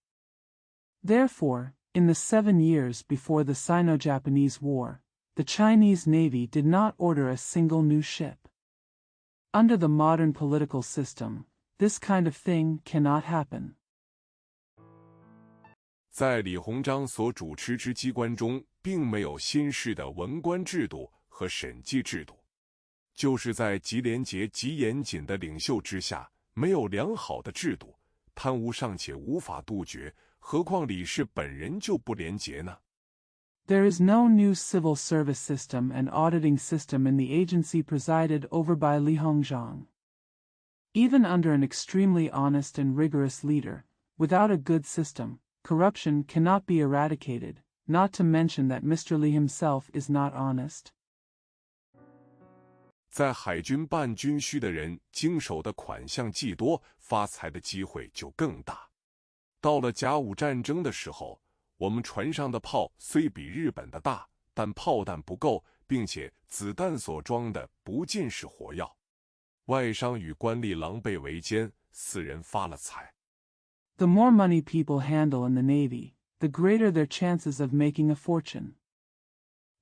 [SPEAKER 2] Therefore, in the 7 years before the Sino-Japanese War, the Chinese Navy did not order a single new ship. Under the modern political system, this kind of thing cannot happen.
[SPEAKER 1] 在李鸿章所主持之机关中，并没有新式的文官制度和审计制度。就是在极廉洁极严谨的领袖之下，没有良好的制度，贪污尚且无法杜绝，何况李氏本人就不廉洁呢？
[SPEAKER 2] There is no new civil service system and auditing system in the agency presided over by Li Hongzhang. Even under an extremely honest and rigorous leader, without a good system, corruption cannot be eradicated, not to mention that Mr. Li himself is not honest.
[SPEAKER 1] 在海军办军需的人经手的款项既多，发财的机会就更大。到了甲午战争的时候，我们船上的炮虽比日本的大，但炮弹不够，并且子弹所装的不尽是火药。外商与官吏狼狈为奸，4人发了财。
[SPEAKER 2] The more money people handle in the Navy, the greater their chances of making a fortune.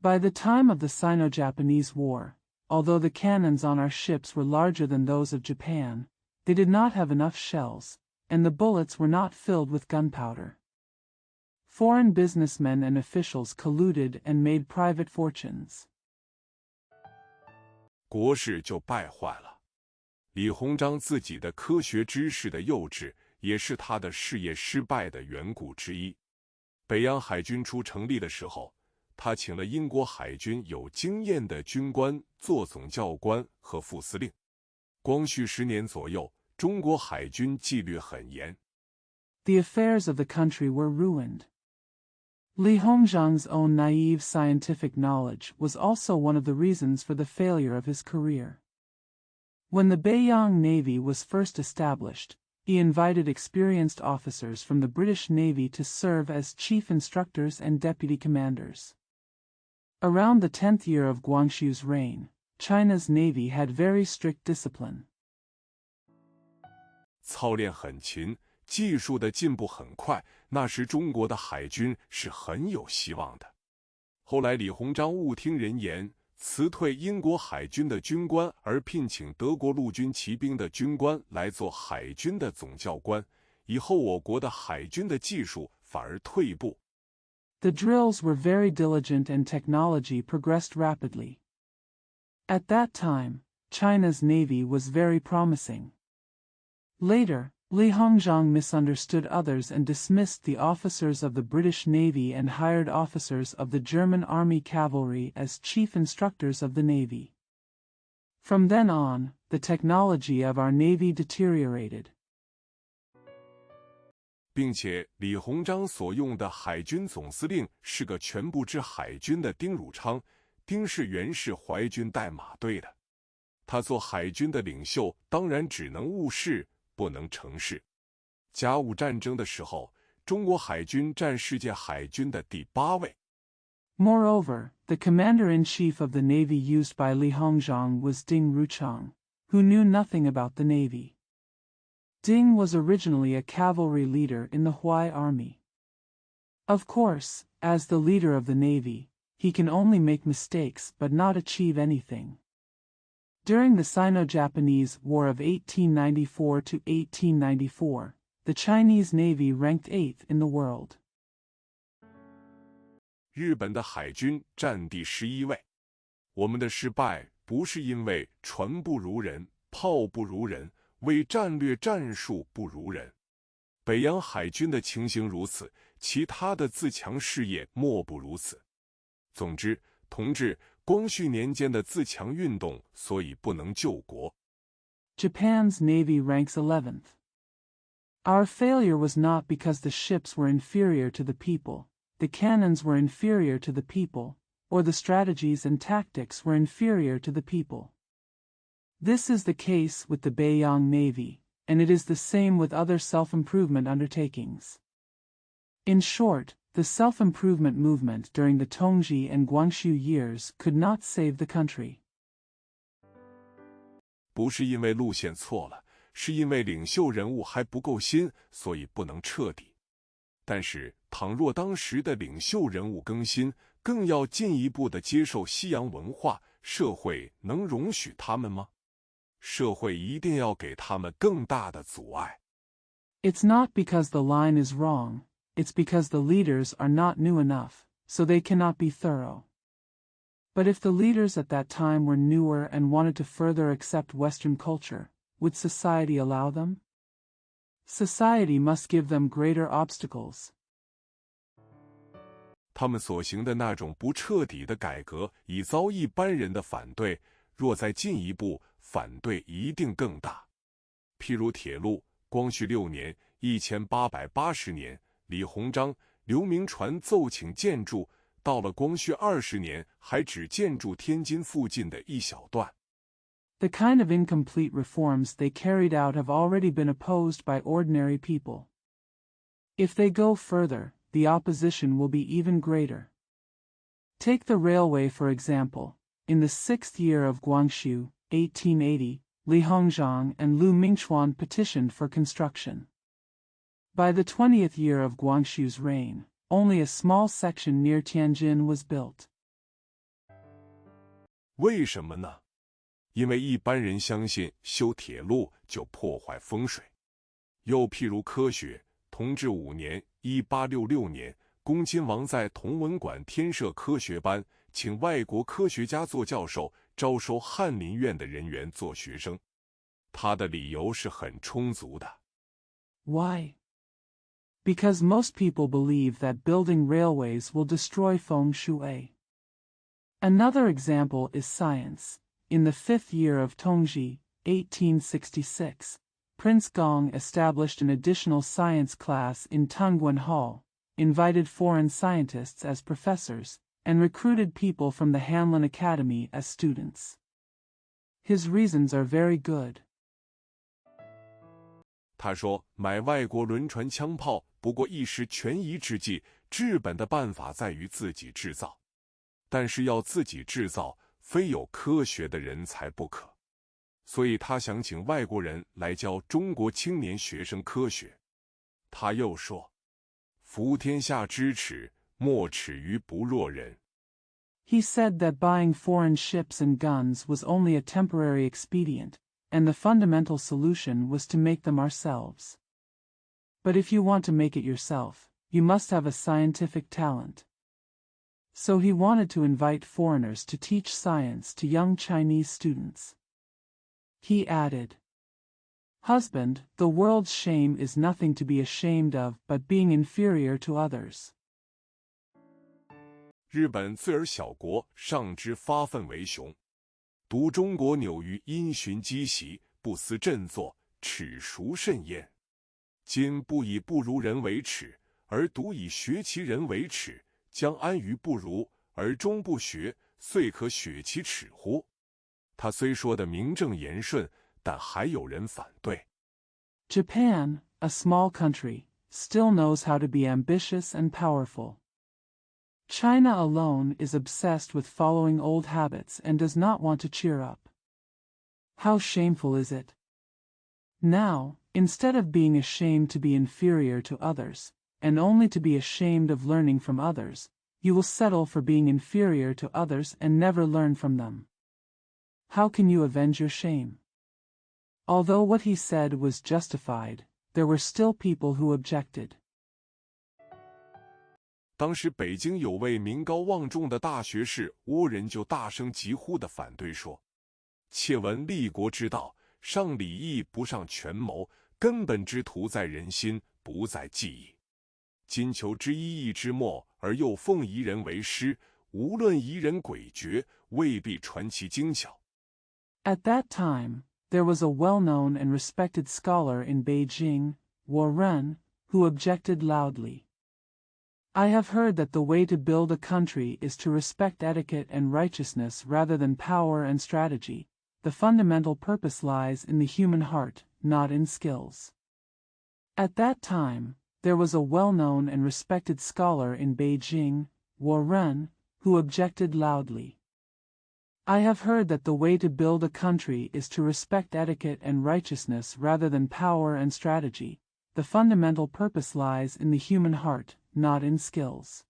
[SPEAKER 2] By the time of the Sino-Japanese War, although the cannons on our ships were larger than those of Japan, they did not have enough shells, and the bullets were not filled with gunpowder. Foreign businessmen and officials colluded and made private fortunes.
[SPEAKER 1] 国势就败坏了。李鸿章自己的科学知识的幼稚，也是他的事业失败的缘故之一。北洋海军初成立的时候，他请了英国海军有经验的军官做总教官和副司令。光绪10年左右，中国海军纪律很严。
[SPEAKER 2] The affairs of the country were ruined. Li Hongzhang's own naive scientific knowledge was also one of the reasons for the failure of his career. When the Beiyang Navy was first established, he invited experienced officers from the British Navy to serve as chief instructors and deputy commanders. Around the 10th year of Guangxu's reign, China's navy had very strict discipline.
[SPEAKER 1] 操练很勤，技术的进步很快，那时中国的海军是很有希望的。后来李鸿章误听人言，辞退英国海军的军官，而聘请德国陆军骑兵的军官来做海军的总教官，以后我国的海军的技术反而退步。
[SPEAKER 2] The drills were very diligent and technology progressed rapidly. At that time, China's navy was very promising. Later, Li Hongzhang misunderstood others and dismissed the officers of the British Navy and hired officers of the German Army Cavalry as chief instructors of the Navy. From then on, the technology of our Navy deteriorated.
[SPEAKER 1] 并且李鸿章所用的海军总司令是个全部制海军的丁汝昌，丁是原是淮军带马队的。他做海军的领袖，当然只能务事，不能成事。甲午战争的时候，中国海军占世界海军的第8位。
[SPEAKER 2] Moreover, the commander-in-chief of the navy used by Li Hongzhang was Ding Ruchang, who knew nothing about the navy. Ding was originally a cavalry leader in the Huai army. Of course, as the leader of the navy, he can only make mistakes but not achieve anything. During the Sino-Japanese War of 1894 to 1894, the Chinese Navy ranked 8th in the world.
[SPEAKER 1] 日本的海军占第11位。我们的失败不是因为船不如人、炮不如人，为战略战术不如人。北洋海军的情形如此，其他的自强事业莫不如此。总之，同治、光绪年间的自强运动，所以不能救国。
[SPEAKER 2] Japan's navy ranks 11th. Our failure was not because the ships were inferior to the people, the cannons were inferior to the people, or the strategies and tactics were inferior to the people. This is the case with the Beiyang Navy, and it is the same with other self-improvement undertakings. In short, the self-improvement movement during the Tongji and Guangxu years could not save the country.
[SPEAKER 1] 不是因为路线错了，是因为领袖人物还不够新，所以不能彻底。但是，倘若当时的领袖人物更新，更要进一步的接受西洋文化，社会能容许他们吗？社会一定要给他们更大的阻碍。
[SPEAKER 2] It's not because the line is wrong, it's because the leaders are not new enough, so they cannot be thorough. But if the leaders at that time were newer and wanted to further accept Western culture, would society allow them? Society must give them greater obstacles.
[SPEAKER 1] 他们所行的那种不彻底的改革，已遭一般人的反对，若再进一步，反对一定更大。譬如铁路，光绪6年1880年，李鸿章、刘铭传奏请建筑，到了光绪20年，还只建筑天津附近的一小段。
[SPEAKER 2] The kind of incomplete reforms they carried out have already been opposed by ordinary people. If they go further, the opposition will be even greater. Take the railway for example. In the 6th year of Guangxu, 1880, Li Hongzhang and Lu Mingchuan petitioned for construction. By the 20th year of Guangxu's reign, only a small section near Tianjin was built.
[SPEAKER 1] 为什么呢？因为一般人相信修铁路就破坏风水。又譬如科学，同治5年1866年，恭亲王在同文馆添设科学班，请外国科学家做教授，招收翰林院的人员做学生。他的理由是很充足的。
[SPEAKER 2] Why? Because most people believe that building railways will destroy feng shui. Another example is science. In the 5th year of Tongji, 1866, Prince Gong established an additional science class in Tongguan Hall, invited foreign scientists as professors, and recruited people from the Hanlin Academy as students. His reasons are very good.
[SPEAKER 1] 他说，买外国轮船枪炮不过一时权宜之计，治本的办法在于自己制造。但是要自己制造，非有科学的人才不可。所以他想请外国人来教中国青年学生科学。他又说，夫天下之耻，莫耻于不若人。
[SPEAKER 2] He said that buying foreign ships and guns was only a temporary expedient, and the fundamental solution was to make them ourselves. But if you want to make it yourself, you must have a scientific talent. So he wanted to invite foreigners to teach science to young Chinese students. He added, Husband, the world's shame is nothing to be ashamed of but being inferior to others.
[SPEAKER 1] 日本罪而小国，上之发愤为雄。独中国扭于因循积习，不思振作，耻孰甚焉？今不以不如人为耻，而独以学其人为耻，将安于不如，而终不学，遂可雪其耻乎？他虽说的名正言顺，但还有人反对。
[SPEAKER 2] Japan, a small country, still knows how to be ambitious and powerful. China alone is obsessed with following old habits and does not want to cheer up. How shameful is it? Now, instead of being ashamed to be inferior to others, and only to be ashamed of learning from others, you will settle for being inferior to others and never learn from them. How can you avenge your shame? Although what he said was justified, there were still people who objected.
[SPEAKER 1] 当时北京有位名高望重的大学士倭人就大声疾呼地反对说：“切闻立国之道，上礼义不上权谋，根本之徒在人心，不在技艺。今求之一义之末，而又奉夷人为师，无论夷人诡谲，未必传其精巧。”
[SPEAKER 2] At that time, there was a well-known and respected scholar in Beijing, Wu Ren, who objected loudly. I have heard that the way to build a country is to respect etiquette and righteousness rather than power and strategy. The fundamental purpose lies in the human heart, not in skills. At that time, there was a well-known and respected scholar in Beijing, Wu Ren, who objected loudly. I have heard that the way to build a country is to respect etiquette and righteousness rather than power and strategy. The fundamental purpose lies in the human heart, not in skills.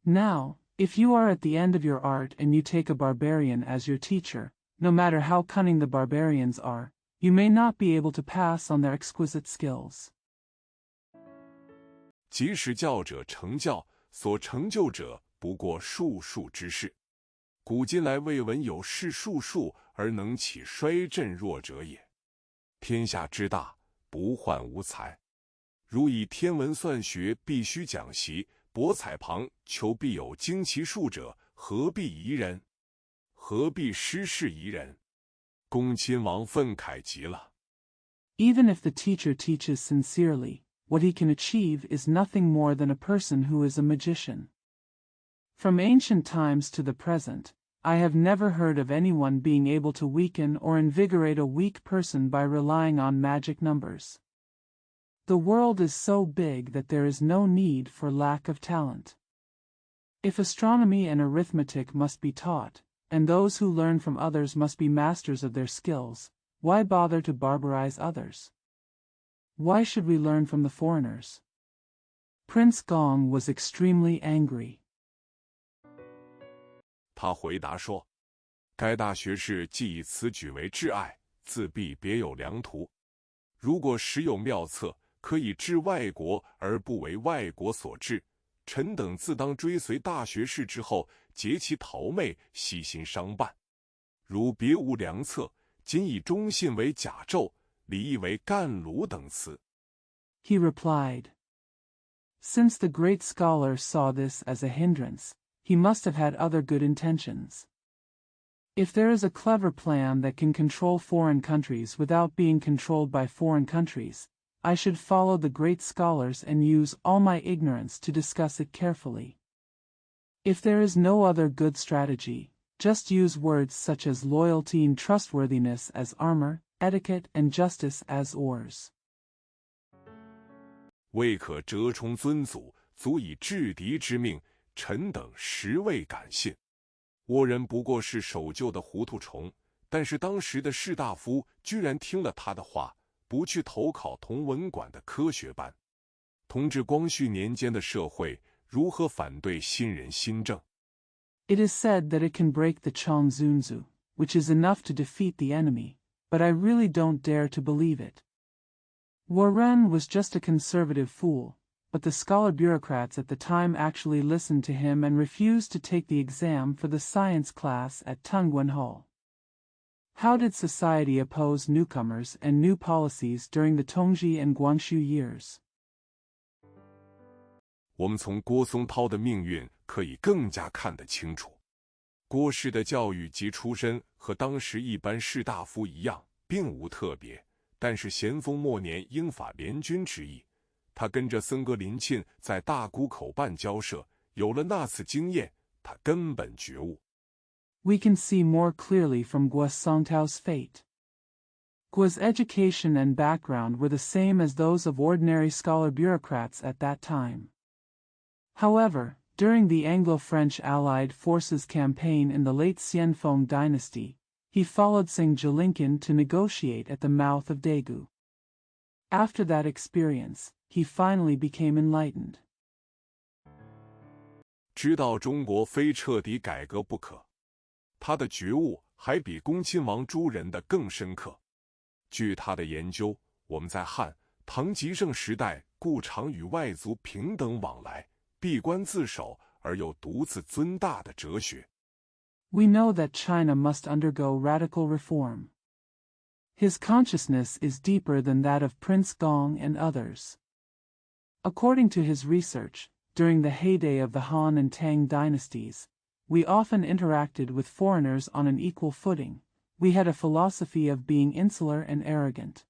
[SPEAKER 2] Now, if you are at the end of your art and you take a barbarian as your teacher, no matter how cunning the barbarians are, you may not be able to pass on their exquisite skills.
[SPEAKER 1] 即使教者成教，所成就者不过术数之事。古今来未闻有识术数而能起衰振弱者也。天下之大，不患无才。如以天文算学必须讲习，博采旁求必有精其术者，何必夷人？何必失事夷人？恭亲王愤慨极了。
[SPEAKER 2] Even if the teacher teaches sincerely, what he can achieve is nothing more than a person who is a magician. From ancient times to the present, I have never heard of anyone being able to weaken or invigorate a weak person by relying on magic numbers. The world is so big that there is no need for lack of talent. If astronomy and arithmetic must be taught, and those who learn from others must be masters of their skills, why bother to barbarize others? Why should we learn from the foreigners? Prince Gong was extremely angry.
[SPEAKER 1] 他回答说：“该大学士既以此举为挚爱，自必别有良图。如果实有妙策，可以治外国而不为外国所治，臣等自当追随大学士之后，结其陶媚，悉心商办。如别无良策，仅以忠信为甲胄，礼义为干虏等词。
[SPEAKER 2] He replied, Since the great scholar saw this as a hindrance, he must have had other good intentions. If there is a clever plan that can control foreign countries without being controlled by foreign countries, I should follow the great scholars and use all my ignorance to discuss it carefully. If there is no other good strategy, just use words such as loyalty and trustworthiness as armor, etiquette and justice as oars.
[SPEAKER 1] 未可折冲尊祖，足以制敌之命，臣等实未敢信。倭人不过是守旧的糊涂虫，但是当时的士大夫居然听了他的话，不去投考同文馆的科学班。同治、光绪年间的社会如何反对新人新政？
[SPEAKER 2] It is said that it can break the Chongzunzu, which is enough to defeat the enemy, but I really don't dare to believe it. Warren was just a conservative fool, but the scholar bureaucrats at the time actually listened to him and refused to take the exam for the science class at Tungwan Hall. How did society oppose newcomers and new policies during the Tongji and Guangxu years?
[SPEAKER 1] 我们从郭松涛的命运可以更加看得清楚。郭氏的教育及出身和当时一般士大夫一样，并无特别，但是咸丰末年英法联军之役，他跟着森格林沁在大沽口办交涉，有了那次经验，他根本觉悟。
[SPEAKER 2] We can see more clearly from Guo Songtao's fate. Guo's education and background were the same as those of ordinary scholar bureaucrats at that time. However, during the Anglo-French Allied Forces campaign in the late Xianfeng dynasty, he followed Seng Jilinkin to negotiate at the mouth of Daegu. After that experience, he finally became enlightened.
[SPEAKER 1] 知道中国非彻底改革不可，他的觉悟还比恭亲王朱人的更深刻。据他的研究，我们在汉、唐极盛时代故常与外族平等往来，闭关自守而又独自尊大的哲学。
[SPEAKER 2] We know that China must undergo radical reform. His consciousness is deeper than that of Prince Gong and others. According to his research, during the heyday of the Han and Tang dynasties, we often interacted with foreigners on an equal footing. We had a philosophy of being insular and arrogant.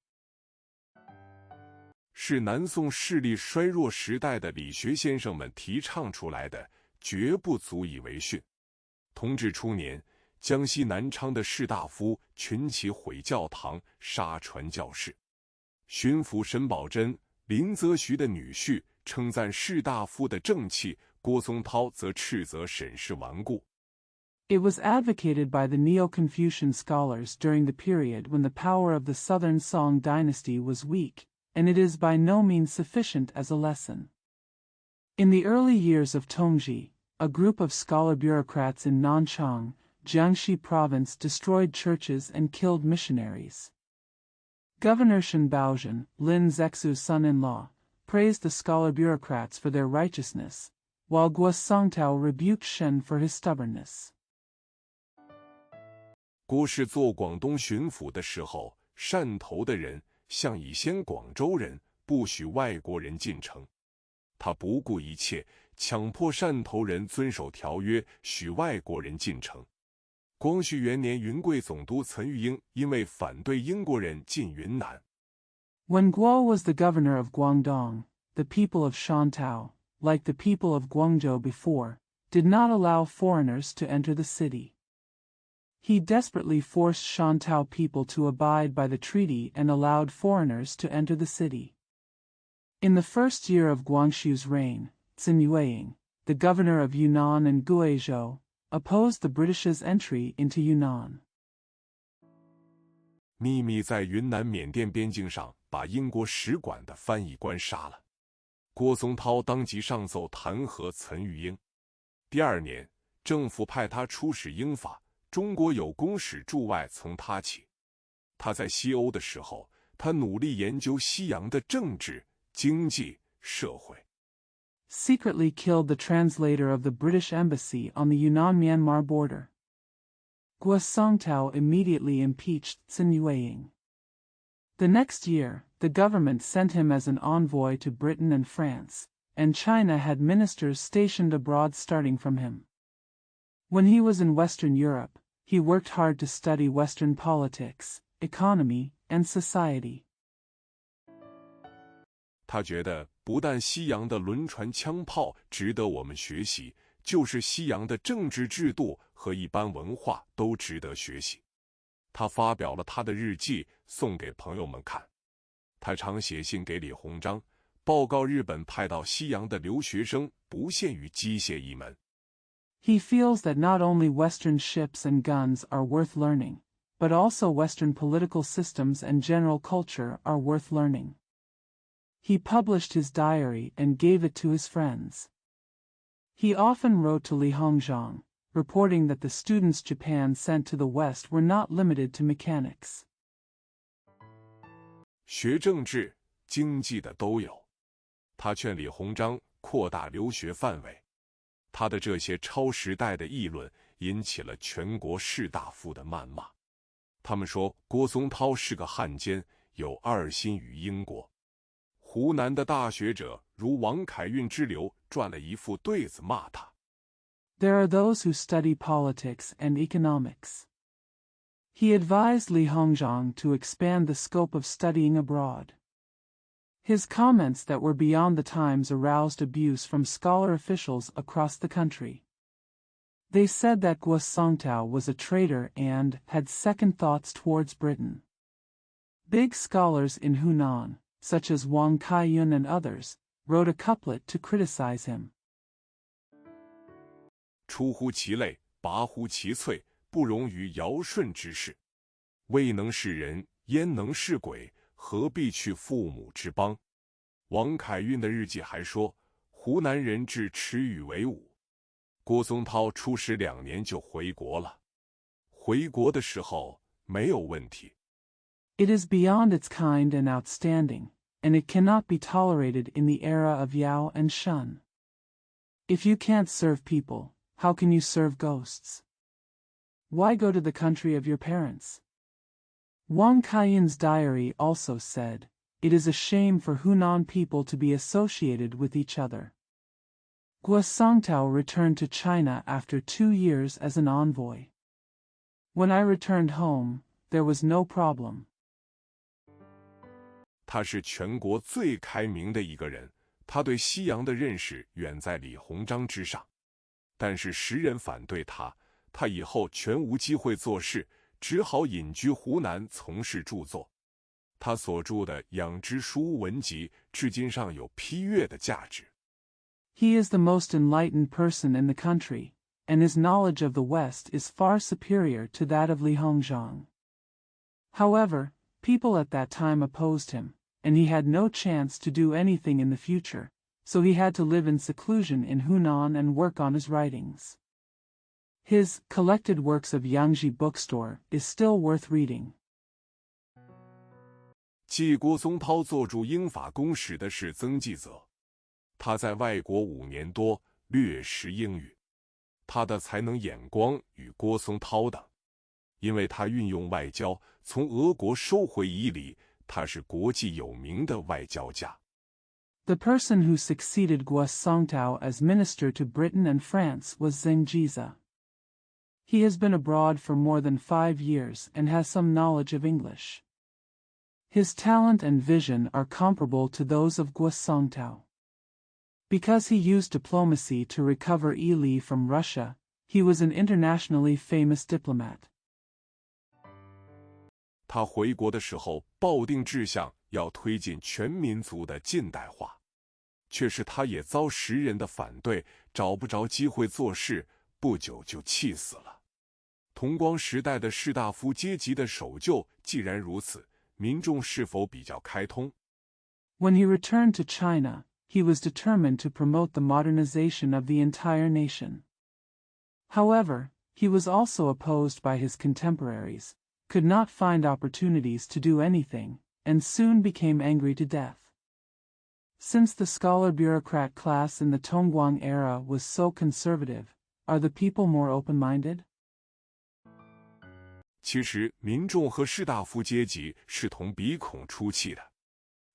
[SPEAKER 1] 是南宋势力衰弱时代的理学先生们提倡出来的，绝不足以为训。同治初年，江西南昌的士大夫群起毁教堂、杀传教士。巡抚沈葆桢、林则徐的女婿称赞士大夫的正气，郭松涛则斥责沈氏顽固。
[SPEAKER 2] It was advocated by the Neo-Confucian scholars during the period when the power of the Southern Song dynasty was weak, and it is by no means sufficient as a lesson. In the early years of Tongji, a group of scholar bureaucrats in Nanchang, Jiangxi province destroyed churches and killed missionaries. Governor Shen Baozhen, Lin Zexu's son-in-law, praised the scholar bureaucrats for their righteousness, while Guo Songtao rebuked Shen for his stubbornness.
[SPEAKER 1] 郭氏做广东巡抚的时候，汕头的人向以先广州人不许外国人进城，他不顾一切，强迫汕头人遵守条约，许外国人进城。光绪元年，云贵总督岑玉英因为反对英国人进云南。
[SPEAKER 2] When Guo was the governor of Guangdong, the people of Shantou, like the people of Guangzhou before, did not allow foreigners to enter the city. He desperately forced Shantou people to abide by the treaty and allowed foreigners to enter the city. In the first year of Guangxu's reign, Zhen Yueying, the governor of Yunnan and Guizhou, opposed the British's entry into Yunnan.
[SPEAKER 1] 秘密在云南缅甸边境上把英国使馆的翻译官杀了。郭松涛当即上奏弹劾岑玉英。第二年，政府派他出使英法，中国有功史著外从他起。他在西欧的时候，他努力研究西洋的政治、经济、社会。
[SPEAKER 2] Secretly killed the translator of the British embassy on the Yunnan-Myanmar border. Guo Songtao immediately impeached Sun Yueying. The next year, the government sent him as an envoy to Britain and France, and China had ministers stationed abroad starting from him. When he was in Western Europe, he worked hard to study Western politics, economy, and society.
[SPEAKER 1] 他觉得不但西洋的轮船枪炮值得我们学习，就是西洋的政治制度和一般文化都值得学习。他发表了他的日记，送给朋友们看。他常写信给李鸿章，报告日本派到西洋的留学生不限于机械一门。
[SPEAKER 2] He feels that not only Western ships and guns are worth learning, but also Western political systems and general culture are worth learning. He published his diary and gave it to his friends. He often wrote to Li Hongzhang, reporting that the students Japan sent to the West were not limited to mechanics.
[SPEAKER 1] 学政治、经济的都有。他劝李鸿章扩大留学范围。他的这些超时代的议论引起了全国士大夫的谩骂。他们说郭松涛是个汉奸，有二心于英国。湖南的大学者如王凯运之流撰了一副对子骂他。
[SPEAKER 2] There are those who study politics and economics. He advised Li Hongzhang to expand the scope of studying abroad. His comments that were beyond the times aroused abuse from scholar officials across the country. They said that Guo Songtao was a traitor and had second thoughts towards Britain. Big scholars in Hunan, such as Wang Kaiyun and others, wrote a couplet to criticize him.
[SPEAKER 1] 出乎其类，拔乎其萃，不容于尧舜之事。未能是人，焉能是鬼？何必去父母之邦？王凯运的日记还说，湖南人治池语为武。郭松涛出师2年就回国了。回国的时候没有问题。
[SPEAKER 2] It is beyond its kind and outstanding, and it cannot be tolerated in the era of Yao and Shun. If you can't serve people, how can you serve ghosts? Why go to the country of your parents? Wang Kaiyun's diary also said, "It is a shame for Hunan people to be associated with each other." Guo Songtao returned to China after 2 years as an envoy. When I returned home, there was no problem.
[SPEAKER 1] 他是全国最开明的一个人，他对西洋的认识远在李鸿章之上。但是时人反对他，他以后全无机会做事，只好隐居湖南从事著作。他所著的《养之书文集》至今尚有批阅的价值。
[SPEAKER 2] He is the most enlightened person in the country, and his knowledge of the West is far superior to that of Li Hongzhang. However, people at that time opposed him, and he had no chance to do anything in the future, so he had to live in seclusion in Hunan and work on his writings. His collected works of Yangji bookstore is still worth reading.
[SPEAKER 1] 继郭松涛作著英法公史的是曾纪泽，他在外国5年多，略识英语。他的才能眼光与郭松涛等，因为他运用外交，从俄国收回夷狄，他是国际有名的外交家。
[SPEAKER 2] The person who succeeded Guo Songtao as minister to Britain and France was Zheng Jiza. He has been abroad for more than 5 years and has some knowledge of English. His talent and vision are comparable to those of Guo Songtao. Because he used diplomacy to recover Ili from Russia, he was an internationally famous diplomat.
[SPEAKER 1] 他回国的时候抱定志向，要推进全民族的近代化，却是他也遭时人的反对，找不着机会做事，不久就气死了。同光时代的士大夫阶级的守旧既然如此，民众是否比较开通？
[SPEAKER 2] When he returned to China, he was determined to promote the modernization of the entire nation. However, he was also opposed by his contemporaries, could not find opportunities to do anything, and soon became angry to death. Since the scholar-bureaucrat class in the Tongguang era was so conservative, are the people more open-minded?
[SPEAKER 1] 其实，民众和士大夫阶级是同鼻孔出气的。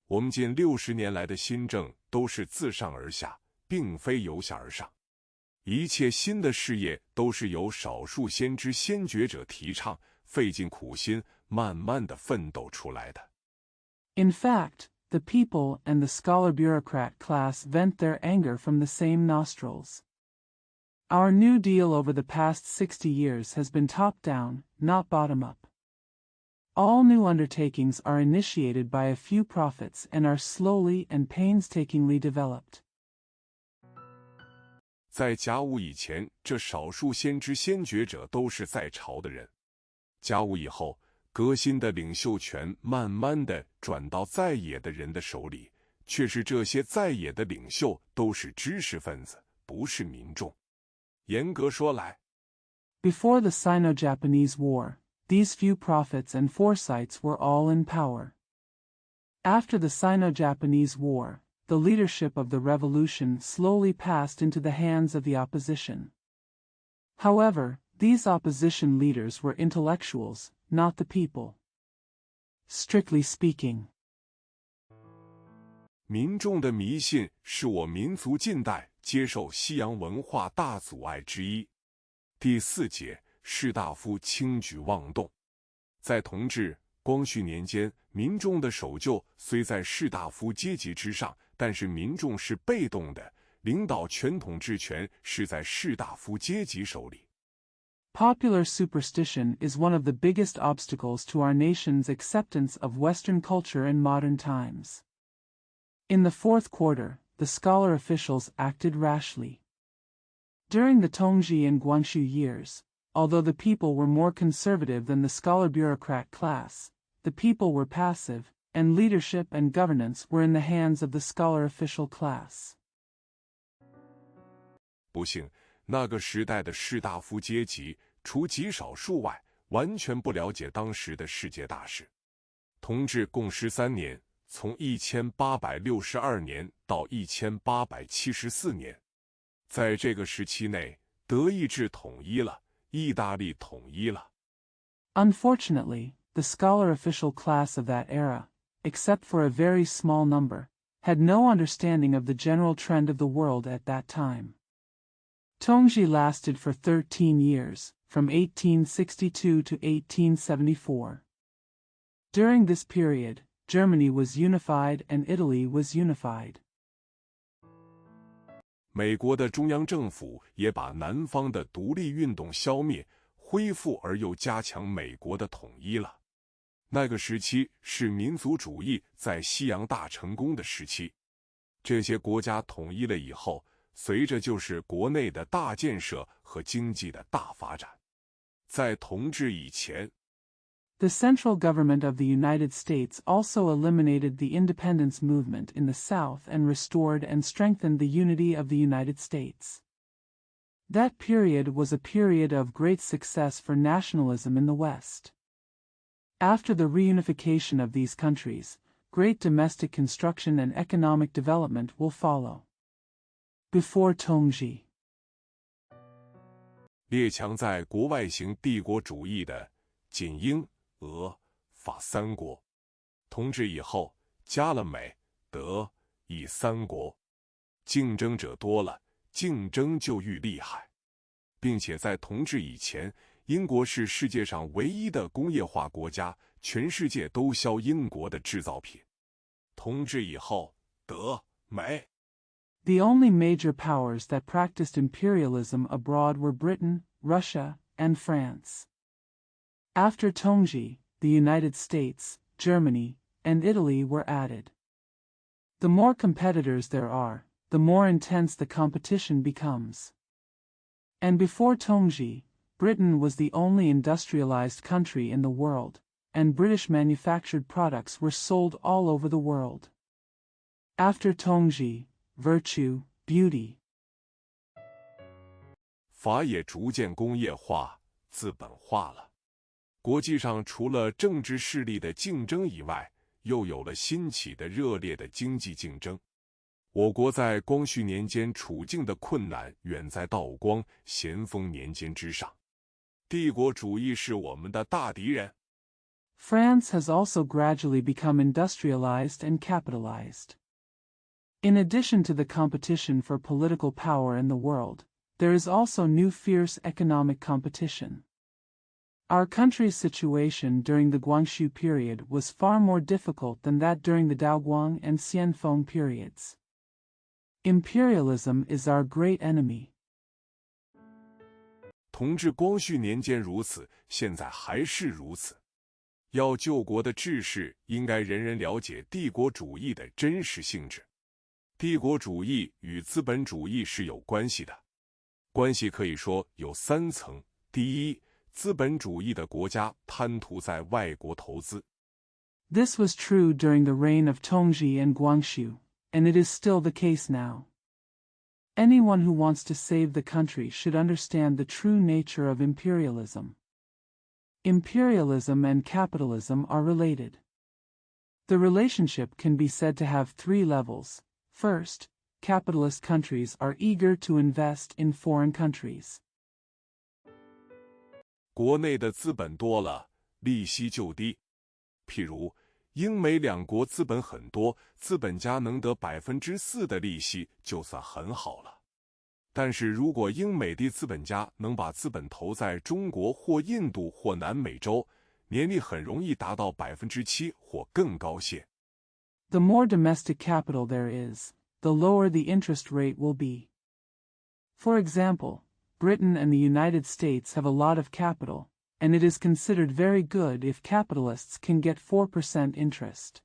[SPEAKER 1] 我们近60年来的新政都是自上而下，并非由下而上。一切新的事业都是由少数先知先觉者提倡，费尽苦心，慢慢地奋斗出来的。
[SPEAKER 2] In fact, the people and the scholar-bureaucrat class vent their anger from the same nostrils. Our New Deal over the past 60 years has been top-down, not bottom-up. All new undertakings are initiated by a few prophets and are slowly and painstakingly developed.
[SPEAKER 1] 在甲午以前，这少数先知先觉者都是在朝的人。甲午以后，革新的领袖权慢慢地转到在野的人的手里，却是这些在野的领袖都是知识分子，不是民众。严格说来
[SPEAKER 2] Before the Sino-Japanese War, these few prophets and foresights were all in power. After the Sino-Japanese War, the leadership of the revolution slowly passed into the hands of the opposition. However, these opposition leaders were intellectuals, not the people. Strictly speaking,
[SPEAKER 1] 民众的迷信是我民族近代接受西洋文化大阻碍之一。第4节，士大夫轻举妄动。在同治、光绪年间，民众的守旧虽在士大夫阶级之上，但是民众是被动的，领导权统治权是在士大夫阶级手里。
[SPEAKER 2] Popular superstition is one of the biggest obstacles to our nation's acceptance of Western culture in modern times. In the fourth quarter, the scholar officials acted rashly. During the Tongji and Guangxu years, although the people were more conservative than the scholar-bureaucrat class, the people were passive, and leadership and governance were in the hands of the scholar-official class.
[SPEAKER 1] 不幸，那个时代的士大夫阶级，除极少数外，完全不了解当时的世界大事。同治共13年，从1862年到1874年，在这个时期内，德意志统一了，意大利统一了。
[SPEAKER 2] Unfortunately, the scholar-official class of that era, except for a very small number, had no understanding of the general trend of the world at that time. Tongji lasted for 13 years, from 1862 to 1874. During this period, Germany was unified and Italy was unified.
[SPEAKER 1] 美国的中央政府也把南方的独立运动消灭，恢复而又加强美国的统一了。那个时期是民族主义在西洋大成功的时期。这些国家统一了以后，随着就是国内的大建设和经济的大发展。在同治以前，
[SPEAKER 2] The central government of the United States also eliminated the independence movement in the South and restored and strengthened the unity of the United States. That period was a period of great success for nationalism in the West. After the reunification of these countries, great domestic construction and economic development will follow. Before Tongji,
[SPEAKER 1] 列强在国外行帝国主义的仅英、俄、法三国，同治以后加了美、德、意三国，竞争者多了，竞争就愈厉害，并且在同治以前，英国是世界上唯一的工业化国家，全世界都销英国的制造品。同治以后，德、美
[SPEAKER 2] the only major powers that practiced imperialism abroad were Britain, Russia, and France. After Tongji, the United States, Germany, and Italy were added. The more competitors there are, the more intense the competition becomes. And before Tongji, Britain was the only industrialized country in the world, and British manufactured products were sold all over the world. After Tongji, virtue, beauty,
[SPEAKER 1] 法也逐渐工业化、资本化了。国际上除了政治势力的竞争以外，又有了兴起的热烈的经济竞争。我国在光绪年间处境的困难远在道光、咸丰年间之上。帝国主义是我们的大敌人。
[SPEAKER 2] France has also gradually become industrialized and capitalized. In addition to the competition for political power in the world, there is also new fierce economic competition. Our country's situation during the Guangxu period was far more difficult than that during the Daoguang and Xianfeng periods. Imperialism is our great enemy.
[SPEAKER 1] 同治、光绪年间如此，现在还是如此。要救国的志士，应该人人了解帝国主义的真实性质。帝国主义与资本主义是有关系的，关系可以说有3层。第一，资本主义的国家贪图在外国投资。
[SPEAKER 2] This was true during the reign of Tongji and Guangxu, and it is still the case now. Anyone who wants to save the country should understand the true nature of imperialism. Imperialism and capitalism are related. The relationship can be said to have 3 levels. First, capitalist countries are eager to invest in foreign countries.
[SPEAKER 1] 国内的资本多了，利息就低。譬如，英美两国资本很多，资本家能得4%的利息就算很好了。但是如果英美的资本家能把资本投在中国或印度或南美洲，年利很容易达到7%或更高些。
[SPEAKER 2] The more domestic capital there is, the lower the interest rate will be. For example, Britain and the United States have a lot of capital, and it is considered very good if capitalists can get 4% interest.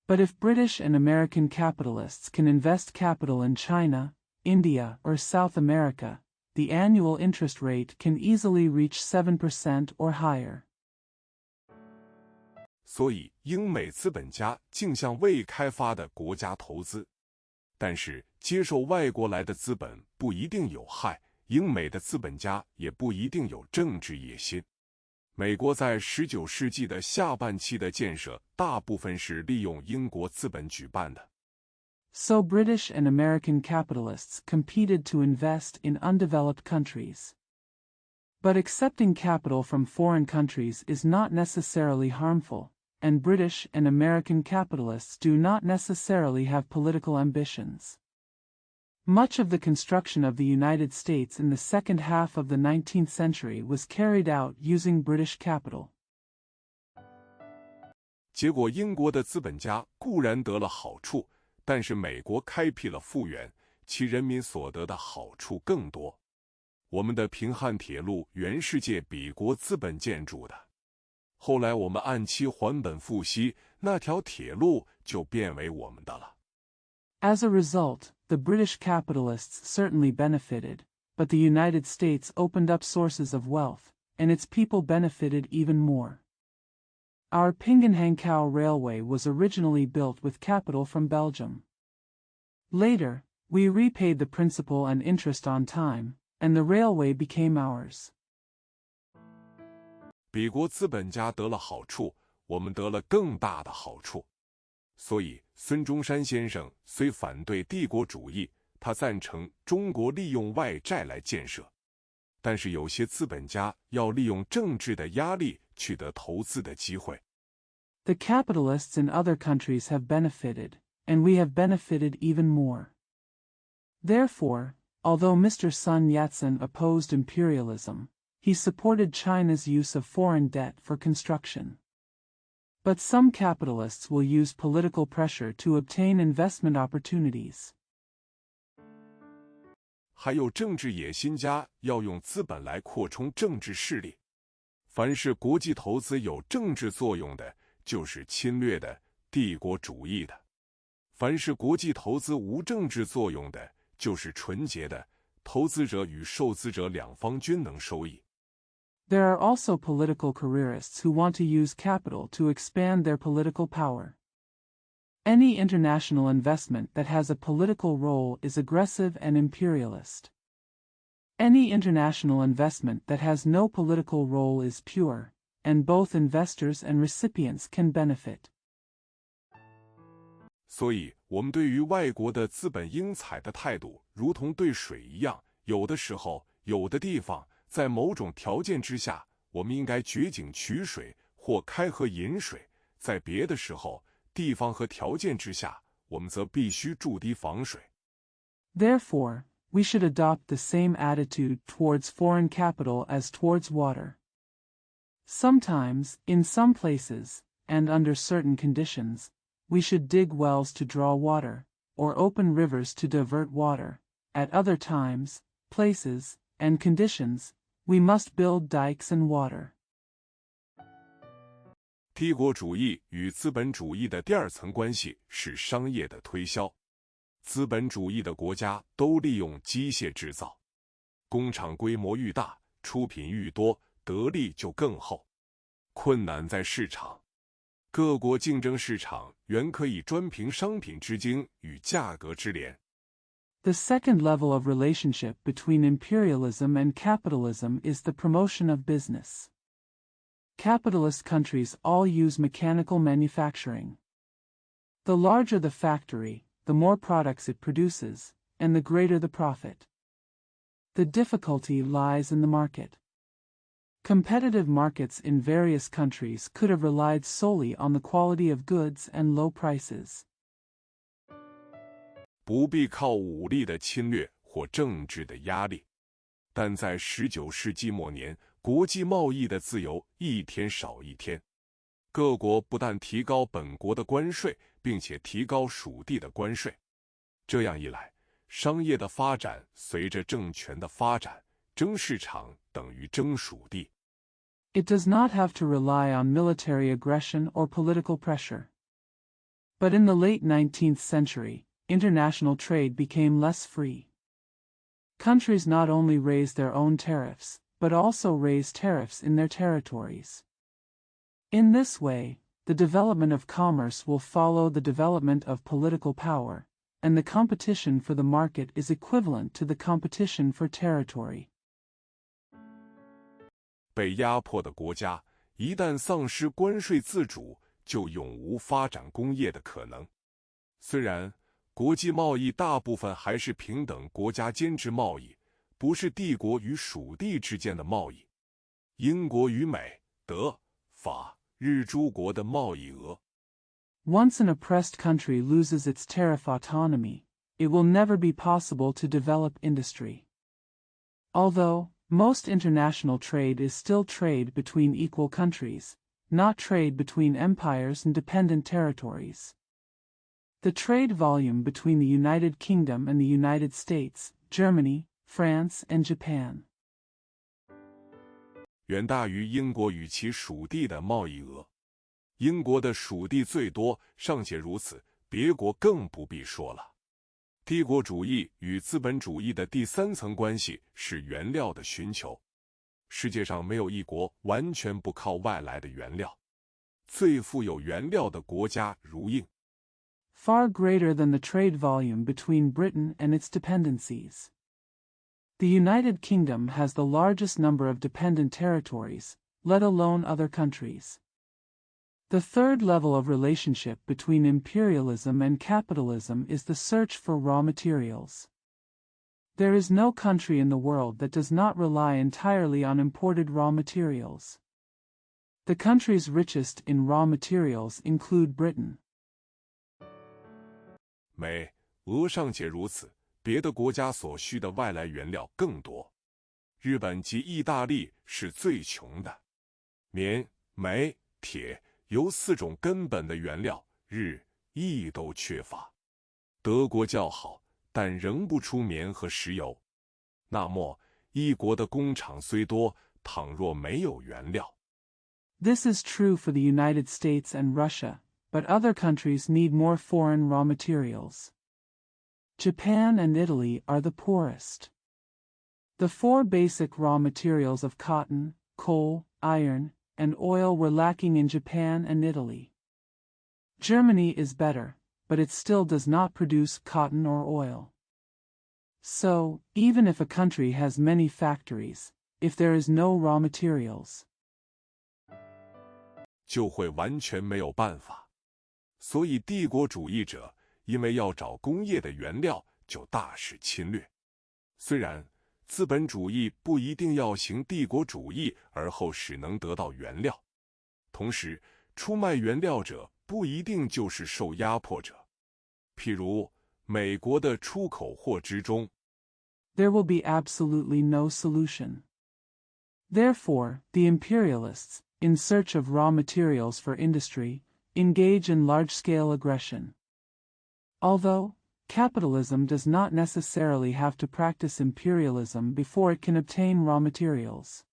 [SPEAKER 2] But if British and American capitalists can invest capital in China, India, or South America, the annual interest rate can easily reach 7% or higher.
[SPEAKER 1] 所以，英美资本家竟向未开发的国家投资。但是，接受外国来的资本不一定有害，英美的资本家也不一定有政治野心。美国在19世纪的下半期的建设，大部分是利用英国资本举办的。
[SPEAKER 2] So British and American capitalists competed to invest in undeveloped countries. But accepting capital from foreign countries is not necessarily harmful, and British and American capitalists do not necessarily have political ambitions. Much of the construction of the United States in the second half of the 19th century was carried out using British capital.
[SPEAKER 1] 结果，英国的资本家固然得了好处，但是美国开辟了复原，其人民所得的好处更多。我们的平汉铁路原是借彼国资本建筑的，后来我们按期还本付息，那条铁路就变为我们的了。
[SPEAKER 2] As a result, the British capitalists certainly benefited, but the United States opened up sources of wealth, and its people benefited even more. Our Pingenhankow Railway was originally built with capital from Belgium. Later, we repaid the principal and interest on time, and the railway became ours.
[SPEAKER 1] 彼国资本家得了好处，我们得了更大的好处。所以，孙中山先生虽反对帝国主义，他赞成中国利用外债来建设。但是有些资本家要利用政治的压力取得投资的机会。
[SPEAKER 2] The capitalists in other countries have benefited, and we have benefited even more. Therefore, although Mr. Sun Yat-sen opposed imperialism, he supported China's use of foreign debt for construction. But some capitalists will use political pressure to obtain investment opportunities.
[SPEAKER 1] 还有政治野心家要用资本来扩充政治势力。凡是国际投资有政治作用的，就是侵略的、帝国主义的；凡是国际投资无政治作用的，就是纯洁的，投资者与受资者两方均能收益。
[SPEAKER 2] There are also political careerists who want to use capital to expand their political power. Any international investment that has a political role is aggressive and imperialist. Any international investment that has no political role is pure, and both investors and recipients can benefit.
[SPEAKER 1] 所以，我们对于外国的资本应采的态度，如同对水一样，有的时候，有的地方，在某种条件之下，我们应该掘井取水或开河引水；在别的时候，地方和条件之下，我们则必须筑堤防水。
[SPEAKER 2] Therefore, we should adopt the same attitude towards foreign capital as towards water. Sometimes, in some places, and under certain conditions, we should dig wells to draw water, or open rivers to divert water. At other times, places, and conditions, we must build dikes and water.
[SPEAKER 1] 帝国主义与资本主义的第二层关系是商业的推销。资本主义的国家都利用机械制造，工厂规模愈大，出品愈多，得利就更厚。困难在市场，各国竞争市场原可以专凭商品之精与价格之廉。
[SPEAKER 2] The second level of relationship between imperialism and capitalism is the promotion of business. Capitalist countries all use mechanical manufacturing. The larger the factory, the more products it produces, and the greater the profit. The difficulty lies in the market. Competitive markets in various countries could have relied solely on the quality of goods and low prices.
[SPEAKER 1] 不必靠武力的侵略或政治的压力，但在19世纪末年，国际贸易的自由一天少一天。各国不但提高本国的关税，并且提高属地的关税。这样一来，商业的发展随着政权的发展，争市场等于争属地。
[SPEAKER 2] It does not have to rely on military aggression or political pressure. But in the late 19th century, international trade became less free. Countries not only raised their own tariffs, but also raised tariffs in their territories. In this way, the development of commerce will follow the development of political power, and the competition for the market is equivalent to the competition for territory.
[SPEAKER 1] 被压迫的国家一旦丧失关税自主，就永无发展工业的可能。虽然国际贸易大部分还是平等国家间之贸易，不是帝国与属地之间的贸易。英国与美、德、法、日诸国的贸易额。
[SPEAKER 2] Once an oppressed country loses its tariff autonomy, it will never be possible to develop industry. Although, most international trade is still trade between equal countries, not trade between empires and dependent territories. The trade volume between the United Kingdom and the United States, Germany, France, and Japan
[SPEAKER 1] 远大于英国与其属地的贸易额。英国的属地最多，尚且如此，别国更不必说了。帝国主义与资本主义的第三层关系是原料的寻求。世界上没有一国完全不靠外来的原料。最富有原料的国家如印。
[SPEAKER 2] Far greater than the trade volume between Britain and its dependencies. The United Kingdom has the largest number of dependent territories, let alone other countries. The third level of relationship between imperialism and capitalism is the search for raw materials. There is no country in the world that does not rely entirely on imported raw materials. The countries richest in raw materials include Britain.
[SPEAKER 1] 美、俄尚且如此，别的国家所需的外来原料更多。日本及意大利是最穷的。棉、煤、铁由4种根本的原料，日、意都缺乏。德国较好，但仍不出棉和石油。那么，一国的工厂虽多，倘若没有原料。
[SPEAKER 2] This is true for the United States and Russia, but other countries need more foreign raw materials. Japan and Italy are the poorest. The 4 basic raw materials of cotton, coal, iron, and oil were lacking in Japan and Italy. Germany is better, but it still does not produce cotton or oil. So, even if a country has many factories, if there is no raw materials,
[SPEAKER 1] 就会完全没有办法。所以帝国主义者因为要找工业的原料，就大肆侵略。虽然资本主义不一定要行帝国主义而后使能得到原料，同时出卖原料者不一定就是受压迫者。譬如美国的出口货之中，
[SPEAKER 2] there will be absolutely no solution. Therefore, the imperialists, in search of raw materials for industry, engage in large-scale aggression. Although, capitalism does not necessarily have to practice imperialism before it can obtain raw materials.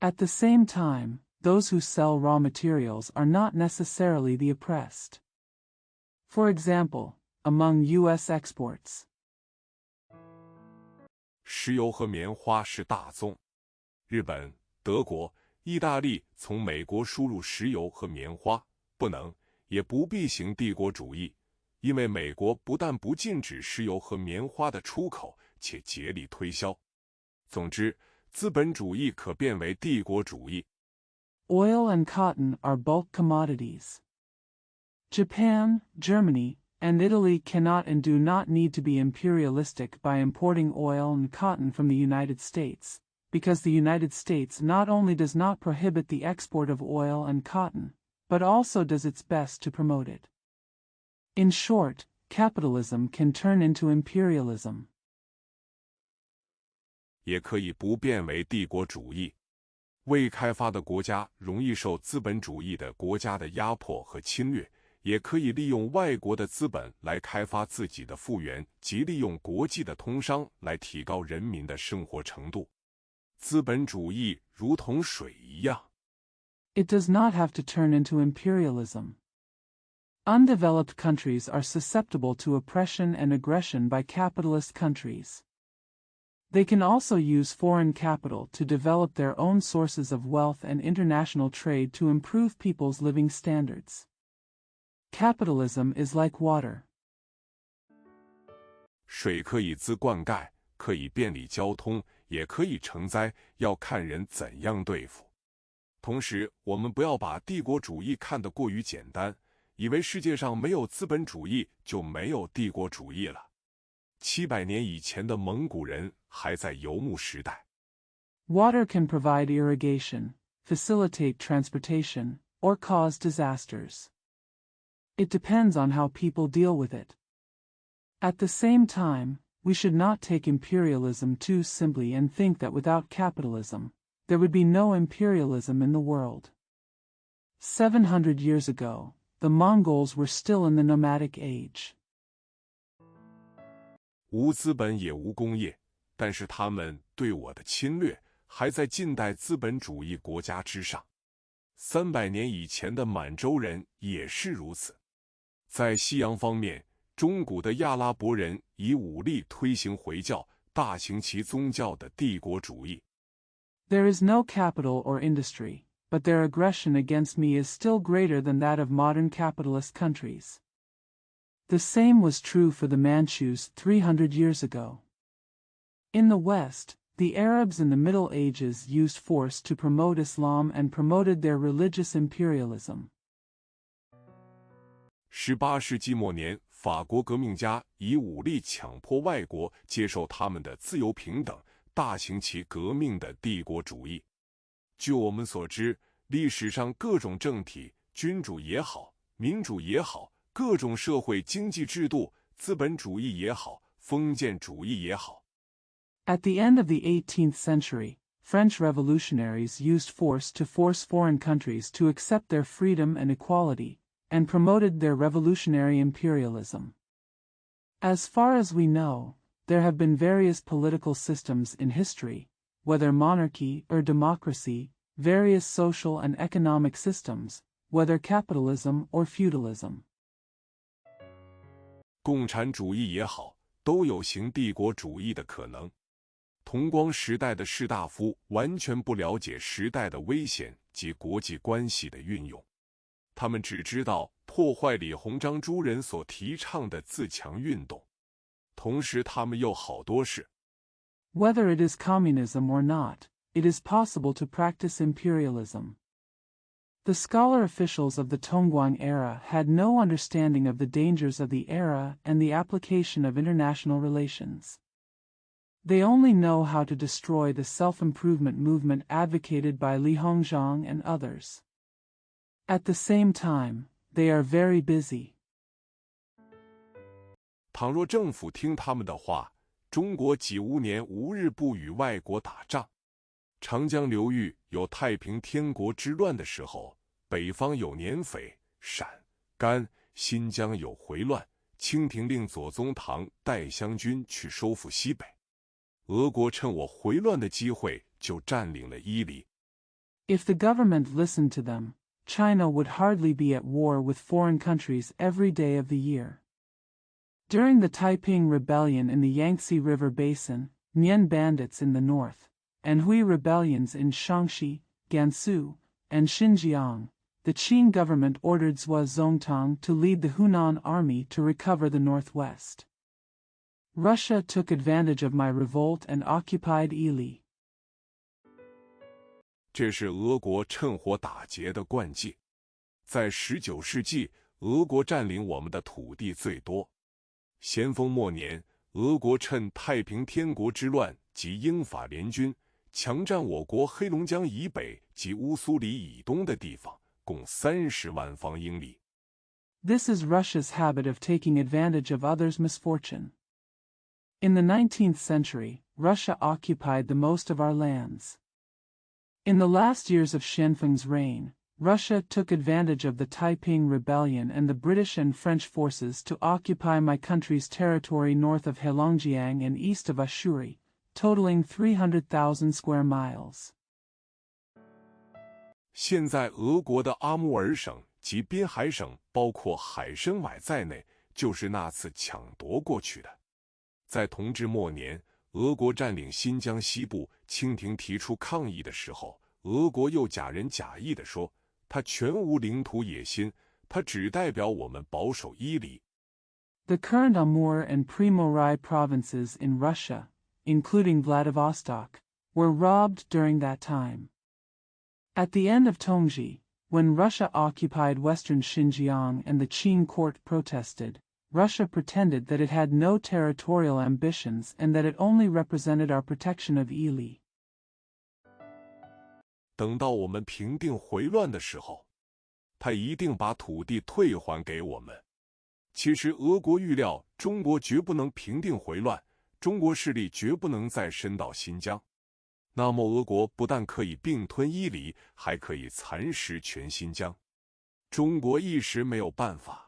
[SPEAKER 2] At the same time, those who sell raw materials are not necessarily the oppressed. For example, among U.S. exports,
[SPEAKER 1] 石油和棉花是大宗。日本、德国、意大利从美国输入石油和棉花，不能也不必行帝国主义，因为美国不但不禁止石油和棉花的出口，且竭力推销。总之，资本主义可变为帝国主义。
[SPEAKER 2] oil and cotton are bulk commodities. Japan, Germany, and Italy cannot and do not need to be imperialistic by importing oil and cotton from the United States, because the United States not only does not prohibit the export of oil and cotton, but also does its best to promote it. In short, capitalism can turn into imperialism.
[SPEAKER 1] 也可以不变为帝国主义。未开发的国家容易受资本主义的国家的压迫和侵略，也可以利用外国的资本来开发自己的复原，及利用国际的通商来提高人民的生活程度。资本主义如同水一样。
[SPEAKER 2] It does not have to turn into imperialism. Undeveloped countries are susceptible to oppression and aggression by capitalist countries. They can also use foreign capital to develop their own sources of wealth and international trade to improve people's living standards. Capitalism is like water.
[SPEAKER 1] 水可以自灌溉，可以便利交通，也可以成灾，要看人怎样对付。同时，我们不要把帝国主义看得过于简单，以为世界上没有资本主义就没有帝国主义了。700年以前的蒙古人还在游牧时代。
[SPEAKER 2] Water can provide irrigation, facilitate transportation, or cause disasters. It depends on how people deal with it. At the same time, we should not take imperialism too simply and think that without capitalism, there would be no imperialism in the world. 700 years ago, the Mongols were still in the nomadic age.
[SPEAKER 1] 无资本也无工业，但是他们对我的侵略还在近代资本主义国家之上。300年以前的满洲人也是如此。在西洋方面，中古的亚拉伯人以武力推行回教，大行其宗教的帝国主义。
[SPEAKER 2] There is no capital or industry, but their aggression against me is still greater than that of modern capitalist countries. The same was true for the Manchus 300 years ago. In the West, the Arabs in the Middle Ages used force to promote Islam and promoted their religious imperialism.
[SPEAKER 1] 18世纪末年，法国革命家以武力强迫外国接受他们的自由平等，大行其革命的帝国主义。据我们所知，历史上各种政体，君主也好，民主也好，各种社会经济制度，资本主义也好，封建主义也好。
[SPEAKER 2] At the end of the 18th century, French revolutionaries used force to force foreign countries to accept their freedom and equality, and promoted their revolutionary imperialism. As far as we know, there have been various political systems in history, whether monarchy or democracy, various social and economic systems, whether capitalism or feudalism.
[SPEAKER 1] 共产主义也好，都有行帝国主义的可能。同光时代的士大夫完全不了解时代的危险及国际关系的运用，他们只知道破坏李鸿章诸人所提倡的自强运动。同时他们又好多事。
[SPEAKER 2] Whether it is communism or not, it is possible to practice imperialism. The scholar officials of the Tongguang era had no understanding of the dangers of the era and the application of international relations. They only know how to destroy the self-improvement movement advocated by Li Hongzhang and others. At the same time, they are very busy.
[SPEAKER 1] 倘若政府听他们的话，中国几无年无日不与外国打仗。长江流域有太平天国之乱的时候，北方有捻匪、陕、甘；新疆有回乱，清廷令左宗棠带湘军去收复西北。俄国趁我回乱的机会就占领了伊犁。
[SPEAKER 2] If the government listened to them, China would hardly be at war with foreign countries every day of the year. During the Taiping Rebellion in the Yangtze River Basin, Mian bandits in the north, and Hui rebellions in Shaanxi, Gansu, and Xinjiang, the Qing government ordered Zhuo Zongtang to lead the Hunan army to recover the northwest. Russia took advantage of my revolt and occupied Yili.
[SPEAKER 1] 这是俄国趁火打劫的惯技。在19世纪，俄国占领我们的土地最多。咸丰末年，俄国趁太平天国之乱及英法联军，强占我国黑龙江以北及乌苏里以东的地方，共30万方英里。
[SPEAKER 2] This is Russia's habit of taking advantage of others' misfortune. In the 19th century, Russia occupied the most of our lands. In the last years of Xianfeng's reign, Russia took advantage of the Taiping Rebellion and the British and French forces to occupy my country's territory north of Heilongjiang and east of Ushuri, totaling 300,000 square miles.
[SPEAKER 1] 现在俄国的阿穆尔省及滨海省，包括海参崴在内，就是那次抢夺过去的。在同治末年，俄国占领新疆西部，清廷提出抗议的时候，俄国又假仁假义地说，他全无领土野心，他只代表我们保守伊犁。
[SPEAKER 2] The current Amur and Primorai provinces in Russia, including Vladivostok, were robbed during that time. At the end of Tongji, when Russia occupied western Xinjiang and the Qing court protested, Russia pretended that it had no territorial ambitions and that it only represented our protection of Yili.
[SPEAKER 1] 等到我们平定回乱的时候，他一定把土地退还给我们。其实俄国预料中国绝不能平定回乱，中国势力绝不能再伸到新疆。那么俄国不但可以并吞伊犁，还可以蚕食全新疆。中国一时没有办法。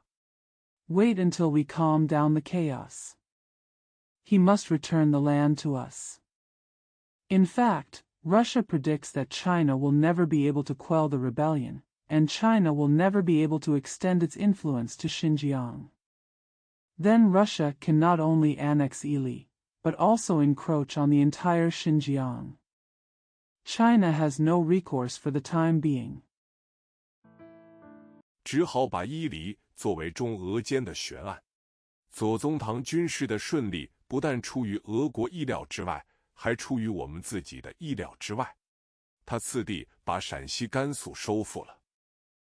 [SPEAKER 2] Wait until we calm down the chaos. He must return the land to us. In fact, Russia predicts that China will never be able to quell the rebellion, and China will never be able to extend its influence to Xinjiang. Then Russia can not only annex Yili, but also encroach on the entire Xinjiang. China has no recourse for the time being.
[SPEAKER 1] 只好把伊犁作为中俄间的悬案。左宗棠军事的顺利，不但出于俄国意料之外，还出于我们自己的意料之外。他次第把陕西、甘肃收复了。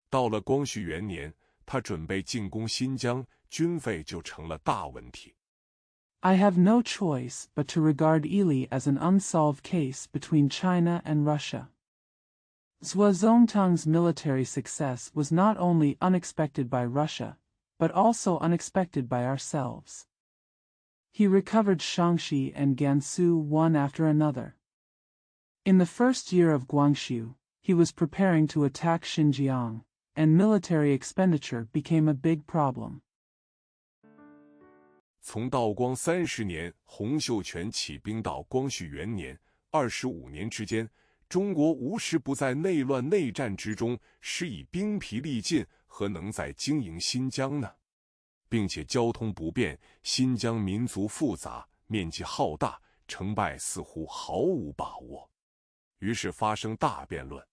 [SPEAKER 1] 到了光绪元年，他准备进攻新疆，军费就成了大问题。
[SPEAKER 2] I have no choice but to regard Yili as an unsolved case between China and Russia. Zhuo Zongtang's military success was not only unexpected by Russia, but also unexpected by ourselves. He recovered Shaanxi and Gansu one after another. In the first year of Guangxu, he was preparing to attack Xinjiang, and military expenditure became a big problem.
[SPEAKER 1] 从道光30年洪秀全起兵到光绪元年25年之间，中国无时不在内乱内战之中，施以兵疲力尽，何能再经营新疆呢？并且交通不便，新疆民族复杂，面积浩大，成败似乎毫无把握。于是发生大辩论。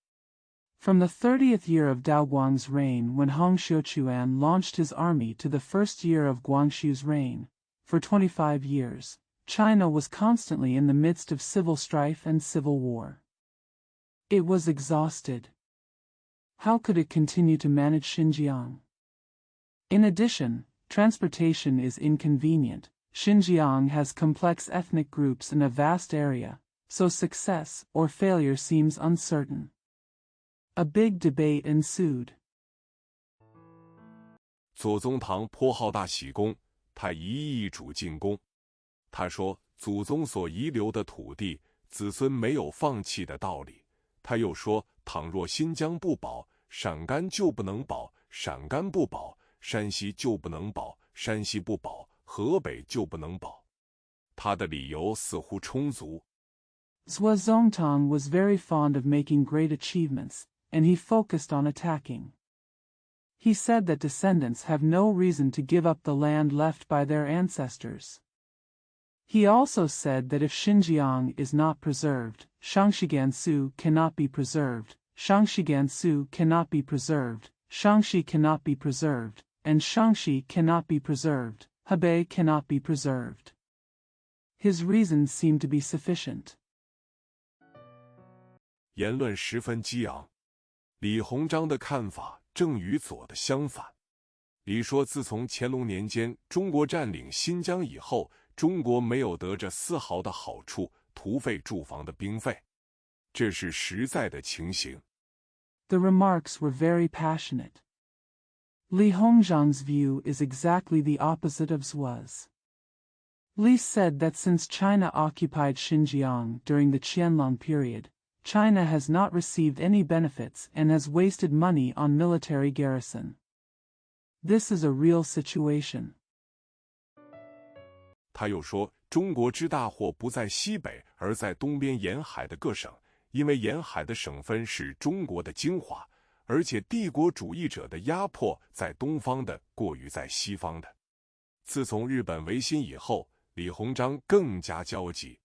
[SPEAKER 2] From the 30th year of Daoguang's reign, when Hong Xiuquan launched his army, to the first year of Guangxu's reign, for 25 years, China was constantly in the midst of civil strife and civil war. It was exhausted. How could it continue to manage Xinjiang? In addition, transportation is inconvenient. Xinjiang has complex ethnic groups in a vast area, so success or failure seems uncertain. A big debate ensued.
[SPEAKER 1] 左宗棠颇好大喜功，他一意主进攻。他说，祖宗所遗留的土地，子孙没有放弃的道理。他又说，倘若新疆不保，陕甘就不能保；陕甘不保，山西就不能保；山西不保，河北就不能保。他的理由似乎充足。
[SPEAKER 2] Zhuozongtang was very fond of making great achievements, and he focused on attacking. He said that descendants have no reason to give up the land left by their ancestors. He also said that if Xinjiang is not preserved, Shaanxi Gansu cannot be preserved, Shaanxi Gansu cannot be preserved, Shaanxi cannot be preserved, and Shaanxi cannot be preserved, Hebei cannot be preserved. His reasons seemed to be sufficient.
[SPEAKER 1] 言论十分激昂。李鸿章的看法正与左的相反。李说，自从乾隆年间中国占领新疆以后，中国没有得着丝毫的好处，徒费驻防的兵费，这是实在的情形。
[SPEAKER 2] The remarks were very passionate. Li Hongzhang's view is exactly the opposite of Zhuo's. Li said that since China occupied Xinjiang during the Qianlong period, China has not received any benefits and has wasted money on military garrison. This is a real situation.
[SPEAKER 1] 他又说，中国之大祸不在西北，而在东边沿海的各省，因为沿海的省份是中国的精华，而且帝国主义者的压迫在东方的过于在西方的。自从日本维新以后，李鸿章更加焦急。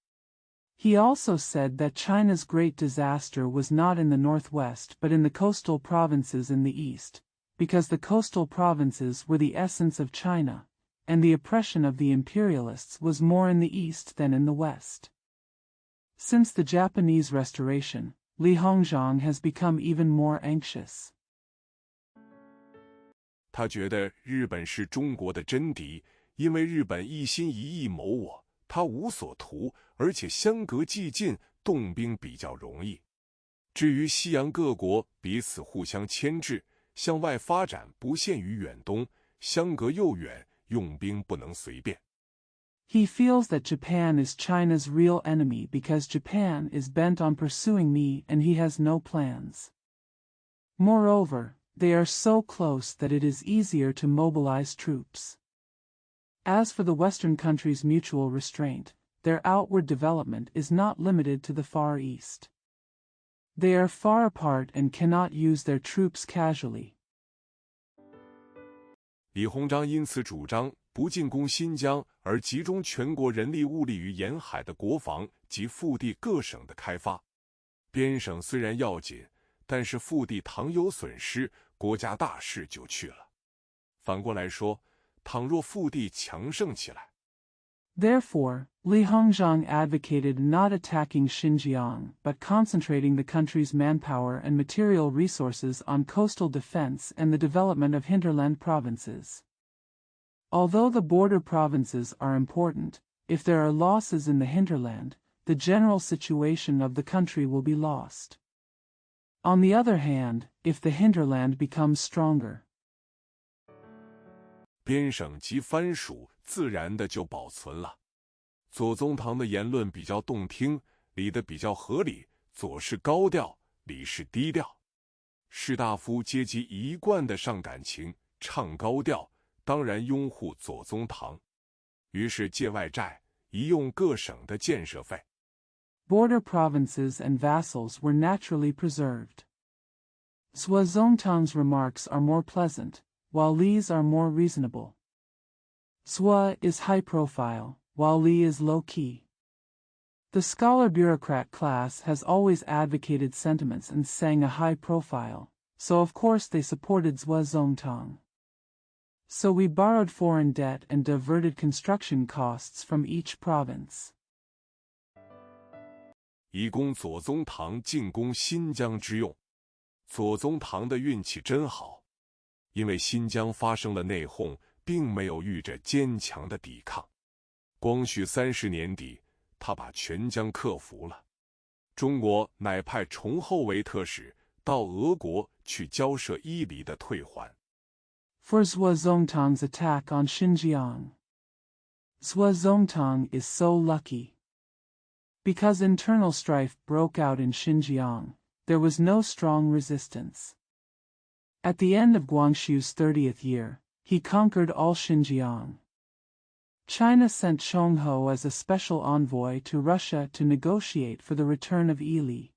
[SPEAKER 2] He also said that China's great disaster was not in the northwest but in the coastal provinces in the east, because the coastal provinces were the essence of China, and the oppression of the imperialists was more in the east than in the west. Since the Japanese restoration, Li Hongzhang has become even more anxious.
[SPEAKER 1] 他觉得日本是中国的真敌，因为日本一心一意谋我，他无所图，而且相隔既近，动兵比较容易。至于西洋各国彼此互相牵制，向外发展不限于远东，相隔又远，用兵不能随便。
[SPEAKER 2] He feels that Japan is China's real enemy because Japan is bent on pursuing me and he has no plans. Moreover, they are so close that it is easier to mobilize troops. As for the Western countries' mutual restraint, their outward development is not limited to the Far East. They are far apart and cannot use their troops casually.
[SPEAKER 1] 李鸿章因此主张不进攻新疆，而集中全国人力物力于沿海的国防及腹地各省的开发。边省虽然要紧，但是腹地倘有损失，国家大事就去了。反过来说，倘若腹地强盛起来。
[SPEAKER 2] Therefore, Li Hongzhang advocated not attacking Xinjiang but concentrating the country's manpower and material resources on coastal defense and the development of hinterland provinces. Although the border provinces are important, if there are losses in the hinterland, the general situation of the country will be lost. On the other hand, if the hinterland becomes stronger,
[SPEAKER 1] 边省及藩属自然的就保存了。左宗棠的言论比较动听，李的比较合理，左是高调，李是低调。士大夫阶级一贯的上感情，唱高调，当然拥护左宗棠。于是借外债，一用各省的建设费。
[SPEAKER 2] Border provinces and vassals were naturally preserved. Zhuozongtang's remarks are more pleasant, while Li's are more reasonable. Zhuo is high profile, while Li is low-key. The scholar-bureaucrat class has always advocated sentiments and sang a high profile, so of course they supported Zhuozongtang. So we borrowed foreign debt and diverted construction costs from each province.
[SPEAKER 1] 以供左宗棠进攻新疆之用。左宗棠的运气真好，因为新疆发生了内讧，并没有遇着坚强的抵抗。光绪30年底，他把全疆克服了。中国乃派崇厚为特使到俄国去交涉伊犁的退还。
[SPEAKER 2] For Zhuozongtang's attack on Xinjiang. Zhuozongtang is so lucky. Because internal strife broke out in Xinjiang, there was no strong resistance. At the end of Guangxu's 30th year, he conquered all Xinjiang. China sent Chongho as a special envoy to Russia to negotiate for the return of Ili.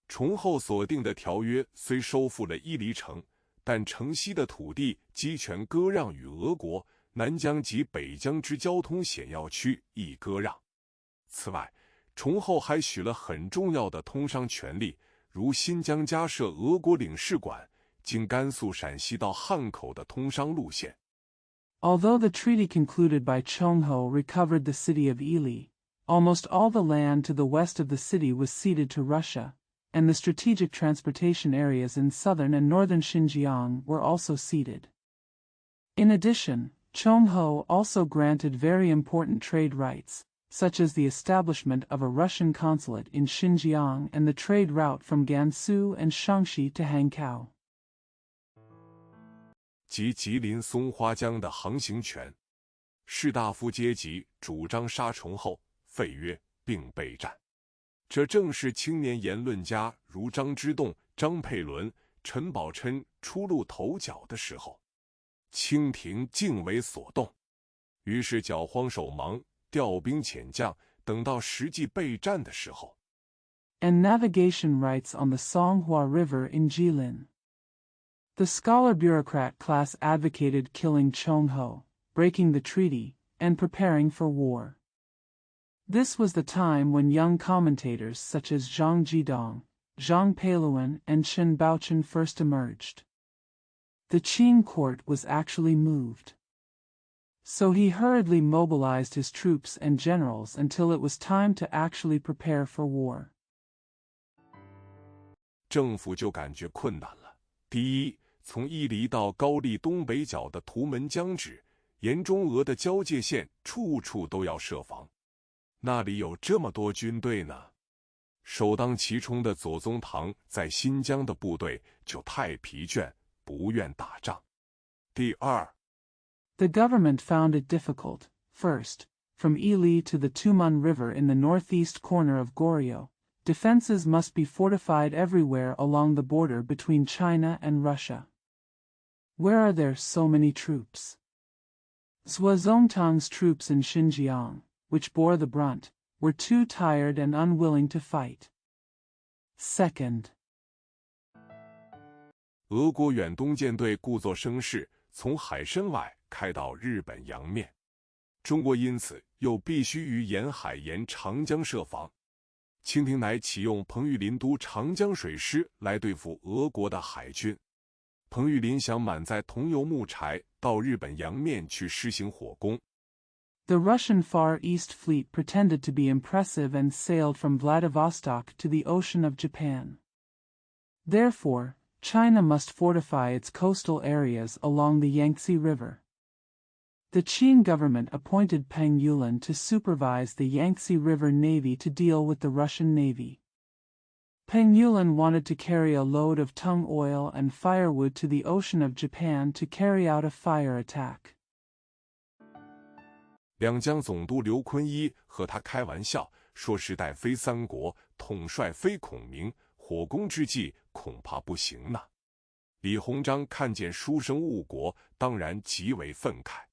[SPEAKER 1] 崇厚所定的条约虽收复了伊犁城，但城西的土地鸡全割让与俄国，南疆及北疆之交通险要区亦割让。此外，崇厚还许了很重要的通商权利，如新疆加设俄国领事馆，经甘肃、陕西到汉口的通商路线。
[SPEAKER 2] Although the treaty concluded by Chongho recovered the city of Ili, almost all the land to the west of the city was ceded to Russia, and the strategic transportation areas in southern and northern Xinjiang were also ceded. In addition, Chongho also granted very important trade rights, such as the establishment of a Russian consulate in Xinjiang and the trade route from Gansu and Shaanxi to Hankow.
[SPEAKER 1] 及吉林松花江的航行权，士大夫阶级主张杀崇厚，废约并备战。这正是青年言论家如张之洞、张佩伦、陈宝琛初露头角的时候。清廷竟为所动，于是搅荒手忙，调兵遣将，等到实际备战的时候。
[SPEAKER 2] And navigation rights on the Songhua River in Jilin. The scholar bureaucrat class advocated killing Chongho, breaking the treaty, and preparing for war. This was the time when young commentators such as Zhang Jidong, Zhang Peiluan, and Chen Baochen first emerged. The Qing court was actually moved. So he hurriedly mobilized his troops and generals until it was time to actually prepare for war.
[SPEAKER 1] 政府就感觉困难了。第一，从伊犁到高丽东北角的图门江止，沿中俄的交界线，处处都要设防。那里有这么多军队呢？首当其冲的左宗棠在新疆的部队就太疲倦，不愿打仗。第二，
[SPEAKER 2] The government found it difficult, first, from Ili to the Tumen River in the northeast corner of Goryeo, defenses must be fortified everywhere along the border between China and Russia. Where are there so many troops? Zhuozongtang's troops in Xinjiang, which bore the brunt, were too tired and unwilling to fight. Second,
[SPEAKER 1] 俄国远东舰队故作声势，从海参崴开到日本洋面，中国因此又必须于沿海沿长江设防。清廷乃启用彭玉麟督长江水师来对付俄国的海军。彭玉麟想满载桐油木柴到日本洋面去施行火攻。
[SPEAKER 2] The Russian Far East Fleet pretended to be impressive and sailed from Vladivostok to the Ocean of Japan. Therefore, China must fortify its coastal areas along the Yangtze River. The Qing government appointed Peng Yulan to supervise the Yangtze River Navy to deal with the Russian Navy. Peng Yulan wanted to carry a load of tung oil and firewood to the Ocean of Japan to carry out a fire attack.
[SPEAKER 1] 两江总督刘坤一和他开玩笑，说时代非三国，统帅非孔明，火攻之计恐怕不行呢。李鸿章看见书生误国，当然极为愤慨。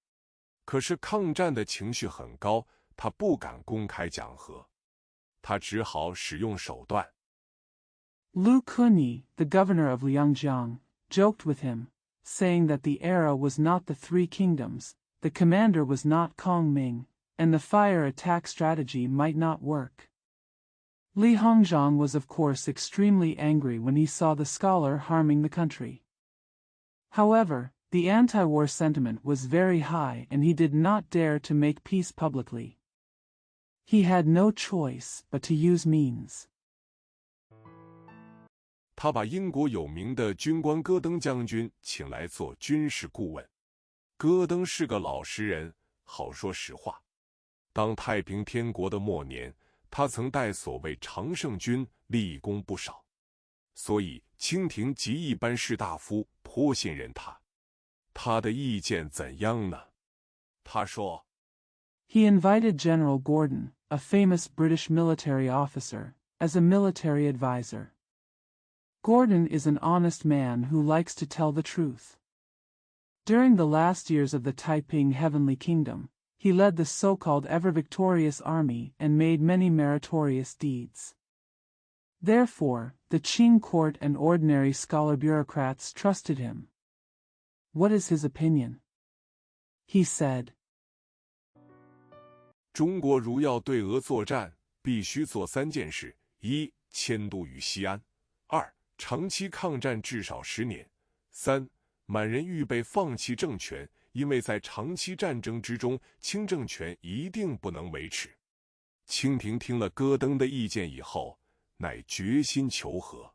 [SPEAKER 1] 可是抗战的情绪很高，他不敢公开讲和，他只好使用手段。
[SPEAKER 2] Lu Kunyi, the governor of Liangjiang, joked with him, saying that the era was not the Three Kingdoms, the commander was not Kong Ming, and the fire attack strategy might not work. Li Hongzhang was of course extremely angry when he saw the scholar harming the country. However, The anti-war sentiment was very high and he did not dare to make peace publicly. He had no choice but to use means.
[SPEAKER 1] 他把英国有名的军官戈登将军请来做军事顾问。戈登是个老实人，好说实话。当太平天国的末年，他曾带所谓常胜军立功不少，所以清廷及一般士大夫颇信任他。他的意见怎样呢？他说
[SPEAKER 2] He invited General Gordon, a famous British military officer, as a military advisor. Gordon is an honest man who likes to tell the truth. During the last years of the Taiping Heavenly Kingdom, he led the so-called ever-victorious army and made many meritorious deeds. Therefore, the Qing court and ordinary scholar bureaucrats trusted him. What is his opinion? He said,
[SPEAKER 1] 中国如要对俄作战，必须做3件事：一、迁都于西安；二、长期抗战至少10年；三、满人预备放弃政权，因为在长期战争之中，清政权一定不能维持。清廷听了戈登的意见以后，乃决心求和。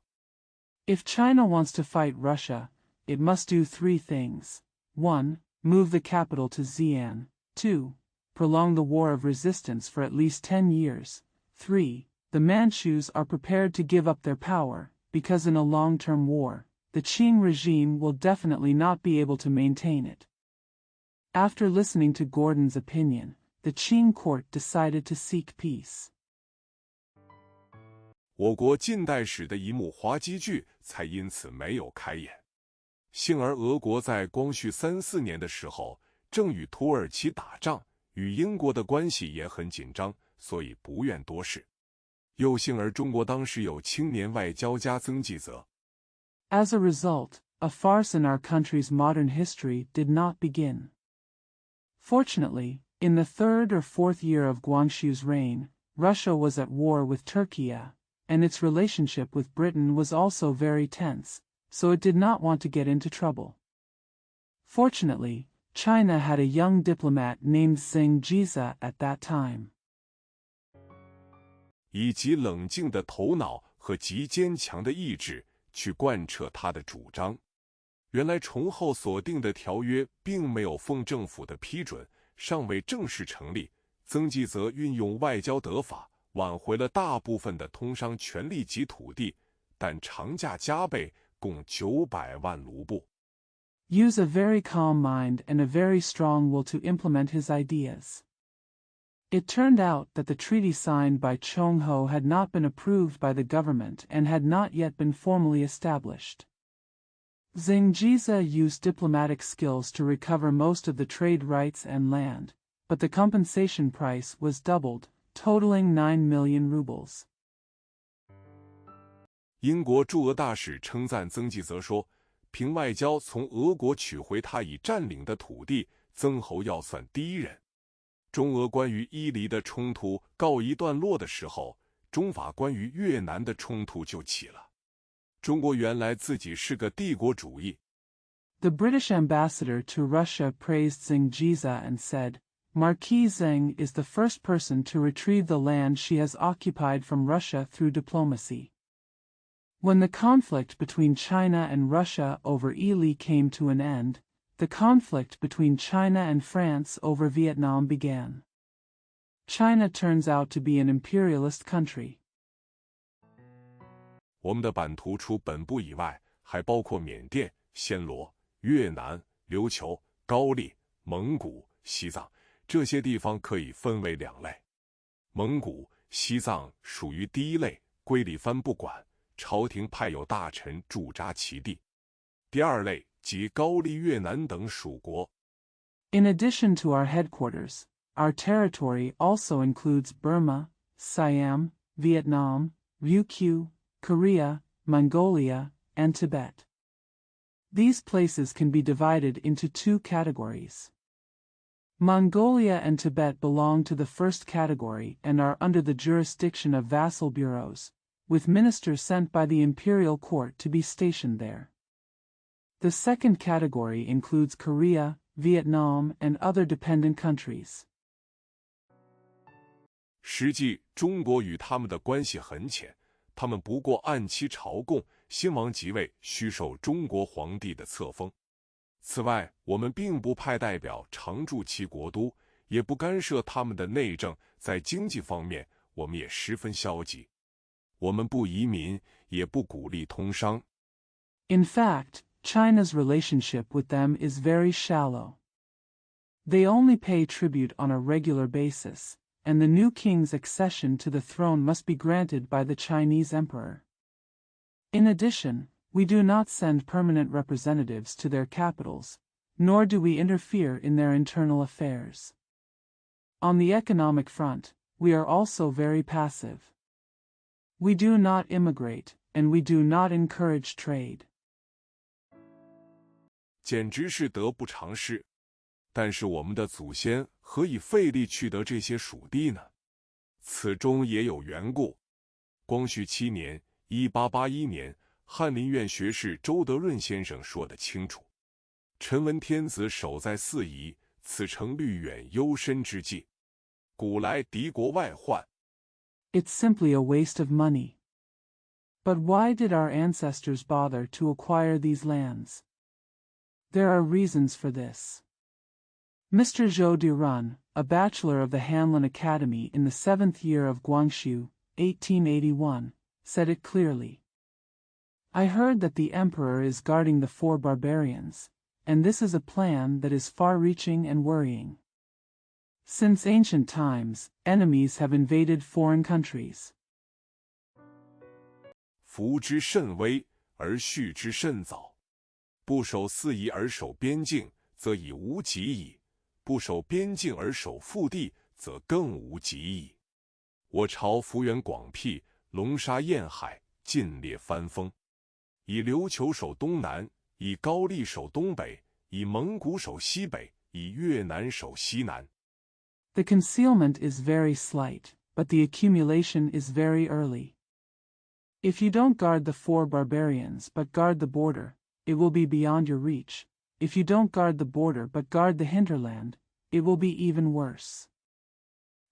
[SPEAKER 2] If China wants to fight Russia, it must do 3 things. 1. Move the capital to Xi'an. 2. Prolong the war of resistance for at least 10 years. 3. The Manchus are prepared to give up their power, because in a long-term war, the Qing regime will definitely not be able to maintain it. After listening to Gordon's opinion, the Qing court decided to seek peace.
[SPEAKER 1] 我国近代史的一幕滑稽剧才因此没有开演。幸而俄国在光绪3、4年的时候，正与土耳其打仗，与英国的关系也很紧张，所以不愿多事。又幸而中国当时有青年外交家曾纪泽。
[SPEAKER 2] As a result, a farce in our country's modern history did not begin. Fortunately, in the 3rd or 4th year of Guangxu's reign, Russia was at war with Turkey, and its relationship with Britain was also very tense, so it did not want to get into trouble. Fortunately, China had a young diplomat named Zheng Jiza at that time.
[SPEAKER 1] 以极冷静的头脑和极坚强的意志去贯彻他的主张。原来崇后所定的条约并没有奉政府的批准，尚未正式成立。曾纪泽运用外交得法，挽回了大部分的通商权利及土地，但长价加倍，共900万卢布。
[SPEAKER 2] Use a very calm mind and a very strong will to implement his ideas. It turned out that the treaty signed by Chongho had not been approved by the government and had not yet been formally established. Zheng Jiza used diplomatic skills to recover most of the trade rights and land, but the compensation price was doubled, totaling 9 million rubles.
[SPEAKER 1] 英国驻俄大使称赞曾纪泽说，凭外交从俄国取回他已占领的土地，曾侯要算第一人。中俄关于伊犁的冲突告一段落的时候，中法关于越南的冲突就起了。中国原来自己是个帝国主义。
[SPEAKER 2] The British ambassador to Russia praised Zheng Jiza and said, Marquis Zheng is the first person to retrieve the land she has occupied from Russia through diplomacy. When the conflict between China and Russia over Ely came to an end, the conflict between China and France over Vietnam began. China turns out to be an imperialist country.
[SPEAKER 1] 我们的版图除本部以外，还包括缅甸、暹罗、越南、琉球、高丽、蒙古、西藏，这些地方可以分为2类。蒙古、西藏属于第一类，归里藩不管，朝廷派有大臣驻扎其地。第2类即高丽、越南等属国。
[SPEAKER 2] In addition to our headquarters, our territory also includes Burma, Siam, Vietnam, Ryukyu, Korea, Mongolia, and Tibet. These places can be divided into 2 categories. Mongolia and Tibet belong to the first category and are under the jurisdiction of vassal bureaus, with ministers sent by the imperial court to be stationed there. The second category includes Korea, Vietnam, and other dependent countries.
[SPEAKER 1] 实际中国与他们的关系很浅，他们不过按期朝贡，新王即位需受中国皇帝的册封。此外，我们并不派代表常驻其国都，也不干涉他们的内政。在经济方面，我们也十分消极。我们不移民，也不鼓励通商。
[SPEAKER 2] In fact, China's relationship with them is very shallow. They only pay tribute on a regular basis, and the new king's accession to the throne must be granted by the Chinese emperor. In addition, we do not send permanent representatives to their capitals, nor do we interfere in their internal affairs. On the economic front, we are also very passive. We do not immigrate, and we do not encourage trade.
[SPEAKER 1] 简直是得不偿失。但是我们的祖先何以费力取得这些属地呢？此中也有缘故。光绪7年（1881年），翰林院学士周德润先生说得清楚：“臣闻天子守在四夷，此诚虑远忧深之计。古来敌国外患。”
[SPEAKER 2] It's simply a waste of money. But why did our ancestors bother to acquire these lands? There are reasons for this. Mr. Zhou Dirun, a bachelor of the Hanlin Academy in the 7th year of Guangxu, 1881, said it clearly. I heard that the emperor is guarding the 4 barbarians, and this is a plan that is far-reaching and worrying. Since ancient times, enemies have invaded foreign countries.
[SPEAKER 1] 夫之甚微，而序之甚早。不守四夷而守边境，则已无及矣；不守边境而守腹地，则更无及矣。我朝幅员广辟，龙沙燕海，尽列藩封，以琉球守东南，以高丽守东北，以蒙古守西北，以越南守西南。
[SPEAKER 2] The concealment is very slight, but the accumulation is very early. If you don't guard the 4 barbarians but guard the border, it will be beyond your reach. If you don't guard the border but guard the hinterland, it will be even worse.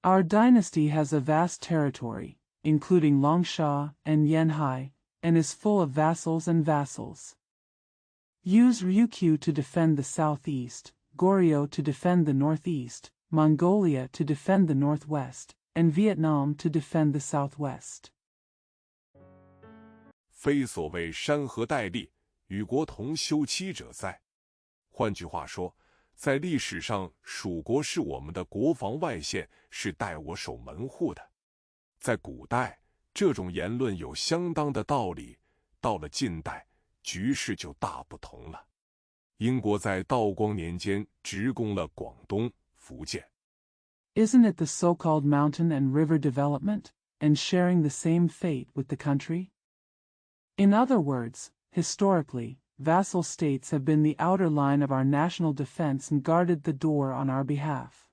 [SPEAKER 2] Our dynasty has a vast territory, including Longsha and Yanhai, and is full of vassals and vassals. Use Ryukyu to defend the southeast, Goryeo to defend the northeast, Mongolia to defend the northwest, and Vietnam to defend the southwest.
[SPEAKER 1] 非所谓山河待立，与国同休戚者哉。换句话说，在历史上，蜀国是我们的国防外线，是待我守门户的。在古代，这种言论有相当的道理，到了近代，局势就大不同了。英国在道光年间直攻了广东、福建。
[SPEAKER 2] Isn't it the so-called mountain and river development, and sharing the same fate with the country? In other words, historically, vassal states have been the outer line of our national defense and guarded the door on our behalf.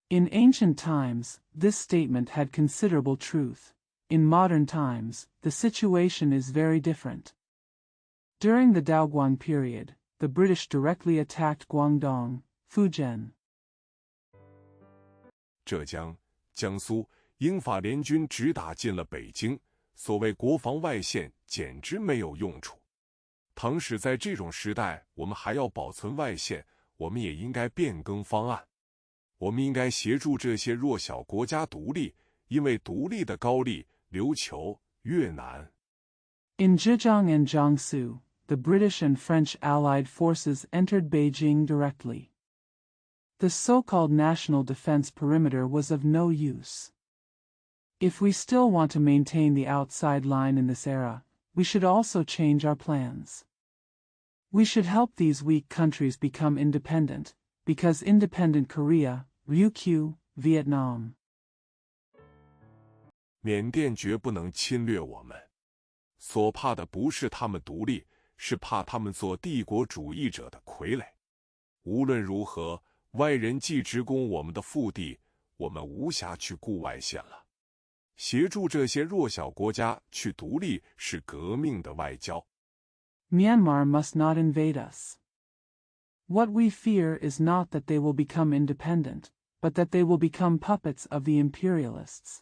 [SPEAKER 2] In ancient times, this statement had considerable truth. In modern times, the situation is very different. During the Daoguang period, the British directly attacked Guangdong, Fujian.
[SPEAKER 1] 浙江、江苏，英法联军直打进了北京，所谓国防外线简直没有用处。倘使在这种时代，我们还要保存外线，我们也应该变更方案。我们应该协助这些弱小国家独立，因为独立的高丽、琉球、越南。
[SPEAKER 2] In Zhejiang and Jiangsu, the British and French Allied forces entered Beijing directly. The so-called national defense perimeter was of no use. If we still want to maintain the outside line in this era, we should also change our plans. We should help these weak countries become independent, because independent Korea, Ryukyu, Vietnam.
[SPEAKER 1] 缅甸绝不能侵略我们，所怕的不是他们独立，是怕他们做帝国主义者的傀儡。无论如何，外人既直攻我们的腹地，我们无暇去顾外线了。协助这些弱小国家去独立是革命的外交。
[SPEAKER 2] Myanmar must not invade us. What we fear is not that they will become independent, but that they will become puppets of the imperialists.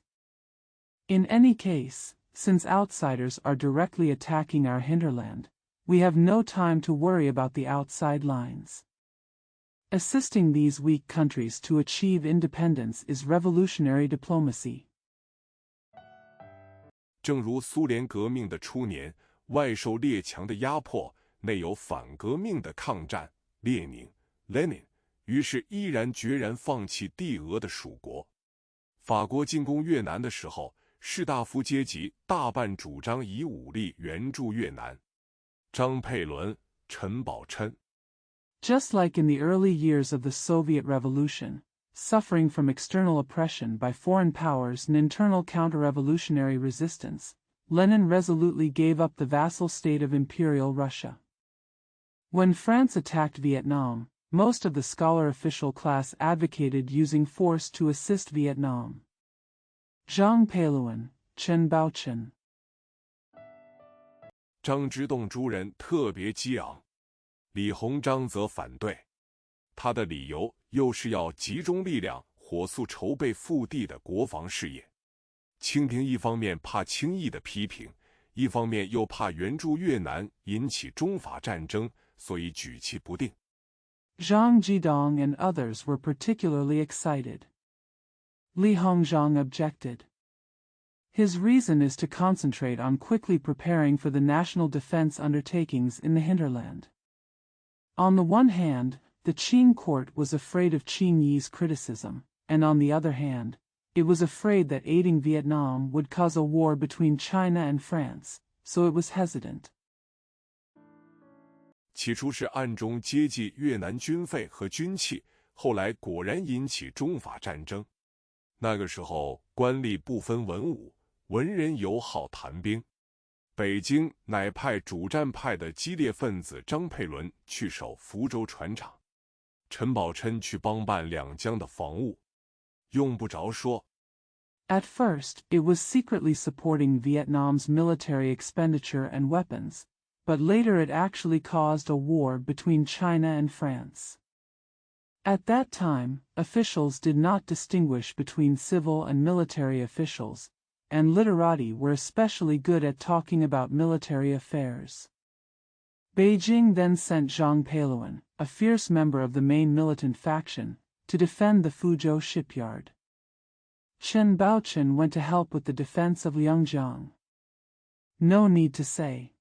[SPEAKER 2] In any case, since outsiders are directly attacking our hinterland, we have no time to worry about the outside lines. Assisting these weak countries to achieve independence is revolutionary diplomacy.
[SPEAKER 1] 正如苏联革命的初年，外受列强的压迫，内有反革命的抗战，列宁 （Lenin） 于是毅然决然放弃帝俄的属国。法国进攻越南的时候，士大夫阶级大半主张以武力援助越南。张佩纶、陈宝琛。
[SPEAKER 2] Just like in the early years of the Soviet Revolution, suffering from external oppression by foreign powers and internal counter-revolutionary resistance, Lenin resolutely gave up the vassal state of Imperial Russia. When France attacked Vietnam, most of the scholar official class advocated using force to assist Vietnam. Zhang Peiluan, Chen Baochen。
[SPEAKER 1] 张之洞诸人特别激昂，李鸿章则反对。他的理由又是要集中力量，火速筹备复地的国防事业。清廷一方面怕轻易的批评，一方面又怕援助越南引起中法战争，所以举棋不定。
[SPEAKER 2] Zhang Jidong and others were particularly excited. Li Hongzhang objected. His reason is to concentrate on quickly preparing for the national defense undertakings in the hinterland. On the one hand, the Qing court was afraid of Qing Yi's criticism, and on the other hand, it was afraid that aiding Vietnam would cause a war between China and France, so it was hesitant.
[SPEAKER 1] 起初是暗中接济越南军费和军器，后来果然引起中法战争。那个时候官吏不分文武，文人友好谈兵。北京乃派主战派的激烈分子张佩纶去守福州船厂，陈宝琛去帮办两江的防务。用不着说。
[SPEAKER 2] At first, it was secretly supporting Vietnam's military expenditure and weapons, but later it actually caused a war between China and France. At that time, officials did not distinguish between civil and military officials, and literati were especially good at talking about military affairs. Beijing then sent Zhang Peiluan, a fierce member of the main militant faction, to defend the Fuzhou shipyard. Chen Baochen went to help with the defense of Liangjiang. No need to say.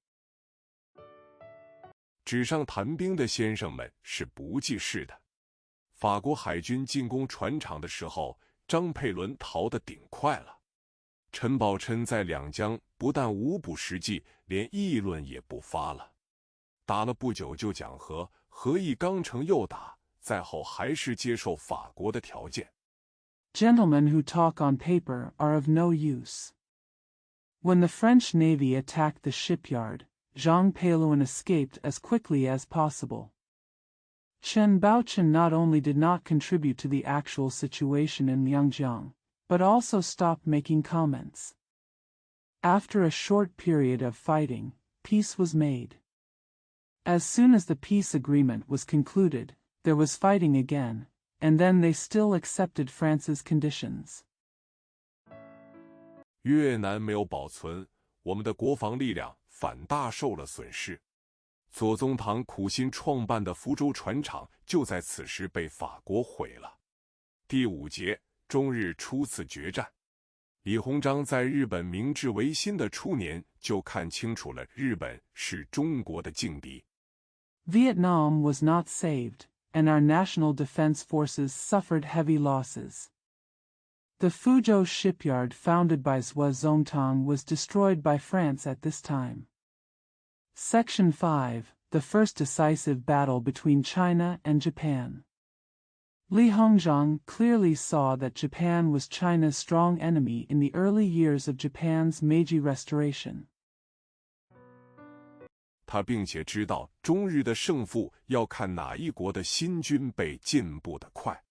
[SPEAKER 1] 纸上谈兵的先生们是不记事的。法国海军进攻船厂的时候，张佩纶逃得顶快了。陈宝琛在两江不但无补实际，连议论也不发了。打了不久就讲和，和议刚成又打，再后还是接受法国的条件。
[SPEAKER 2] Gentlemen who talk on paper are of no use. When the French Navy attacked the shipyard, Zhang Peiluan escaped as quickly as possible. Chen Baochen not only did not contribute to the actual situation in Liangjiang, but also stopped making comments. After a short period of fighting, peace was made. As soon as the peace agreement was concluded, there was fighting again, and then they still accepted France's conditions.
[SPEAKER 1] 越南没有保存，我们的国防力量反大受了损失。左宗棠苦心创办的福州船厂就在此时被法国毁了。第5节，中日初次决战。李鸿章在日本明治维新的初年就看清楚了日本是中国的劲敌。
[SPEAKER 2] Vietnam was not saved, and our national defense forces suffered heavy losses. The Fuzhou shipyard founded by Zhuozongtang was destroyed by France at this time. Section 5, the first decisive battle between China and Japan. Li Hongzhang clearly saw that Japan was China's strong enemy in the early years of Japan's Meiji Restoration.
[SPEAKER 1] 他并且知道中日的胜负要看哪一国的新军备进步得快。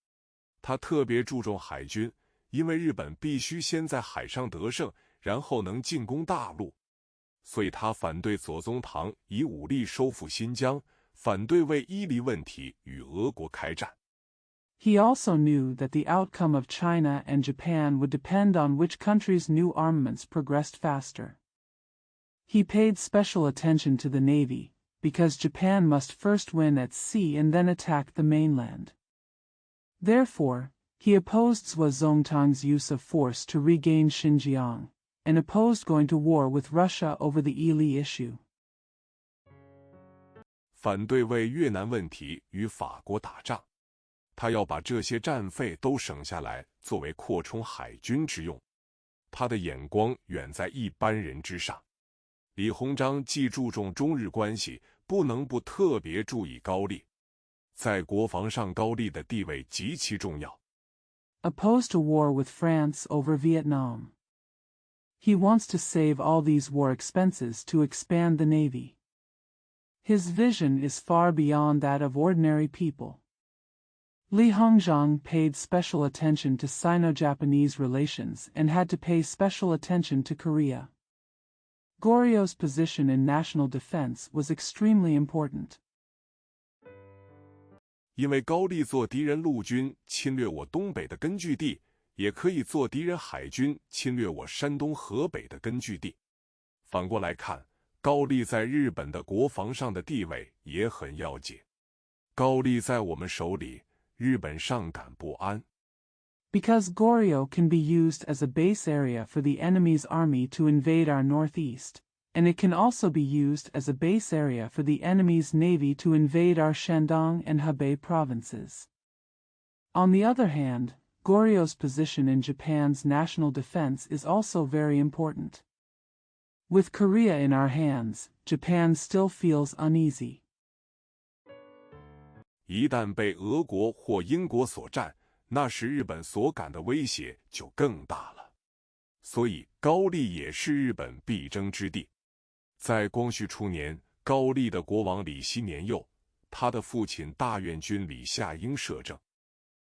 [SPEAKER 1] 他特别注重海军，因为日本必须先在海上得胜，然后能进攻大陆。所以他反对左宗棠以武力收复新疆，反对为伊犁问题与俄国开战。
[SPEAKER 2] He also knew that the outcome of China and Japan would depend on which country's new armaments progressed faster. He paid special attention to the navy, because Japan must first win at sea and then attack the mainland. Therefore, he opposed Zhuozongtang's use of force to regain Xinjiang, and opposed going to war with Russia over the Ili issue.
[SPEAKER 1] 反对为越南问题与法国打仗，他要把这些战费都省下来，作为扩充海军之用。他的眼光远在一般人之上。李鸿章既注重中日关系，不能不特别注意高丽。在国防上，高丽的地位极其重要。
[SPEAKER 2] Opposed a war with France over Vietnam. He wants to save all these war expenses to expand the navy. His vision is far beyond that of ordinary people. Li Hongzhang paid special attention to Sino-Japanese relations and had to pay special attention to Korea. Goryeo position in national defense was extremely important.
[SPEAKER 1] 因为高丽做敌人陆军侵略我东北的根据地，也可以做敌人海军侵略我山东河北的根据地。反过来看，高丽在日本的国防上的地位也很要紧。高丽在我们手里，日本尚感不安。
[SPEAKER 2] Because Goryeo can be used as a base area for the enemy's army to invade our northeast, and it can also be used as a base area for the enemy's navy to invade our Shandong and Hebei provinces. On the other hand, Goryeo's position in Japan's national defense is also very important. With Korea in our hands, Japan still feels uneasy.
[SPEAKER 1] 一旦被俄国或英国所占，那时日本所感的威胁就更大了。所以高丽也是日本必争之地。在光绪初年，高丽的国王李熙年幼，他的父亲大院君李夏英摄政。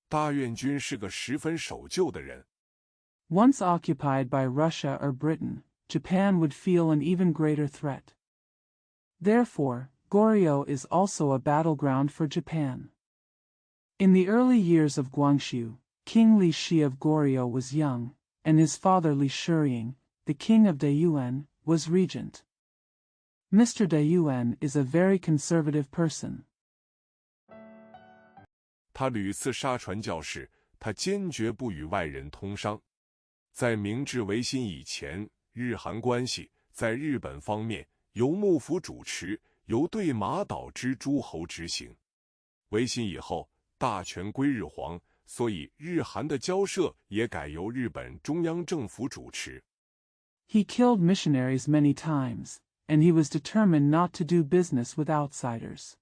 [SPEAKER 1] 大院君是个十分守旧的人。
[SPEAKER 2] Once occupied by Russia or Britain, Japan would feel an even greater threat. Therefore, Goryeo is also a battleground for Japan. In the early years of Guangxu, King Li Shi of Goryeo was young, and his father Li Shiying, the king of Dayuan, was regent. Mr. Dayuan is a very conservative person.
[SPEAKER 1] 他屡次杀传教士，他坚决不与外人通商。在明治维新以前，日韩关系在日本方面由幕府主持，由对马岛之诸侯执行。维新以后，大权归日皇，所以日韩的交涉也改由日本中央政府主持。
[SPEAKER 2] He killed missionaries many times, and he was determined not to do business with outsiders.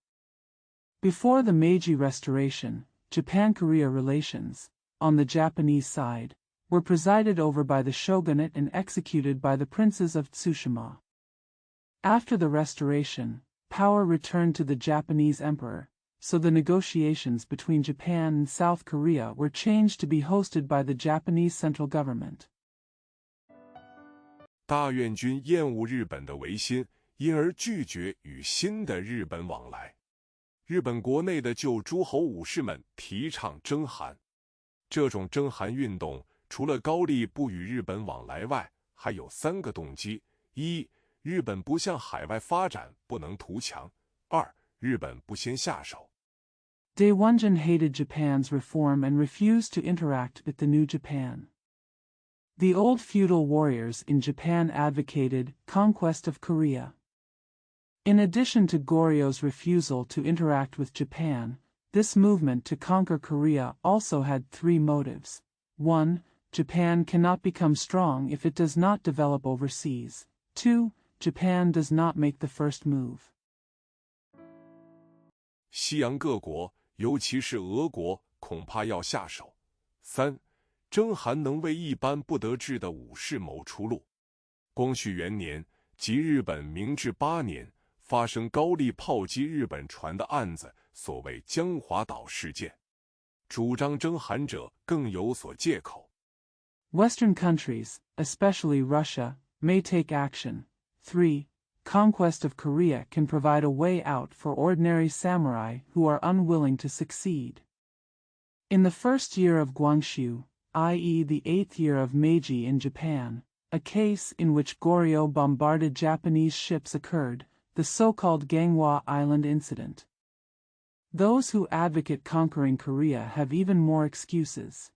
[SPEAKER 2] Before the Meiji Restoration, Japan-Korea relations, on the Japanese side, were presided over by the shogunate and executed by the princes of Tsushima. After the Restoration, power returned to the Japanese emperor, so the negotiations between Japan and South Korea were changed to be hosted by the Japanese central government.
[SPEAKER 1] 大院君厌恶日本的维新，因而拒绝与新的日本往来。日本国内的旧诸侯武士们提倡征韩，这种征韩运动除了高丽不与日本往来外，还有3个动机：一、日本不向海外发展，不能图强；二、日本不先下手。
[SPEAKER 2] Daewonjin hated Japan's reform and refused to interact with the new Japan. The old feudal warriors in Japan advocated conquest of Korea. In addition to Goryeo's refusal to interact with Japan, this movement to conquer Korea also had 3 motives. 1. Japan cannot become strong if it does not develop overseas. 2. Japan does not make the first move.
[SPEAKER 1] 西洋各国，尤其是俄国，恐怕要下手。3. 征韩能为一般不得志的武士谋出路。光绪元年，即日本明治8年，发生高丽炮击日本船的案子，所谓江华岛事件。主张征韩者更有所借口。
[SPEAKER 2] Western countries, especially Russia, may take action, 3. Conquest of Korea can provide a way out for ordinary samurai who are unwilling to succeed. In the first year of Guangxu, i.e. the 8th year of Meiji in Japan, a case in which Goryeo bombarded Japanese ships occurred, the so-called Ganghwa Island incident. Those who advocate conquering Korea have even more excuses.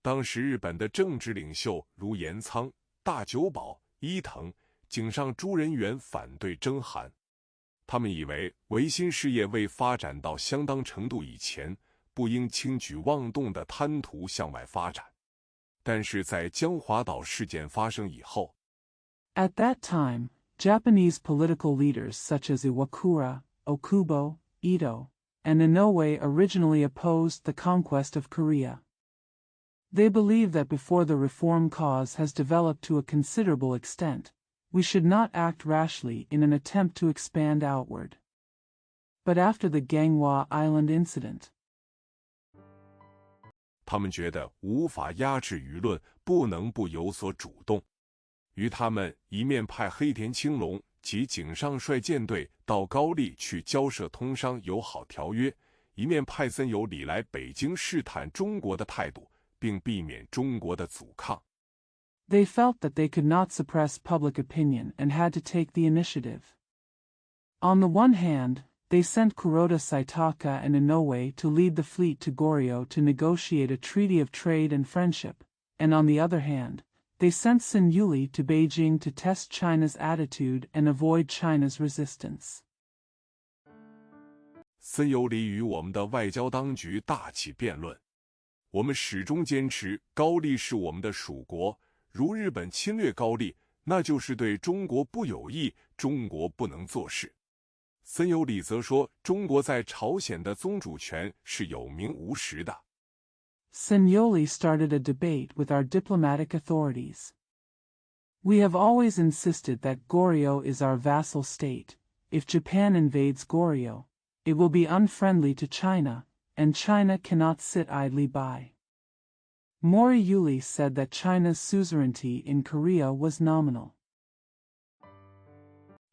[SPEAKER 1] 当时日本的政治领袖如岩仓、大久保、伊藤、井上诸人员反对征韩，他们以为维新事业未发展到相当程度以前，不应轻举妄动地贪图向外发展。但是在江华岛事件发生以后
[SPEAKER 2] At that time, Japanese political leaders such as Iwakura, Okubo, Ito, and Inoue originally opposed the conquest of Korea. They believe that before the reform cause has developed to a considerable extent, we should not act rashly in an attempt to expand outward. But after the Ganghwa Island incident,
[SPEAKER 1] 他们觉得无法压制舆论，不能不有所主动。于他们一面派黑田清隆及井上率舰队到高丽去交涉通商友好条约，一面派森有礼来北京试探中国的态度，并避免中国的阻抗。
[SPEAKER 2] They felt that they could not suppress public opinion and had to take the initiative. On the one hand, they sent Kuroda Saitaka and Inoue to lead the fleet to Goryeo to negotiate a treaty of trade and friendship, and on the other hand, they sent Sun Yuli to Beijing to test China's attitude and avoid China's resistance.
[SPEAKER 1] 森有礼与我们的外交当局大起辩论。我们始终坚持高丽是我们的属国，如日本侵略高丽，那就是对中国不有益，中国不能做事。森有礼则说，中国在朝鲜的宗主权是有名无实的。
[SPEAKER 2] Sun Yuli started a debate with our diplomatic authorities. We have always insisted that Goryeo is our vassal state. If Japan invades Goryeo, it will be unfriendly to China, and China cannot sit idly by. Mori Yuli said that China's suzerainty in Korea was nominal.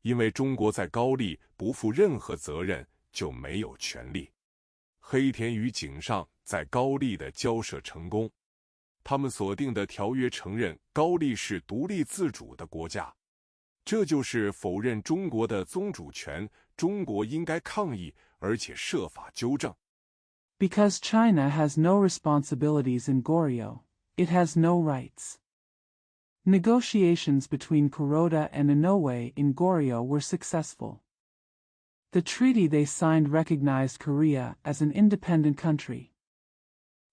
[SPEAKER 1] 因为中国在高丽不负任何责任，就没有权利。黑田与井上在高丽的交涉成功，他们所定的条约承认高丽是独立自主的国家，这就是否认中国的宗主权。中国应该抗议，而且设法纠正。
[SPEAKER 2] Because China has no responsibilities in Goryeo, it has no rights. Negotiations between Kuroda and Inoue in Goryeo were successful. The treaty they signed recognized Korea as an independent country.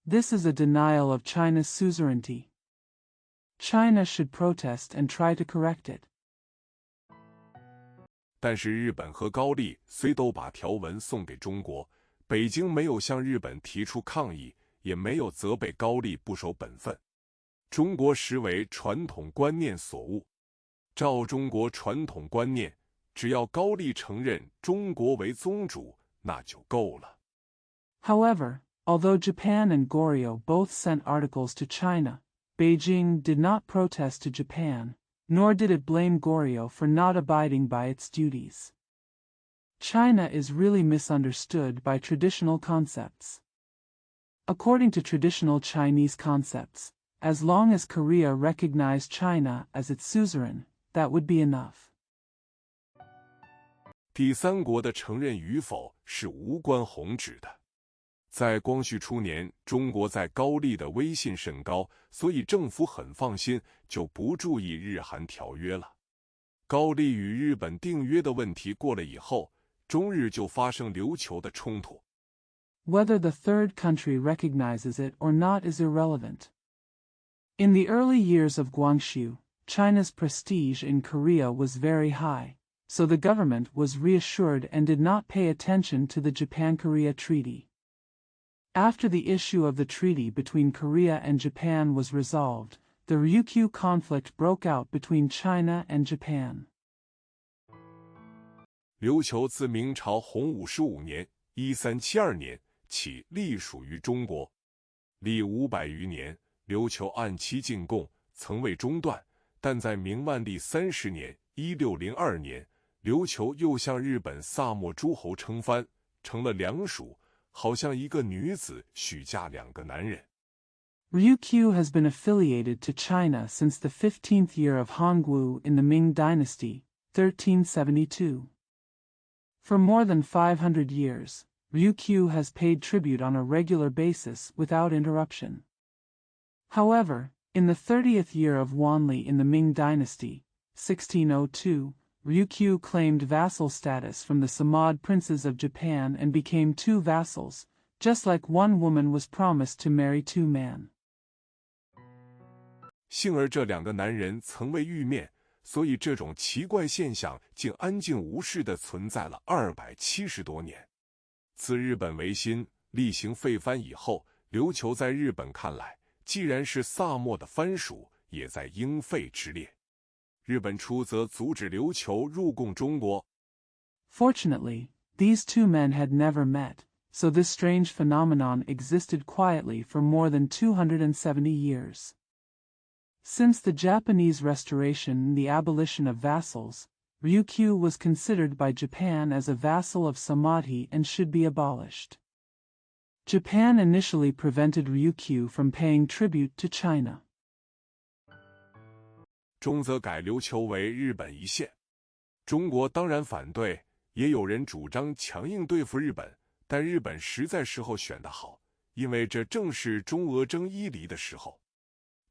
[SPEAKER 2] This is a denial of China's suzerainty. China should protest and try to correct it.
[SPEAKER 1] 但是日本和高丽虽都把条文送给中国，北京没有向日本提出抗议，也没有责备高丽不守本分。中国实为传统观念所误。照中国传统观念，只要高丽承认中国为宗主，那就够了。
[SPEAKER 2] However, although Japan and Goryeo both sent articles to China, Beijing did not protest to Japan, nor did it blame Goryeo for not abiding by its duties. China is really misunderstood by traditional concepts. According to traditional Chinese concepts, as long as Korea recognized China as its suzerain, that would be enough.
[SPEAKER 1] 第三国的承认与否是无关宏旨的。在光绪初年，中国在高丽的威信甚高，所以政府很放心，就不注意日韩条约了。高丽与日本订约的问题过了以后，中日就发生琉球的冲突。
[SPEAKER 2] Whether the third country recognizes it or not is irrelevant. In the early years of Guangxu, China's prestige in Korea was very high, so the government was reassured and did not pay attention to the Japan-Korea Treaty. After the issue of the treaty between Korea and Japan was resolved, the Ryukyu conflict broke out between China and Japan.
[SPEAKER 1] 琉球自明朝洪武15年1372年起隶属于中国，历500余年，琉球按期进贡，曾未中断，但在明万历30年（1602年），琉球又向日本萨摩诸侯称藩，成了良属，好像一个女子许嫁2个男人。
[SPEAKER 2] Ryukyu has been affiliated to China since the 15th year of Hongwu in the Ming Dynasty, 1372. For more than 500 years, Ryukyu has paid tribute on a regular basis without interruption. However, in the 30th year of Wanli in the Ming Dynasty, 1602, Ryukyu claimed vassal status from the Samad princes of Japan and became 2 vassals, just like one woman was promised to marry 2 men.
[SPEAKER 1] 幸而这2个男人曾未遇面，所以这种奇怪现象竟安静无事地存在了270多年。自日本维新、厉行废藩以后，琉球在日本看来，既然是萨摩的藩属，也在应废之列。日本初则阻止琉球入贡中国。
[SPEAKER 2] Fortunately, these 2 men had never met, so this strange phenomenon existed quietly for more than 270 years. Since the Japanese restoration and the abolition of vassals, Ryukyu was considered by Japan as a vassal of Samadhi and should be abolished. Japan initially prevented Ryukyu from paying tribute to China.
[SPEAKER 1] 中则改琉球为日本一县。中国当然反对，也有人主张强硬对付日本，但日本实在时候选得好，因为这正是中俄争伊犁的时候。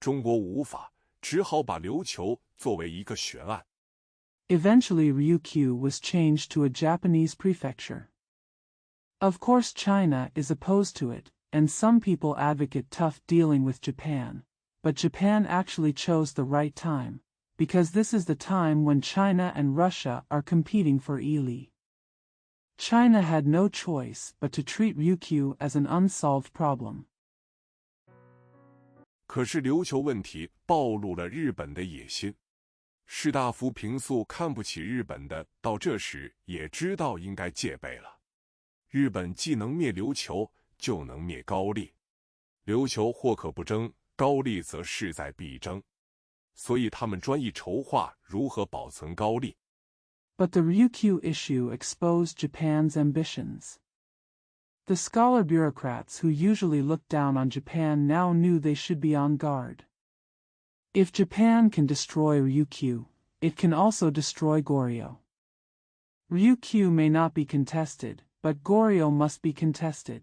[SPEAKER 1] 中国无法，只好把琉球作为一个悬案。
[SPEAKER 2] Eventually Ryukyu was changed to a Japanese prefecture. Of course China is opposed to it, and some people advocate tough dealing with Japan, but Japan actually chose the right time, because this is the time when China and Russia are competing for Ili. China had no choice but to treat Ryukyu as an unsolved problem.
[SPEAKER 1] 可是琉球问题暴露了日本的野心。士大夫平素看不起日本的，到这时也知道应该戒备了。日本既能灭琉球，就能灭高丽。琉球或可不争，高丽则势在必争。所以他们专意筹划如何保存高丽。
[SPEAKER 2] But the Ryukyu issue exposed Japan's ambitions. The scholar bureaucrats who usually looked down on Japan now knew they should be on guard. If Japan can destroy Ryukyu, it can also destroy Goryeo. Ryukyu may not be contested, but Goryeo must be contested.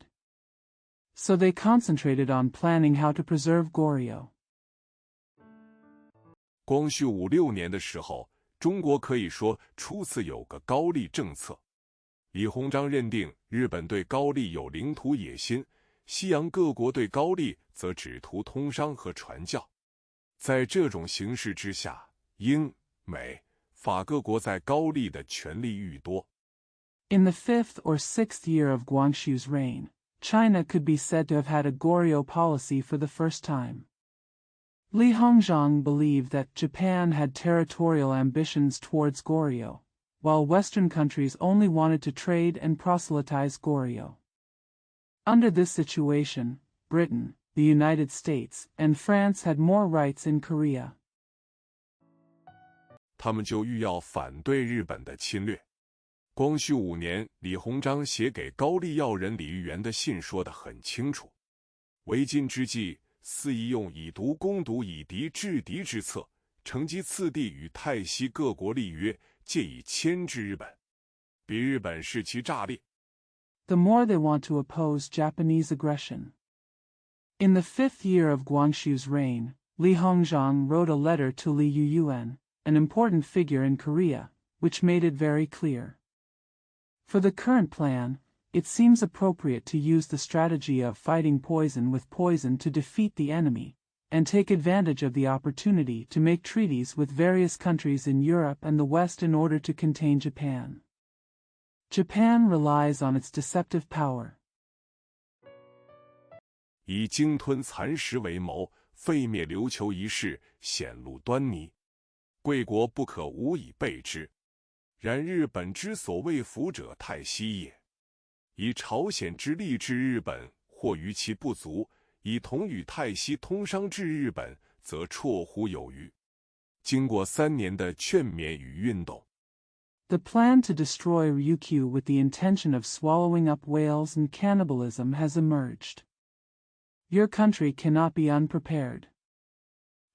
[SPEAKER 2] So they concentrated on planning how to preserve Goryeo.
[SPEAKER 1] 光绪5、6年的时候，中国可以说初次有个高丽政策。李鸿章认定日本对高丽有领土野心，西洋各国对高丽则只图通商和传教。在这种形势之下，英、美、法各国在高丽的权力愈多。
[SPEAKER 2] In the 5th or 6th year of Guangxu's reign, China could be said to have had a Goryeo policy for the first time. Li Hongzhang believed that Japan had territorial ambitions towards Goryeo, while Western countries only wanted to trade and proselytize Goryeo. Under this situation, Britain, the United States, and France had more rights in Korea.
[SPEAKER 1] 他们就欲要反对日本的侵略。光绪5年，李鸿章写给高丽要人李玉元的信说得很清楚：为今之计，肆意用以毒攻毒、以敌制敌之策，乘机次第与泰西各国立约，借以牵制日本，比日本视其诈劣。
[SPEAKER 2] The more they want to oppose Japanese aggression. In the 5th year of Guangxu's reign, Li Hongzhang wrote a letter to Li Yuyuan, an important figure in Korea, which made it very clear. For the current plan, it seems appropriate to use the strategy of fighting poison with poison to defeat the enemy, and take advantage of the opportunity to make treaties with various countries in Europe and the West in order to contain Japan. Japan relies on its deceptive power.
[SPEAKER 1] 以鲸吞蚕食为谋，废灭琉球一事显露端倪，贵国不可无以备之。然日本之所谓服者太息也。以朝鲜之力治日本，或于其不足；以同与泰西通商治日本，则绰乎有余。经过3年的劝勉与运动，
[SPEAKER 2] The plan to destroy Ryukyu with the intention of swallowing up whales and cannibalism has emerged. Your country cannot be unprepared.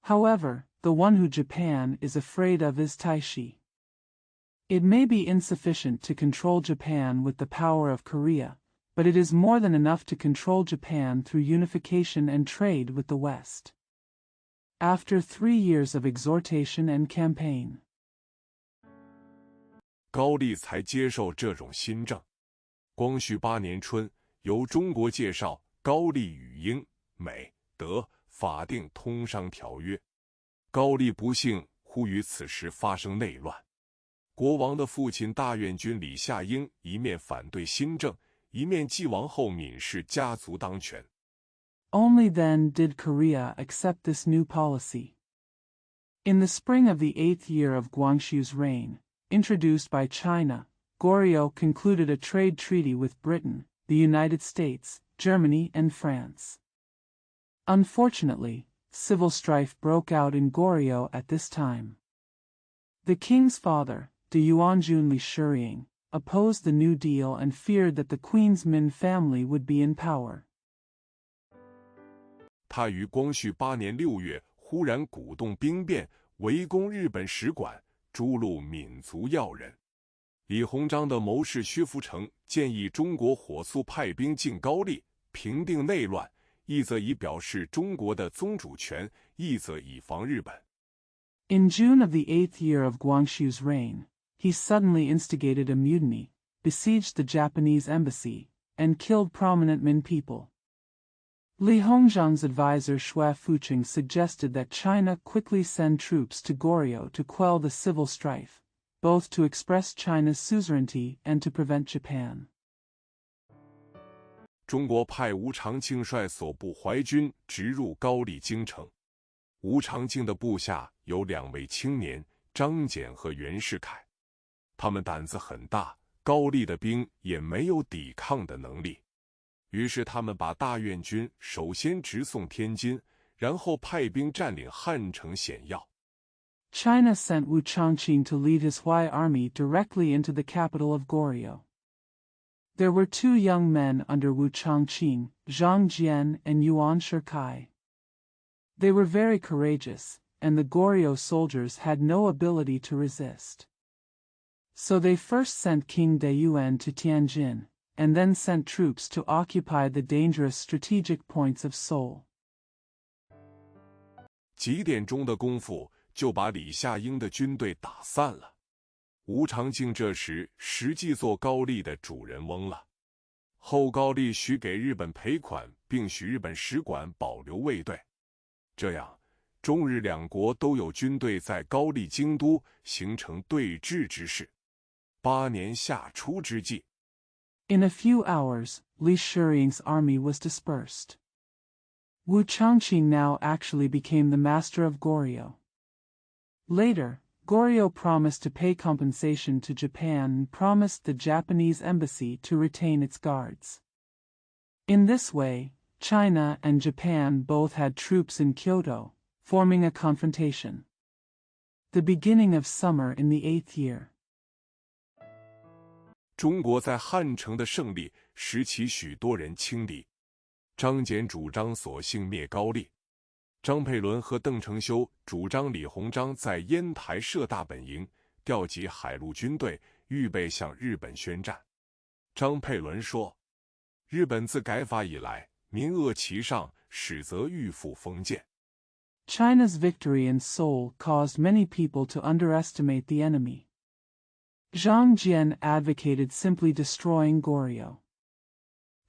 [SPEAKER 2] However, the one who Japan is afraid of is Taishi. It may be insufficient to control Japan with the power of Korea, but it is more than enough to control Japan through unification and trade with the West. After 3 years of exhortation and campaign,
[SPEAKER 1] 高丽才接受这种新政。光绪8年春，由中国介绍高丽与英、美、德法定通商条约。高丽不幸忽于此时发生内乱。国王的父亲大院君李夏英一面反对新政，一面继王后闵氏家族当权。
[SPEAKER 2] only then did Korea accept this new policy. In the spring of the 8th year of Guangxu's reign, introduced by China, Goryeo concluded a trade treaty with Britain, the United States, Germany, and France. Unfortunately, civil strife broke out in Goryeo at this time. The king's father, the Yuanjun Li Shiying, opposed the New Deal and feared that the Queen's Min family would be in power.
[SPEAKER 1] 他于光绪8年6月忽然鼓动兵变，围攻日本使馆，诛戮闽族要人。李鸿章的谋士薛福成建议中国火速派兵进高丽，平定内乱，一则以表示中国的宗主权，一则以防日本。
[SPEAKER 2] In June of the 8th year of Guangxu's reign, he suddenly instigated a mutiny, besieged the Japanese embassy, and killed prominent Min people. Li Hongzhang's advisor Xue Fuqing suggested that China quickly send troops to Goryeo to quell the civil strife, both to express China's suzerainty and to prevent Japan.
[SPEAKER 1] 中国派吴长庆率所部淮军直入高丽京城。吴长庆的部下有2位青年，张謇和袁世凯。他们胆子很大，高丽的兵也没有抵抗的能力。于是他们把大院军首先直送天津，然后派兵占领汉城险要。
[SPEAKER 2] China sent Wu Changqing to lead his Hui army directly into the capital of Goryeo. There were 2 young men under Wu Changqing, Zhang Jian and Yuan Shikai. They were very courageous, and the Goryeo soldiers had no ability to resist. So they first sent King Daiyuan to Tianjin, and then sent troops to occupy the dangerous strategic points of Seoul.
[SPEAKER 1] 几点钟的功夫，就把李夏英的军队打散了。吴长庆这时实际做高丽的主人翁了。后高丽许给日本赔款，并许日本使馆保留卫队。这样，中日两国都有军队在高丽京都形成对峙之势。8年夏初之际，
[SPEAKER 2] In a few hours, Li Shiying's army was dispersed. Wu Changqing now actually became the master of Goryeo. Later, Goryeo promised to pay compensation to Japan and promised the Japanese embassy to retain its guards. In this way, China and Japan both had troops in Kyoto, forming a confrontation. The beginning of summer in the 8th year.
[SPEAKER 1] 中国在汉城的胜利使其许多人轻敌。张謇主张索性灭高丽，张佩纶和邓承修主张李鸿章在烟台设大本营，调集海陆军队，预备向日本宣战。张佩纶说：“日本自改法以来，民恶其上，始则欲复封建。”
[SPEAKER 2] China's victory in Seoul caused many people to underestimate the enemy. Zhang Jian advocated simply destroying Goryeo.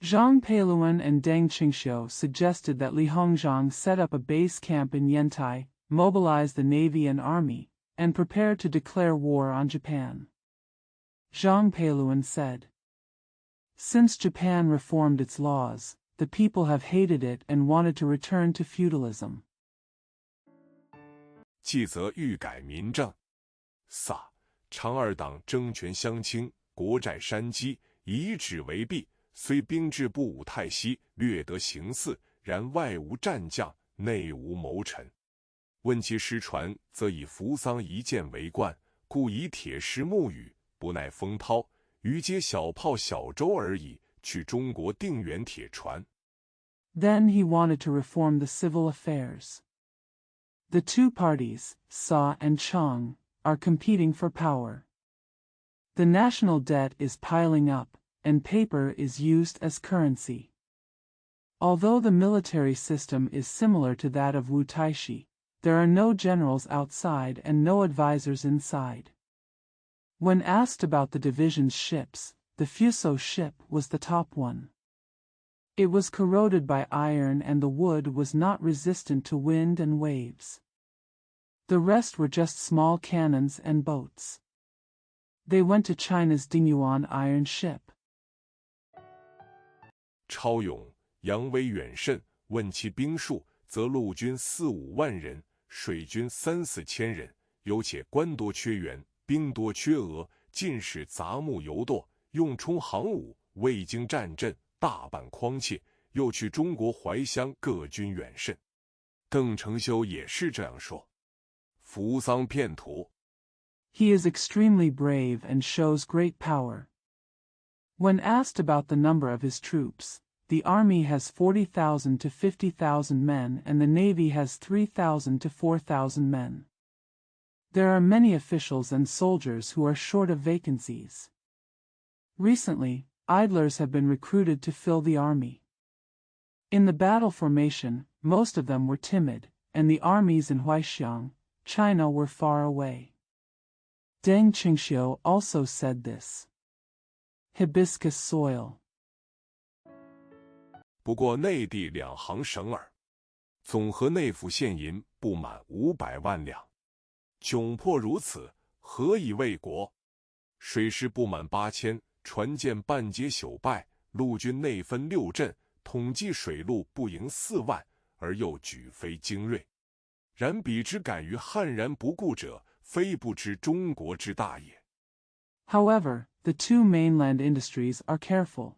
[SPEAKER 2] Zhang Peiluan and Deng Qingxiu suggested that Li Hongzhang set up a base camp in Yantai, mobilize the navy and army, and prepare to declare war on Japan. Zhang Peiluan said, "Since Japan reformed its laws, the people have hated it and wanted to return to feudalism."
[SPEAKER 1] 继则欲改民政，萨长二党争权相倾，国债山积，以纸为币。虽兵至不武太息，略得形似，然外无战将，内无谋臣。问其失传，则以扶桑一箭为冠，故以铁石木雨，不耐风涛，余皆小炮小舟而已，去中国定远铁船。
[SPEAKER 2] Then he wanted to reform the civil affairs. The two parties, Sa and Chang, are competing for power. The national debt is piling up, and paper is used as currency. Although the military system is similar to that of Wu Taishi, there are no generals outside and no advisors inside. When asked about the division's ships, the Fuso ship was the top one. It was corroded by iron and the wood was not resistant to wind and waves. The rest were just small cannons and boats. They went to China's Dingyuan iron ship.
[SPEAKER 1] 超勇，扬威远甚，问其兵数，则陆军4-5万人，水军3-4千人，有且官多缺员，兵多缺额，尽是杂木游堕，用充航武，未经战阵，大半匡切，又去中国怀乡各军远甚。邓承修也是这样说。扶桑片图。
[SPEAKER 2] He is extremely brave and shows great power. When asked about the number of his troops, the army has 40,000 to 50,000 men and the navy has 3,000 to 4,000 men. There are many officials and soldiers who are short of vacancies. Recently, idlers have been recruited to fill the army. In the battle formation, most of them were timid, and the armies in Huaixiang, China were far away. Deng Qingxiu also said this. Hibiscus soil.
[SPEAKER 1] 不过内地2行省耳，总和内府现银不满500万两，窘迫如此，何以为国？水师不满8000，船舰半截朽败，陆军内分6镇，统计水陆不盈4万，而又举非精锐。然彼之敢于悍然不顾者，非不知中国之大也。
[SPEAKER 2] However, the two mainland industries are careful.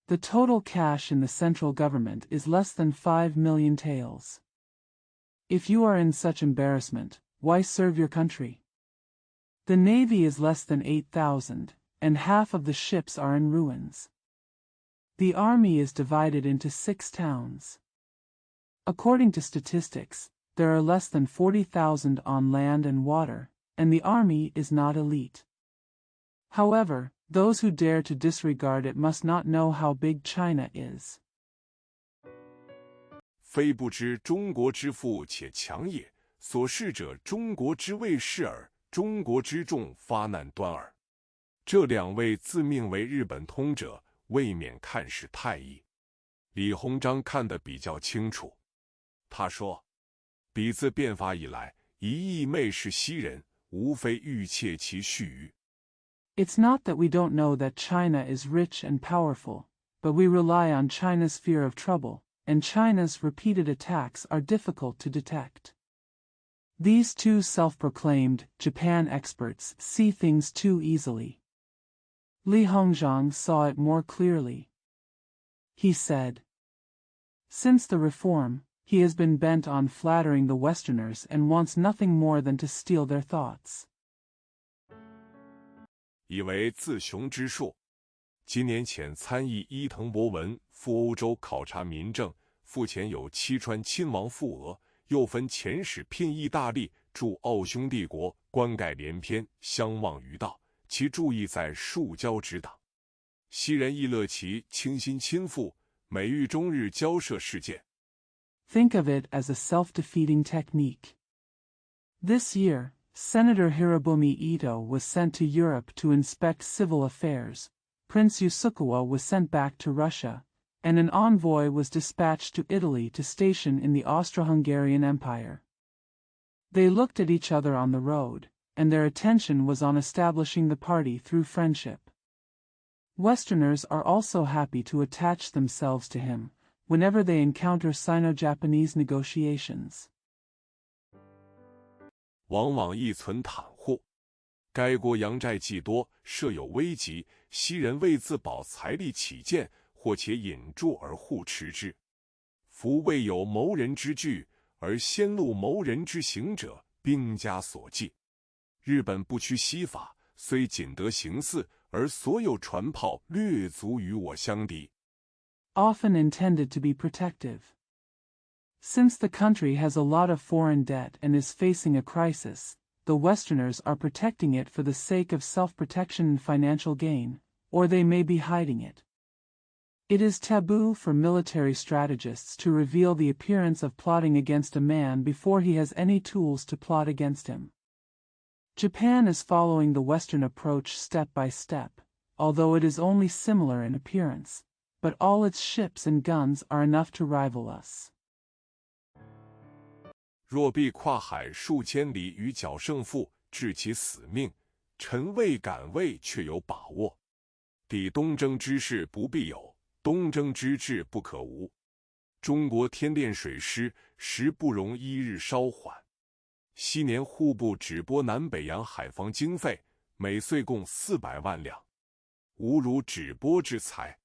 [SPEAKER 2] The total cash in the central government is less than 5 million taels. If you are in such embarrassment, why serve your country? The navy is less than 8,000, and half of the ships are in ruins. The army is divided into 6 towns. According to statistics, there are less than 40,000 on land and water, and the army is not elite. However, those who dare to disregard it must not know how big China is.
[SPEAKER 1] 非不知中国之富且强也，所事者中国之未是耳，中国之众发难端耳。这2位自命为日本通者，未免看是太易。李鸿章看得比较清楚，他说：“彼自变法以来，一意媚视西人，无非欲窃其须臾。”
[SPEAKER 2] It's not that we don't know that China is rich and powerful, but we rely on China's fear of trouble, and China's repeated attacks are difficult to detect. These two self-proclaimed Japan experts see things too easily. Li Hongzhang saw it more clearly. He said, "Since the reform, he has been bent on flattering the Westerners and wants nothing more than to steal their thoughts."
[SPEAKER 1] 以为自雄之术。几年前，参议伊藤博文赴欧洲考察民政，赴前有七川亲王赴俄，又分遣使聘意大利，驻奥匈帝国，官盖连篇，相望于道。其注意在树交之党。西人亦乐其倾心亲附，每遇中日交涉事件。
[SPEAKER 2] Think of it as a self-defeating technique. This year, Senator Hirobumi Ito was sent to Europe to inspect civil affairs, Prince Yusukawa was sent back to Russia, and an envoy was dispatched to Italy to station in the Austro-Hungarian Empire. They looked at each other on the road, and their attention was on establishing the party through friendship. Westerners are also happy to attach themselves to him, whenever they encounter Sino-Japanese negotiations.
[SPEAKER 1] 往往亦存袒护。该国洋债既多，设有危急，西人为自保财力起见，或且引助而互持之。夫未有谋人之据，而先路谋人之行者，兵家所忌。日本不屈西法，虽仅得行似，而所有船炮略足与我相敌。
[SPEAKER 2] Often intended to be protective. Since the country has a lot of foreign debt and is facing a crisis, the Westerners are protecting it for the sake of self-protection and financial gain, or they may be hiding it. It is taboo for military strategists to reveal the appearance of plotting against a man before he has any tools to plot against him. Japan is following the Western approach step by step, although it is only similar in appearance, but all its ships and guns are enough to rival us.
[SPEAKER 1] 若必跨海数千里与缴胜负，致其死命，臣未敢为，却有把握。抵东征之势不必有，东征之志不可无。中国天炼水师时不容一日稍缓。昔年户部只拨南北洋海防经费，每岁共400万两，无如只拨之才。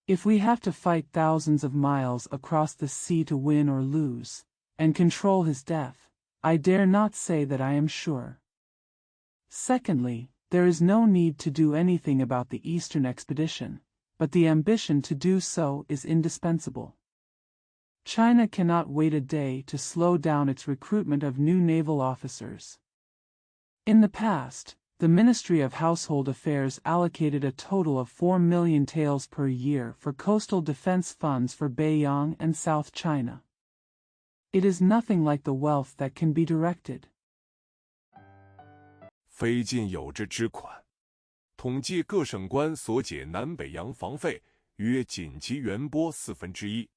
[SPEAKER 2] If we have to fight thousands of miles across the sea to win or lose, and control his death, I dare not say that I am sure. Secondly, there is no need to do anything about the Eastern expedition, but the ambition to do so is indispensable. China cannot wait a day to slow down its recruitment of new naval officers. In the past, the Ministry of Household Affairs allocated a total of 4 million taels per year for coastal defense funds for Beiyang and South China. It is nothing like the wealth that can be directed.
[SPEAKER 1] 非尽有之之款。统计各省官所解南北洋防费，约紧急援拨1/4。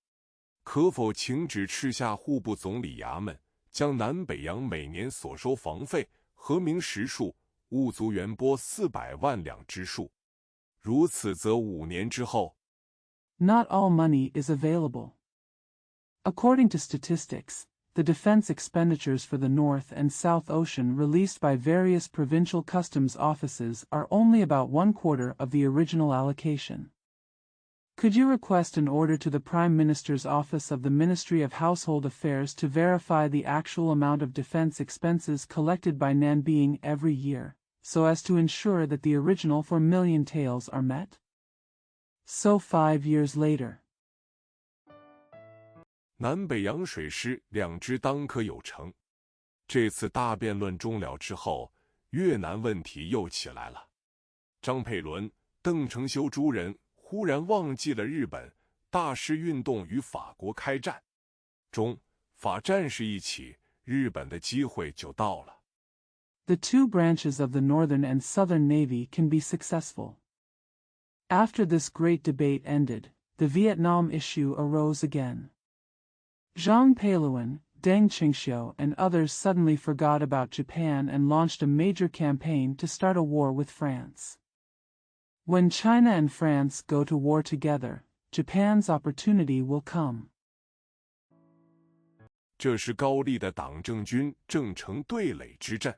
[SPEAKER 1] 可否请旨敕下户部总理衙门，将南北洋每年所收防费核明实数，务足援拨400万两之数。如此则5年之后。
[SPEAKER 2] Not all money is available. According to statistics, the defense expenditures for the North and South Ocean released by various provincial customs offices are only about 1/4 of the original allocation. Could you request an order to the Prime Minister's Office of the Ministry of Household Affairs to verify the actual amount of defense expenses collected by Nanbeing every year, so as to ensure that the original 4 million taels are met? So 5 years later.
[SPEAKER 1] 南北洋水师2支当可有成。这次大辩论终了之后，越南问题又起来了。张佩纶、邓承修诸人忽然忘记了日本大师运动与法国开战，中法战事一起，日本的机会就到了。
[SPEAKER 2] The two branches of the Northern and Southern Navy can be successful. After this great debate ended, the Vietnam issue arose again. Zhang Peiluan, Deng Qingxiu and others suddenly forgot about Japan and launched a major campaign to start a war with France. When China and France go to war together, Japan's opportunity will come.
[SPEAKER 1] 这是高丽的党政军正成对垒之阵，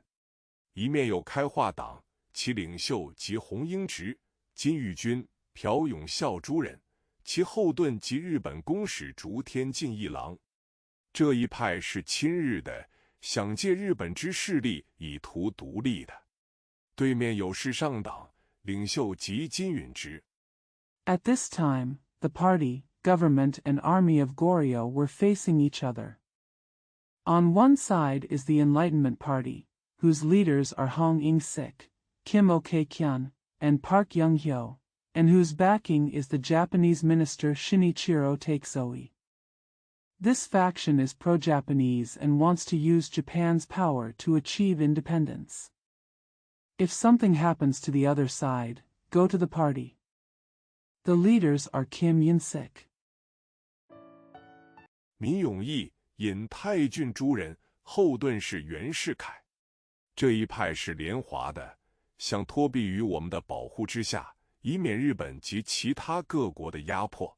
[SPEAKER 1] 一面有开化党，其领袖即洪英直、金玉君、朴永孝诸人，其后盾即日本公使竹天进一郎。这一派是亲日的，想借日本之势力以图独立的。对面有事上党，领袖即金允直。
[SPEAKER 2] At this time, the party, government and army of Goryeo were facing each other. On one side is the Enlightenment Party, whose leaders are Hong In-sik, Kim Ok-kyun, and Park Young-hyo, and whose backing is the Japanese minister Shinichiro Takesoi. This faction is pro-Japanese and wants to use Japan's power to achieve independence. If something happens to the other side, go to the party. The leaders are Kim In-sik,
[SPEAKER 1] 闵永义、尹泰俊诸人，后盾是袁世凯。这一派是联华的，想托庇于我们的保护之下，以免日本及其他各国的压迫。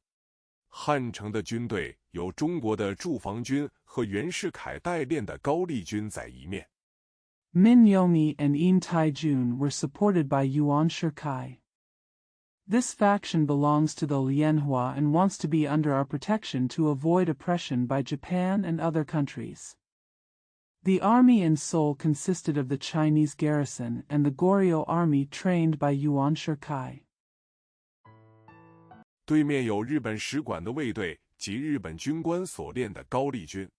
[SPEAKER 1] 汉城的军队有中国的驻防军和袁世凯代练的高丽军在一面。
[SPEAKER 2] Min Yongyi and In Taijun were supported by Yuan Shikai. This faction belongs to the Lianhua and wants to be under our protection to avoid oppression by Japan and other countries. The army in Seoul consisted of the Chinese garrison and the Goryeo army trained by Yuan Shikai.
[SPEAKER 1] 对面有日本使馆的卫队及日本军官所练的高丽军。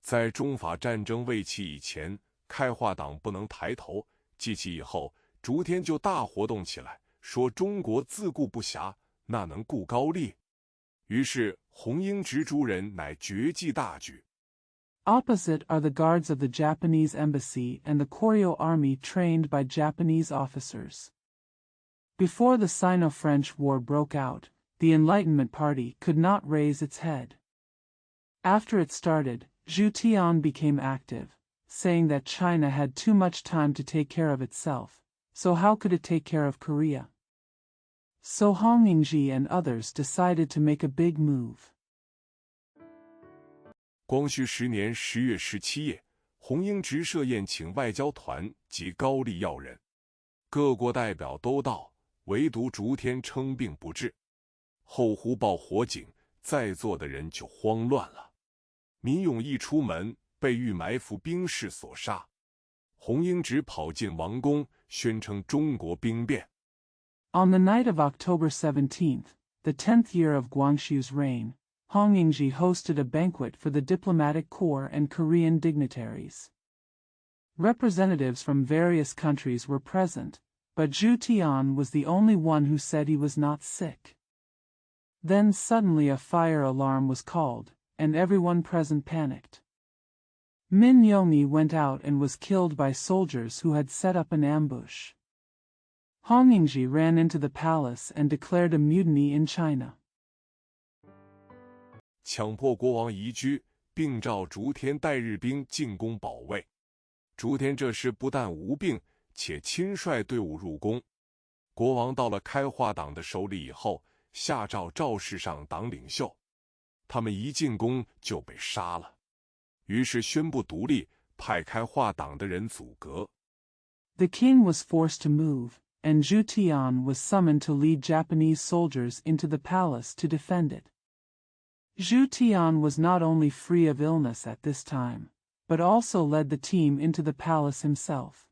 [SPEAKER 1] 在中法战争未起以前，开化党不能抬头；记起以后，竹田就大活动起来，说中国自顾不暇，那能顾高丽？于是洪英直诸人乃绝技大举。
[SPEAKER 2] Opposite are the guards of the Japanese embassy and the Goryeo army trained by Japanese officers. Before the Sino-French War broke out, the Enlightenment Party could not raise its head. After it started, Zhu Tian became active, saying that China had too much time to take care of itself, so how could it take care of Korea? So Hong Yingji and others decided to make a big move.
[SPEAKER 1] 光绪10年10月17日，洪英直设宴请外交团及高丽要人，各国代表都到，唯独竹田称病不治。后忽报火警，在座的人就慌乱了。民勇一出门，被欲埋伏兵士所杀。洪英直跑进王宫，宣称中国兵变。
[SPEAKER 2] On the night of October 17th, the 10th year of Guangxu's reign, Hong Yingji hosted a banquet for the diplomatic corps and Korean dignitaries. Representatives from various countries were present, but Zhu Tian was the only one who said he was not sick. Then suddenly a fire alarm was called, and everyone present panicked. Min Yongyi went out and was killed by soldiers who had set up an ambush. Hong Yingji ran into the palace and declared a mutiny in China.
[SPEAKER 1] 强迫国王移居，并召竹田带日兵进宫保卫。竹田这时不但无病，且亲率队伍入宫。国王到了开化党的手里以后，下诏赵氏上党领袖，他们一进宫就被杀了。于是宣布独立，派开化党的人阻隔。
[SPEAKER 2] The king was forced to move, and Zhu Tian was summoned to lead Japanese soldiers into the palace to defend it. Zhu Tian was not only free of illness at this time, but also led the team into the palace himself.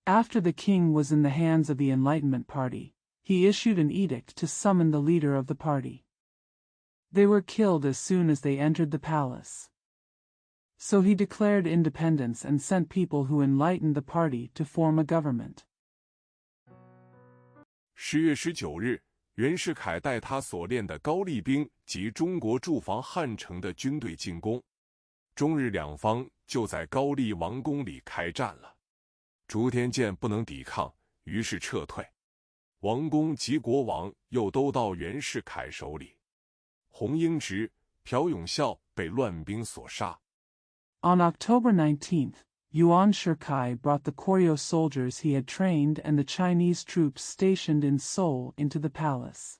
[SPEAKER 2] After the king was in the hands of the Enlightenment Party, he issued an edict to summon the leader of the party. They were killed as soon as they entered the palace. So he declared independence and sent people who enlightened the party to form a government.
[SPEAKER 1] 10月19日，袁世凯带他所练的高丽兵及中国驻防汉城的军队进攻，中日两方就在高丽王宫里开战了。竹田见不能抵抗，于是撤退。王宫及国王又都到袁世凯手里。洪英直、朴永孝被乱兵所杀。
[SPEAKER 2] On October 19th, Yuan Shikai brought the Goryeo soldiers he had trained and the Chinese troops stationed in Seoul into the palace.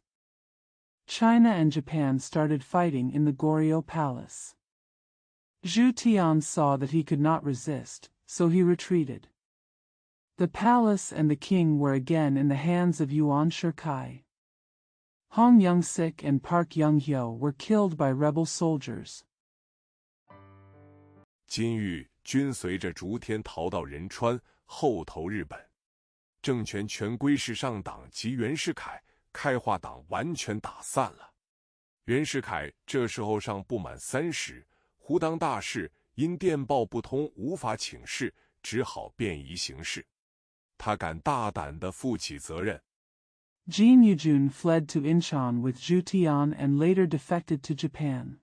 [SPEAKER 2] China and Japan started fighting in the Goryeo palace. Zhu Tian saw that he could not resist, so he retreated. The palace and the king were again in the hands of Yuan Shikai. Hong Young-sik and Park Young-hyo were killed by rebel soldiers.
[SPEAKER 1] 金玉均随着竹田逃到仁川，后投日本。政权全归是上党及袁世凯，开化党完全打散了。袁世凯这时候尚不满30，胡当大事，因电报不通无法请示，只好便宜行事。他敢大胆地负起责任。
[SPEAKER 2] Jin Yujun fled to Incheon with Zhu Tian and later defected to Japan.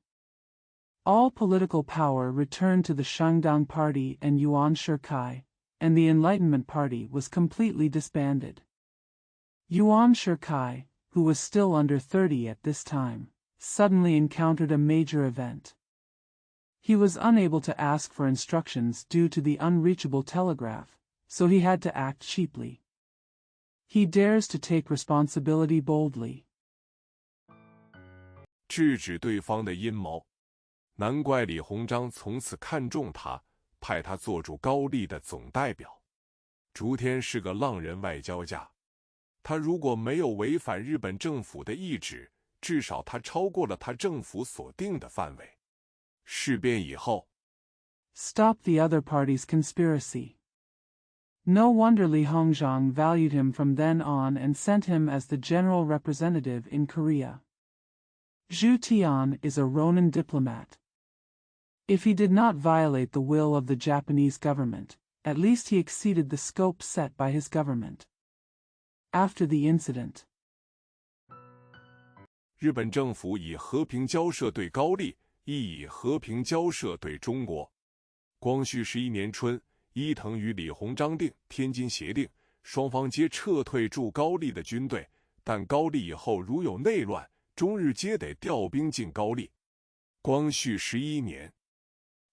[SPEAKER 2] All political power returned to the Shangdang Party and Yuan Shikai, and the Enlightenment Party was completely disbanded. Yuan Shikai, who was still under 30 at this time, suddenly encountered a major event. He was unable to ask for instructions due to the unreachable telegraph, so he had to act cheaply. He dares to take responsibility boldly.
[SPEAKER 1] 制止对方的阴谋。难怪李鸿章从此看中他，派他做驻高丽的总代表。竹田是个浪人外交家，他如果没有违反日本政府的意志，至少他超过了他政府所定的范围。事变以后
[SPEAKER 2] Stop the other party's conspiracy. No wonder Li Hongzhang valued him from then on and sent him as the general representative in Korea. Zhu Tian is a Ronin diplomat. If he did not violate the will of the Japanese government, at least he exceeded the scope set by his government. After the incident,
[SPEAKER 1] 日本政府以和平交涉对高丽，亦以和平交涉对中国。光绪11年春，伊藤与李鸿章订《天津协定》，双方皆撤退驻高丽的军队，但高丽以后如有内乱，中日皆得调兵进高丽。光绪11年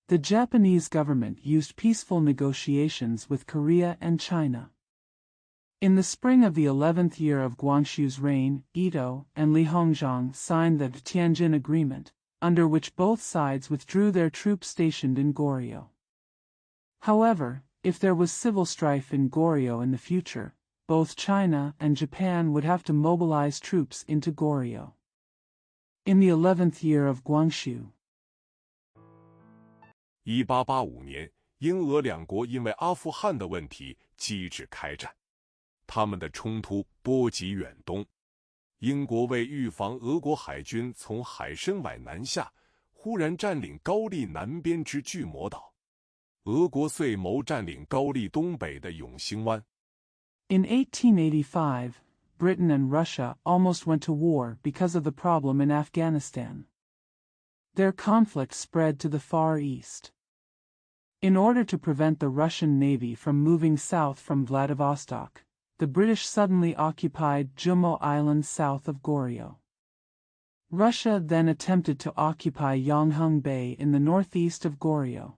[SPEAKER 2] the Japanese government used peaceful negotiations with Korea and China. In the spring of the 11th year of Guangxu's reign, Ito and Li Hongzhang signed the Tianjin Agreement, under which both sides withdrew their troops stationed in Goryeo. However, if there was civil strife in Goryeo in the future, both China and Japan would have to mobilize troops into Goryeo. In the 11th year of Guangxu,
[SPEAKER 1] 1885年，英俄两国因为阿富汗的问题机智开战，他们的冲突波及远东。英国为预防俄国海军从海参崴南下，忽然占领高丽南边之巨魔岛。俄国遂谋占领高丽东北的永兴湾。
[SPEAKER 2] In 1885, Britain and Russia almost went to war because of the problem in Afghanistan. Their conflict spread to the Far East. In order to prevent the Russian Navy from moving south from Vladivostok, the British suddenly occupied Jumo Island south of Goryeo. Russia then attempted to occupy Yonghung Bay in the northeast of Goryeo.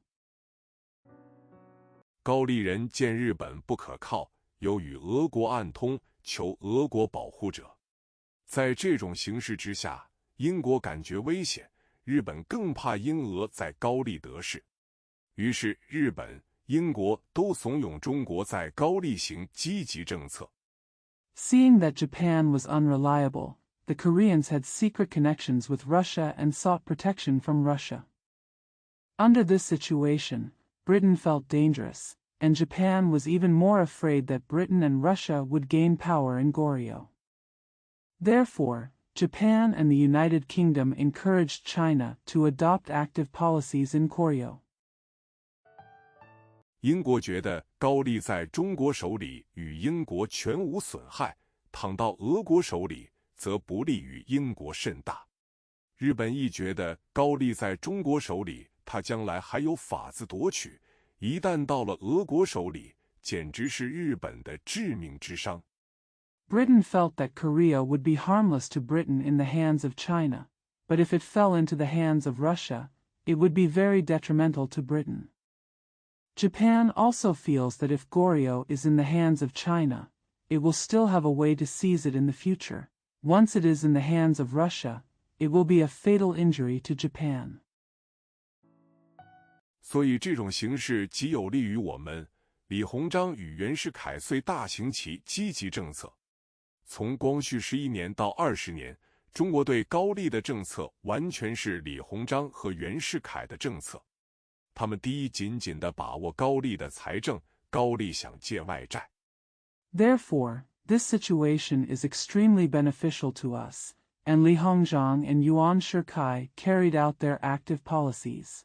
[SPEAKER 1] 高丽人见日本不可靠，又与俄国暗通，求俄国保护者。在这种形势之下，英国感觉危险，日本更怕英俄在高丽得势。于是日本、英国都怂恿中国在高丽行积极政策。
[SPEAKER 2] Seeing that Japan was unreliable, the Koreans had secret connections with Russia and sought protection from Russia. Under this situation, Britain felt dangerous, and Japan was even more afraid that Britain and Russia would gain power in Goryeo. Therefore, Japan and the United Kingdom encouraged China to adopt active policies in Goryeo.
[SPEAKER 1] 英国觉得高丽在中国手里与英国全无损害，倘到俄国手里，则不利于英国甚大。日本亦觉得高丽在中国手里，他将来还有法子夺取，一旦到了俄国手里，简直是日本的致命之伤。
[SPEAKER 2] Britain felt that Korea would be harmless to Britain in the hands of China, but if it fell into the hands of Russia, it would be very detrimental to Britain. Japan also feels that if Goryeo is in the hands of China, it will still have a way to seize it in the future. Once it is in the hands of Russia, it will be a fatal injury to Japan.
[SPEAKER 1] 所以这种形势极有利于我们。李鸿章与袁世凯遂大行其积极政策。从光绪11年到20年，中国对高丽的政策完全是李鸿章和袁世凯的政策。他们第一紧紧地把握高丽的财政，高丽想借外债。
[SPEAKER 2] Therefore, this situation is extremely beneficial to us, and Li Hongzhang and Yuan Shikai carried out their active policies.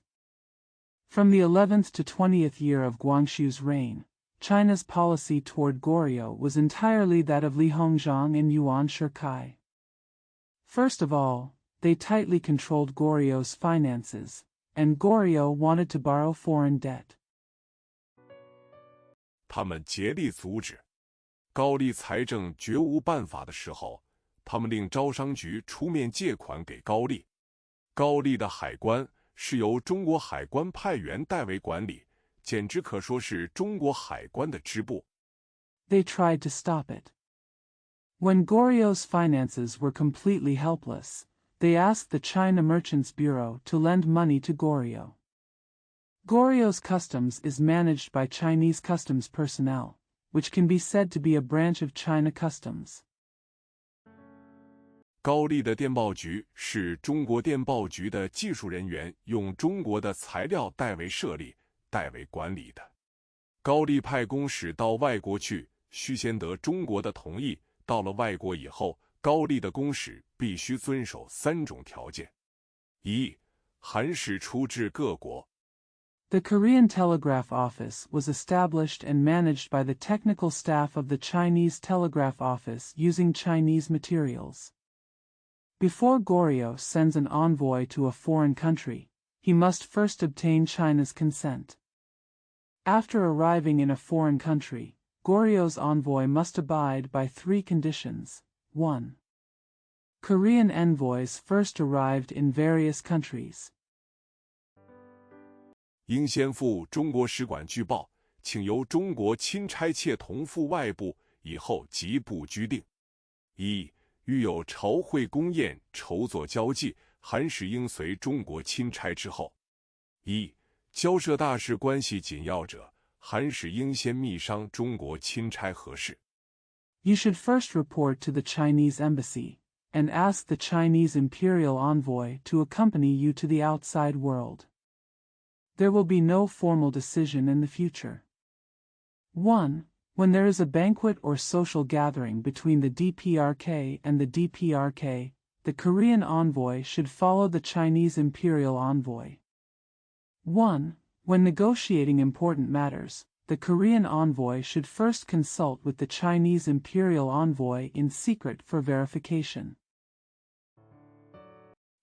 [SPEAKER 2] From the 11th to 20th year of Guangxu's reign, China's policy toward Goryeo was entirely that of Li Hongzhang and Yuan Shikai. First of all, they tightly controlled Goryeo's finances, and Goryeo wanted to borrow foreign debt.
[SPEAKER 1] 他们竭力阻止高丽财政绝无办法的时候，他们令招商局出面借款给高丽。高丽的海关是由中国海关派员代为管理，简直可说是中国海关的支部。
[SPEAKER 2] They tried to stop it. When Goryeo's finances were completely helpless, they asked the China Merchants Bureau to lend money to Goryeo. Goryeo's customs is managed by Chinese customs personnel, which can be said to be a branch of China customs.
[SPEAKER 1] 高丽的电报局是中国电报局的技术人员用中国的材料代为设立、代为管理的。高丽派公使到外国去，需先得中国的同意。到了外国以后，高丽的公使必须遵守3种条件：一、函使出至各国。
[SPEAKER 2] The Korean Telegraph Office was established and managed by the technical staff of the Chinese Telegraph Office using Chinese materials. Before Goryeo sends an envoy to a foreign country, he must first obtain China's consent. After arriving in a foreign country, Goryeo's envoy must abide by 3 conditions. 1. Korean envoys first arrived in various countries.
[SPEAKER 1] 应先赴中国使馆具报，请由中国钦差妾同赴外部，以后即不拘定。一、遇有朝会宫宴，筹作交际，函使应随中国钦差之后。一、交涉大事关系紧要者，函使应先密商中国钦差何事。
[SPEAKER 2] You should first report to the Chinese embassy, and ask the Chinese imperial envoy to accompany you to the outside world. There will be no formal decision in the future. 1. When there is a banquet or social gathering between the DPRK and the DPRK, the Korean envoy should follow the Chinese imperial envoy. 1. When negotiating important matters, the Korean envoy should first consult with the Chinese imperial envoy in secret for verification.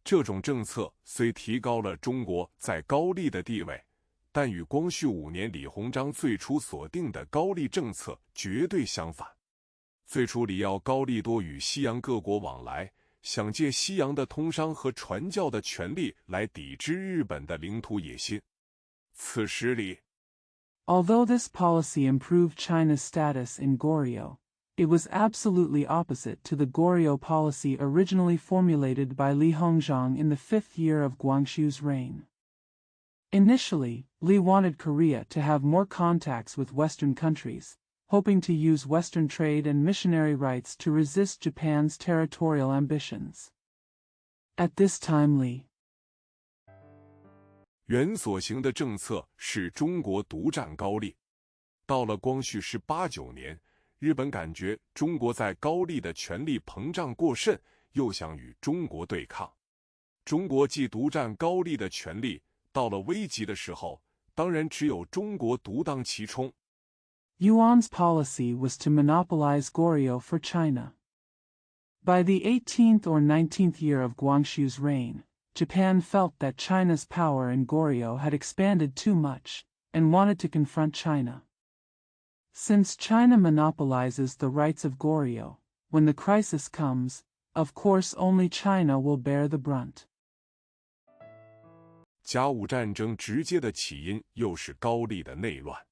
[SPEAKER 1] 这种政策虽提高了中国在高丽的地位，但与光绪5年李鸿章最初所定的高丽政策绝对相反。最初李要高丽多与西洋各国往来，想借西洋的通商和传教的权力来抵制日本的领土野心。此时李
[SPEAKER 2] Although this policy improved China's status in Goryeo, it was absolutely opposite to the Goryeo policy originally formulated by Li Hongzhang in the 5th year of Guangxu's reign. Initially, Li wanted Korea to have more contacts with Western countries, hoping to use Western trade and missionary rights to resist Japan's territorial ambitions. At this time Li
[SPEAKER 1] 原所行的政策是中国独占高丽。到了光绪18、9年，日本感觉中国在高丽的权力膨胀过甚，又想与中国对抗。中国既独占高丽的权力，到了危急的时候，当然只有中国独当其冲。
[SPEAKER 2] Yuan's policy was to monopolize Goryeo for China. By the 18th or 19th year of Guangxu's reign, Japan felt that China's power in Goryeo had expanded too much, and wanted to confront China. Since China monopolizes the rights of Goryeo, when the crisis comes, of course only China will bear the brunt.
[SPEAKER 1] 甲午战争直接的起因又是高丽的内乱。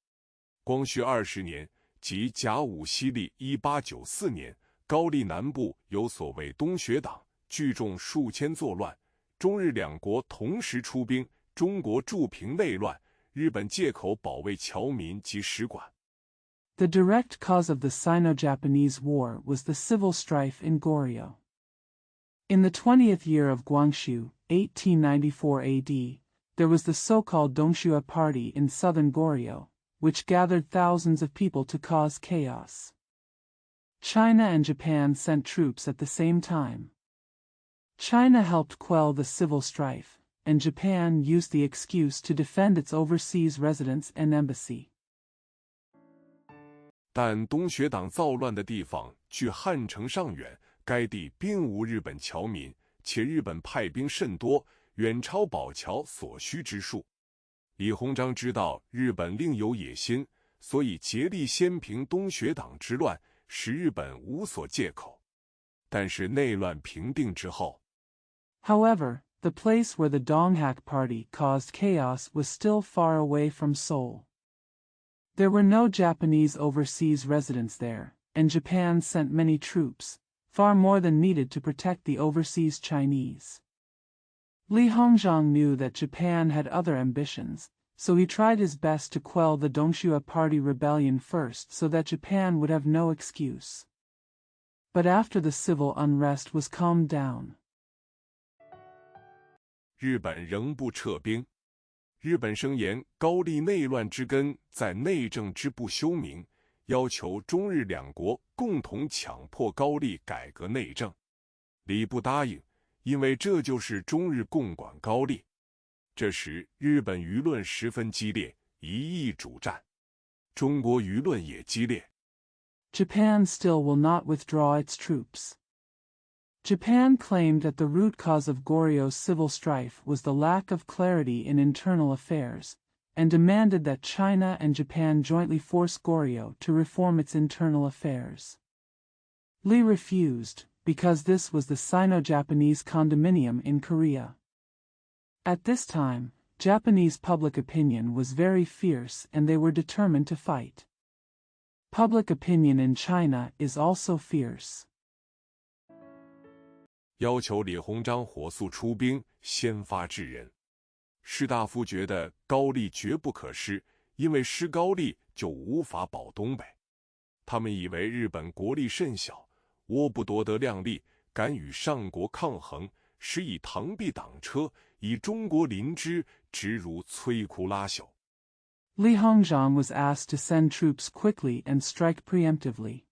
[SPEAKER 1] 光绪20年，即甲午西历1894年，高丽南部有所谓东学党，聚众数千作乱。中日两国同时出兵，中国助平内乱，日本借口保卫侨民及使馆。
[SPEAKER 2] The direct cause of the Sino-Japanese War was the civil strife in Goryeo. In the 20th year of Guangxu, 1894 AD, there was the so-called Dongxue Party in southern Goryeo, which gathered thousands of people to cause chaos. China and Japan sent troops at the same time. China helped quell the civil strife, and Japan used the excuse to defend its overseas residence and embassy.
[SPEAKER 1] 但东学党造乱的地方距汉城尚远，该地并无日本侨民，且日本派兵甚多，远超保侨所需之数。李鸿章知道日本另有野心，所以竭力先平东学党之乱，使日本无所借口。但是内乱平定之后，
[SPEAKER 2] However, the place where the Donghak Party caused chaos was still far away from Seoul. There were no Japanese overseas residents there, and Japan sent many troops, far more than needed to protect the overseas Chinese. Li Hongzhang knew that Japan had other ambitions, so he tried his best to quell the Dongxue Party rebellion first so that Japan would have no excuse. But after the civil unrest was calmed down,
[SPEAKER 1] 日本仍不撤兵。日本声言高丽内乱之根在内政之不修明，要求中日两国共同强迫高丽改革内政。李不答应，因为这就是中日共管高丽。这时日本舆论十分激烈，一意主战。中国舆论也激烈。
[SPEAKER 2] Japan still will not withdraw its troops. Japan claimed that the root cause of Goryeo civil strife was the lack of clarity in internal affairs, and demanded that China and Japan jointly force Goryeo to reform its internal affairs. Lee refused, because this was the Sino-Japanese condominium in Korea. At this time, Japanese public opinion was very fierce and they were determined to fight. Public opinion in China is also fierce.
[SPEAKER 1] 要求李鸿章火速出兵，先发制人。士大夫觉得高丽绝不可失，因为失高丽就无法保东北。他们以为日本国力甚小，窝不夺得量力，敢与上国抗衡，实以螳臂挡车，以中国临之，直如摧枯拉朽。
[SPEAKER 2] Li Hongzhang was asked to send troops quickly and strike preemptively.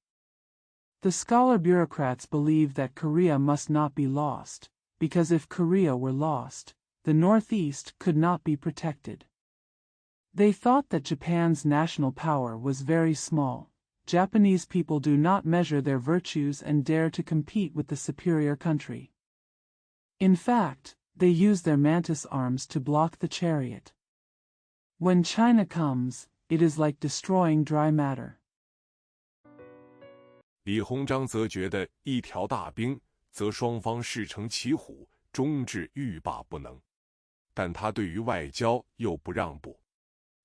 [SPEAKER 2] The scholar bureaucrats believed that Korea must not be lost, because if Korea were lost, the Northeast could not be protected. They thought that Japan's national power was very small. Japanese people do not measure their virtues and dare to compete with the superior country. In fact, they use their mantis arms to block the chariot. When China comes, it is like destroying dry matter.
[SPEAKER 1] 李鸿章则觉得一条大兵，则双方势成骑虎，终至欲罢不能。但他对于外交又不让步。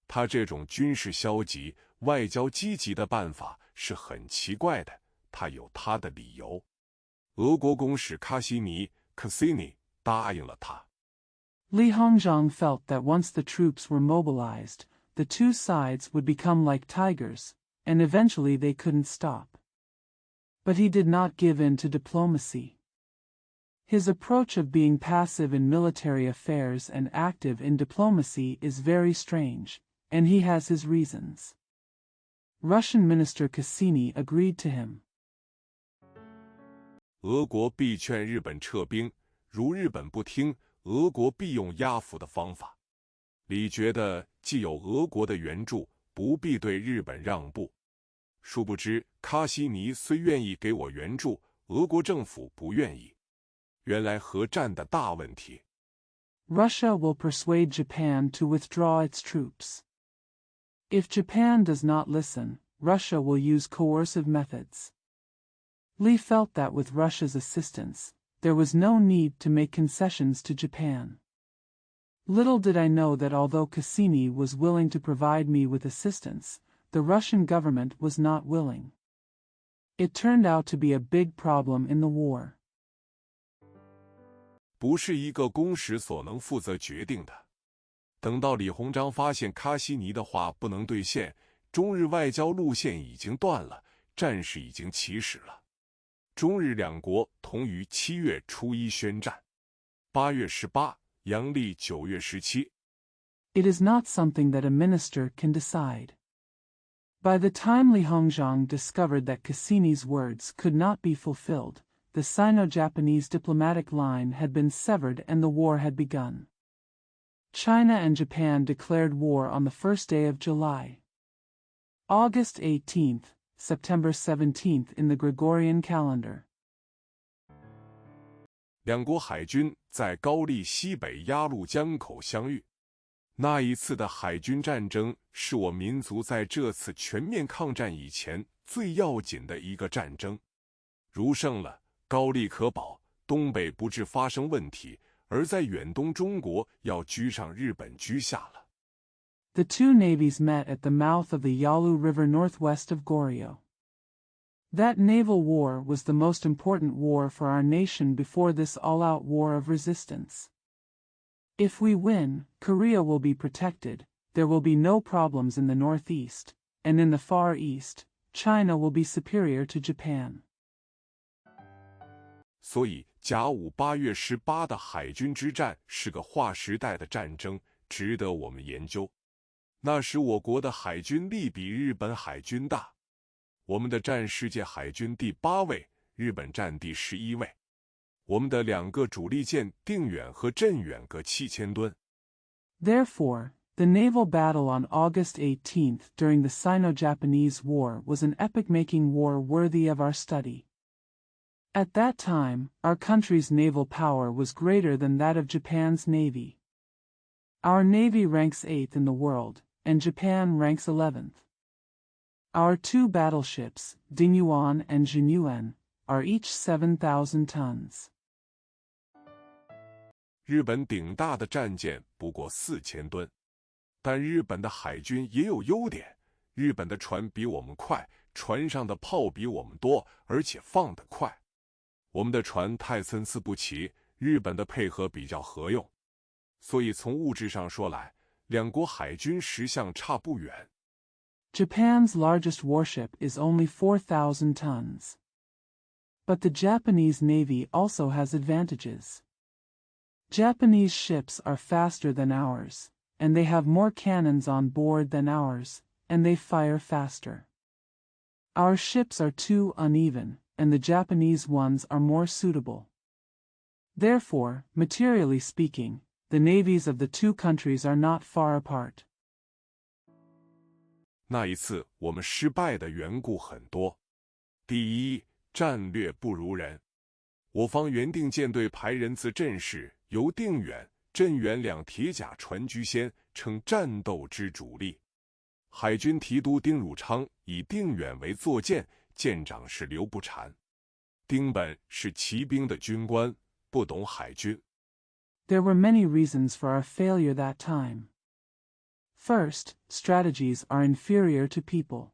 [SPEAKER 1] 他这种军事消极、外交积极的办法是很奇怪的，他有他的理由。俄国公使卡西尼 Cassini 答应了他。
[SPEAKER 2] Li Hongzhang felt that once the troops were mobilized, the two sides would become like tigers, and eventually they couldn't stop. But he did not give in to diplomacy. His approach of being passive in military affairs and active in diplomacy is very strange, and he has his reasons. Russian Minister Cassini agreed to him.
[SPEAKER 1] 俄国必劝日本撤兵，如日本不听，俄国必用压服的方法。李觉得既有俄国的援助，不必对日本让步。殊不知，卡西尼虽愿意给我援助，俄国政府不愿意。原来核战的大问题。
[SPEAKER 2] Russia will persuade Japan to withdraw its troops. If Japan does not listen, Russia will use coercive methods. Lee felt that with Russia's assistance, there was no need to make concessions to Japan. Little did I know that although Cassini was willing to provide me with assistance, the Russian government was not willing. It turned out to be a big problem in the war.
[SPEAKER 1] 不是一个公使所能负责决定的。等到李鸿章发现卡西尼的话不能兑现，中日外交路线已经断了，战事已经起始了。中日两国同于7月初1宣战，8月18，阳历9月17。
[SPEAKER 2] It is not something that a minister can decide. By the time Li Hongzhang discovered that Cassini's words could not be fulfilled, the Sino-Japanese diplomatic line had been severed and the war had begun. China and Japan declared war on the first day of July. August 18th, September 17th in the Gregorian calendar.
[SPEAKER 1] 两国海军在高丽西北鸭绿江口相遇。那一次的海军战争是我民族在这次全面抗战以前最要紧的一个战争。如胜了，高丽可保，东北不致发生问题，而在远东中国要居上日本居下了。
[SPEAKER 2] The two navies met at the mouth of the Yalu River northwest of Goryeo. That naval war was the most important war for our nation before this all-out war of resistance. If we win, Korea will be protected, there will be no problems in the northeast, and in the Far East, China will be superior to Japan.
[SPEAKER 1] 所以，甲午8月18的海军之战是个划时代的战争，值得我们研究。那时我国的海军力比日本海军大，我们的占世界海军第8位，日本占第11位。我们的2个主力舰定远和镇远各7000吨。
[SPEAKER 2] Therefore, the naval battle on August 18th during the Sino-Japanese War was an epoch-making war worthy of our study. At that time, our country's naval power was greater than that of Japan's navy. Our navy ranks 8th in the world, and Japan ranks 11th. Our 2 battleships, Dingyuan and Jinyuan, are each 7,000 tons.
[SPEAKER 1] 日本顶大的战舰不过4000吨，但日本的海军也有优点，日本的船比我们快，船上的炮比我们多，而且放得快。我们的船太参差不齐，日本的配合比较合用，所以从物质上说来，两国海军实相差不远。
[SPEAKER 2] Japan's largest warship is only 4,000 tons. But the Japanese Navy also has advantages. Japanese ships are faster than ours, and they have more cannons on board than ours, and they fire faster. Our ships are too uneven, and the Japanese ones are more suitable. Therefore, materially speaking, the navies of the 2 countries are not far apart.
[SPEAKER 1] 那一次我们失败的缘故很多。第一，战略不如人。我方原定舰队排人自阵势，由定远、镇远2铁甲船居先，称战斗之主力。海军提督丁汝昌以定远为坐舰，舰长是刘步蟾。丁本是骑兵的军官，不懂海军。
[SPEAKER 2] There were many reasons for our failure that time. First, strategies are inferior to people.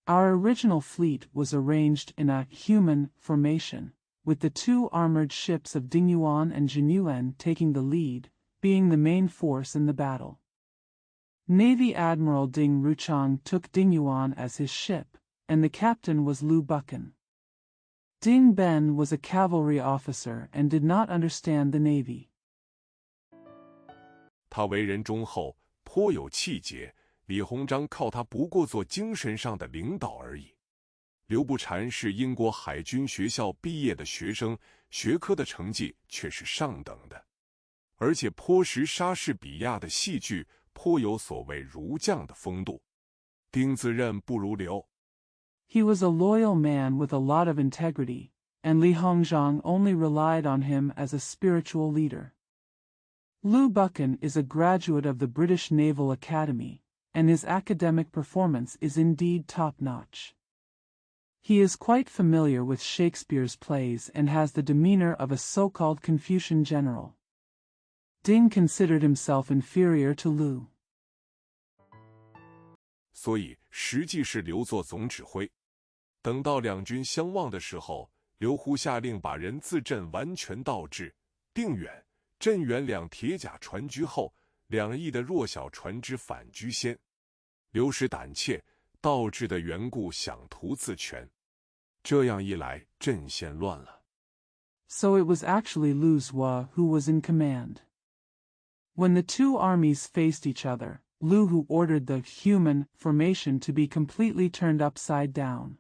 [SPEAKER 2] Our original fleet was arranged in a human formation, with the 2 armored ships of Dingyuan and Jinyuan taking the lead, being the main force in the battle. Navy Admiral Ding Ruchang took Dingyuan as his ship, and the captain was Lu Buchan. Ding Ben was a cavalry officer and did not understand the navy.
[SPEAKER 1] 他为人忠厚，颇有气节，李鸿章靠他不过做精神上的领导而已。刘步蟾是英国海军学校毕业的学生，学科的成绩却是上等的，而且颇识莎士比亚的戏剧，颇有所谓儒将的风度。丁自认不如刘。
[SPEAKER 2] He was a loyal man with a lot of integrity, and Li Hongzhang only relied on him as a spiritual leader. Lu Buchan is a graduate of the British Naval Academy, and his academic performance is indeed top-notch. He is quite familiar with Shakespeare's plays and has the demeanor of a so-called Confucian general. Ding considered himself inferior to Lu.
[SPEAKER 1] 所以实际是刘做总指挥。等到两军相望的时候，刘忽下令把人自镇完全倒置，定远、镇远2铁甲船居后，2翼的弱小船只反居先。刘氏胆怯，倒置的缘故想图自全，这样一来阵线乱了。
[SPEAKER 2] So it was actually Lu Zhua who was in command. When the 2 armies faced each other, Lu who ordered the human formation to be completely turned upside down.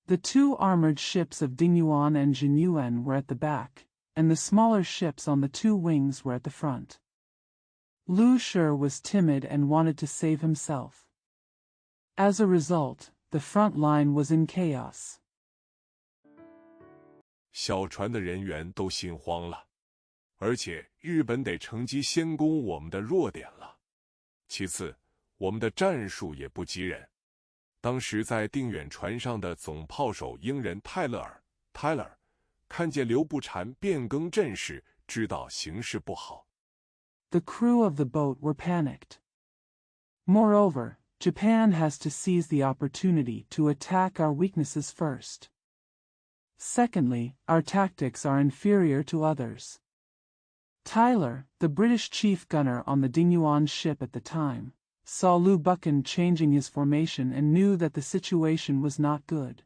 [SPEAKER 2] The 2 armored ships of Dingyuan and Jinyuan were at the back, and the smaller ships on the 2 wings were at the front. Lu Shi was timid and wanted to save himself. As a result, the front line was in chaos.
[SPEAKER 1] 小船的人员都心慌了，而且日本得乘机先攻我们的弱点了。其次，我们的战术也不及人。当时在定远船上的总炮手英人泰勒尔 （Tyler） 看见刘步蟾变更阵势，知道形势不好。
[SPEAKER 2] The crew of the boat were panicked. Moreover, Japan has to seize the opportunity to attack our weaknesses first. Secondly, our tactics are inferior to others. Tyler, the British chief gunner on the Dingyuan ship at the time, saw Lu Buchan changing his formation and knew that the situation was not good.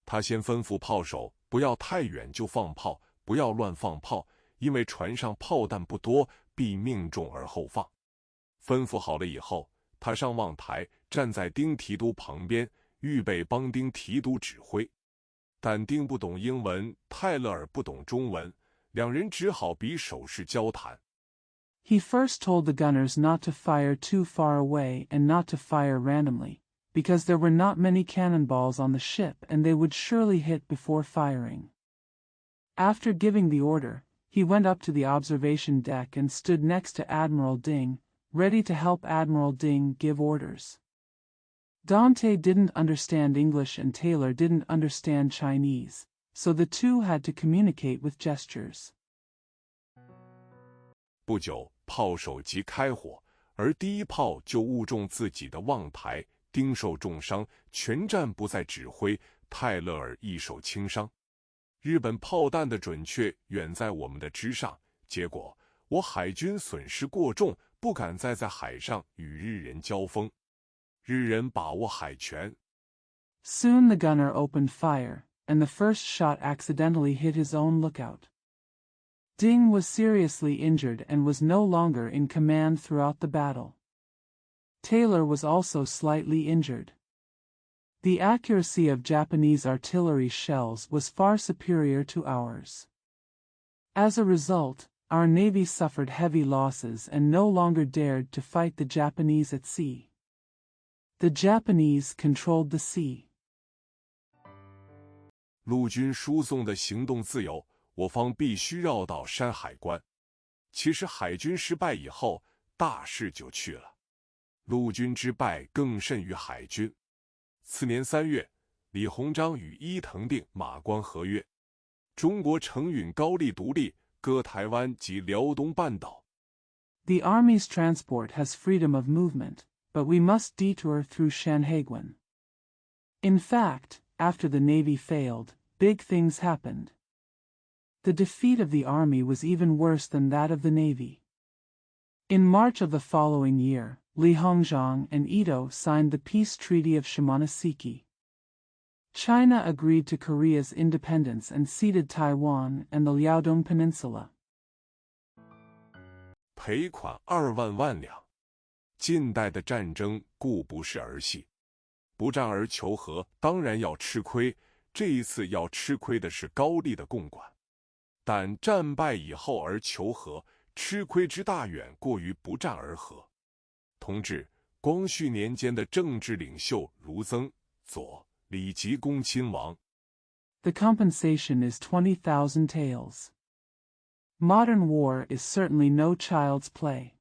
[SPEAKER 1] 他先吩咐炮手不要太远就放炮，不要乱放炮，因为船上炮弹不多，必命中而后放。吩咐好了以后，他上望台，站在丁提督旁边，预备帮丁提督指挥。但丁不懂英文，泰勒尔不懂中文，两人只好比手势交谈。
[SPEAKER 2] He first told the gunners not to fire too far away and not to fire randomly, because there were not many cannonballs on the ship and they would surely hit before firing. After giving the order, he went up to the observation deck and stood next to Admiral Ding, ready to help Admiral Ding give orders. Dante didn't understand English and Taylor didn't understand Chinese, so the two had to communicate with gestures.
[SPEAKER 1] 不久，炮手即开火，而第一炮就误中自己的望台，丁受重伤，全战不再指挥，泰勒尔一手轻伤。日本炮弹的准确远在我们的之上，结果我海军损失过重，不敢再在海上与日人交锋。日人把握海权。
[SPEAKER 2] Soon the gunner opened fire, and the first shot accidentally hit his own lookout. Ding was seriously injured and was no longer in command throughout the battle. Taylor was also slightly injured. The accuracy of Japanese artillery shells was far superior to ours. As a result, our navy suffered heavy losses and no longer dared to fight the Japanese at sea. The Japanese controlled the sea.
[SPEAKER 1] 陆军输送的行动自由，我方必须绕道山海关。其实海军失败以后，大势就去了。陆军之败更甚于海军。次年3月，李鸿章与伊藤订马关合约，中国承允高丽独立，割台湾及辽东半岛。
[SPEAKER 2] The Army's transport has freedom of movement, but we must detour through Shanhaiguan. In fact, after the Navy failed, big things happened. The defeat of the Army was even worse than that of the Navy. In March of the following year, Li Hongzhang and Ito signed the peace treaty of Shimonoseki. China agreed to Korea's independence and ceded Taiwan and the Liaodong Peninsula.
[SPEAKER 1] 赔款2万万两。近代的战争固不是儿戏，不战而求和，当然要吃亏。这一次要吃亏的是高丽的共管，但战败以后而求和，吃亏之大远过于不战而和。同治、光绪年间的政治领袖如曾、左、李及恭亲王。
[SPEAKER 2] The compensation is 20,000 taels. Modern war is certainly no child's play.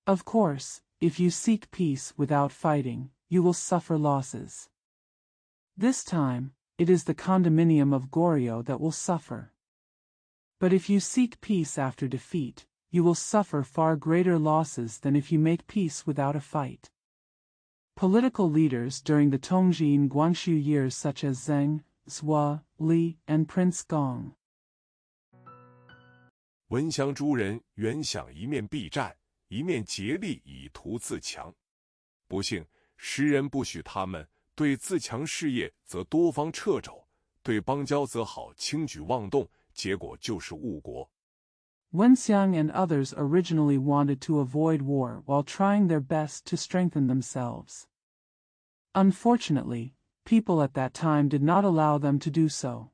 [SPEAKER 2] Of course, if you seek peace without fighting, you will suffer losses. This time, it is the condominium of Goryeo that will suffer. But if you seek peace after defeat, you will suffer far greater losses than if you make peace without a fight. Political leaders during the Tongji and Guangxu years such as Zheng, Zhua, Li, and Prince Gong.
[SPEAKER 1] 闻降诸人原想一面避战，一面竭力以图自强，不幸时人不许他们，对自强事业则多方掣肘，对邦交则好轻举妄动，结果就是误国。
[SPEAKER 2] Wenxiang and others originally wanted to avoid war while trying their best to strengthen themselves. Unfortunately, people at that time did not allow them to do so.